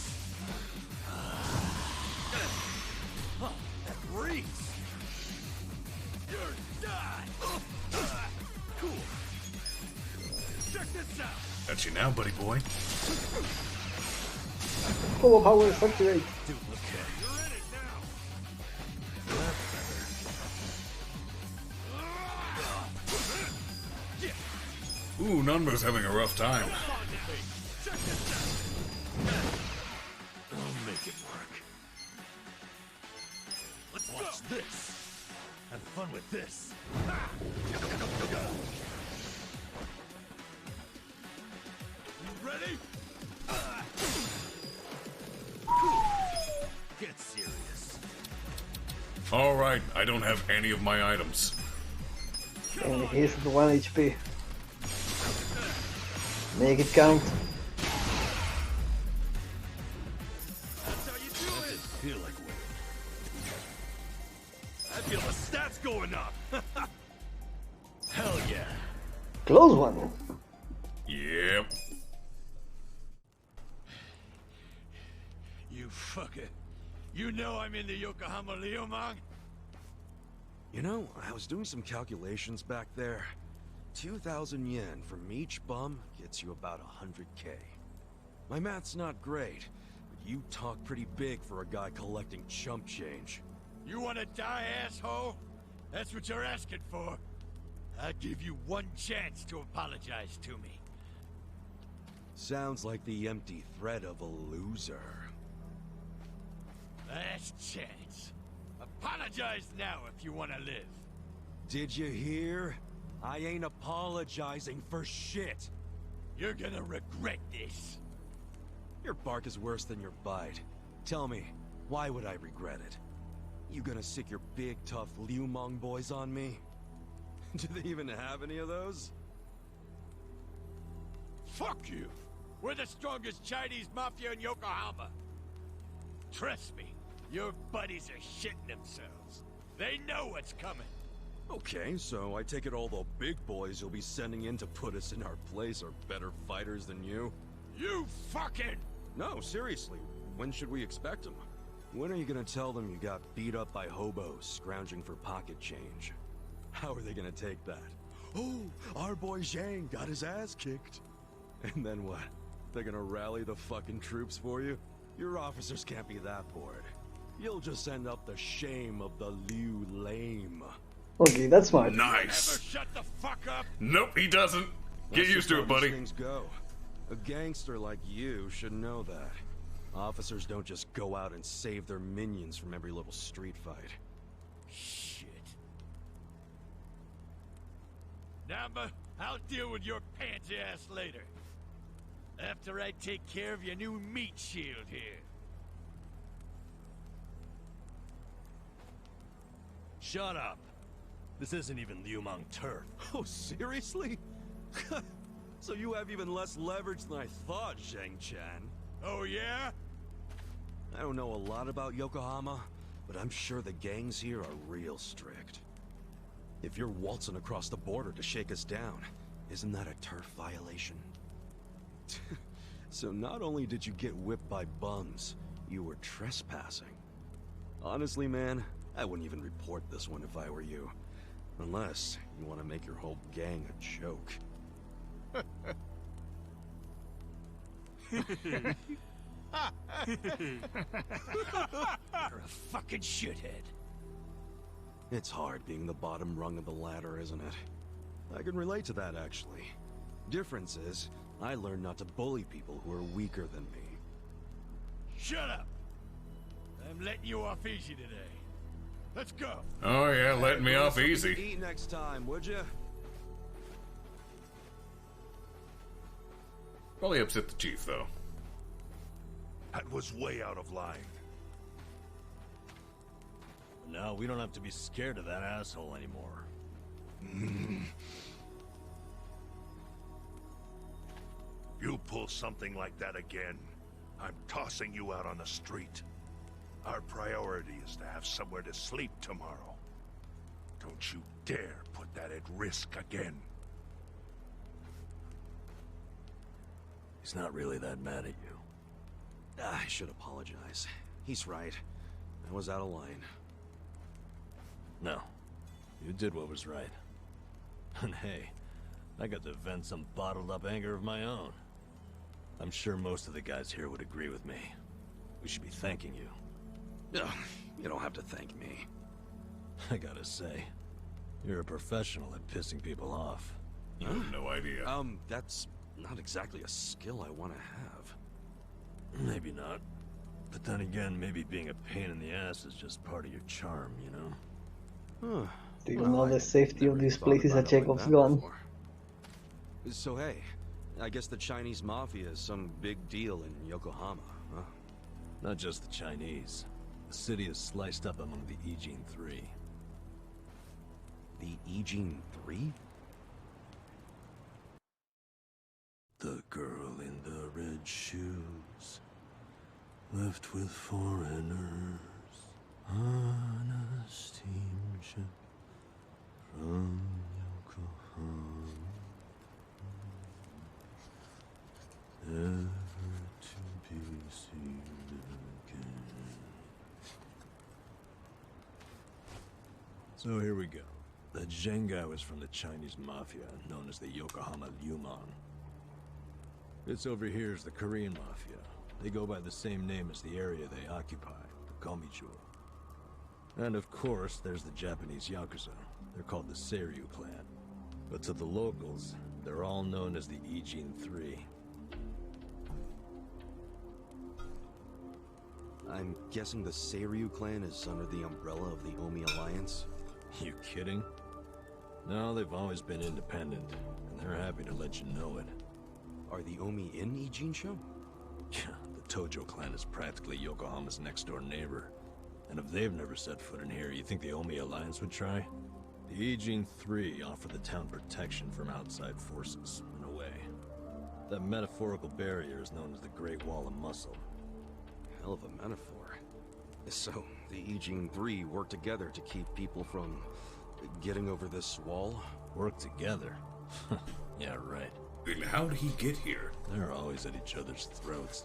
Oh, that breeze. You're done. Cool. Check this out. Got you now, buddy boy. Combo power is activate. Duplicate. You're in it now. That's better. Ooh, Nanma's having a rough time. Check this out. I'll make it work. Let's watch this. Have fun with this. You ready? Get serious. Alright, I don't have any of my items. And he's at 1 HP. Make it count. That's how you do it. Feel like winning. I feel the stats going up. Hell yeah. Close one. Yep. You fucker. You know I'm in the Yokohama Liumang? You know, I was doing some calculations back there. 2,000 yen from each bum gets you about 100K. My math's not great, but you talk pretty big for a guy collecting chump change. You wanna die, asshole? That's what you're asking for. I'll give you one chance to apologize to me. Sounds like the empty threat of a loser. Last chance. Apologize now if you wanna live. Did you hear? I ain't apologizing for shit. You're gonna regret this. Your bark is worse than your bite. Tell me, why would I regret it? You gonna sick your big tough Liumang boys on me? Do they even have any of those? Fuck you. We're the strongest Chinese mafia in Yokohama. Trust me, your buddies are shitting themselves. They know what's coming. Okay, so I take it all the big boys you'll be sending in to put us in our place are better fighters than you? You fucking... No, seriously. When should we expect them? When are you gonna tell them you got beat up by hobos scrounging for pocket change? How are they gonna take that? Oh, our boy Zhang got his ass kicked. And then what? They're gonna rally the fucking troops for you? Your officers can't be that bored. You'll just end up the shame of the Liu lame. Okay, that's smart. Nice. Ever shut the fuck up? Nope, he doesn't. Get That's used just to how it, buddy. these things go. A gangster like you should know that. Officers don't just go out and save their minions from every little street fight. Shit. Namba, I'll deal with your pansy ass later. After I take care of your new meat shield here. Shut up. This isn't even Liumang turf. Oh, seriously? So you have even less leverage than I thought, Zhang Chan. Oh, yeah? I don't know a lot about Yokohama, but I'm sure the gangs here are real strict. If you're waltzing across the border to shake us down, isn't that a turf violation? So not only did you get whipped by bums, you were trespassing. Honestly, man, I wouldn't even report this one if I were you. Unless you want to make your whole gang a joke. You're a fucking shithead. It's hard being the bottom rung of the ladder, isn't it? I can relate to that, actually. Difference is, I learned not to bully people who are weaker than me. Shut up! I'm letting you off easy today. Let's go. Oh yeah, letting me off easy. Eat next time, would you? Probably upset the chief, though. That was way out of line. Now we don't have to be scared of that asshole anymore. You pull something like that again, I'm tossing you out on the street. Our priority is to have somewhere to sleep tomorrow. Don't you dare put that at risk again. He's not really that mad at you. I should apologize. He's right. I was out of line. No. You did what was right. And hey, I got to vent some bottled up anger of my own. I'm sure most of the guys here would agree with me. We should be thanking you. Ugh, you don't have to thank me. I gotta say, you're a professional at pissing people off. I have no idea. That's not exactly a skill I want to have. Maybe not. But then again, maybe being a pain in the ass is just part of your charm, you know? Huh. Do you know the safety of this place is a Chekhov's gun? So hey, I guess the Chinese mafia is some big deal in Yokohama, huh? Not just the Chinese. The city is sliced up among the Ijin Three. The Ijin Three? The girl in the red shoes, left with foreigners, on a steamship from Yokohama, never to be seen again. So here we go. That Zheng guy was from the Chinese mafia, known as the Yokohama Liumang. This over here is the Korean mafia. They go by the same name as the area they occupy, the Komichu. And of course, there's the Japanese Yakuza. They're called the Seiryu clan. But to the locals, they're all known as the Ijin Three. I'm guessing the Seiryu clan is under the umbrella of the Omi Alliance? You kidding? No, they've always been independent, and they're happy to let you know it. Are the Omi in Ijinsho? Yeah, the Tojo clan is practically Yokohama's next-door neighbor. And if they've never set foot in here, you think the Omi Alliance would try? The Ijin Three offer the town protection from outside forces, in a way. That metaphorical barrier is known as the Great Wall of Muscle. Hell of a metaphor. So, the Ijin Three work together to keep people from getting over this wall? Work together? Yeah, right. Then how did he get here? They're always at each other's throats.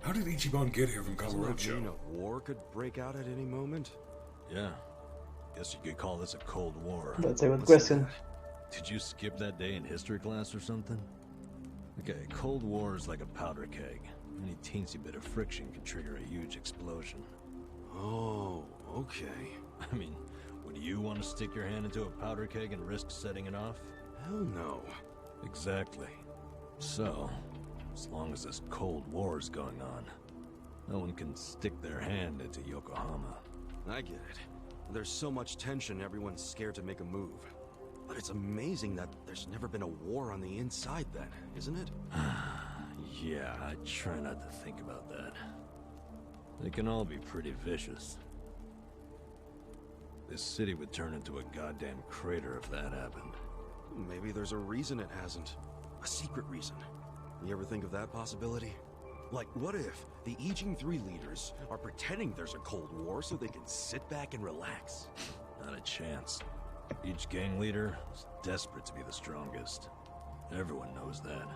How did Ichiban get here from Doesn't that mean Kamurocho? a war could break out at any moment? Yeah. Guess you could call this a Cold War. That's a good question. Did you skip that day in history class or something? Okay, Cold War is like a powder keg. Any teensy bit of friction can trigger a huge explosion. Oh, okay. I mean, would you want to stick your hand into a powder keg and risk setting it off? Hell no. Exactly. So, as long as this Cold War is going on, no one can stick their hand into Yokohama. I get it. There's so much tension, everyone's scared to make a move. But it's amazing that there's never been a war on the inside then, isn't it? Yeah, I try not to think about that. They can all be pretty vicious. This city would turn into a goddamn crater if that happened. Maybe there's a reason it hasn't. A secret reason. You ever think of that possibility? Like, what if the Ijing 3 leaders are pretending there's a Cold War so they can sit back and relax? Not a chance. Each gang leader is desperate to be the strongest. Everyone knows that.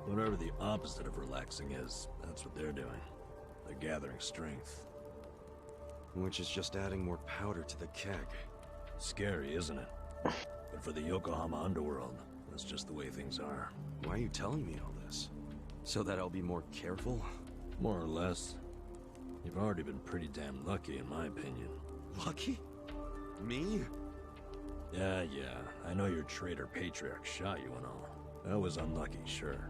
Whatever the opposite of relaxing is, that's what they're doing. They're gathering strength. Which is just adding more powder to the keg. Scary, isn't it? But for the Yokohama underworld, that's just the way things are. Why are you telling me all this? So that I'll be more careful? More or less. You've already been pretty damn lucky, in my opinion. Lucky? Me? Yeah. I know your traitor patriarch shot you and all. That was unlucky, sure.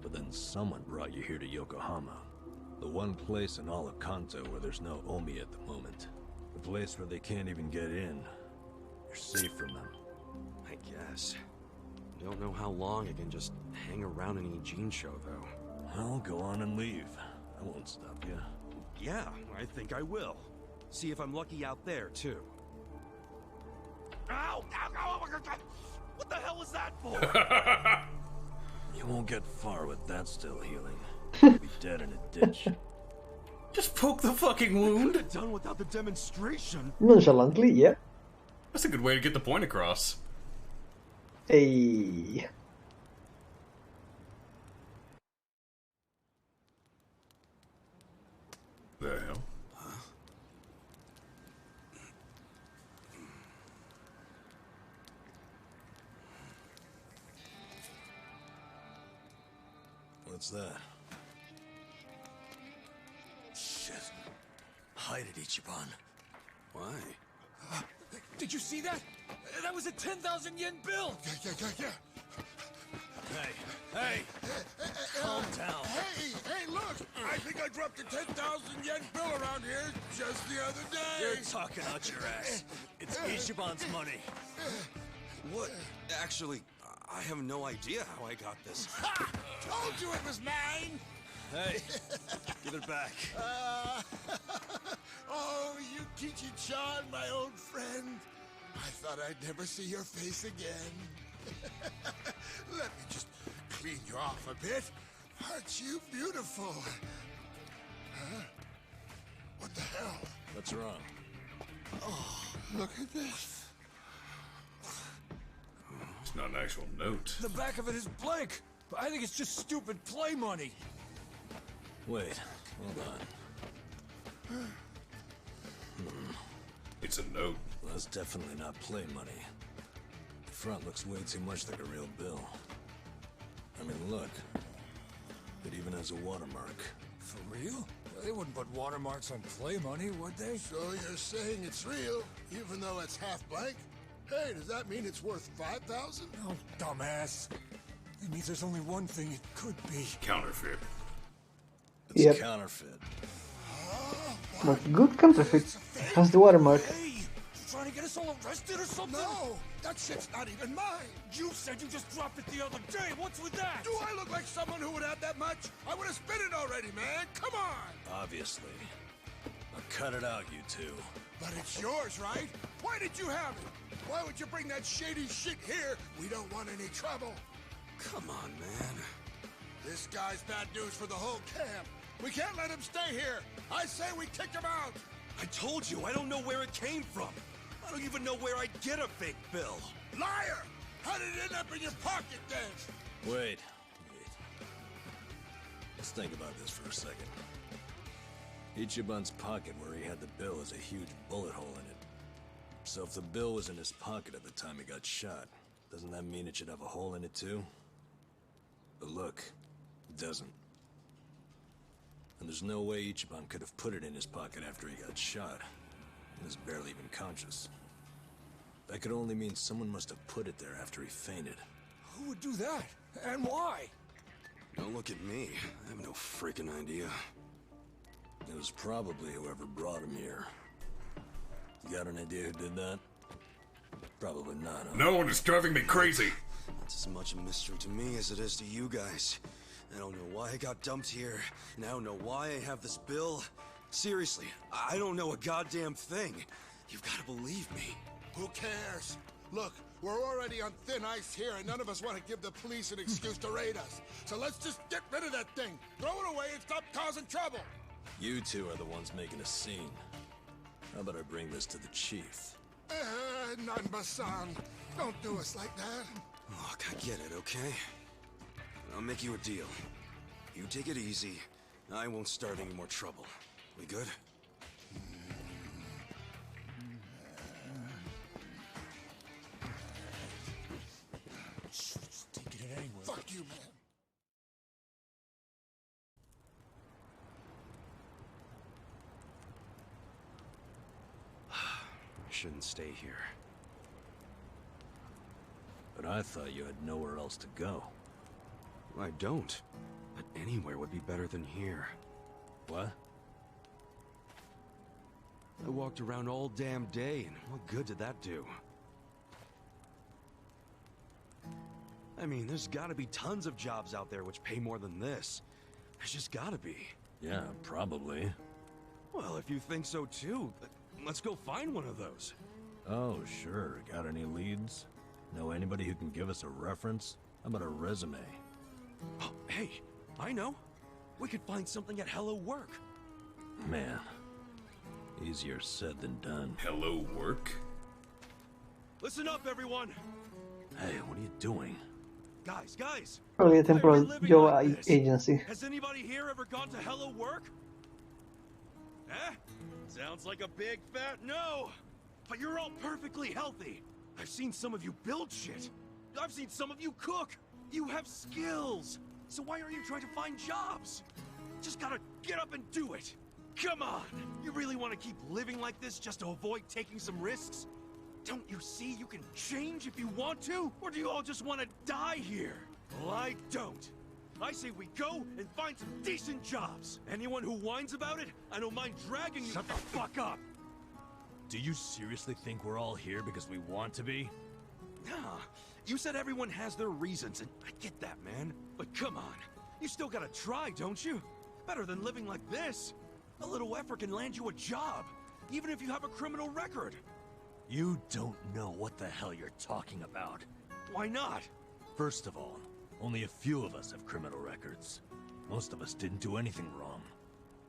But then someone brought you here to Yokohama. The one place in all of Kanto where there's no Omi at the moment. The place where they can't even get in. You're safe from them. I guess. Don't know how long I can just hang around an Ijin-sho, though. Well, go on and leave. I won't stop you. Yeah, I think I will. See if I'm lucky out there, too. Ow! What the hell was that for? You won't get far with that still healing. You'll be dead in a ditch. Just poke the fucking wound. Could have done without the demonstration. Nonchalantly, yeah. That's a good way to get the point across. Hey. The hell? What's that? Shit. Hide it, Ichiban. Why? Did you see that? That was a 10,000 yen bill! Yeah. Hey! Calm down. Hey, look! I think I dropped a 10,000 yen bill around here just the other day! You're talking out your ass. It's Ichiban's money. What? Actually, I have no idea how I got this. Ha! Told you it was mine! Hey, give it back. Oh, Yukichi-chan, my old friend. I thought I'd never see your face again. Let me just clean you off a bit. Aren't you beautiful? Huh? What the hell? What's wrong? Oh, look at this. It's not an actual note. The back of it is blank. I think it's just stupid play money. Wait, hold on. It's a note. Well, that's definitely not play money. The front looks way too much like a real bill. I mean, look. It even has a watermark. For real? They wouldn't put watermarks on play money, would they? So you're saying it's real, even though it's half blank? Hey, does that mean it's worth 5,000? Oh, dumbass. It means there's only one thing it could be. Counterfeit. It's counterfeit. But good counterfeit. Has the watermark. Hey, you trying to get us all arrested or something? No, that shit's not even mine. You said you just dropped it the other day. What's with that? Do I look like someone who would have that much? I would have spent it already, man. Come on. Obviously. Now cut it out, you two. But it's yours, right? Why did you have it? Why would you bring that shady shit here? We don't want any trouble. Come on, man. This guy's bad news for the whole camp. We can't let him stay here. I say we kick him out. I told you, I don't know where it came from. I don't even know where I'd get a fake bill. Liar! How did it end up in your pocket then? Wait. Let's think about this for a second. Ichiban's pocket where he had the bill has a huge bullet hole in it. So if the bill was in his pocket at the time he got shot, doesn't that mean it should have a hole in it too? But look, it doesn't. And there's no way Ichiban could have put it in his pocket after he got shot. He was barely even conscious. That could only mean someone must have put it there after he fainted. Who would do that? And why? Don't look at me. I have no freaking idea. It was probably whoever brought him here. You got an idea who did that? Probably not, huh? No, it's driving me crazy. It's as much a mystery to me as it is to you guys. I don't know why I got dumped here, and I don't know why I have this bill. Seriously, I don't know a goddamn thing. You've got to believe me. Who cares? Look, we're already on thin ice here, and none of us want to give the police an excuse to raid us. So let's just get rid of that thing, throw it away, and stop causing trouble. You two are the ones making a scene. How about I bring this to the chief? Nanba-san, don't do us like that. Look, I get it, okay? I'll make you a deal. You take it easy, I won't start any more trouble. We good? Taking it anyway. Fuck you, man. I shouldn't stay here. But I thought you had nowhere else to go. I don't. But anywhere would be better than here. What? I walked around all damn day, and what good did that do? I mean, there's gotta be tons of jobs out there which pay more than this. There's just gotta be. Yeah, probably. Well, if you think so too, let's go find one of those. Oh, sure. Got any leads? Know anybody who can give us a reference? How about a resume? Oh, hey, I know. We could find something at Hello Work. Man, easier said than done. Hello Work? Listen up, everyone! Hey, what are you doing? Guys! Probably a temporal job agency. Has anybody here ever gone to Hello Work? Eh? Sounds like a big fat no! But you're all perfectly healthy! I've seen some of you build shit! I've seen some of you cook! You have skills! So why aren't you trying to find jobs? Just gotta get up and do it! Come on! You really want to keep living like this just to avoid taking some risks? Don't you see you can change if you want to? Or do you all just want to die here? Well, I don't. I say we go and find some decent jobs. Anyone who whines about it, I don't mind dragging you. Shut the fuck up! Do you seriously think we're all here because we want to be? Nah. You said everyone has their reasons, and I get that, man. But come on. You still gotta try, don't you? Better than living like this. A little effort can land you a job, even if you have a criminal record. You don't know what the hell you're talking about. Why not? First of all, only a few of us have criminal records. Most of us didn't do anything wrong.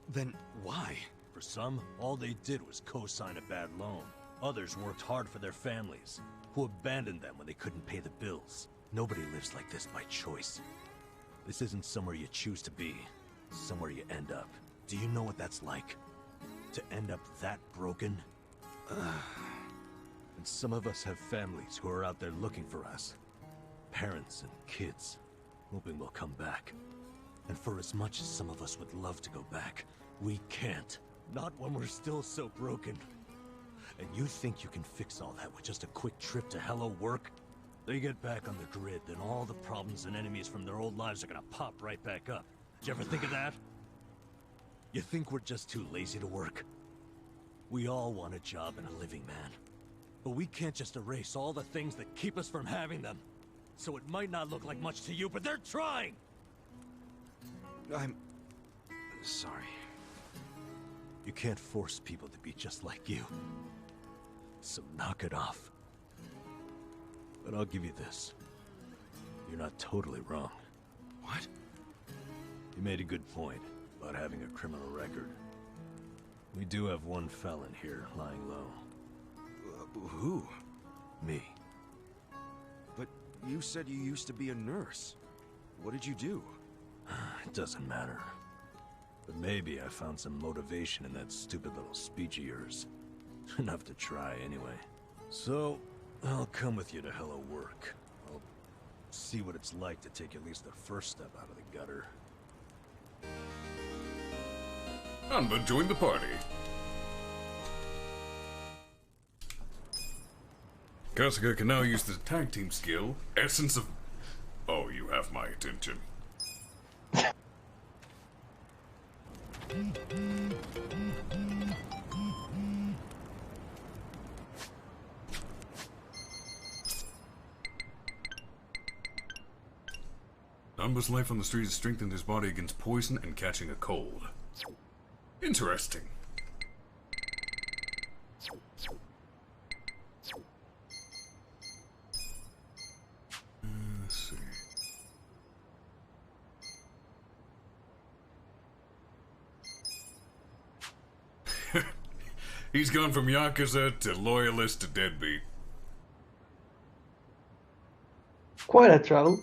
Then why? For some, all they did was co-sign a bad loan. Others worked hard for their families, who abandoned them when they couldn't pay the bills. Nobody lives like this by choice. This isn't somewhere you choose to be. It's somewhere you end up. Do you know what that's like? To end up that broken? And some of us have families who are out there looking for us. Parents and kids, hoping we'll come back. And for as much as some of us would love to go back, we can't. Not when we're still so broken. And you think you can fix all that with just a quick trip to Hello Work? They get back on the grid, then all the problems and enemies from their old lives are gonna pop right back up. Did you ever think of that? You think we're just too lazy to work? We all want a job and a living, man. But we can't just erase all the things that keep us from having them. So it might not look like much to you, but they're trying! I'm sorry. You can't force people to be just like you. So knock it off. But I'll give you this. You're not totally wrong. What? You made a good point about having a criminal record. We do have one felon here lying low. Who? Me. But you said you used to be a nurse. What did you do? It doesn't matter. But maybe I found some motivation in that stupid little speech of yours. Enough to try, anyway. So, I'll come with you to Hello Work. I'll see what it's like to take at least the first step out of the gutter. Anba joined the party. Kasuga can now use the tag team skill, Essence of... Oh, you have my attention. Anba's life on the street has strengthened his body against poison and catching a cold. Interesting. Let's see. He's gone from Yakuza to loyalist to deadbeat. Quite a travel.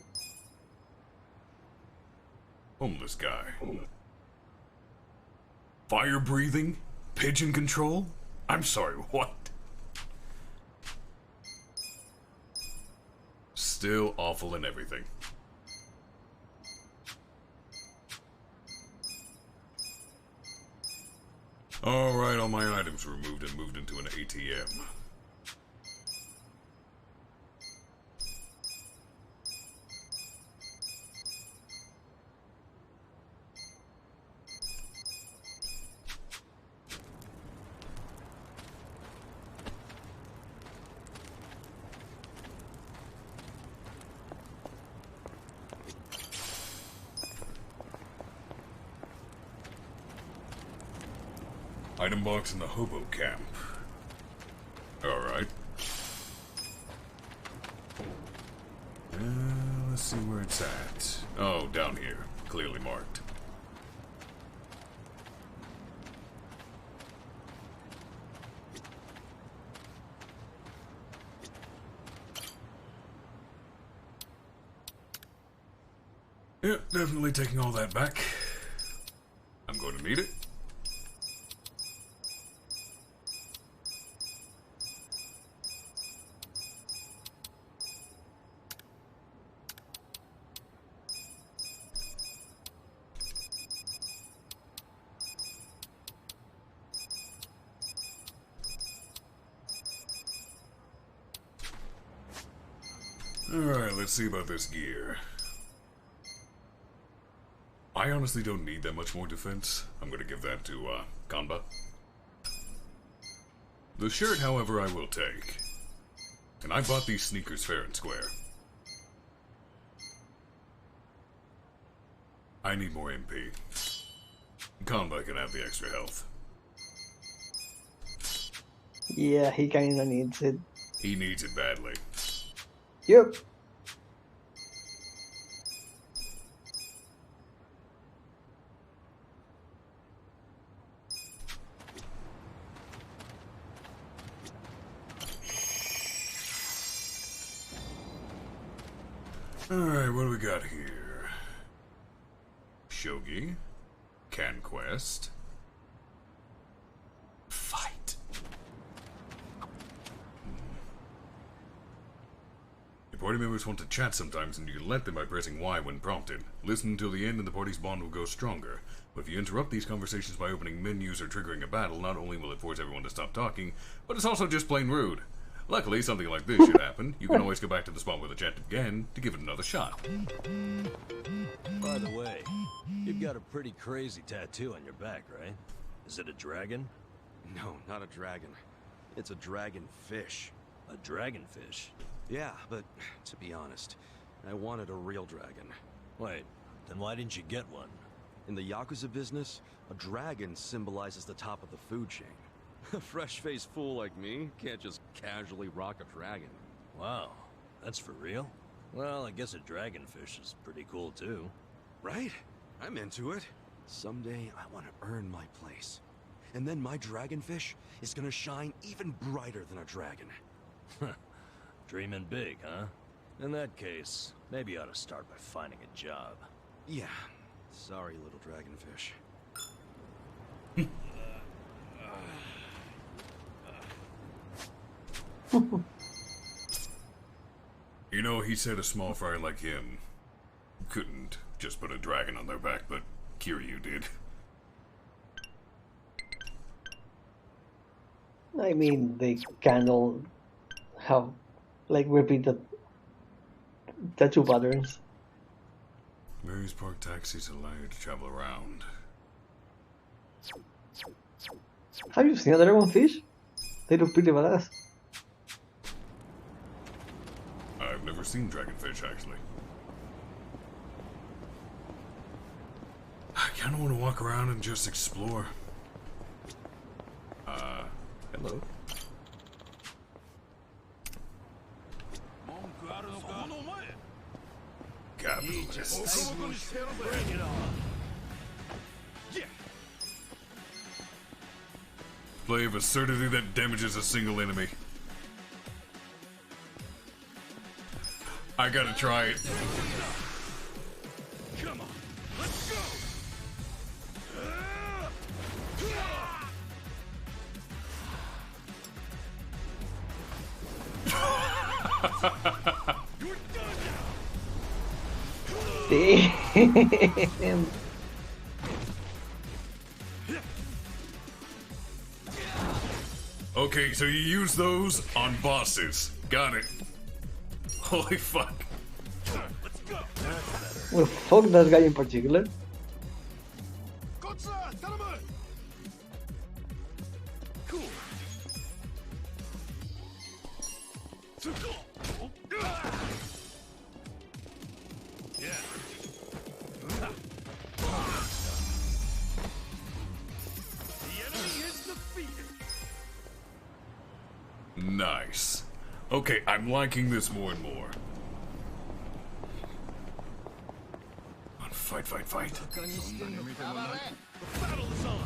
Homeless guy. Fire breathing? Pigeon control? I'm sorry, what? Still awful in everything. Alright, all my items removed and moved into an ATM. Item box in the hobo camp. Alright. Let's see where it's at. Oh, down here. Clearly marked. Yep, definitely taking all that back. I'm going to need it. Alright, let's see about this gear. I honestly don't need that much more defense. I'm gonna give that to, Kanba. The shirt, however, I will take. And I bought these sneakers fair and square. I need more MP. Kanba can have the extra health. Yeah, he kinda needs it. He needs it badly. Yep. Alright, what do we got here? Shogi. Conquest. Fight. Your party members want to chat sometimes, and you can let them by pressing Y when prompted. Listen until the end and the party's bond will go stronger. But if you interrupt these conversations by opening menus or triggering a battle, not only will it force everyone to stop talking, but it's also just plain rude. Luckily, something like this should happen. You can always go back to the spot where the chat began to give it another shot. By the way, you've got a pretty crazy tattoo on your back, right? Is it a dragon? No, not a dragon. It's a dragonfish. A dragonfish? Yeah, but to be honest, I wanted a real dragon. Wait, then why didn't you get one? In the Yakuza business, a dragon symbolizes the top of the food chain. A fresh-faced fool like me can't just casually rock a dragon. Wow, that's for real? Well, I guess a dragonfish is pretty cool too. Right? I'm into it. Someday I want to earn my place. And then my dragonfish is gonna shine even brighter than a dragon. Dreaming big, huh? In that case, maybe you ought to start by finding a job. Yeah. Sorry, little dragonfish. You know, he said a small fry like him couldn't just put a dragon on their back, but Kiryu did. I mean, they can all have like repeated tattoo patterns. Various park taxis allow you to travel around. Have you seen a dragonfish? They look pretty badass. I've never seen dragonfish, actually. I kind of want to walk around and just explore. Hello? Capitalists. Bring it on. Play of absurdity that damages a single enemy. I gotta try it. Come on, let's go. You're done now. Damn. Okay, so you use those on bosses. Got it. Holy fuck. Let's go. Well, fuck that guy in particular. Cool. Yeah. The enemy is defeated. Nice. Okay, I'm liking this more and more. On, fight, fight, fight. The battle is on.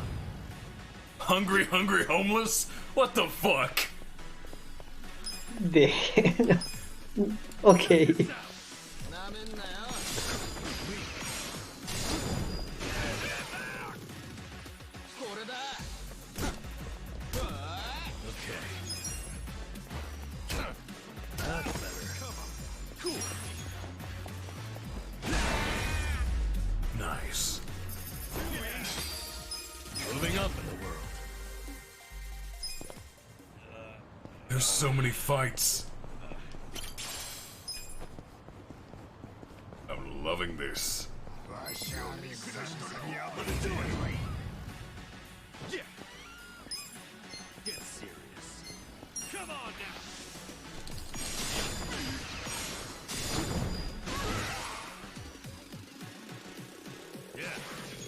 Hungry, hungry, homeless? What the fuck? Damn. Okay. Nice. Moving up in the world. There's so many fights. I'm loving this. Let's do it. Yeah. Get serious. Come on now. Yeah.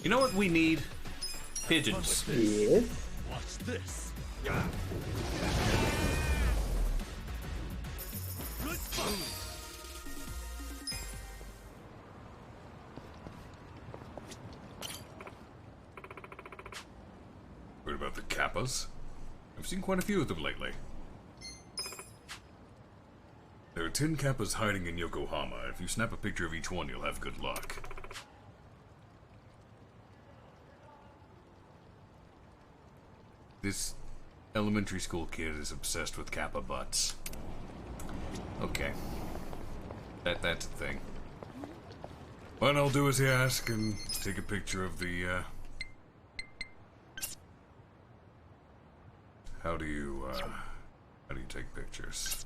You know what we need? Pigeons. Yes. Watch this. Good fight. Heard about the Kappas? I've seen quite a few of them lately. There are 10 Kappas hiding in Yokohama. If you snap a picture of each one, you'll have good luck. This elementary school kid is obsessed with Kappa butts. Okay. That's a thing. What I'll do is he ask and take a picture of the, How do you take pictures?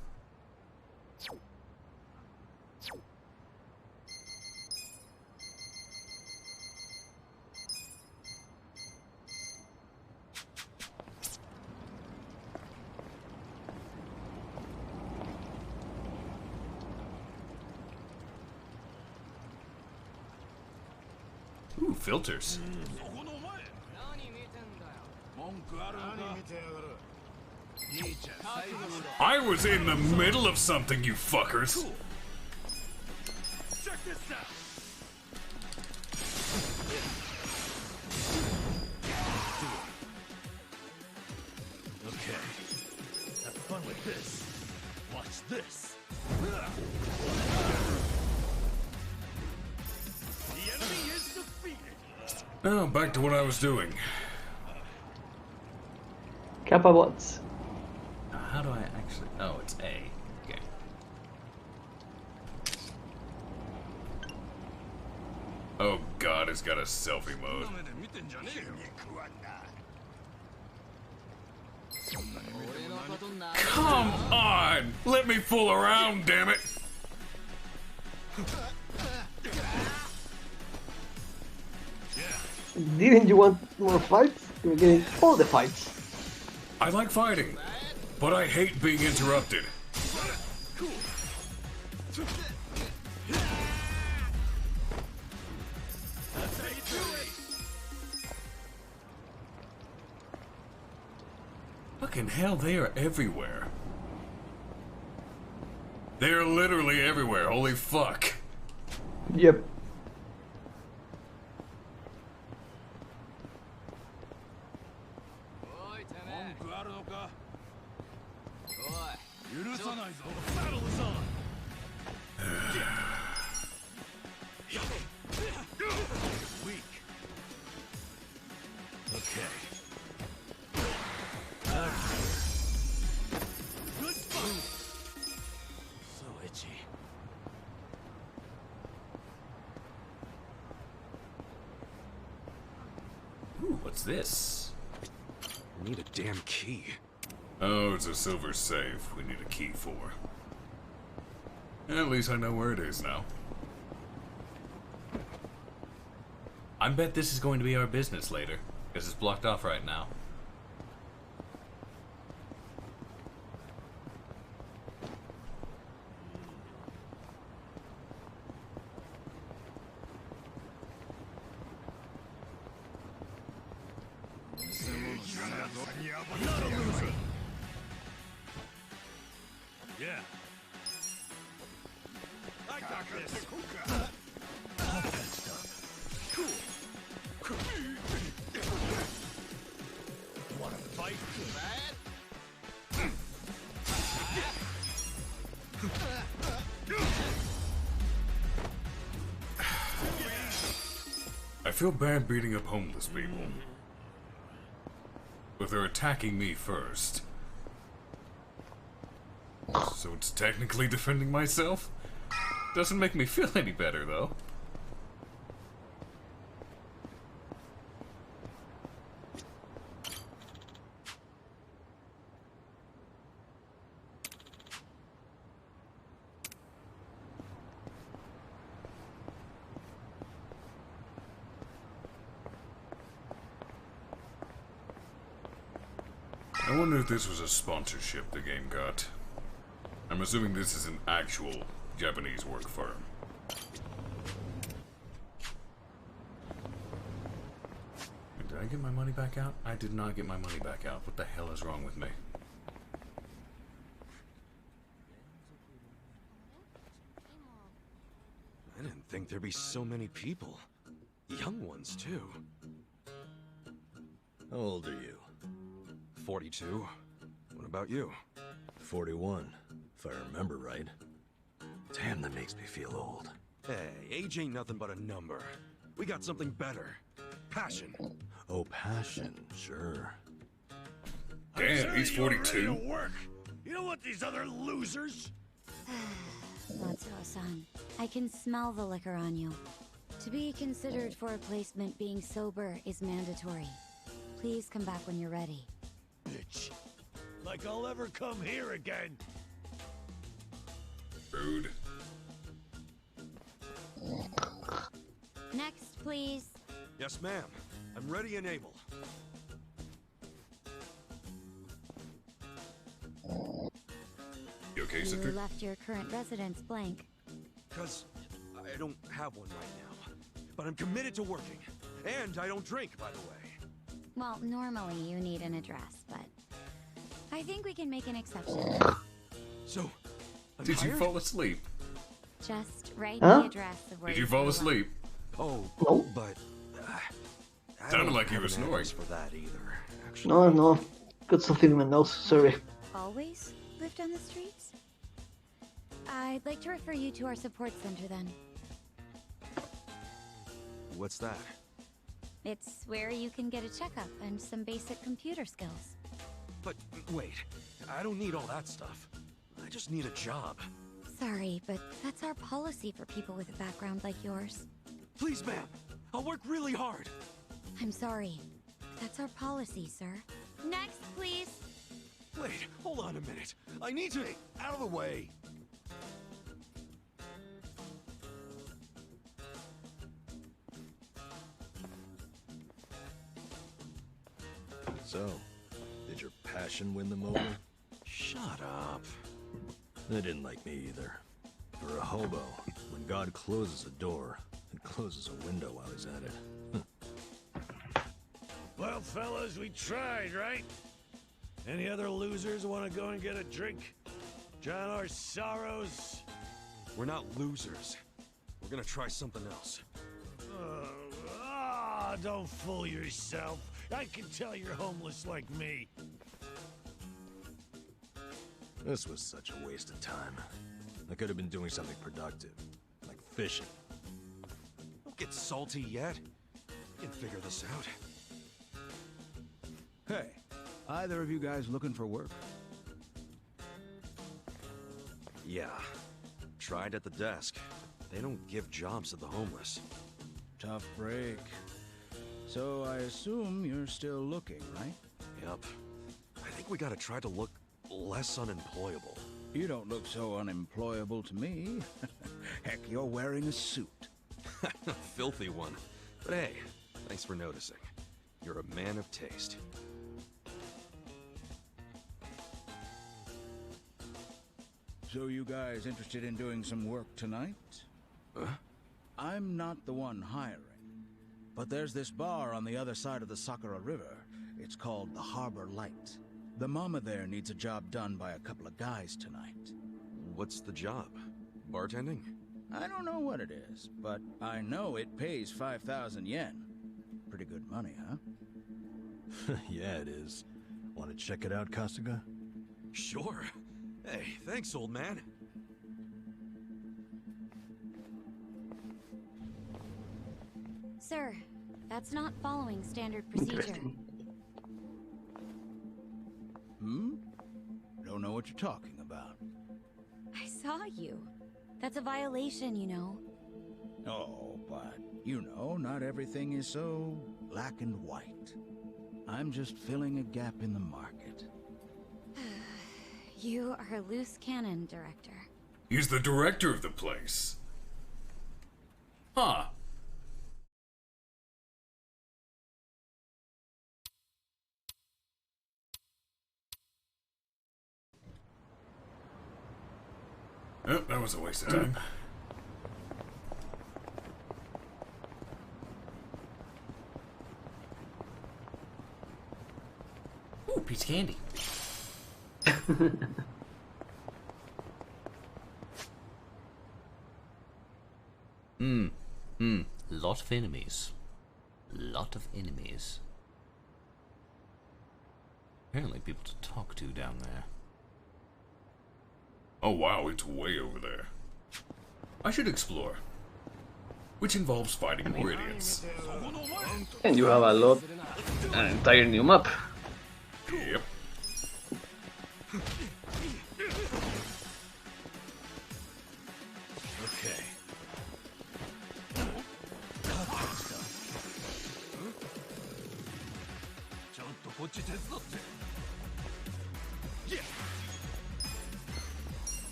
Ooh, filters. I was in the middle of something, you fuckers. Check this out. Okay. Have fun with this. Watch this. The enemy is defeated. Now, back to what I was doing. Kappa bots. How do I actually... Oh, it's A. Okay. Oh god, it's got a selfie mode. Come on! Let me fool around, damn it! Didn't you want more fights? You were getting all the fights. I like fighting, but I hate being interrupted. Fucking hell, they are everywhere. They're literally everywhere, holy fuck. Yep. So itchy. Ooh, what's this? I need a damn key. Oh, it's a silver safe we need a key for. At least I know where it is now. I bet this is going to be our business later, because it's blocked off right now. Yeah. I got this. You want to fight? I feel bad beating up homeless people. But they're attacking me first. So it's technically defending myself? Doesn't make me feel any better, though. I wonder if this was a sponsorship the game got. I'm assuming this is an actual Japanese work firm. Did I get my money back out? I did not get my money back out. What the hell is wrong with me? I didn't think there'd be so many people. Young ones, too. How old are you? 42. What about you? 41, if I remember right. Damn, that makes me feel old. Hey, age ain't nothing but a number. We got something better. Passion. Oh, passion, sure. Damn, he's 42. You don't want these other losers? Matsuo-san, I can smell the liquor on you. To be considered for a placement, being sober is mandatory. Please come back when you're ready. Bitch. Like I'll ever come here again. Rude. Next, please. Yes, ma'am. I'm ready and able. You okay, You Citric? left your current residence blank. 'Cause I don't have one right now. But I'm committed to working. And I don't drink, by the way. Well, normally you need an address, but I think we can make an exception. So, Did you fall asleep? Just write Huh? the address of where Did you fall grew up. asleep? Oh, No. but I Sounded don't like you have were an snoring. address for that either. Actually. No. Got something in my nose, sorry. Always lived on the streets? I'd like to refer you to our support center then. What's that? It's where you can get a checkup and some basic computer skills. But wait, I don't need all that stuff. I just need a job. Sorry, but that's our policy for people with a background like yours. Please, ma'am. I'll work really hard. I'm sorry. That's our policy, sir. Next, please. Wait, hold on a minute. I need to... Hey, out of the way! So, did your passion win them over? Shut up. They didn't like me either. For a hobo, when God closes a door, he closes a window while he's at it. Well, fellas, we tried, right? Any other losers want to go and get a drink? Drown our sorrows? We're not losers. We're gonna try something else. Don't fool yourself. I can tell you're homeless like me. This was such a waste of time. I could have been doing something productive, like fishing. Don't get salty yet. We can figure this out. Hey, either of you guys looking for work? Yeah. Tried at the desk. They don't give jobs to the homeless. Tough break. So I assume you're still looking, right? Yep. I think we gotta try to look less unemployable. You don't look so unemployable to me. Heck, you're wearing a suit. A filthy one. But hey, thanks for noticing. You're a man of taste. So you guys interested in doing some work tonight? Huh? I'm not the one hiring. But there's this bar on the other side of the Sakura River. It's called the Harbor Light. The mama there needs a job done by a couple of guys tonight. What's the job? Bartending? I don't know what it is, but I know it pays 5,000 yen. Pretty good money, huh? Yeah, it is. Want to check it out, Kasuga? Sure. Hey, thanks, old man. Sir, that's not following standard procedure. Don't know what you're talking about. I saw you. That's a violation, you know. Oh, but, you know, not everything is so black and white. I'm just filling a gap in the market. You are a loose cannon, Director. He's the director of the place. Huh. Oh, that was a waste of time. Ooh, piece of candy. Lot of enemies. Lot of enemies. Apparently people to talk to down there. Oh wow, it's way over there. I should explore. Which involves fighting more idiots. And you have an entire new map. Yep. Okay.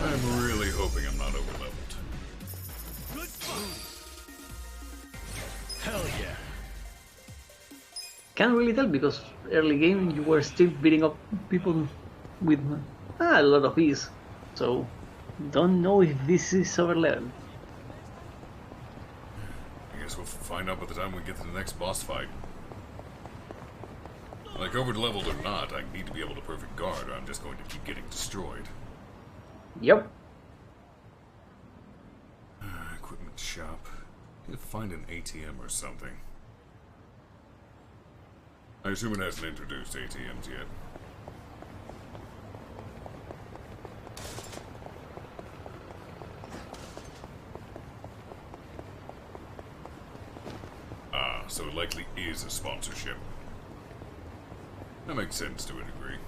I'm really hoping I'm not overleveled. Hell yeah. Can't really tell because early game you were still beating up people with a lot of ease. So don't know if this is over level. I guess we'll find out by the time we get to the next boss fight. Like over-leveled or not, I need to be able to perfect guard or I'm just going to keep getting destroyed. Yep. Equipment shop. Need to find an ATM or something. I assume it hasn't introduced ATMs yet. Ah, so it likely is a sponsorship. That makes sense to a degree.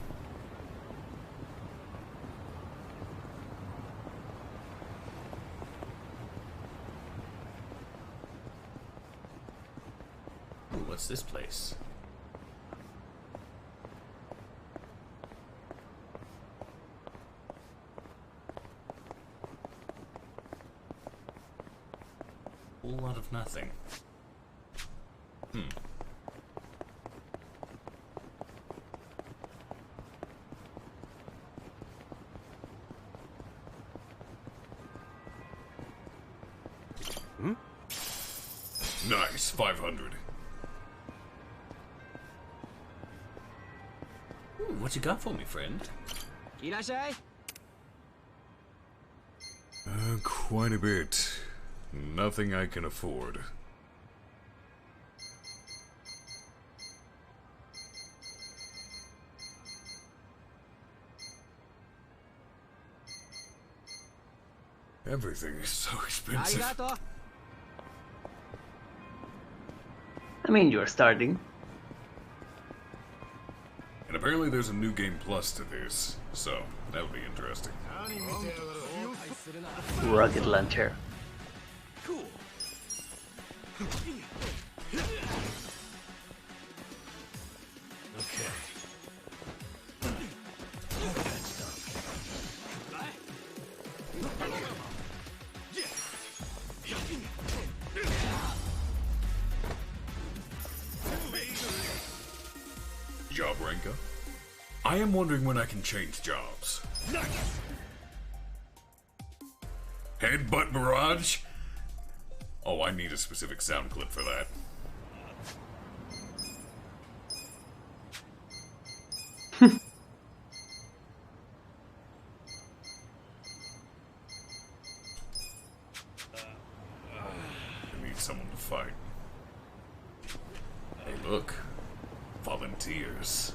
What's this place? Whole lot of nothing. Nice, 500. Ooh, what you got for me, friend? Quite a bit. Nothing I can afford. Everything is so expensive. I mean, you're starting. And apparently there's a new game plus to this, so that would be interesting. Rocket launcher. Cool. Okay. Job ranker? I am wondering when I can change jobs. Headbutt barrage? Oh, I need a specific sound clip for that. I need someone to fight. Hey, look. Volunteers.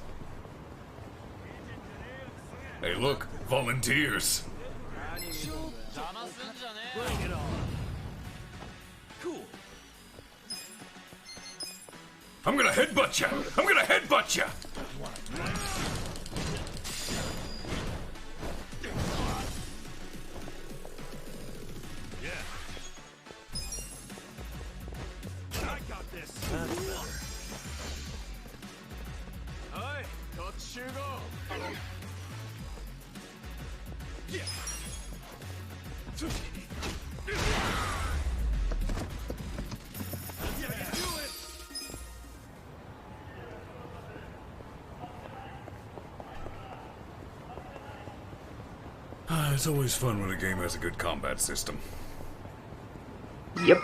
Hey, look. Volunteers. Bring it on. Cool. I'm gonna headbutt ya! I'm gonna headbutt ya! Yeah. I got this. Hey, Totsugo! Yeah. It's always fun when a game has a good combat system. Yep.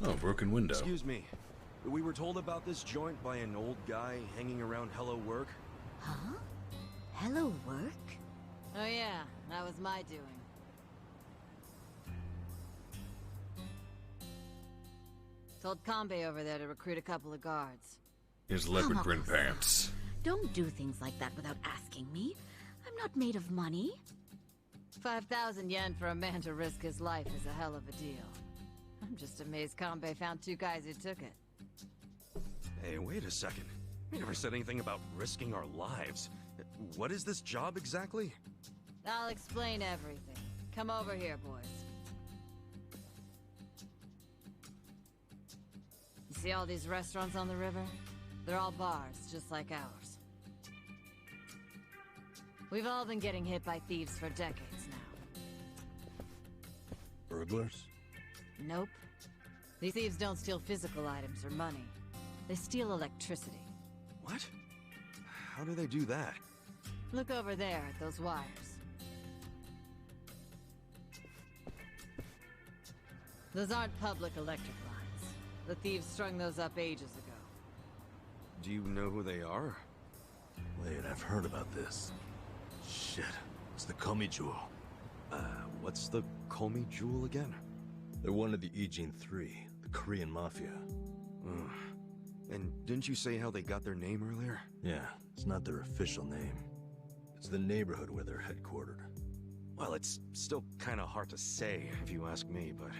Oh, broken window. Excuse me. We were told about this joint by an old guy hanging around Hello Work. Huh? Hello, work? Oh yeah, that was my doing. Told Kambe over there to recruit a couple of guards. His leopard print pants. Don't do things like that without asking me. I'm not made of money. 5,000 yen for a man to risk his life is a hell of a deal. I'm just amazed Kambe found two guys who took it. Hey, wait a second. We never said anything about risking our lives. What is this job exactly? I'll explain everything. Come over here, boys. You see all these restaurants on the river? They're all bars, just like ours. We've all been getting hit by thieves for decades now. Burglars? Nope. These thieves don't steal physical items or money. They steal electricity. What? How do they do that? Look over there at those wires. Those aren't public electric lines. The thieves strung those up ages ago. Do you know who they are? Wait, I've heard about this. Shit, it's the Komi Jewel. What's the Komi Jewel again? They're one of the Ijin Three, the Korean Mafia. And didn't you say how they got their name earlier? Yeah, it's not their official name. It's the neighborhood where they're headquartered. Well, it's still kind of hard to say, if you ask me, but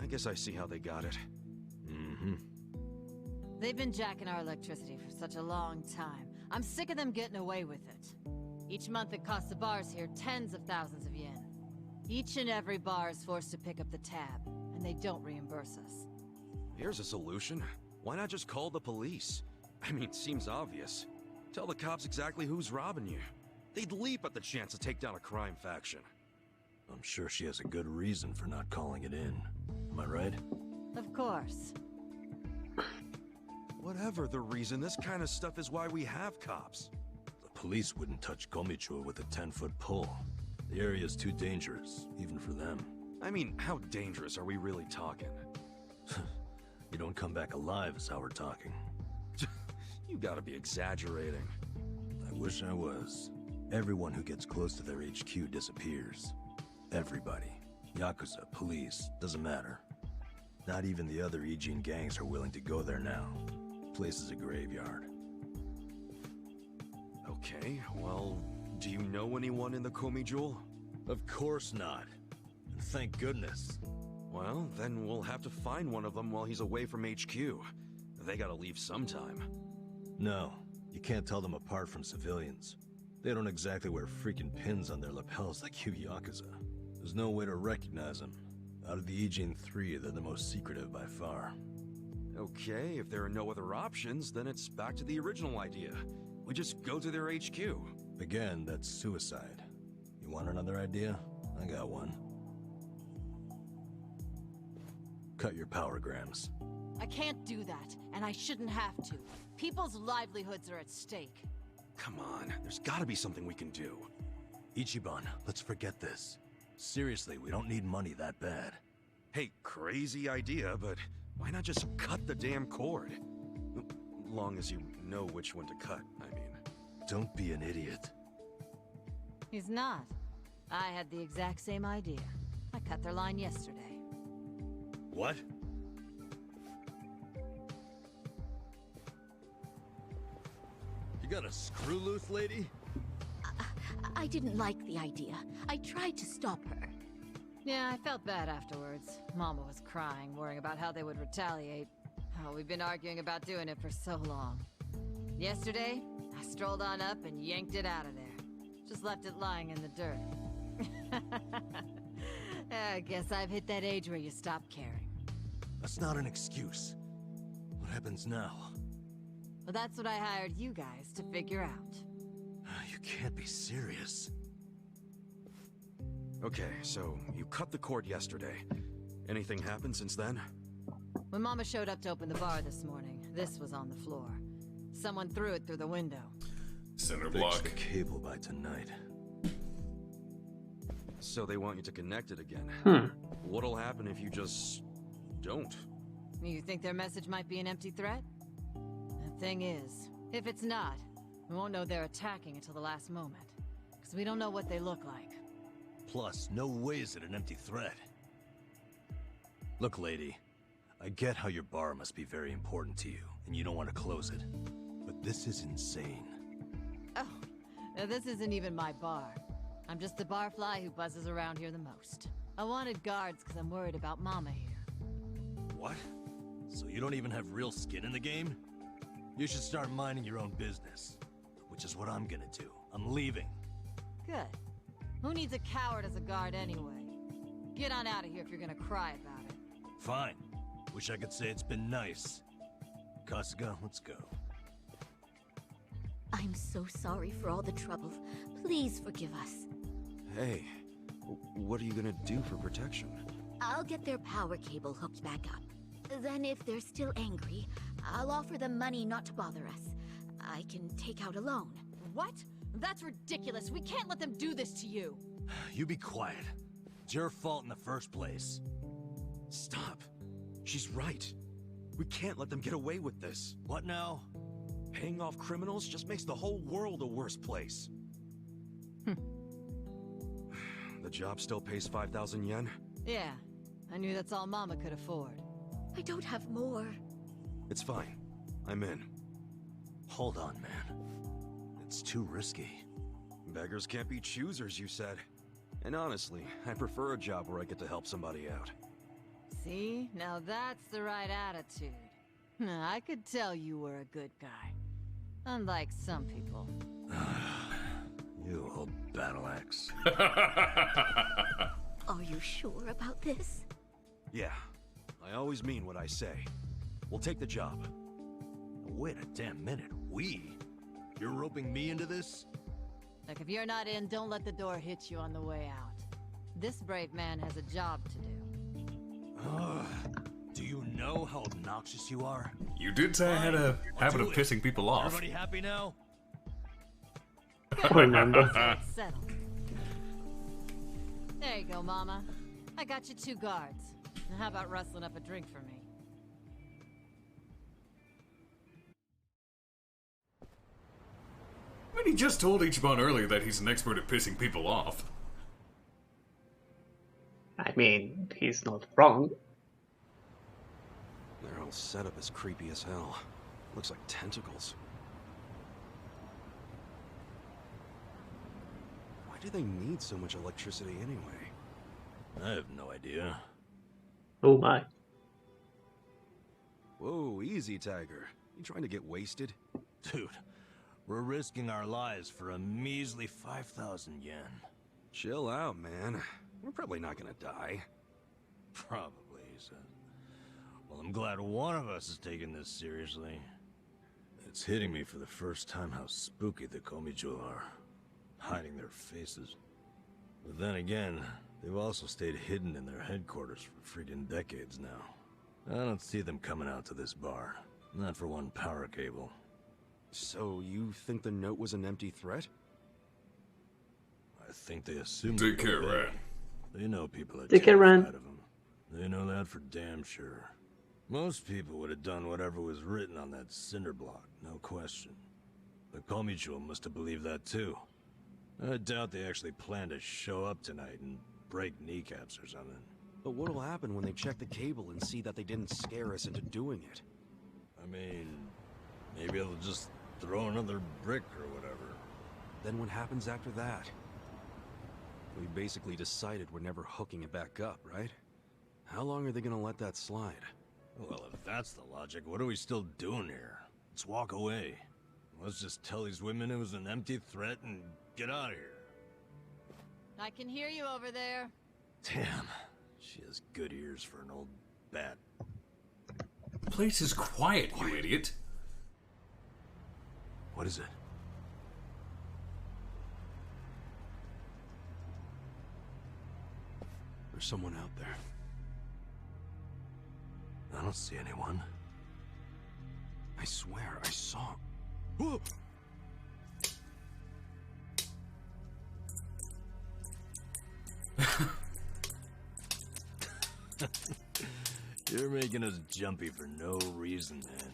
I guess I see how they got it. Mm-hmm. They've been jacking our electricity for such a long time. I'm sick of them getting away with it. Each month it costs the bars here tens of thousands of yen. Each and every bar is forced to pick up the tab, and they don't reimburse us. Here's a solution. Why not just call the police? I mean, seems obvious. Tell the cops exactly who's robbing you. They'd leap at the chance to take down a crime faction. I'm sure she has a good reason for not calling it in. Am I right? Of course. Whatever the reason, this kind of stuff is why we have cops. The police wouldn't touch Komicho with a 10-foot pole. The area's too dangerous, even for them. I mean, how dangerous are we really talking? You don't come back alive is how we're talking. You gotta be exaggerating. I wish I was. Everyone who gets close to their HQ disappears. Everybody. Yakuza, police, doesn't matter. Not even the other Ijin gangs are willing to go there now. Place is a graveyard. Okay, well, do you know anyone in the Komi Jewel? Of course not. And thank goodness. Well, then we'll have to find one of them while he's away from HQ. They gotta leave sometime. No, you can't tell them apart from civilians. They don't exactly wear freaking pins on their lapels like you Yakuza. There's no way to recognize them. Out of the Ijin 3, they're the most secretive by far. Okay, if there are no other options, then it's back to the original idea. We just go to their HQ. Again, that's suicide. You want another idea? I got one. Cut your power grams. I can't do that, and I shouldn't have to. People's livelihoods are at stake. Come on, there's gotta be something we can do. Ichiban, let's forget this. Seriously, we don't need money that bad. Hey, crazy idea, but why not just cut the damn cord? Long as you know which one to cut, I mean. Don't be an idiot. He's not. I had the exact same idea. I cut their line yesterday. What? You got a screw loose, lady? I didn't like the idea. I tried to stop her. Yeah, I felt bad afterwards. Mama was crying, worrying about how they would retaliate. Oh, we've been arguing about doing it for so long. Yesterday, I strolled on up and yanked it out of there. Just left it lying in the dirt. I guess I've hit that age where you stop caring. That's not an excuse. What happens now? Well, that's what I hired you guys to figure out. You can't be serious. Okay, so you cut the cord yesterday. Anything happened since then? When Mama showed up to open the bar this morning, this was on the floor. Someone threw it through the window. Center Fix block. the cable by tonight. So they want you to connect it again. What'll happen if you just don't? You think their message might be an empty threat? The thing is, if it's not, we won't know they're attacking until the last moment. Because we don't know what they look like. Plus, no way is it an empty threat. Look, lady, I get how your bar must be very important to you, and you don't want to close it. But this is insane. Oh, now this isn't even my bar. I'm just the barfly who buzzes around here the most. I wanted guards because I'm worried about Mama here. What? So you don't even have real skin in the game? You should start minding your own business. Which is what I'm gonna do. I'm leaving. Good. Who needs a coward as a guard anyway? Get on out of here if you're gonna cry about it. Fine. Wish I could say it's been nice. Kasuga, let's go. I'm so sorry for all the trouble. Please forgive us. Hey, what are you gonna do for protection? I'll get their power cable hooked back up. Then if they're still angry, I'll offer them money not to bother us. I can take out a loan. What? That's ridiculous. We can't let them do this to you. You be quiet. It's your fault in the first place. Stop. She's right. We can't let them get away with this. What now? Paying off criminals just makes the whole world a worse place. The job still pays 5,000 yen? Yeah, I knew that's all Mama could afford. I don't have more. It's fine. I'm in. Hold on, man. It's too risky. Beggars can't be choosers, you said. And honestly, I prefer a job where I get to help somebody out. See? Now that's the right attitude. I could tell you were a good guy. Unlike some people. You old battle axe. Are you sure about this? Yeah. I always mean what I say. We'll take the job. Wait a damn minute. We? You're roping me into this? Look, if you're not in, don't let the door hit you on the way out. This brave man has a job to do. Do you know how obnoxious you are? You did say I had a habit of pissing people off. Everybody happy now? Fernando. It's settled. There you go, Mama. I got you 2 guards. Now how about rustling up a drink for me? I mean, he just told Ichiban earlier that he's an expert at pissing people off. I mean, he's not wrong. Their whole setup is creepy as hell. Looks like tentacles. Why do they need so much electricity anyway? I have no idea. Oh my. Whoa, easy, Tiger. You trying to get wasted? Dude, we're risking our lives for a measly 5,000 yen. Chill out, man. We're probably not gonna die. Probably, he said. Well, I'm glad one of us is taking this seriously. It's hitting me for the first time how spooky the Komijo are. Hiding their faces. But then again, they've also stayed hidden in their headquarters for freaking decades now. I don't see them coming out to this bar. Not for one power cable. So, you think the note was an empty threat? I think they assumed... Take care, Ran. They know people are Take care, Ran. terrified of them. They know that for damn sure. Most people would have done whatever was written on that cinder block, no question. The Komicho must have believed that too. I doubt they actually plan to show up tonight and break kneecaps or something. But what'll happen when they check the cable and see that they didn't scare us into doing it? I mean, maybe they'll just throw another brick or whatever. Then what happens after that? We basically decided we're never hooking it back up, right? How long are they gonna let that slide? Well, if that's the logic, what are we still doing here? Let's walk away. Let's just tell these women it was an empty threat and get out of here. I can hear you over there. Damn, she has good ears for an old bat. The place is quiet, you idiot. What is it? There's someone out there. I don't see anyone. I swear, I saw... Whoa! You're making us jumpy for no reason, man.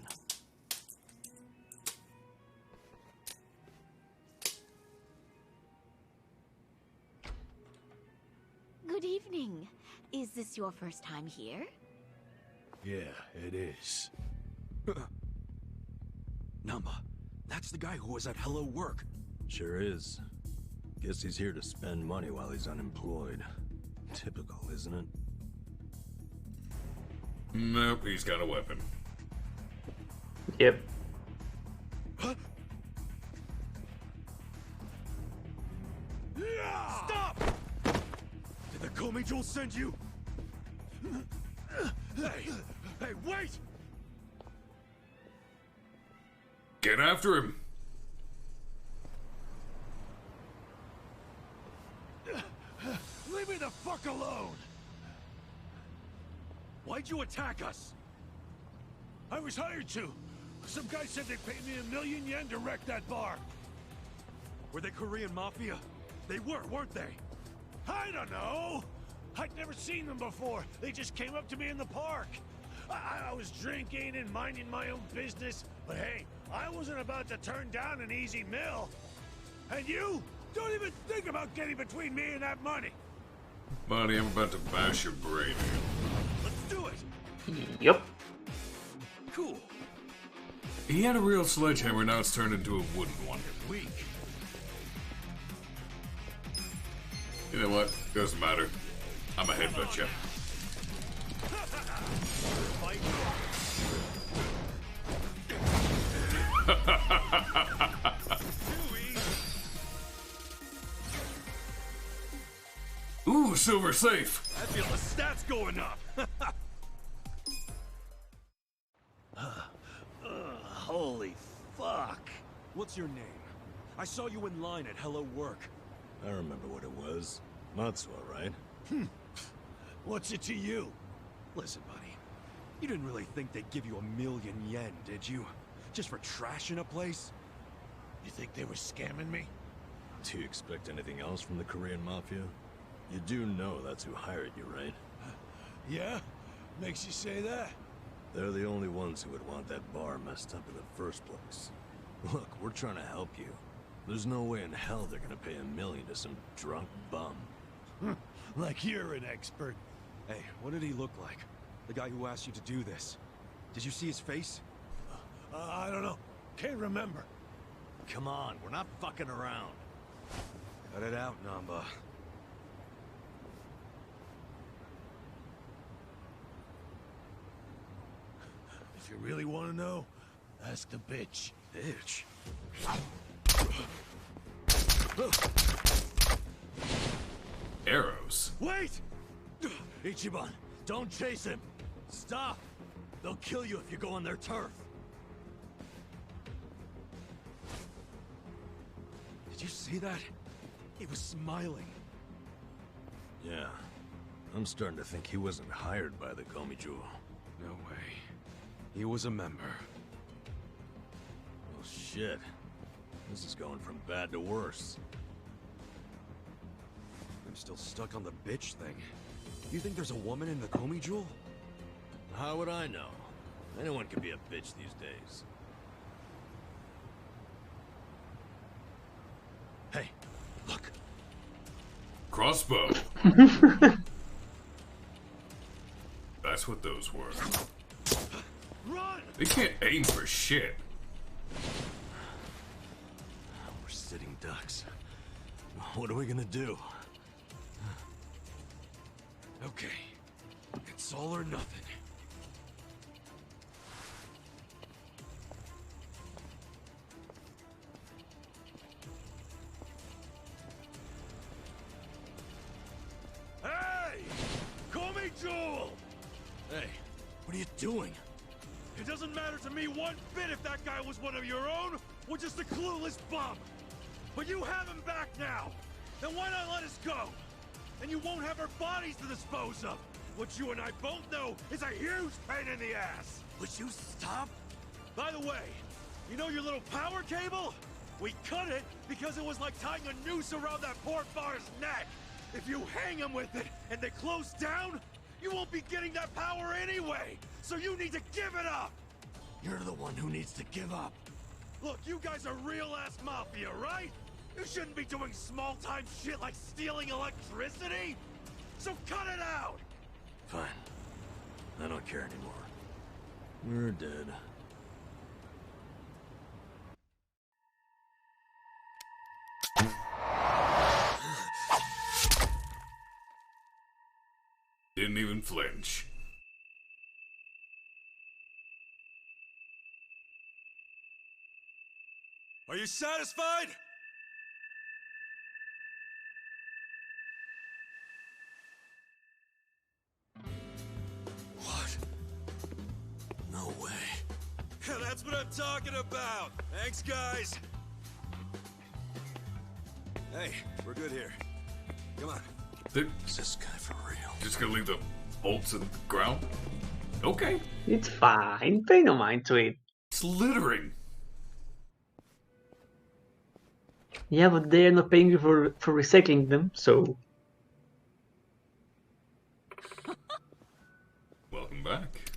Good evening. Is this your first time here? Yeah, it is. Namba, that's the guy who was at Hello Work. Sure is. Guess he's here to spend money while he's unemployed. Typical, isn't it? Nope, he's got a weapon. Yep. Stop! Did the Komijo send you? Hey! Hey, wait! Get after him! Leave me the fuck alone! Why'd you attack us? I was hired to. Some guy said they paid me 1,000,000 yen to wreck that bar. Were they Korean mafia? They were, weren't they? I don't know. I'd never seen them before. They just came up to me in the park. I was drinking and minding my own business, but hey, I wasn't about to turn down an easy meal. And you? Don't even think about getting between me and that money. Buddy, I'm about to bash your brain in. Let's do it. Yep. Cool. He had a real sledgehammer, now it's turned into a wooden one. Weak. You know what? Doesn't matter. I'm a headbutt you. Ooh, silver safe. I feel the stats going up. Holy fuck. What's your name? I saw you in line at Hello Work. I remember what it was. Matsuo, right? What's it to you? Listen, buddy. You didn't really think they'd give you $1,000,000 yen, did you? Just for trashing a place? You think they were scamming me? Do you expect anything else from the Korean Mafia? You do know that's who hired you, right? Yeah? Makes you say that? They're the only ones who would want that bar messed up in the first place. Look, we're trying to help you. There's no way in hell they're gonna pay $1,000,000 to some drunk bum. Like you're an expert. Hey, what did he look like? The guy who asked you to do this. Did you see his face? I don't know. Can't remember. Come on, we're not fucking around. Cut it out, Namba. If you really want to know, ask the bitch. Bitch? Arrows. Wait! Ichiban, don't chase him. Stop. They'll kill you if you go on their turf. Did you see that? He was smiling. Yeah. I'm starting to think he wasn't hired by the Komiju. No way. He was a member. Well, shit. This is going from bad to worse. I'm still stuck on the bitch thing. You think there's a woman in the Komi Jewel? How would I know? Anyone can be a bitch these days. Hey, look. Crossbow. That's what those were. Run! They can't aim for shit. We're sitting ducks. What are we gonna do? Okay. It's all or nothing. Hey! Call me Joel! Hey, what are you doing? It doesn't matter to me one bit if that guy was one of your own or just a clueless bum. But you have him back now. Then why not let us go? And you won't have our bodies to dispose of. What you and I both know is a huge pain in the ass. Would you stop? By the way, you know your little power cable? We cut it because it was like tying a noose around that poor bar's neck. If you hang him with it and they close down, you won't be getting that power anyway. So you need to give it up. You're the one who needs to give up. Look, you guys are real-ass mafia, right? You shouldn't be doing small-time shit like stealing electricity. So cut it out. Fine. I don't care anymore. We're dead. Didn't even flinch. Are you satisfied? What? No way. That's what I'm talking about. Thanks, guys. Hey, we're good here. Come on. Is this guy for real? Just gonna leave the bolts in the ground? Okay. It's fine. Pay no mind to it. It's littering. Yeah, but they're not paying you for recycling them, so... Welcome back.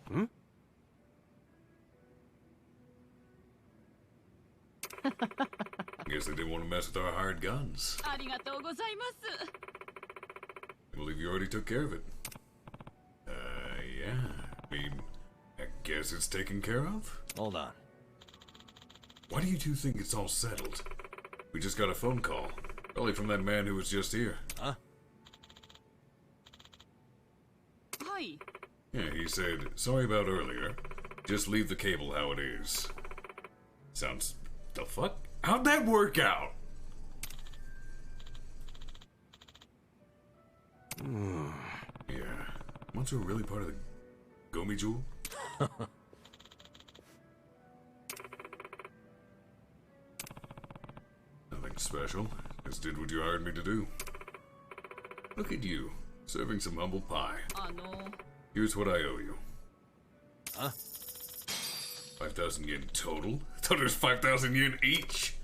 Hmm? Guess they didn't want to mess with our hired guns. I believe you already took care of it. Yeah. I mean, I guess it's taken care of? Hold on. Why do you two think it's all settled? We just got a phone call. Probably from that man who was just here. Huh? Yeah, he said, sorry about earlier. Just leave the cable how it is. Sounds... the fuck? How'd that work out? Yeah. Once we're really part of the Gomi Jewel? Nothing special. Just did what you hired me to do. Look at you, serving some humble pie. Oh no. Here's what I owe you. Huh? 5,000 yen total? I thought it was 5,000 yen each.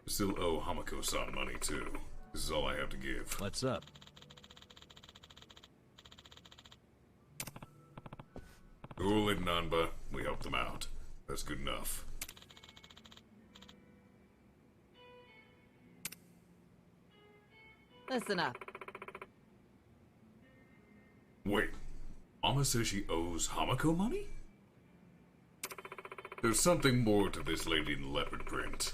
Still owe Hamako-san money too. This is all I have to give. What's up? Cool it, Nanba. We helped them out. That's good enough. Listen up. Wait. Mama says she owes Hamako money? There's something more to this lady in the leopard print.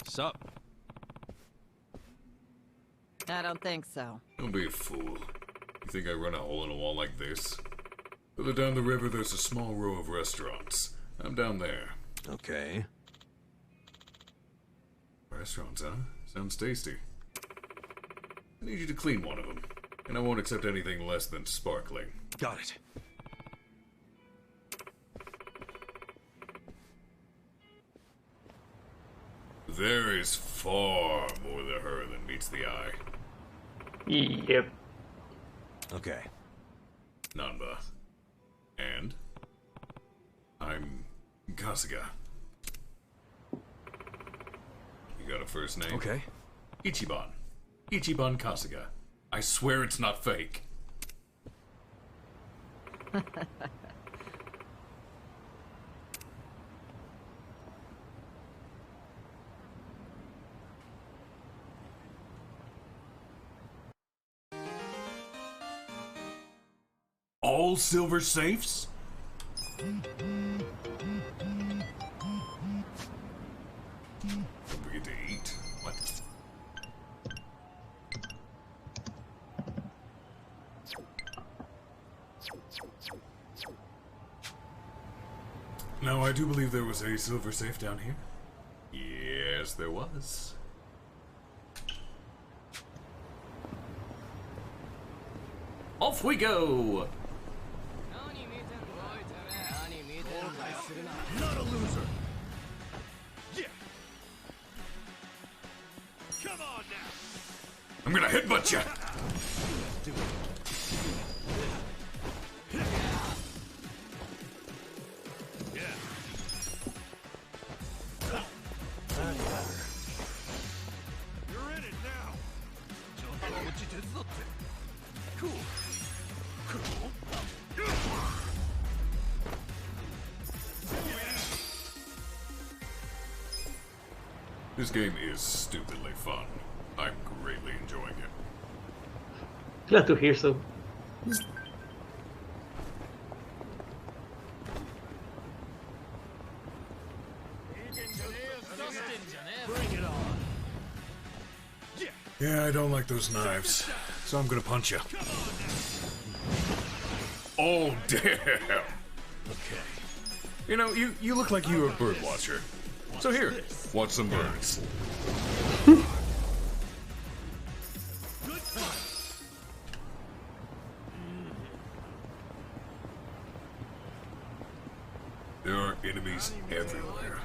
Sup? I don't think so. Don't be a fool. You think I run a hole in a wall like this? Further down the river, there's a small row of restaurants. I'm down there. Okay. Restaurants, huh? Sounds tasty. I need you to clean one of them. And I won't accept anything less than sparkling. Got it. There is far more to her than meets the eye. Yep. Okay. Nanba. And? I'm Kasuga. You got a first name? Okay. Ichiban. Ichiban Kasuga. I swear it's not fake. All silver safes? Don't forget to eat. What? Now, I do believe there was a silver safe down here. Yes, there was. Off we go! Not a loser. Yeah. Come on now. I'm gonna headbutt you. Do Yeah. You're in it now. Cool. Cool. This game is stupidly fun. I'm greatly enjoying it. Glad to hear so. Bring it on. Yeah, I don't like those knives, so I'm gonna punch you. Oh, damn! Okay. You know, you look like you're a bird watcher. So here, watch some birds. There are enemies everywhere.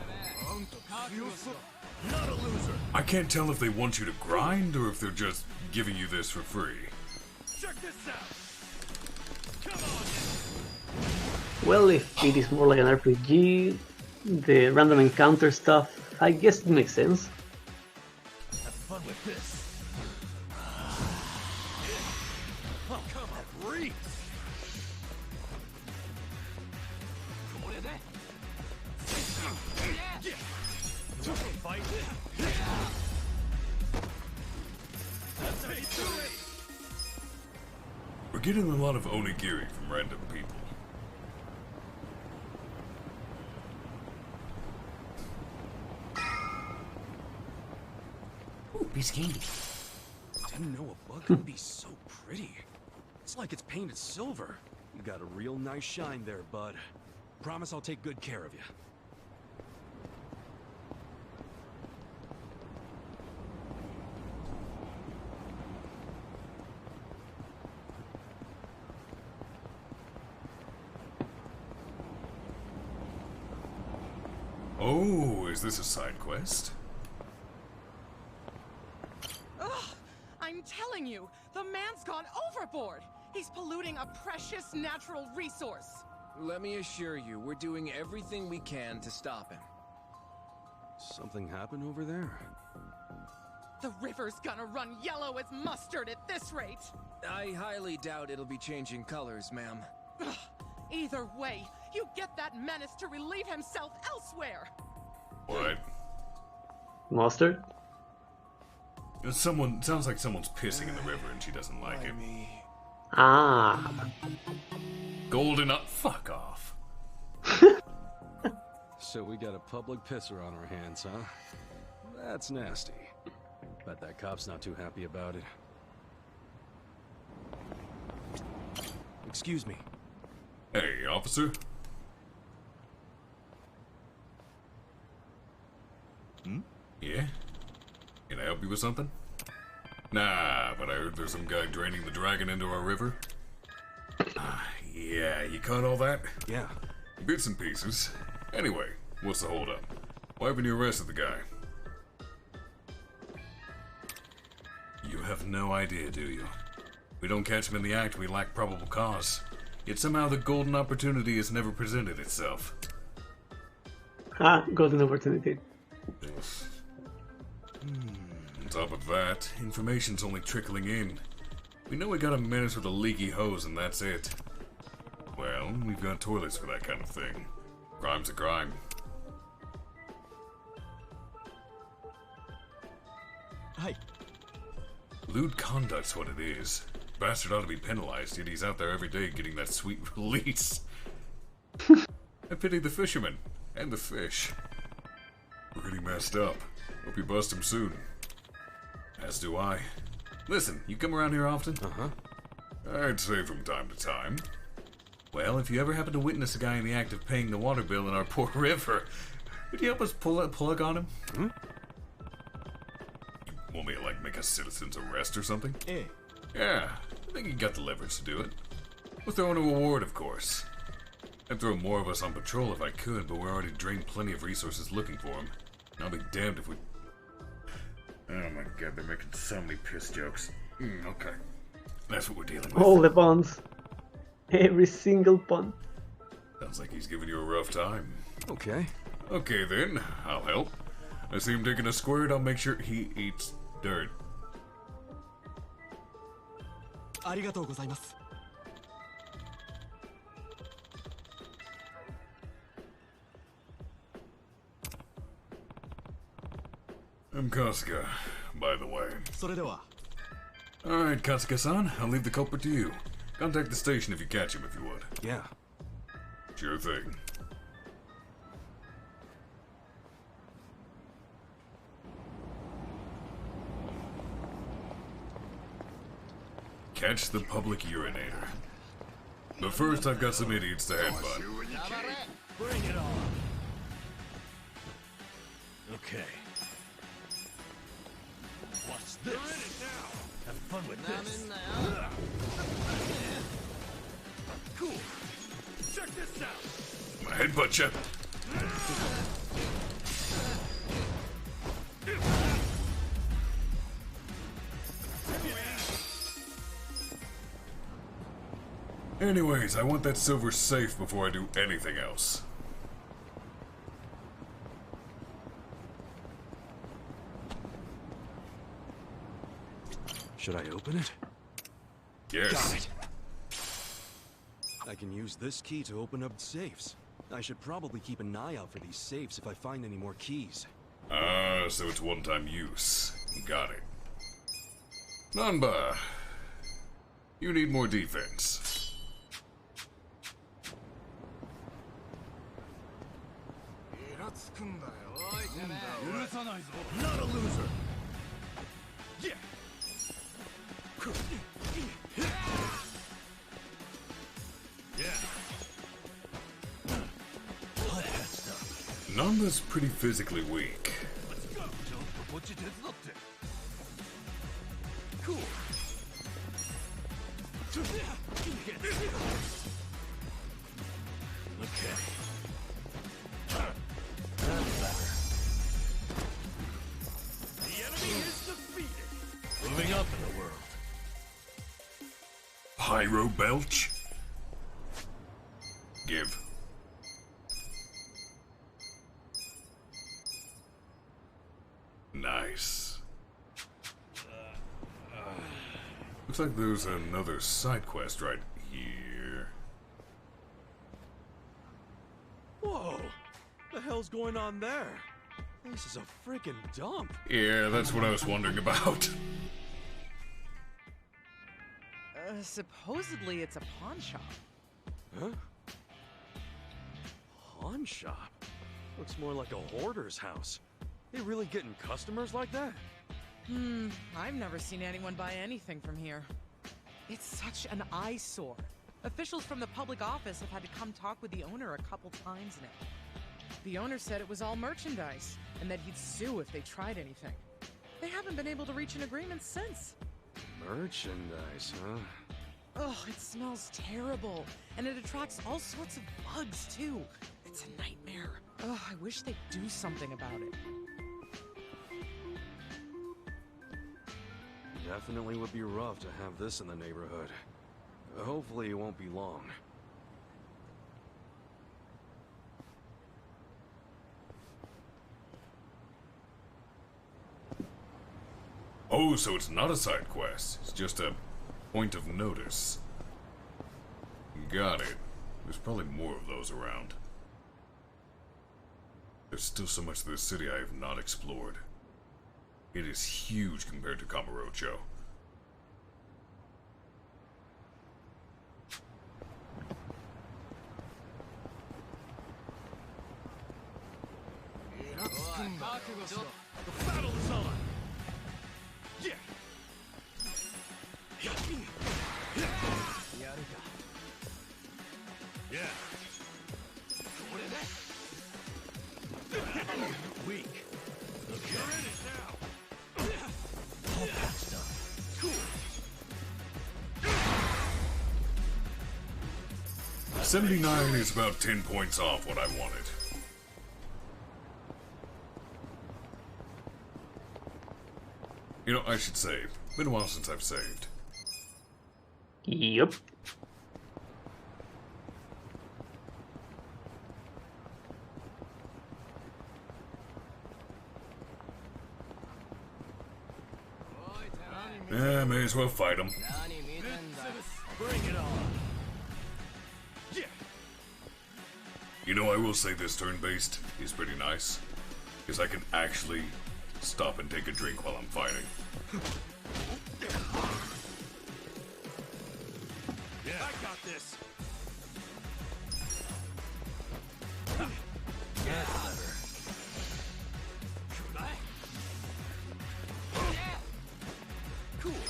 Not a loser. I can't tell if they want you to grind or if they're just giving you this for free. Check this out. Come on. Well, if it is more like an RPG, the random encounter stuff, I guess it makes sense. Have fun with this. Oh, come on, breathe. Fight. That's how you do it. We're getting a lot of onigiri from random people. Ooh, piece of candy. Didn't know a bug could be so pretty. It's like it's painted silver. You got a real nice shine there, bud. Promise I'll take good care of you. Oh, is this a side quest? Ugh! I'm telling you, the man's gone overboard! He's polluting a precious natural resource! Let me assure you, we're doing everything we can to stop him. Something happened over there? The river's gonna run yellow as mustard at this rate! I highly doubt it'll be changing colors, ma'am. Ugh. Either way, you get that menace to relieve himself elsewhere! What? Mustard? Sounds like someone's pissing in the river and she doesn't like it. Ah. Golden up. Fuck off. So we got a public pisser on our hands, huh? That's nasty. Bet that cop's not too happy about it. Excuse me. Hey, officer. Yeah? Can I help you with something? Nah, but I heard there's some guy draining the dragon into our river. Yeah, you caught all that? Yeah. Bits and pieces. Anyway, what's the holdup? Why haven't you arrested the guy? You have no idea, do you? We don't catch him in the act, we lack probable cause. Yet somehow the golden opportunity has never presented itself. Ah, golden opportunity. On top of that, information's only trickling in. We know we got a menace with a leaky hose and that's it. Well, we've got toilets for that kind of thing. Crime's a crime. Hi. Lewd conduct's what it is. Bastard ought to be penalized, yet he's out there every day getting that sweet release. I pity the fisherman and the fish. Pretty messed up. Hope you bust him soon. As do I. Listen, you come around here often? Uh-huh. I'd say from time to time. Well, if you ever happen to witness a guy in the act of paying the water bill in our poor river, would you help us pull that plug on him? Hmm? You want me to, like, make a citizen's arrest or something? Eh. Yeah, I think you got the leverage to do it. We'll throw in a reward, of course. I'd throw more of us on patrol if I could, but we're already drained plenty of resources looking for him. I'll be damned if we... Oh my god, they're making so many piss jokes. Okay. That's what we're dealing with. All the puns. Every single pun. Sounds like he's giving you a rough time. Okay. Okay then, I'll help. I see him taking a squirt, I'll make sure he eats dirt. ありがとうございます。I'm Kasuga, by the way. それでは。 Alright, Kasuga-san, I'll leave the culprit to you. Contact the station if you catch him, if you would. Yeah. Sure thing. Catch the public urinator. But first, I've got some idiots to headbutt. Bring it on. Okay. What's this? Have fun with this. Cool. Check this out. My headbutt you. Anyways, I want that silver safe before I do anything else. Should I open it? Yes. Got it. I can use this key to open up safes. I should probably keep an eye out for these safes if I find any more keys. Ah, so it's one-time use. Got it. Nanba, you need more defense. Not a loser. Yeah. Nanda's pretty physically weak. Cool. Okay. The enemy is defeated. Moving up in the world. Pyro Belch? Give. Nice. Looks like there's another side quest right here. Whoa! The hell's going on there? This is a freaking dump. Yeah, that's what I was wondering about. Supposedly it's a pawn shop. Huh? Pawn shop? Looks more like a hoarder's house. They really getting customers like that? I've never seen anyone buy anything from here. It's such an eyesore. Officials from the public office have had to come talk with the owner a couple times now. The owner said it was all merchandise, and that he'd sue if they tried anything. They haven't been able to reach an agreement since. Merchandise, huh? Oh, it smells terrible, and it attracts all sorts of bugs, too. It's a nightmare. Oh, I wish they'd do something about it. Definitely would be rough to have this in the neighborhood. Hopefully it won't be long. Oh, so it's not a side quest. It's just a point of notice. Got it. There's probably more of those around. There's still so much of this city I have not explored. It is huge compared to Kamurocho. The battle is on! Yeah! Yeah. Weak. Okay. You're in it now. All patched up. Cool. 79 is about 10 points off what I wanted. You know, I should save. Been a while since I've saved. Yep. Yeah, may as well fight him. Bring it on. Yeah. You know, I will say this turn-based is pretty nice. Because I can actually stop and take a drink while I'm fighting. Yeah. I got this. That's clever. Could I? Cool.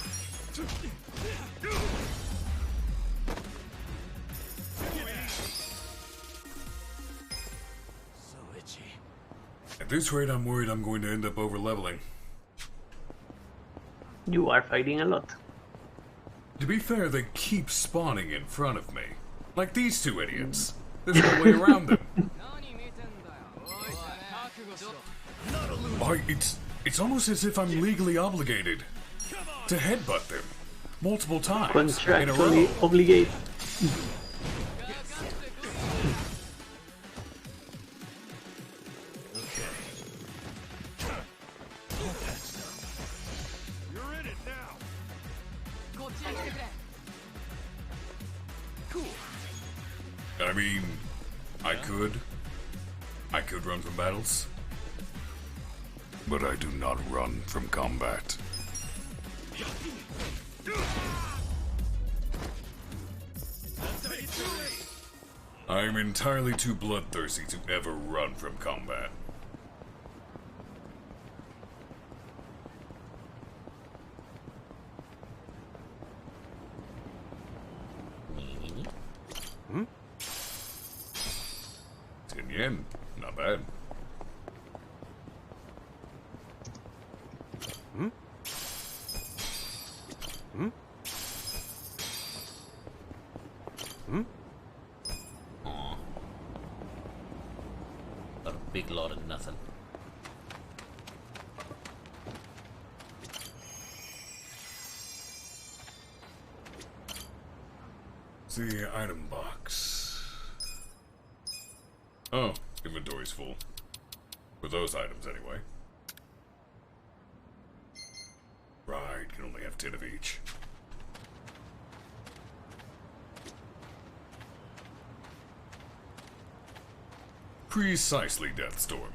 So itchy. At this rate, I'm worried I'm going to end up over-leveling. You are fighting a lot. To be fair, they keep spawning in front of me. Like these two idiots. There's no way around them. Why, it's almost as if I'm legally obligated to headbutt them multiple times in a row. Contractually obligated. You're in it now. Cool. I mean, I could run from battles, but I do not run from combat. I am entirely too bloodthirsty to ever run from combat. Hmm? yen. Not bad. Hmm? Hmm? Hmm? Aw. Got a big lot of nothing. The item box. Oh, inventory's full. For those items, anyway. Right, can only have 10 of each. Precisely, Deathstorm.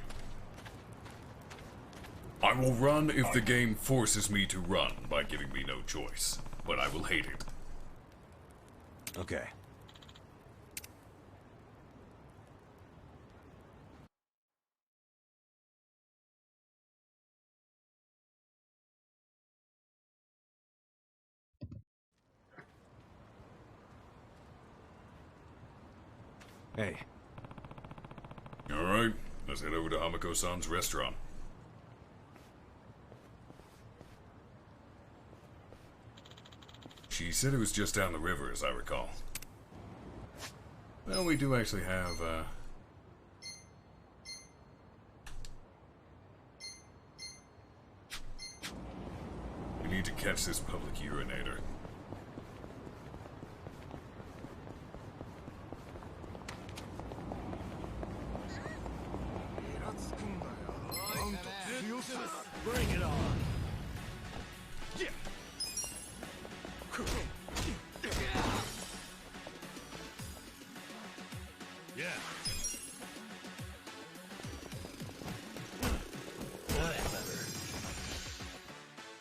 I will run if the game forces me to run by giving me no choice, but I will hate it. Okay. Hey. Alright, let's head over to Hamiko-san's restaurant. She said it was just down the river, as I recall. Well, we do actually have, we need to catch this public urinator. Bring it on. Yeah.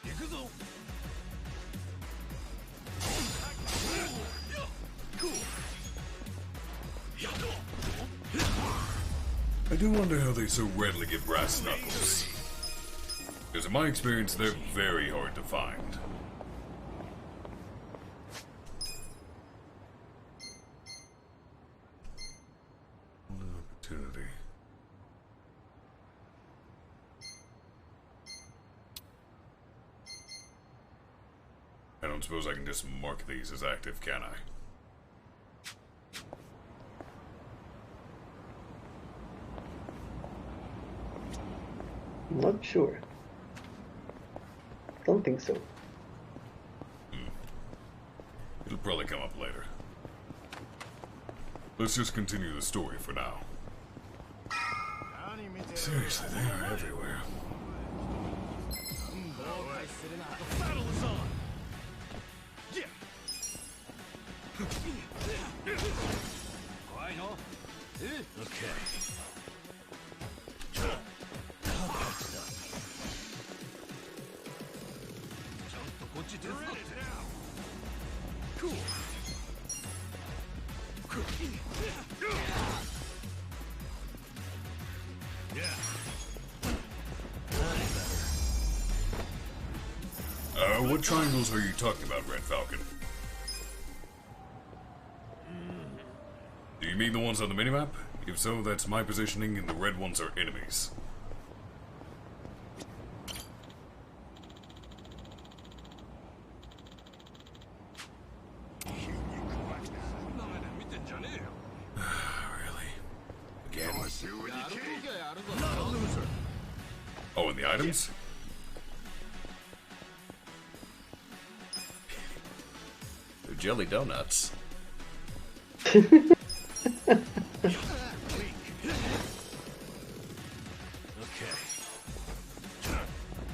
Yakuza. I do wonder how they so readily get brass knuckles. Because in my experience, they're very hard to find. What an opportunity. I don't suppose I can just mark these as active, can I? Not sure. Don't think so. It'll probably come up later. Let's just continue the story for now. Seriously, they are everywhere. The battle is on. Yeah. Okay. You're in it now. Cool. Yeah. What triangles are you talking about, Red Falcon? Do you mean the ones on the minimap? If so, that's my positioning, and the red ones are enemies. Again? Not a loser. Oh, and the items? They're jelly donuts.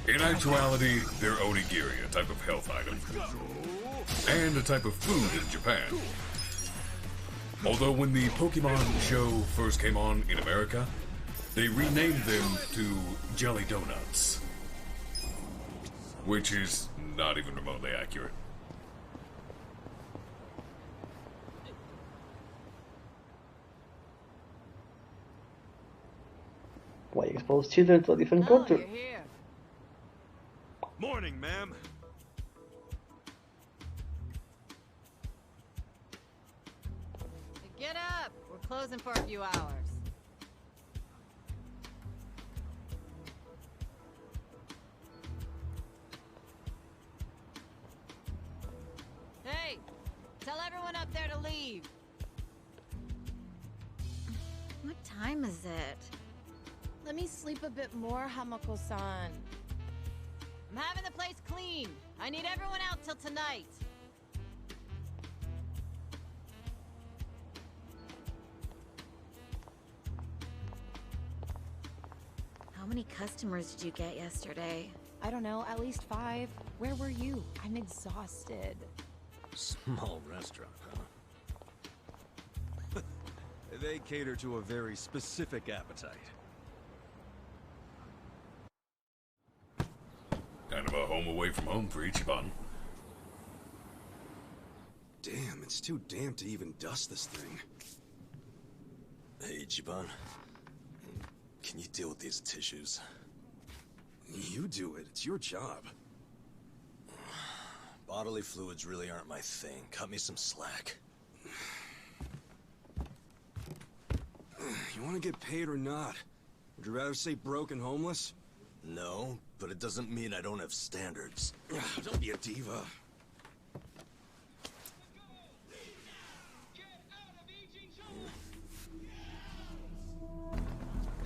In actuality, they're onigiri, a type of health item. And a type of food in Japan. Although when the Pokemon show first came on in America, they renamed them to Jelly Donuts. Which is not even remotely accurate. Why expose children to a different culture? You're here. Morning, ma'am. Get up. We're closing for a few hours. time is it? Let me sleep a bit more, Hamako-san. I'm having the place clean. I need everyone out till tonight. How many customers did you get yesterday? I don't know, at least 5. Where were you? I'm exhausted. Small restaurant, huh? They cater to a very specific appetite. Kind of a home away from home for Ichiban. Damn, it's too damp to even dust this thing. Hey, Ichiban. Can you deal with these tissues? You do it. It's your job. Bodily fluids really aren't my thing. Cut me some slack. You want to get paid or not? Would you rather say broke and homeless? No, but it doesn't mean I don't have standards. Don't be a diva.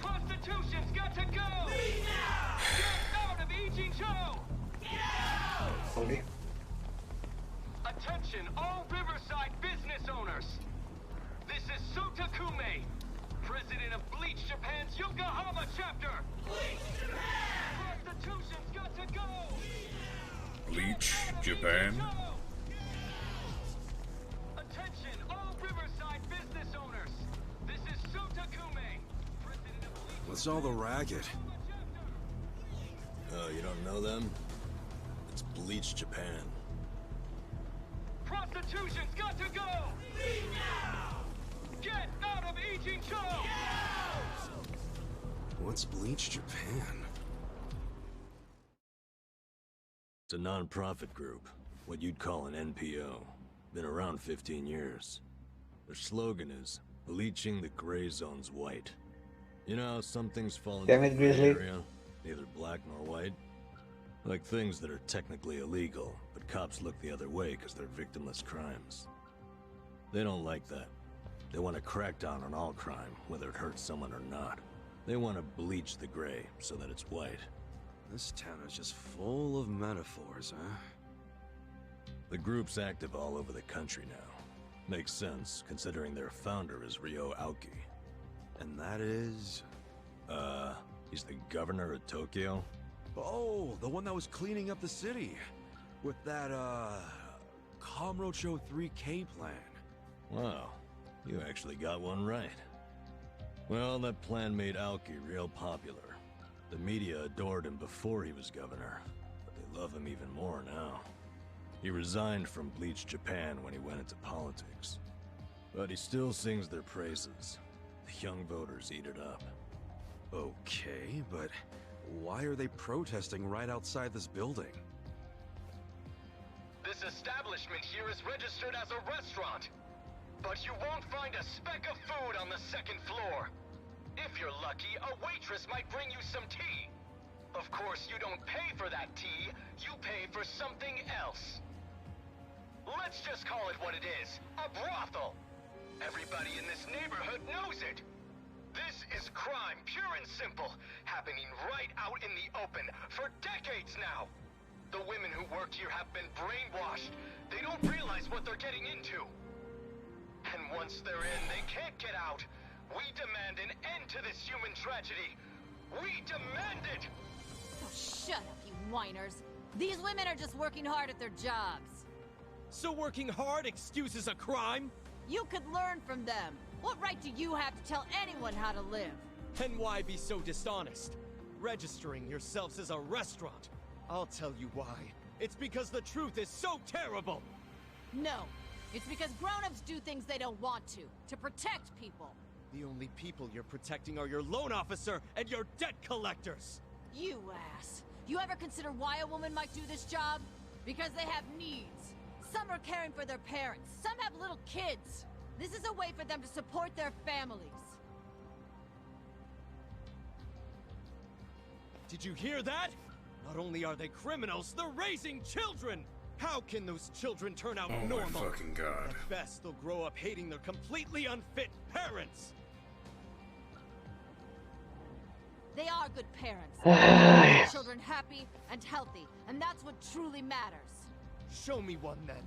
Prostitution's got to go! Leave now! Get out of Ijincho! Get out! Okay. Attention, all Riverside business owners! This is Sotakume, president of Bleach Japan's Yokohama chapter! Bleach Japan! Prostitution's got to go! Bleach Japan? Attention, all Riverside business owners! This is Sotakume, president of Bleach... What's all the racket? Oh, you don't know them? It's Bleach Japan. Prostitution's got to go! Leave now! Get out of Ijincho! Get out! What's Bleach Japan? It's a non-profit group, what you'd call an NPO. Been around 15 years. Their slogan is, bleaching the gray zones white. You know how some things fall into Damn it, the gray Grizzly. area, neither black nor white? Like things that are technically illegal, but cops look the other way because they're victimless crimes. They don't like that. They want to crack down on all crime, whether it hurts someone or not. They want to bleach the gray so that it's white. This town is just full of metaphors, huh? The group's active all over the country now. Makes sense, considering their founder is Ryo Aoki. And that is... He's the governor of Tokyo? Oh, the one that was cleaning up the city. With that, Kamurocho 3K plan. Wow, you actually got one right. Well, that plan made Aoki real popular. The media adored him before he was governor, but they love him even more now. He resigned from Bleach Japan when he went into politics. But he still sings their praises. The young voters eat it up. Okay, but why are they protesting right outside this building? This establishment here is registered as a restaurant, but you won't find a speck of food on the second floor. If you're lucky, a waitress might bring you some tea. Of course, you don't pay for that tea, you pay for something else. Let's just call it what it is, a brothel. Everybody in this neighborhood knows it. This is crime, pure and simple, happening right out in the open for decades now. The women who work here have been brainwashed. They don't realize what they're getting into. And once they're in, they can't get out. We demand an end to this human tragedy. We demand it! Oh, shut up, you whiners. These women are just working hard at their jobs. So working hard excuses a crime? You could learn from them. What right do you have to tell anyone how to live? And why be so dishonest? Registering yourselves as a restaurant. I'll tell you why. It's because the truth is so terrible! No. It's because grown-ups do things they don't want to protect people. The only people you're protecting are your loan officer and your debt collectors! You ass. You ever consider why a woman might do this job? Because they have needs. Some are caring for their parents. Some have little kids. This is a way for them to support their families. Did you hear that? Not only are they criminals, they're raising children! How can those children turn out normal? Oh my fucking god. At best, they'll grow up hating their completely unfit parents! They are good parents. They keep their children happy and healthy, and that's what truly matters. Show me one then.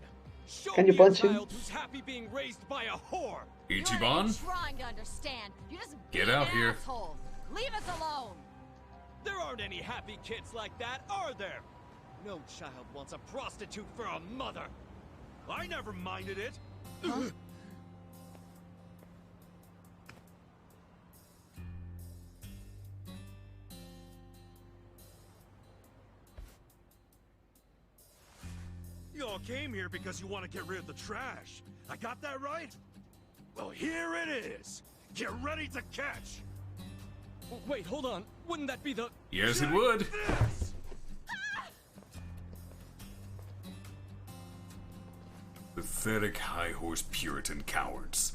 Show Can me you punch a him? child who's happy being raised by a whore. You're not even trying to understand. You just Get being out an here. asshole. Leave us alone. There aren't any happy kids like that, are there? No child wants a prostitute for a mother. I never minded it. Huh? You all came here because you want to get rid of the trash. I got that right? Well, here it is. Get ready to catch. Wait, hold on. Wouldn't that be the... Yes, it would. This. Pathetic high horse Puritan cowards.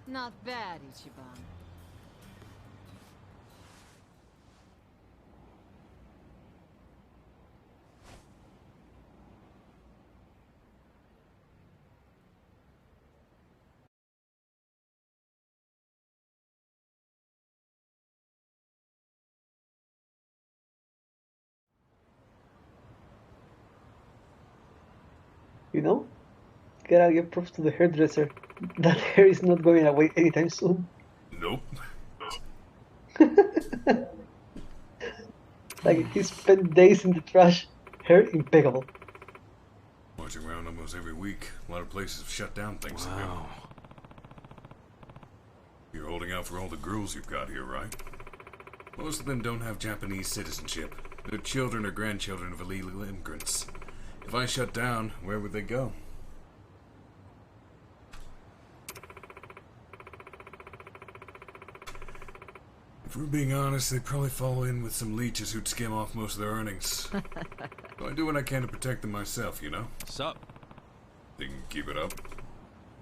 Not bad, Ichiban. You know, gotta give props to the hairdresser. That hair is not going away anytime soon. Nope. Like, he spent days in the trash. Hair impeccable. Marching around almost every week. A lot of places have shut down things. Wow. You're holding out for all the girls you've got here, right? Most of them don't have Japanese citizenship. They're children or grandchildren of illegal immigrants. If I shut down, where would they go? If we're being honest, they'd probably fall in with some leeches who'd skim off most of their earnings. So I do what I can to protect them myself, you know? Sup? They can keep it up.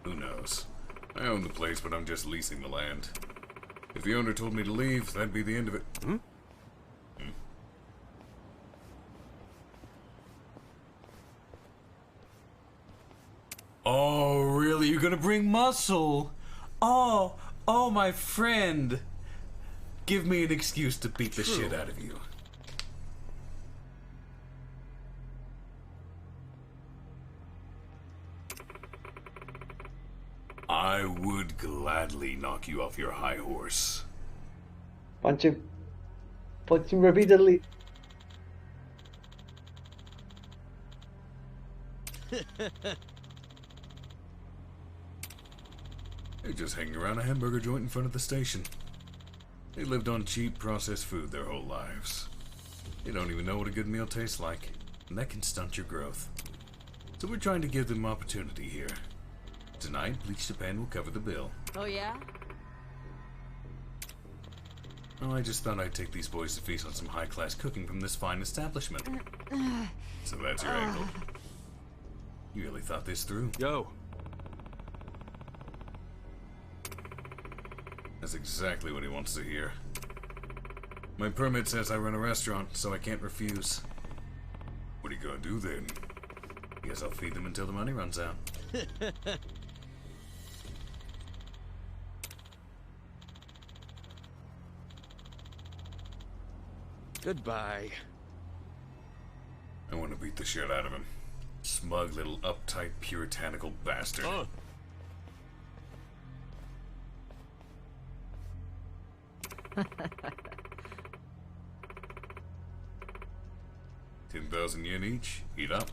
Who knows? I own the place, but I'm just leasing the land. If the owner told me to leave, that'd be the end of it. Oh, really? You're gonna bring muscle? Oh, my friend. Give me an excuse to beat the shit out of you. I would gladly knock you off your high horse. Punch him. Punch him repeatedly. They're just hanging around a hamburger joint in front of the station. They lived on cheap, processed food their whole lives. They don't even know what a good meal tastes like, and that can stunt your growth. So we're trying to give them opportunity here. Tonight, Bleach Japan will cover the bill. Oh, yeah? Oh, I just thought I'd take these boys to feast on some high-class cooking from this fine establishment. So that's your angle. You really thought this through? Yo. That's exactly what he wants to hear. My permit says I run a restaurant, so I can't refuse. What are you gonna do then? Guess I'll feed them until the money runs out. Goodbye. I want to beat the shit out of him. Smug little uptight puritanical bastard. Oh. 10,000 yen each. Eat up.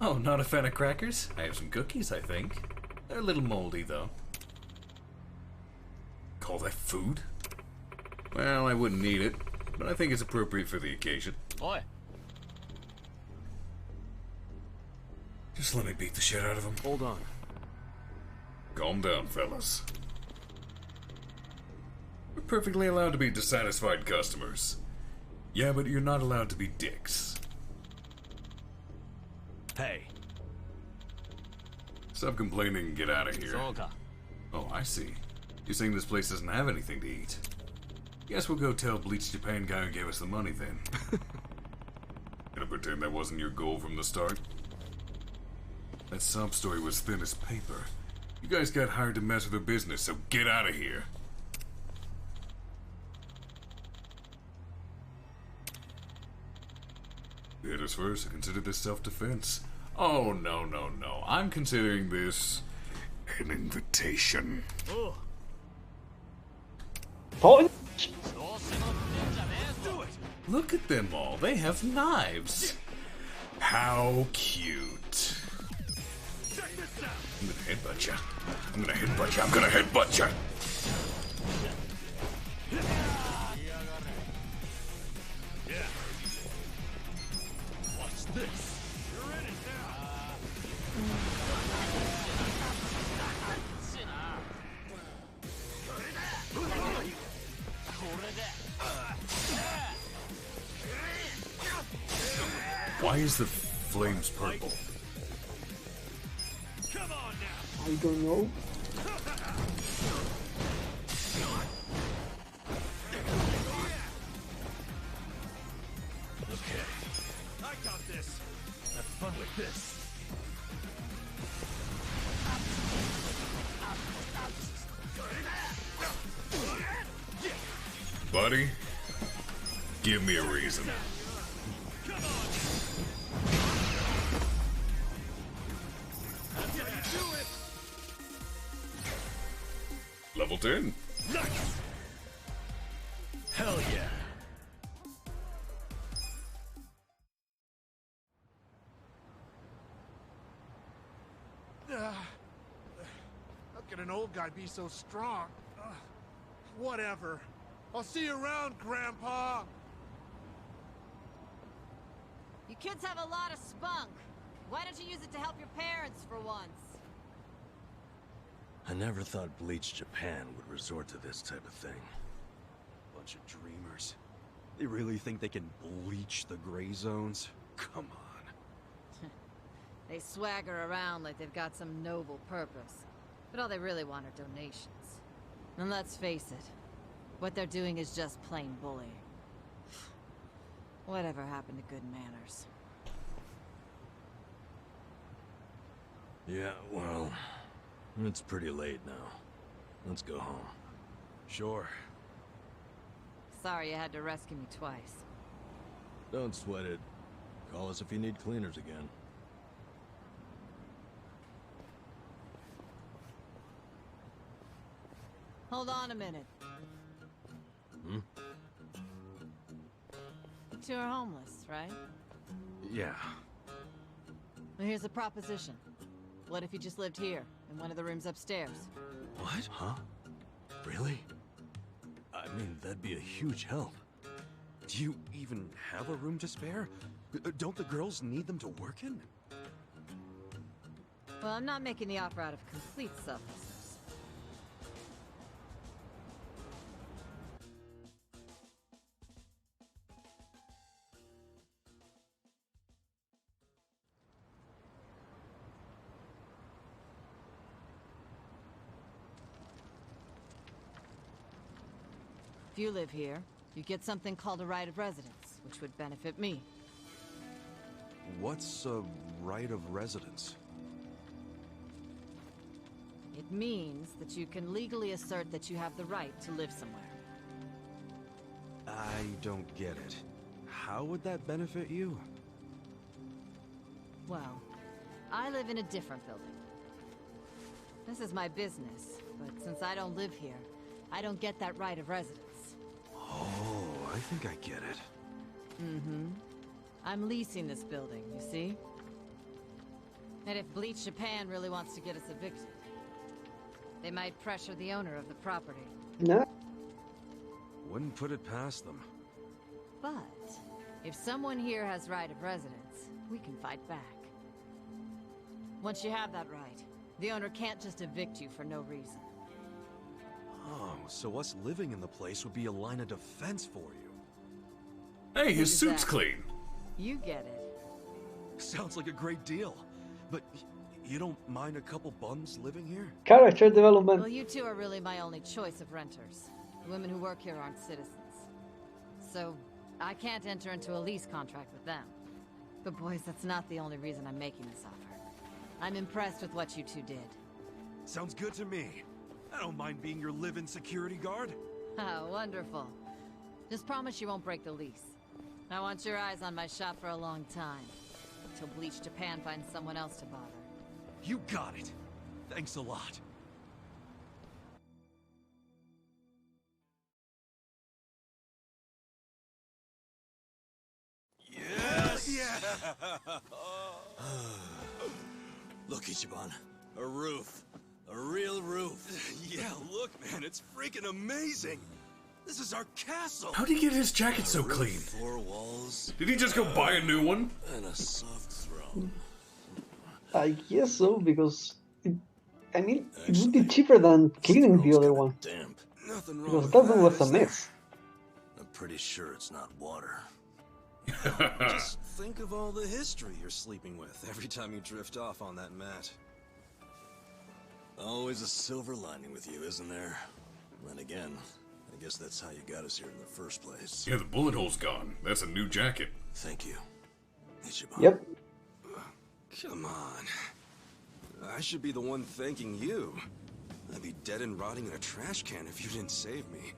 Oh, not a fan of crackers? I have some cookies, I think. They're a little moldy, though. Call that food? Well, I wouldn't eat it, but I think it's appropriate for the occasion. Oi. Just let me beat the shit out of him. Hold on. Calm down, fellas. We're perfectly allowed to be dissatisfied customers. Yeah, but you're not allowed to be dicks. Hey. Stop complaining and get out of here. Oh, I see. You're saying this place doesn't have anything to eat. Guess we'll go tell Bleach Japan guy who gave us the money then. Gonna pretend that wasn't your goal from the start? That sob story was thin as paper. You guys got hired to mess with her business, so get out of here. Hit us first, I consider this self-defense. Oh, no, no, no. I'm considering this an invitation. Oh. Look at them all. They have knives. How cute. I'm gonna headbutt ya. I'm gonna headbutt ya. I'm gonna headbutt ya. Watch this. You're in it Why is the flames purple? Come on now. I don't know. Okay. I got this. Have fun with this. Buddy, give me a reason. Level 10. Nice. Hell yeah. How can an old guy be so strong? Whatever. I'll see you around, Grandpa. You kids have a lot of spunk. Why don't you use it to help your parents for once? I never thought Bleach Japan would resort to this type of thing. Bunch of dreamers. They really think they can bleach the gray zones? Come on. They swagger around like they've got some noble purpose. But all they really want are donations. And let's face it, what they're doing is just plain bullying. Whatever happened to good manners? Yeah, well, it's pretty late now. Let's go home. Sure. Sorry you had to rescue me twice. Don't sweat it. Call us if you need cleaners again. Hold on a minute. Hmm? You two are homeless, right? Yeah. Well, here's a proposition. What if you just lived here, in one of the rooms upstairs? What? Huh? Really? I mean, that'd be a huge help. Do you even have a room to spare? Don't the girls need them to work in? Well, I'm not making the offer out of complete selflessness. If you live here, you get something called a right of residence, which would benefit me. What's a right of residence? It means that you can legally assert that you have the right to live somewhere. I don't get it. How would that benefit you? Well, I live in a different building. This is my business, but since I don't live here, I don't get that right of residence. Oh, I think I get it. Mm-hmm. I'm leasing this building, you see? And if Bleach Japan really wants to get us evicted, they might pressure the owner of the property. No. Wouldn't put it past them. But if someone here has right of residence, we can fight back. Once you have that right, the owner can't just evict you for no reason. Oh, so us living in the place would be a line of defense for you. Hey, his suit's Exactly. clean. You get it. Sounds like a great deal. But you don't mind a couple bums living here? Character development. Well, you two are really my only choice of renters. The women who work here aren't citizens. So, I can't enter into a lease contract with them. But boys, that's not the only reason I'm making this offer. I'm impressed with what you two did. Sounds good to me. I don't mind being your live-in security guard. Ah, wonderful. Just promise you won't break the lease. I want your eyes on my shop for a long time. Until Bleach Japan finds someone else to bother. You got it. Thanks a lot. Yes! Yeah! Look, Ichiban. A roof. A real roof. Yeah, look, man, it's freaking amazing. This is our castle. How'd he get his jacket so clean? 4 walls. Did he just go buy a new one? And a soft throne. I guess so, because I mean, it would be cheaper than cleaning the other one. Damp. Nothing wrong Because with that one was a is there? mess. I'm pretty sure it's not water. Just think of all the history you're sleeping with every time you drift off on that mat. Always a silver lining with you, isn't there? Then again, I guess that's how you got us here in the first place. Yeah, the bullet hole's gone. That's a new jacket. Thank you, Ichiban. Yep. Come on. I should be the one thanking you. I'd be dead and rotting in a trash can if you didn't save me.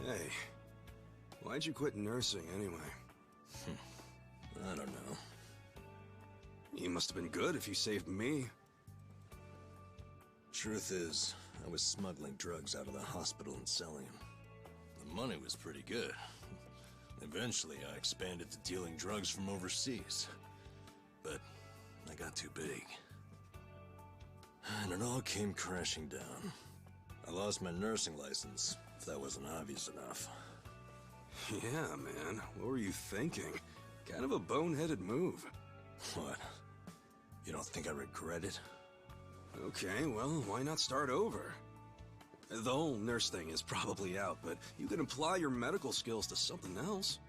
Hey, why'd you quit nursing anyway? I don't know. You must have been good if you saved me. Truth is, I was smuggling drugs out of the hospital and selling them. The money was pretty good. Eventually, I expanded to dealing drugs from overseas. But I got too big. And it all came crashing down. I lost my nursing license, if that wasn't obvious enough. Yeah, man. What were you thinking? Kind of a boneheaded move. What? You don't think I regret it? Okay, well, why not start over? The whole nurse thing is probably out, but you can apply your medical skills to something else.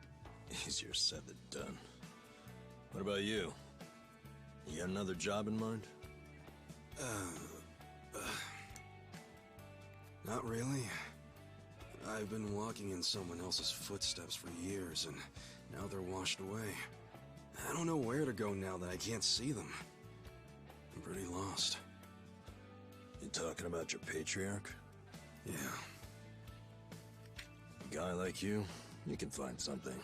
Easier said than done. What about you? You got another job in mind? Not really. I've been walking in someone else's footsteps for years, and now they're washed away. I don't know where to go now that I can't see them. I'm pretty lost. You talking about your patriarch? Yeah. A guy like you can find something.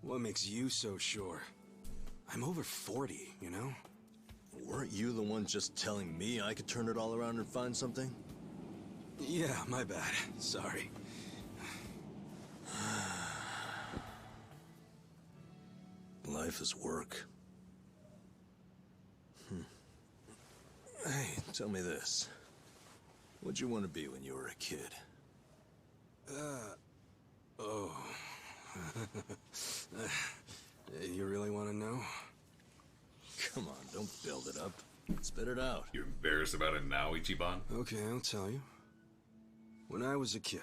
What makes you so sure? I'm over 40, you know? Weren't you the one just telling me I could turn it all around and find something? Yeah, my bad. Sorry. Life is work. Hey, tell me this. What'd you want to be when you were a kid? Oh. You really want to know? Come on, don't build it up. Spit it out. You're embarrassed about it now, Ichiban? Okay, I'll tell you. When I was a kid,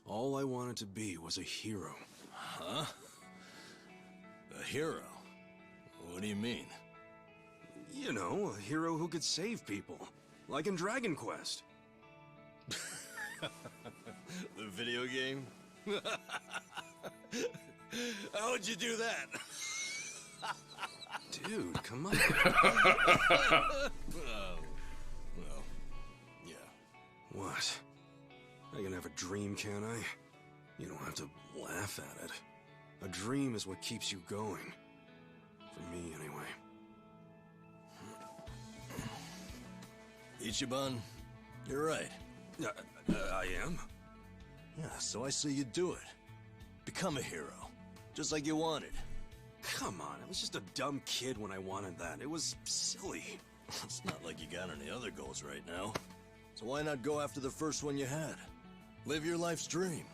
all I wanted to be was a hero. Huh? A hero? What do you mean? You know, a hero who could save people. Like in Dragon Quest. The video game? How'd you do that? Dude, come on. Well, yeah. What? I can have a dream, can I? You don't have to laugh at it. A dream is what keeps you going. For me, anyway. Ichiban, you're right. I am? Yeah, so I say you do it. Become a hero. Just like you wanted. Come on, I was just a dumb kid when I wanted that. It was silly. It's not like you got any other goals right now. So why not go after the first one you had? Live your life's dream.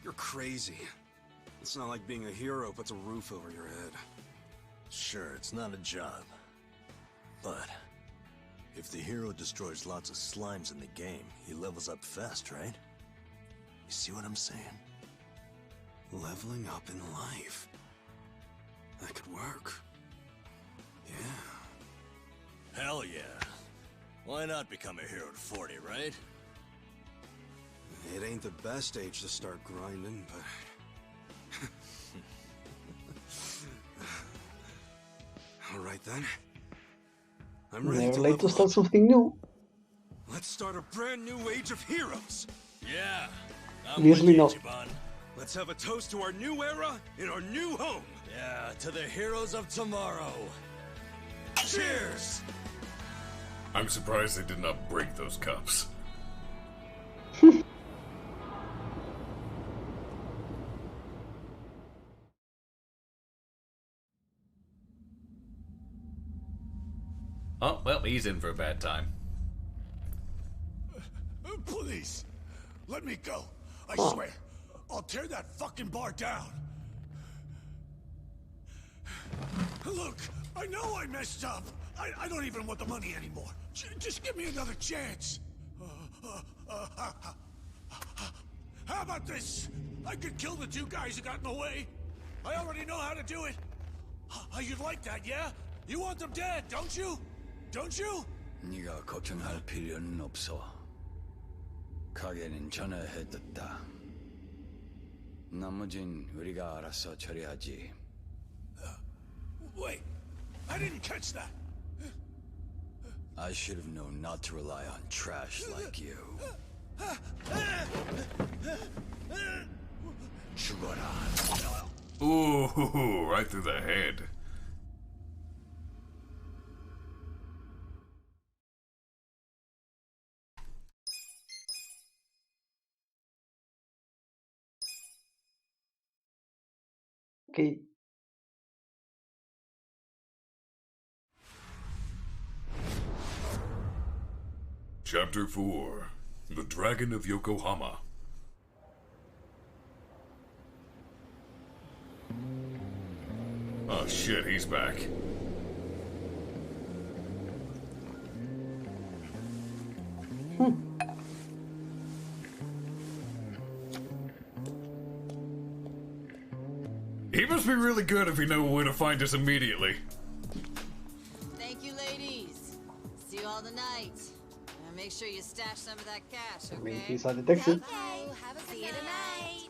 You're crazy. It's not like being a hero puts a roof over your head. Sure, it's not a job. But if the hero destroys lots of slimes in the game, he levels up fast, right? You see what I'm saying? Leveling up in life. That could work. Yeah. Hell yeah. Why not become a hero at 40, right? It ain't the best age to start grinding, but right then. I'm ready Never to late to level start up. something new. Let's start a brand new age of heroes. Yeah, Obviously not. Ichiban. Let's have a toast to our new era in our new home. Yeah, to the heroes of tomorrow. Cheers! I'm surprised they did not break those cups. Oh, well, he's in for a bad time. Please, let me go. I swear, I'll tear that fucking bar down. Look, I know I messed up. I don't even want the money anymore. Just give me another chance. How about this? I could kill the two guys who got in the way. I already know how to do it. You'd like that, yeah? You want them dead, don't you? Don't you? 네가 걱정할 필요는 없어. 가게는 전화해뒀다. 나머진 우리가 알아서 처리하지. Wait, I didn't catch that. I should have known not to rely on trash like you. 죽어라. Ooh, right through the head. Okay. Chapter 4. The Dragon of Yokohama. Oh shit, he's back. He must be really good if he knows where to find us immediately. Thank you, ladies. See you all tonight. And make sure you stash some of that cash, okay? I mean, he's a detective. Okay, have a good See you tonight.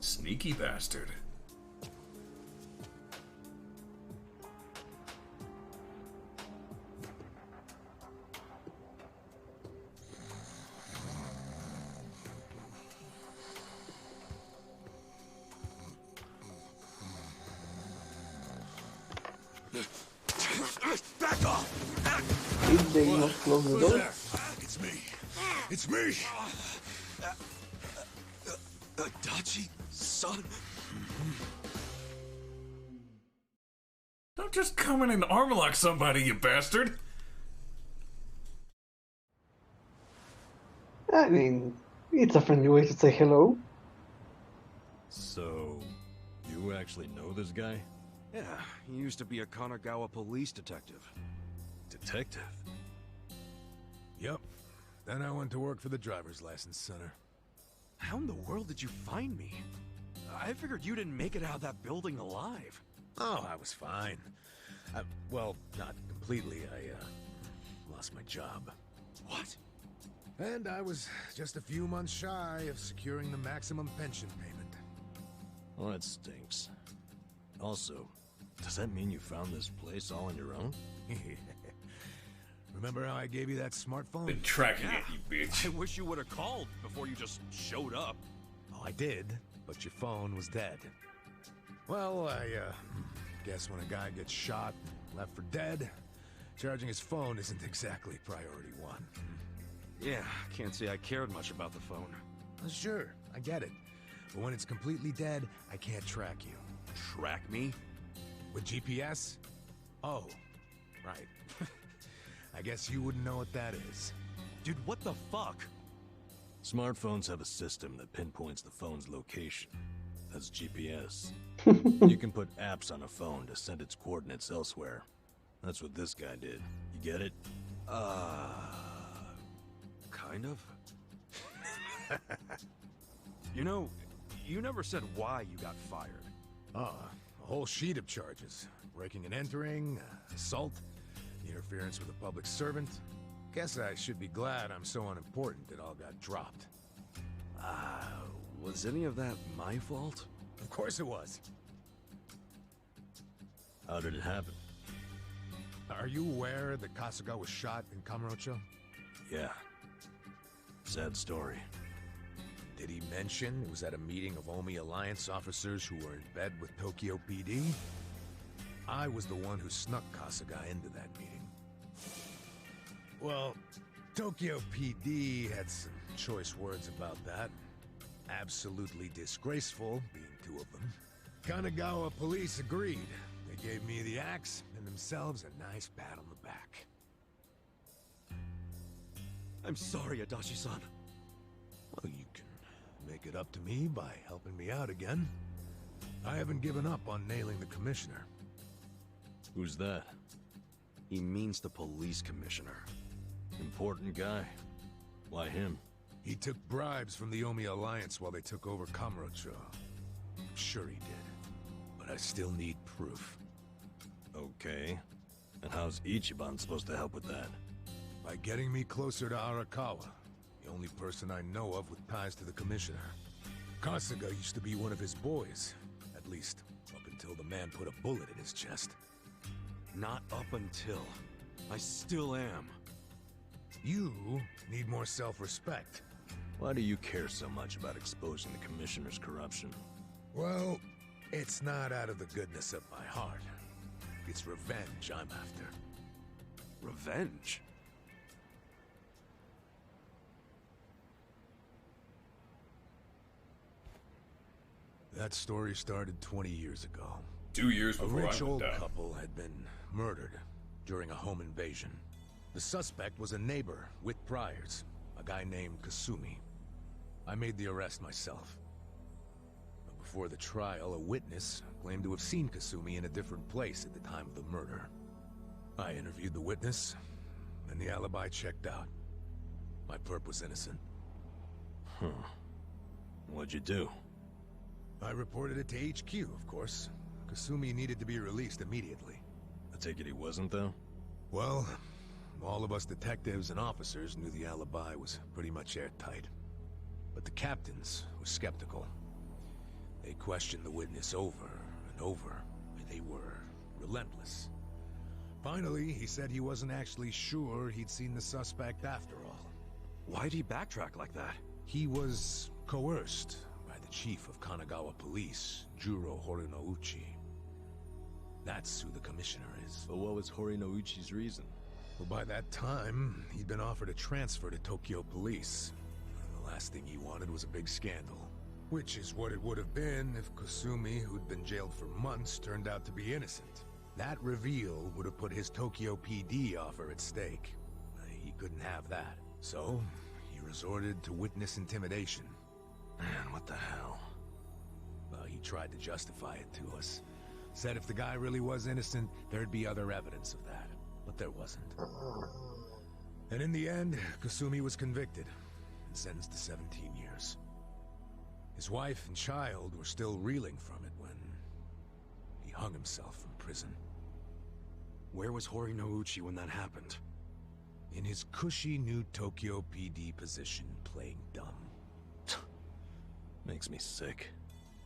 Sneaky bastard. Back off! Did they not close the Who's door? there? It's me. It's me! Adachi, son. Don't just come in and arm lock somebody, you bastard! I mean, it's a friendly way to say hello. So, you actually know this guy? Yeah, he used to be a Kanagawa police detective. Detective? Yep. Then I went to work for the driver's license center. How in the world did you find me? I figured you didn't make it out of that building alive. Oh, I was fine. Well, not completely. I lost my job. What? And I was just a few months shy of securing the maximum pension payment. Well, that stinks. Also, does that mean you found this place all on your own? Remember how I gave you that smartphone? Been tracking it, you bitch. I wish you would have called before you just showed up. Oh, I did, but your phone was dead. Well, I guess when a guy gets shot and left for dead, charging his phone isn't exactly priority one. Yeah, can't say I cared much about the phone. Sure, I get it. But when it's completely dead, I can't track you. Track me? With GPS? Oh, right. I guess you wouldn't know what that is. Dude, what the fuck? Smartphones have a system that pinpoints the phone's location. That's GPS. You can put apps on a phone to send its coordinates elsewhere. That's what this guy did. You get it? Kind of. You know, you never said why you got fired. A whole sheet of charges. Breaking and entering, assault, interference with a public servant. Guess I should be glad I'm so unimportant it all got dropped. Was any of that my fault? Of course it was. How did it happen? Are you aware that Kasuga was shot in Kamurocho? Yeah. Sad story. Did he mention it was at a meeting of Omi Alliance officers who were in bed with Tokyo PD? I was the one who snuck Kasuga into that meeting. Well, Tokyo PD had some choice words about that. Absolutely disgraceful, being two of them. Kanagawa police agreed. They gave me the axe and themselves a nice pat on the back. I'm sorry, Adachi-san. Well, you can make it up to me by helping me out again. I haven't given up on nailing the commissioner. Who's that? He means the police commissioner. Important guy. Why him? He took bribes from the Omi Alliance while they took over Kamurocho. I'm sure he did. But I still need proof. Okay. And how's Ichiban supposed to help with that? By getting me closer to Arakawa, the only person I know of with ties to the commissioner. Kasuga used to be one of his boys. At least, up until the man put a bullet in his chest. Not up until. I still am. You need more self-respect. Why do you care so much about exposing the commissioner's corruption? Well, it's not out of the goodness of my heart. It's revenge I'm after. Revenge? That story started 20 years ago. 2 years before a rich I went old down. couple had been murdered during a home invasion. The suspect was a neighbor with priors, a guy named Kasumi. I made the arrest myself. But before the trial, a witness claimed to have seen Kasumi in a different place at the time of the murder. I interviewed the witness, and the alibi checked out. My perp was innocent. Huh. What'd you do? I reported it to HQ, of course. Kasumi needed to be released immediately. I take it he wasn't, though? Well, all of us detectives and officers knew the alibi was pretty much airtight. But the captains were skeptical. They questioned the witness over and over, and they were relentless. Finally, he said he wasn't actually sure he'd seen the suspect after all. Why'd he backtrack like that? He was coerced by the chief of Kanagawa Police, Juro Horinouchi. That's who the commissioner is. But what was Horinouchi's reason? Well, by that time, he'd been offered a transfer to Tokyo Police. The last thing he wanted was a big scandal. Which is what it would have been if Kasumi, who'd been jailed for months, turned out to be innocent. That reveal would have put his Tokyo PD offer at stake. He couldn't have that. So, he resorted to witness intimidation. Man, what the hell? Well, he tried to justify it to us. Said if the guy really was innocent, there'd be other evidence of that. But there wasn't. And in the end, Kasumi was convicted and sentenced to 17 years. His wife and child were still reeling from it when he hung himself from prison. Where was Horinouchi when that happened? In his cushy new Tokyo PD position, playing dumb. Makes me sick.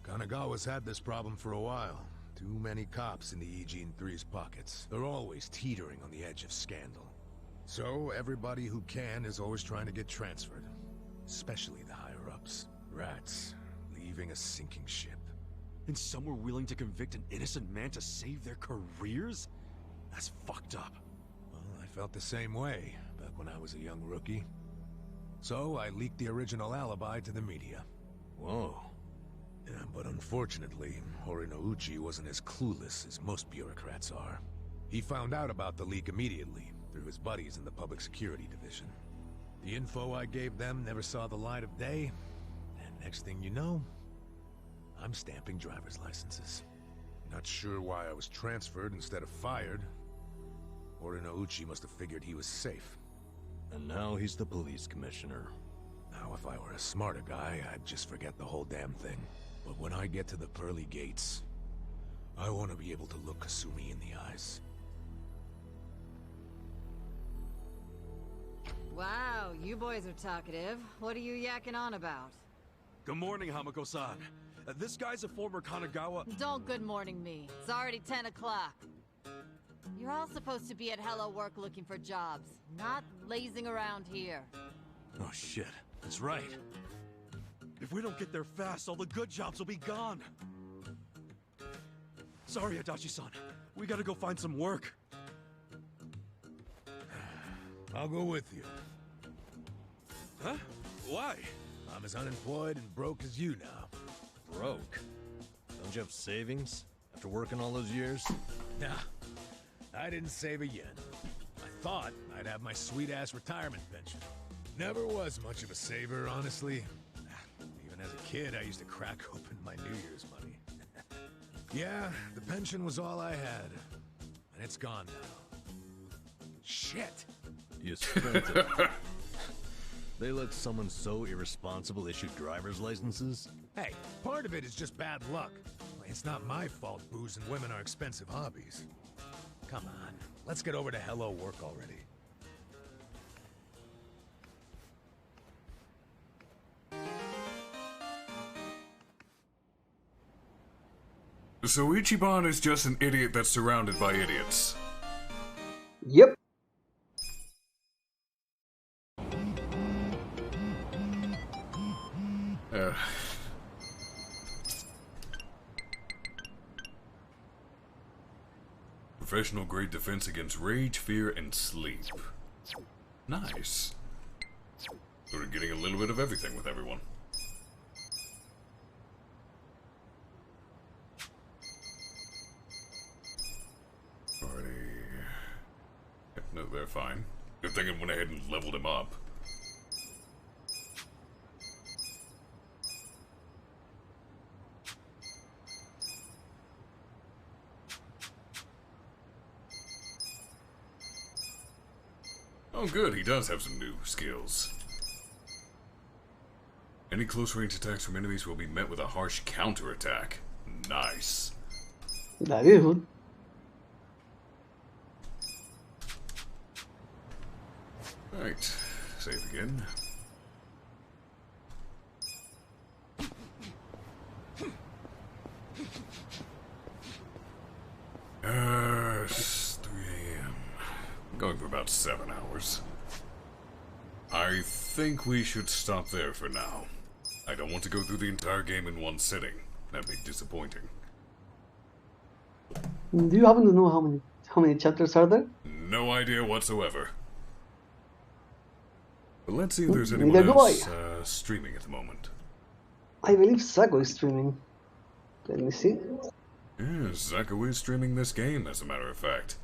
Kanagawa's had this problem for a while. Too many cops in the Eugene 3's pockets. They're always teetering on the edge of scandal. So everybody who can is always trying to get transferred. Especially the higher-ups. Rats, leaving a sinking ship. And some were willing to convict an innocent man to save their careers? That's fucked up. Well, I felt the same way back when I was a young rookie. So I leaked the original alibi to the media. Whoa. Yeah, but unfortunately, Horinouchi wasn't as clueless as most bureaucrats are. He found out about the leak immediately, through his buddies in the Public Security Division. The info I gave them never saw the light of day, and next thing you know, I'm stamping driver's licenses. Not sure why I was transferred instead of fired. Horinouchi must have figured he was safe. And now he's the police commissioner. Now, if I were a smarter guy, I'd just forget the whole damn thing. But when I get to the pearly gates, I want to be able to look Kasumi in the eyes. Wow, you boys are talkative. What are you yakking on about? Good morning, Hamako-san. This guy's a former Kanagawa... Don't good morning me. It's already 10 o'clock. You're all supposed to be at Hello Work looking for jobs, not lazing around here. Oh shit, that's right. If we don't get there fast, all the good jobs will be gone. Sorry, Adachi-san. We gotta go find some work. I'll go with you. Huh? Why? I'm as unemployed and broke as you now. Broke? Don't you have savings? After working all those years? Nah, I didn't save a yen. I thought I'd have my sweet-ass retirement pension. Never was much of a saver, honestly. Even as a kid, I used to crack open my New Year's money. Yeah, the pension was all I had. And it's gone now. Shit! You spent it. They let someone so irresponsible issue driver's licenses? Hey, part of it is just bad luck. It's not my fault booze and women are expensive hobbies. Come on, let's get over to Hello Work already. So Ichiban is just an idiot that's surrounded by idiots. Yep. Professional grade defense against rage, fear, and sleep. Nice. Sort of getting a little bit of everything with everyone. Already. No, they're fine. Good thing I went ahead and leveled him up. Oh good, he does have some new skills. Any close-range attacks from enemies will be met with a harsh counterattack. Nice. That is good. Right, save again. It's 3 a.m. Going for about 7 hours. I think we should stop there for now. I don't want to go through the entire game in one sitting. That'd be disappointing. Do you happen to know how many chapters are there? No idea whatsoever. But let's see if there's Neither anyone do else streaming at the moment. I believe Sako is streaming. Let me see. Yeah, Zako is streaming this game, as a matter of fact.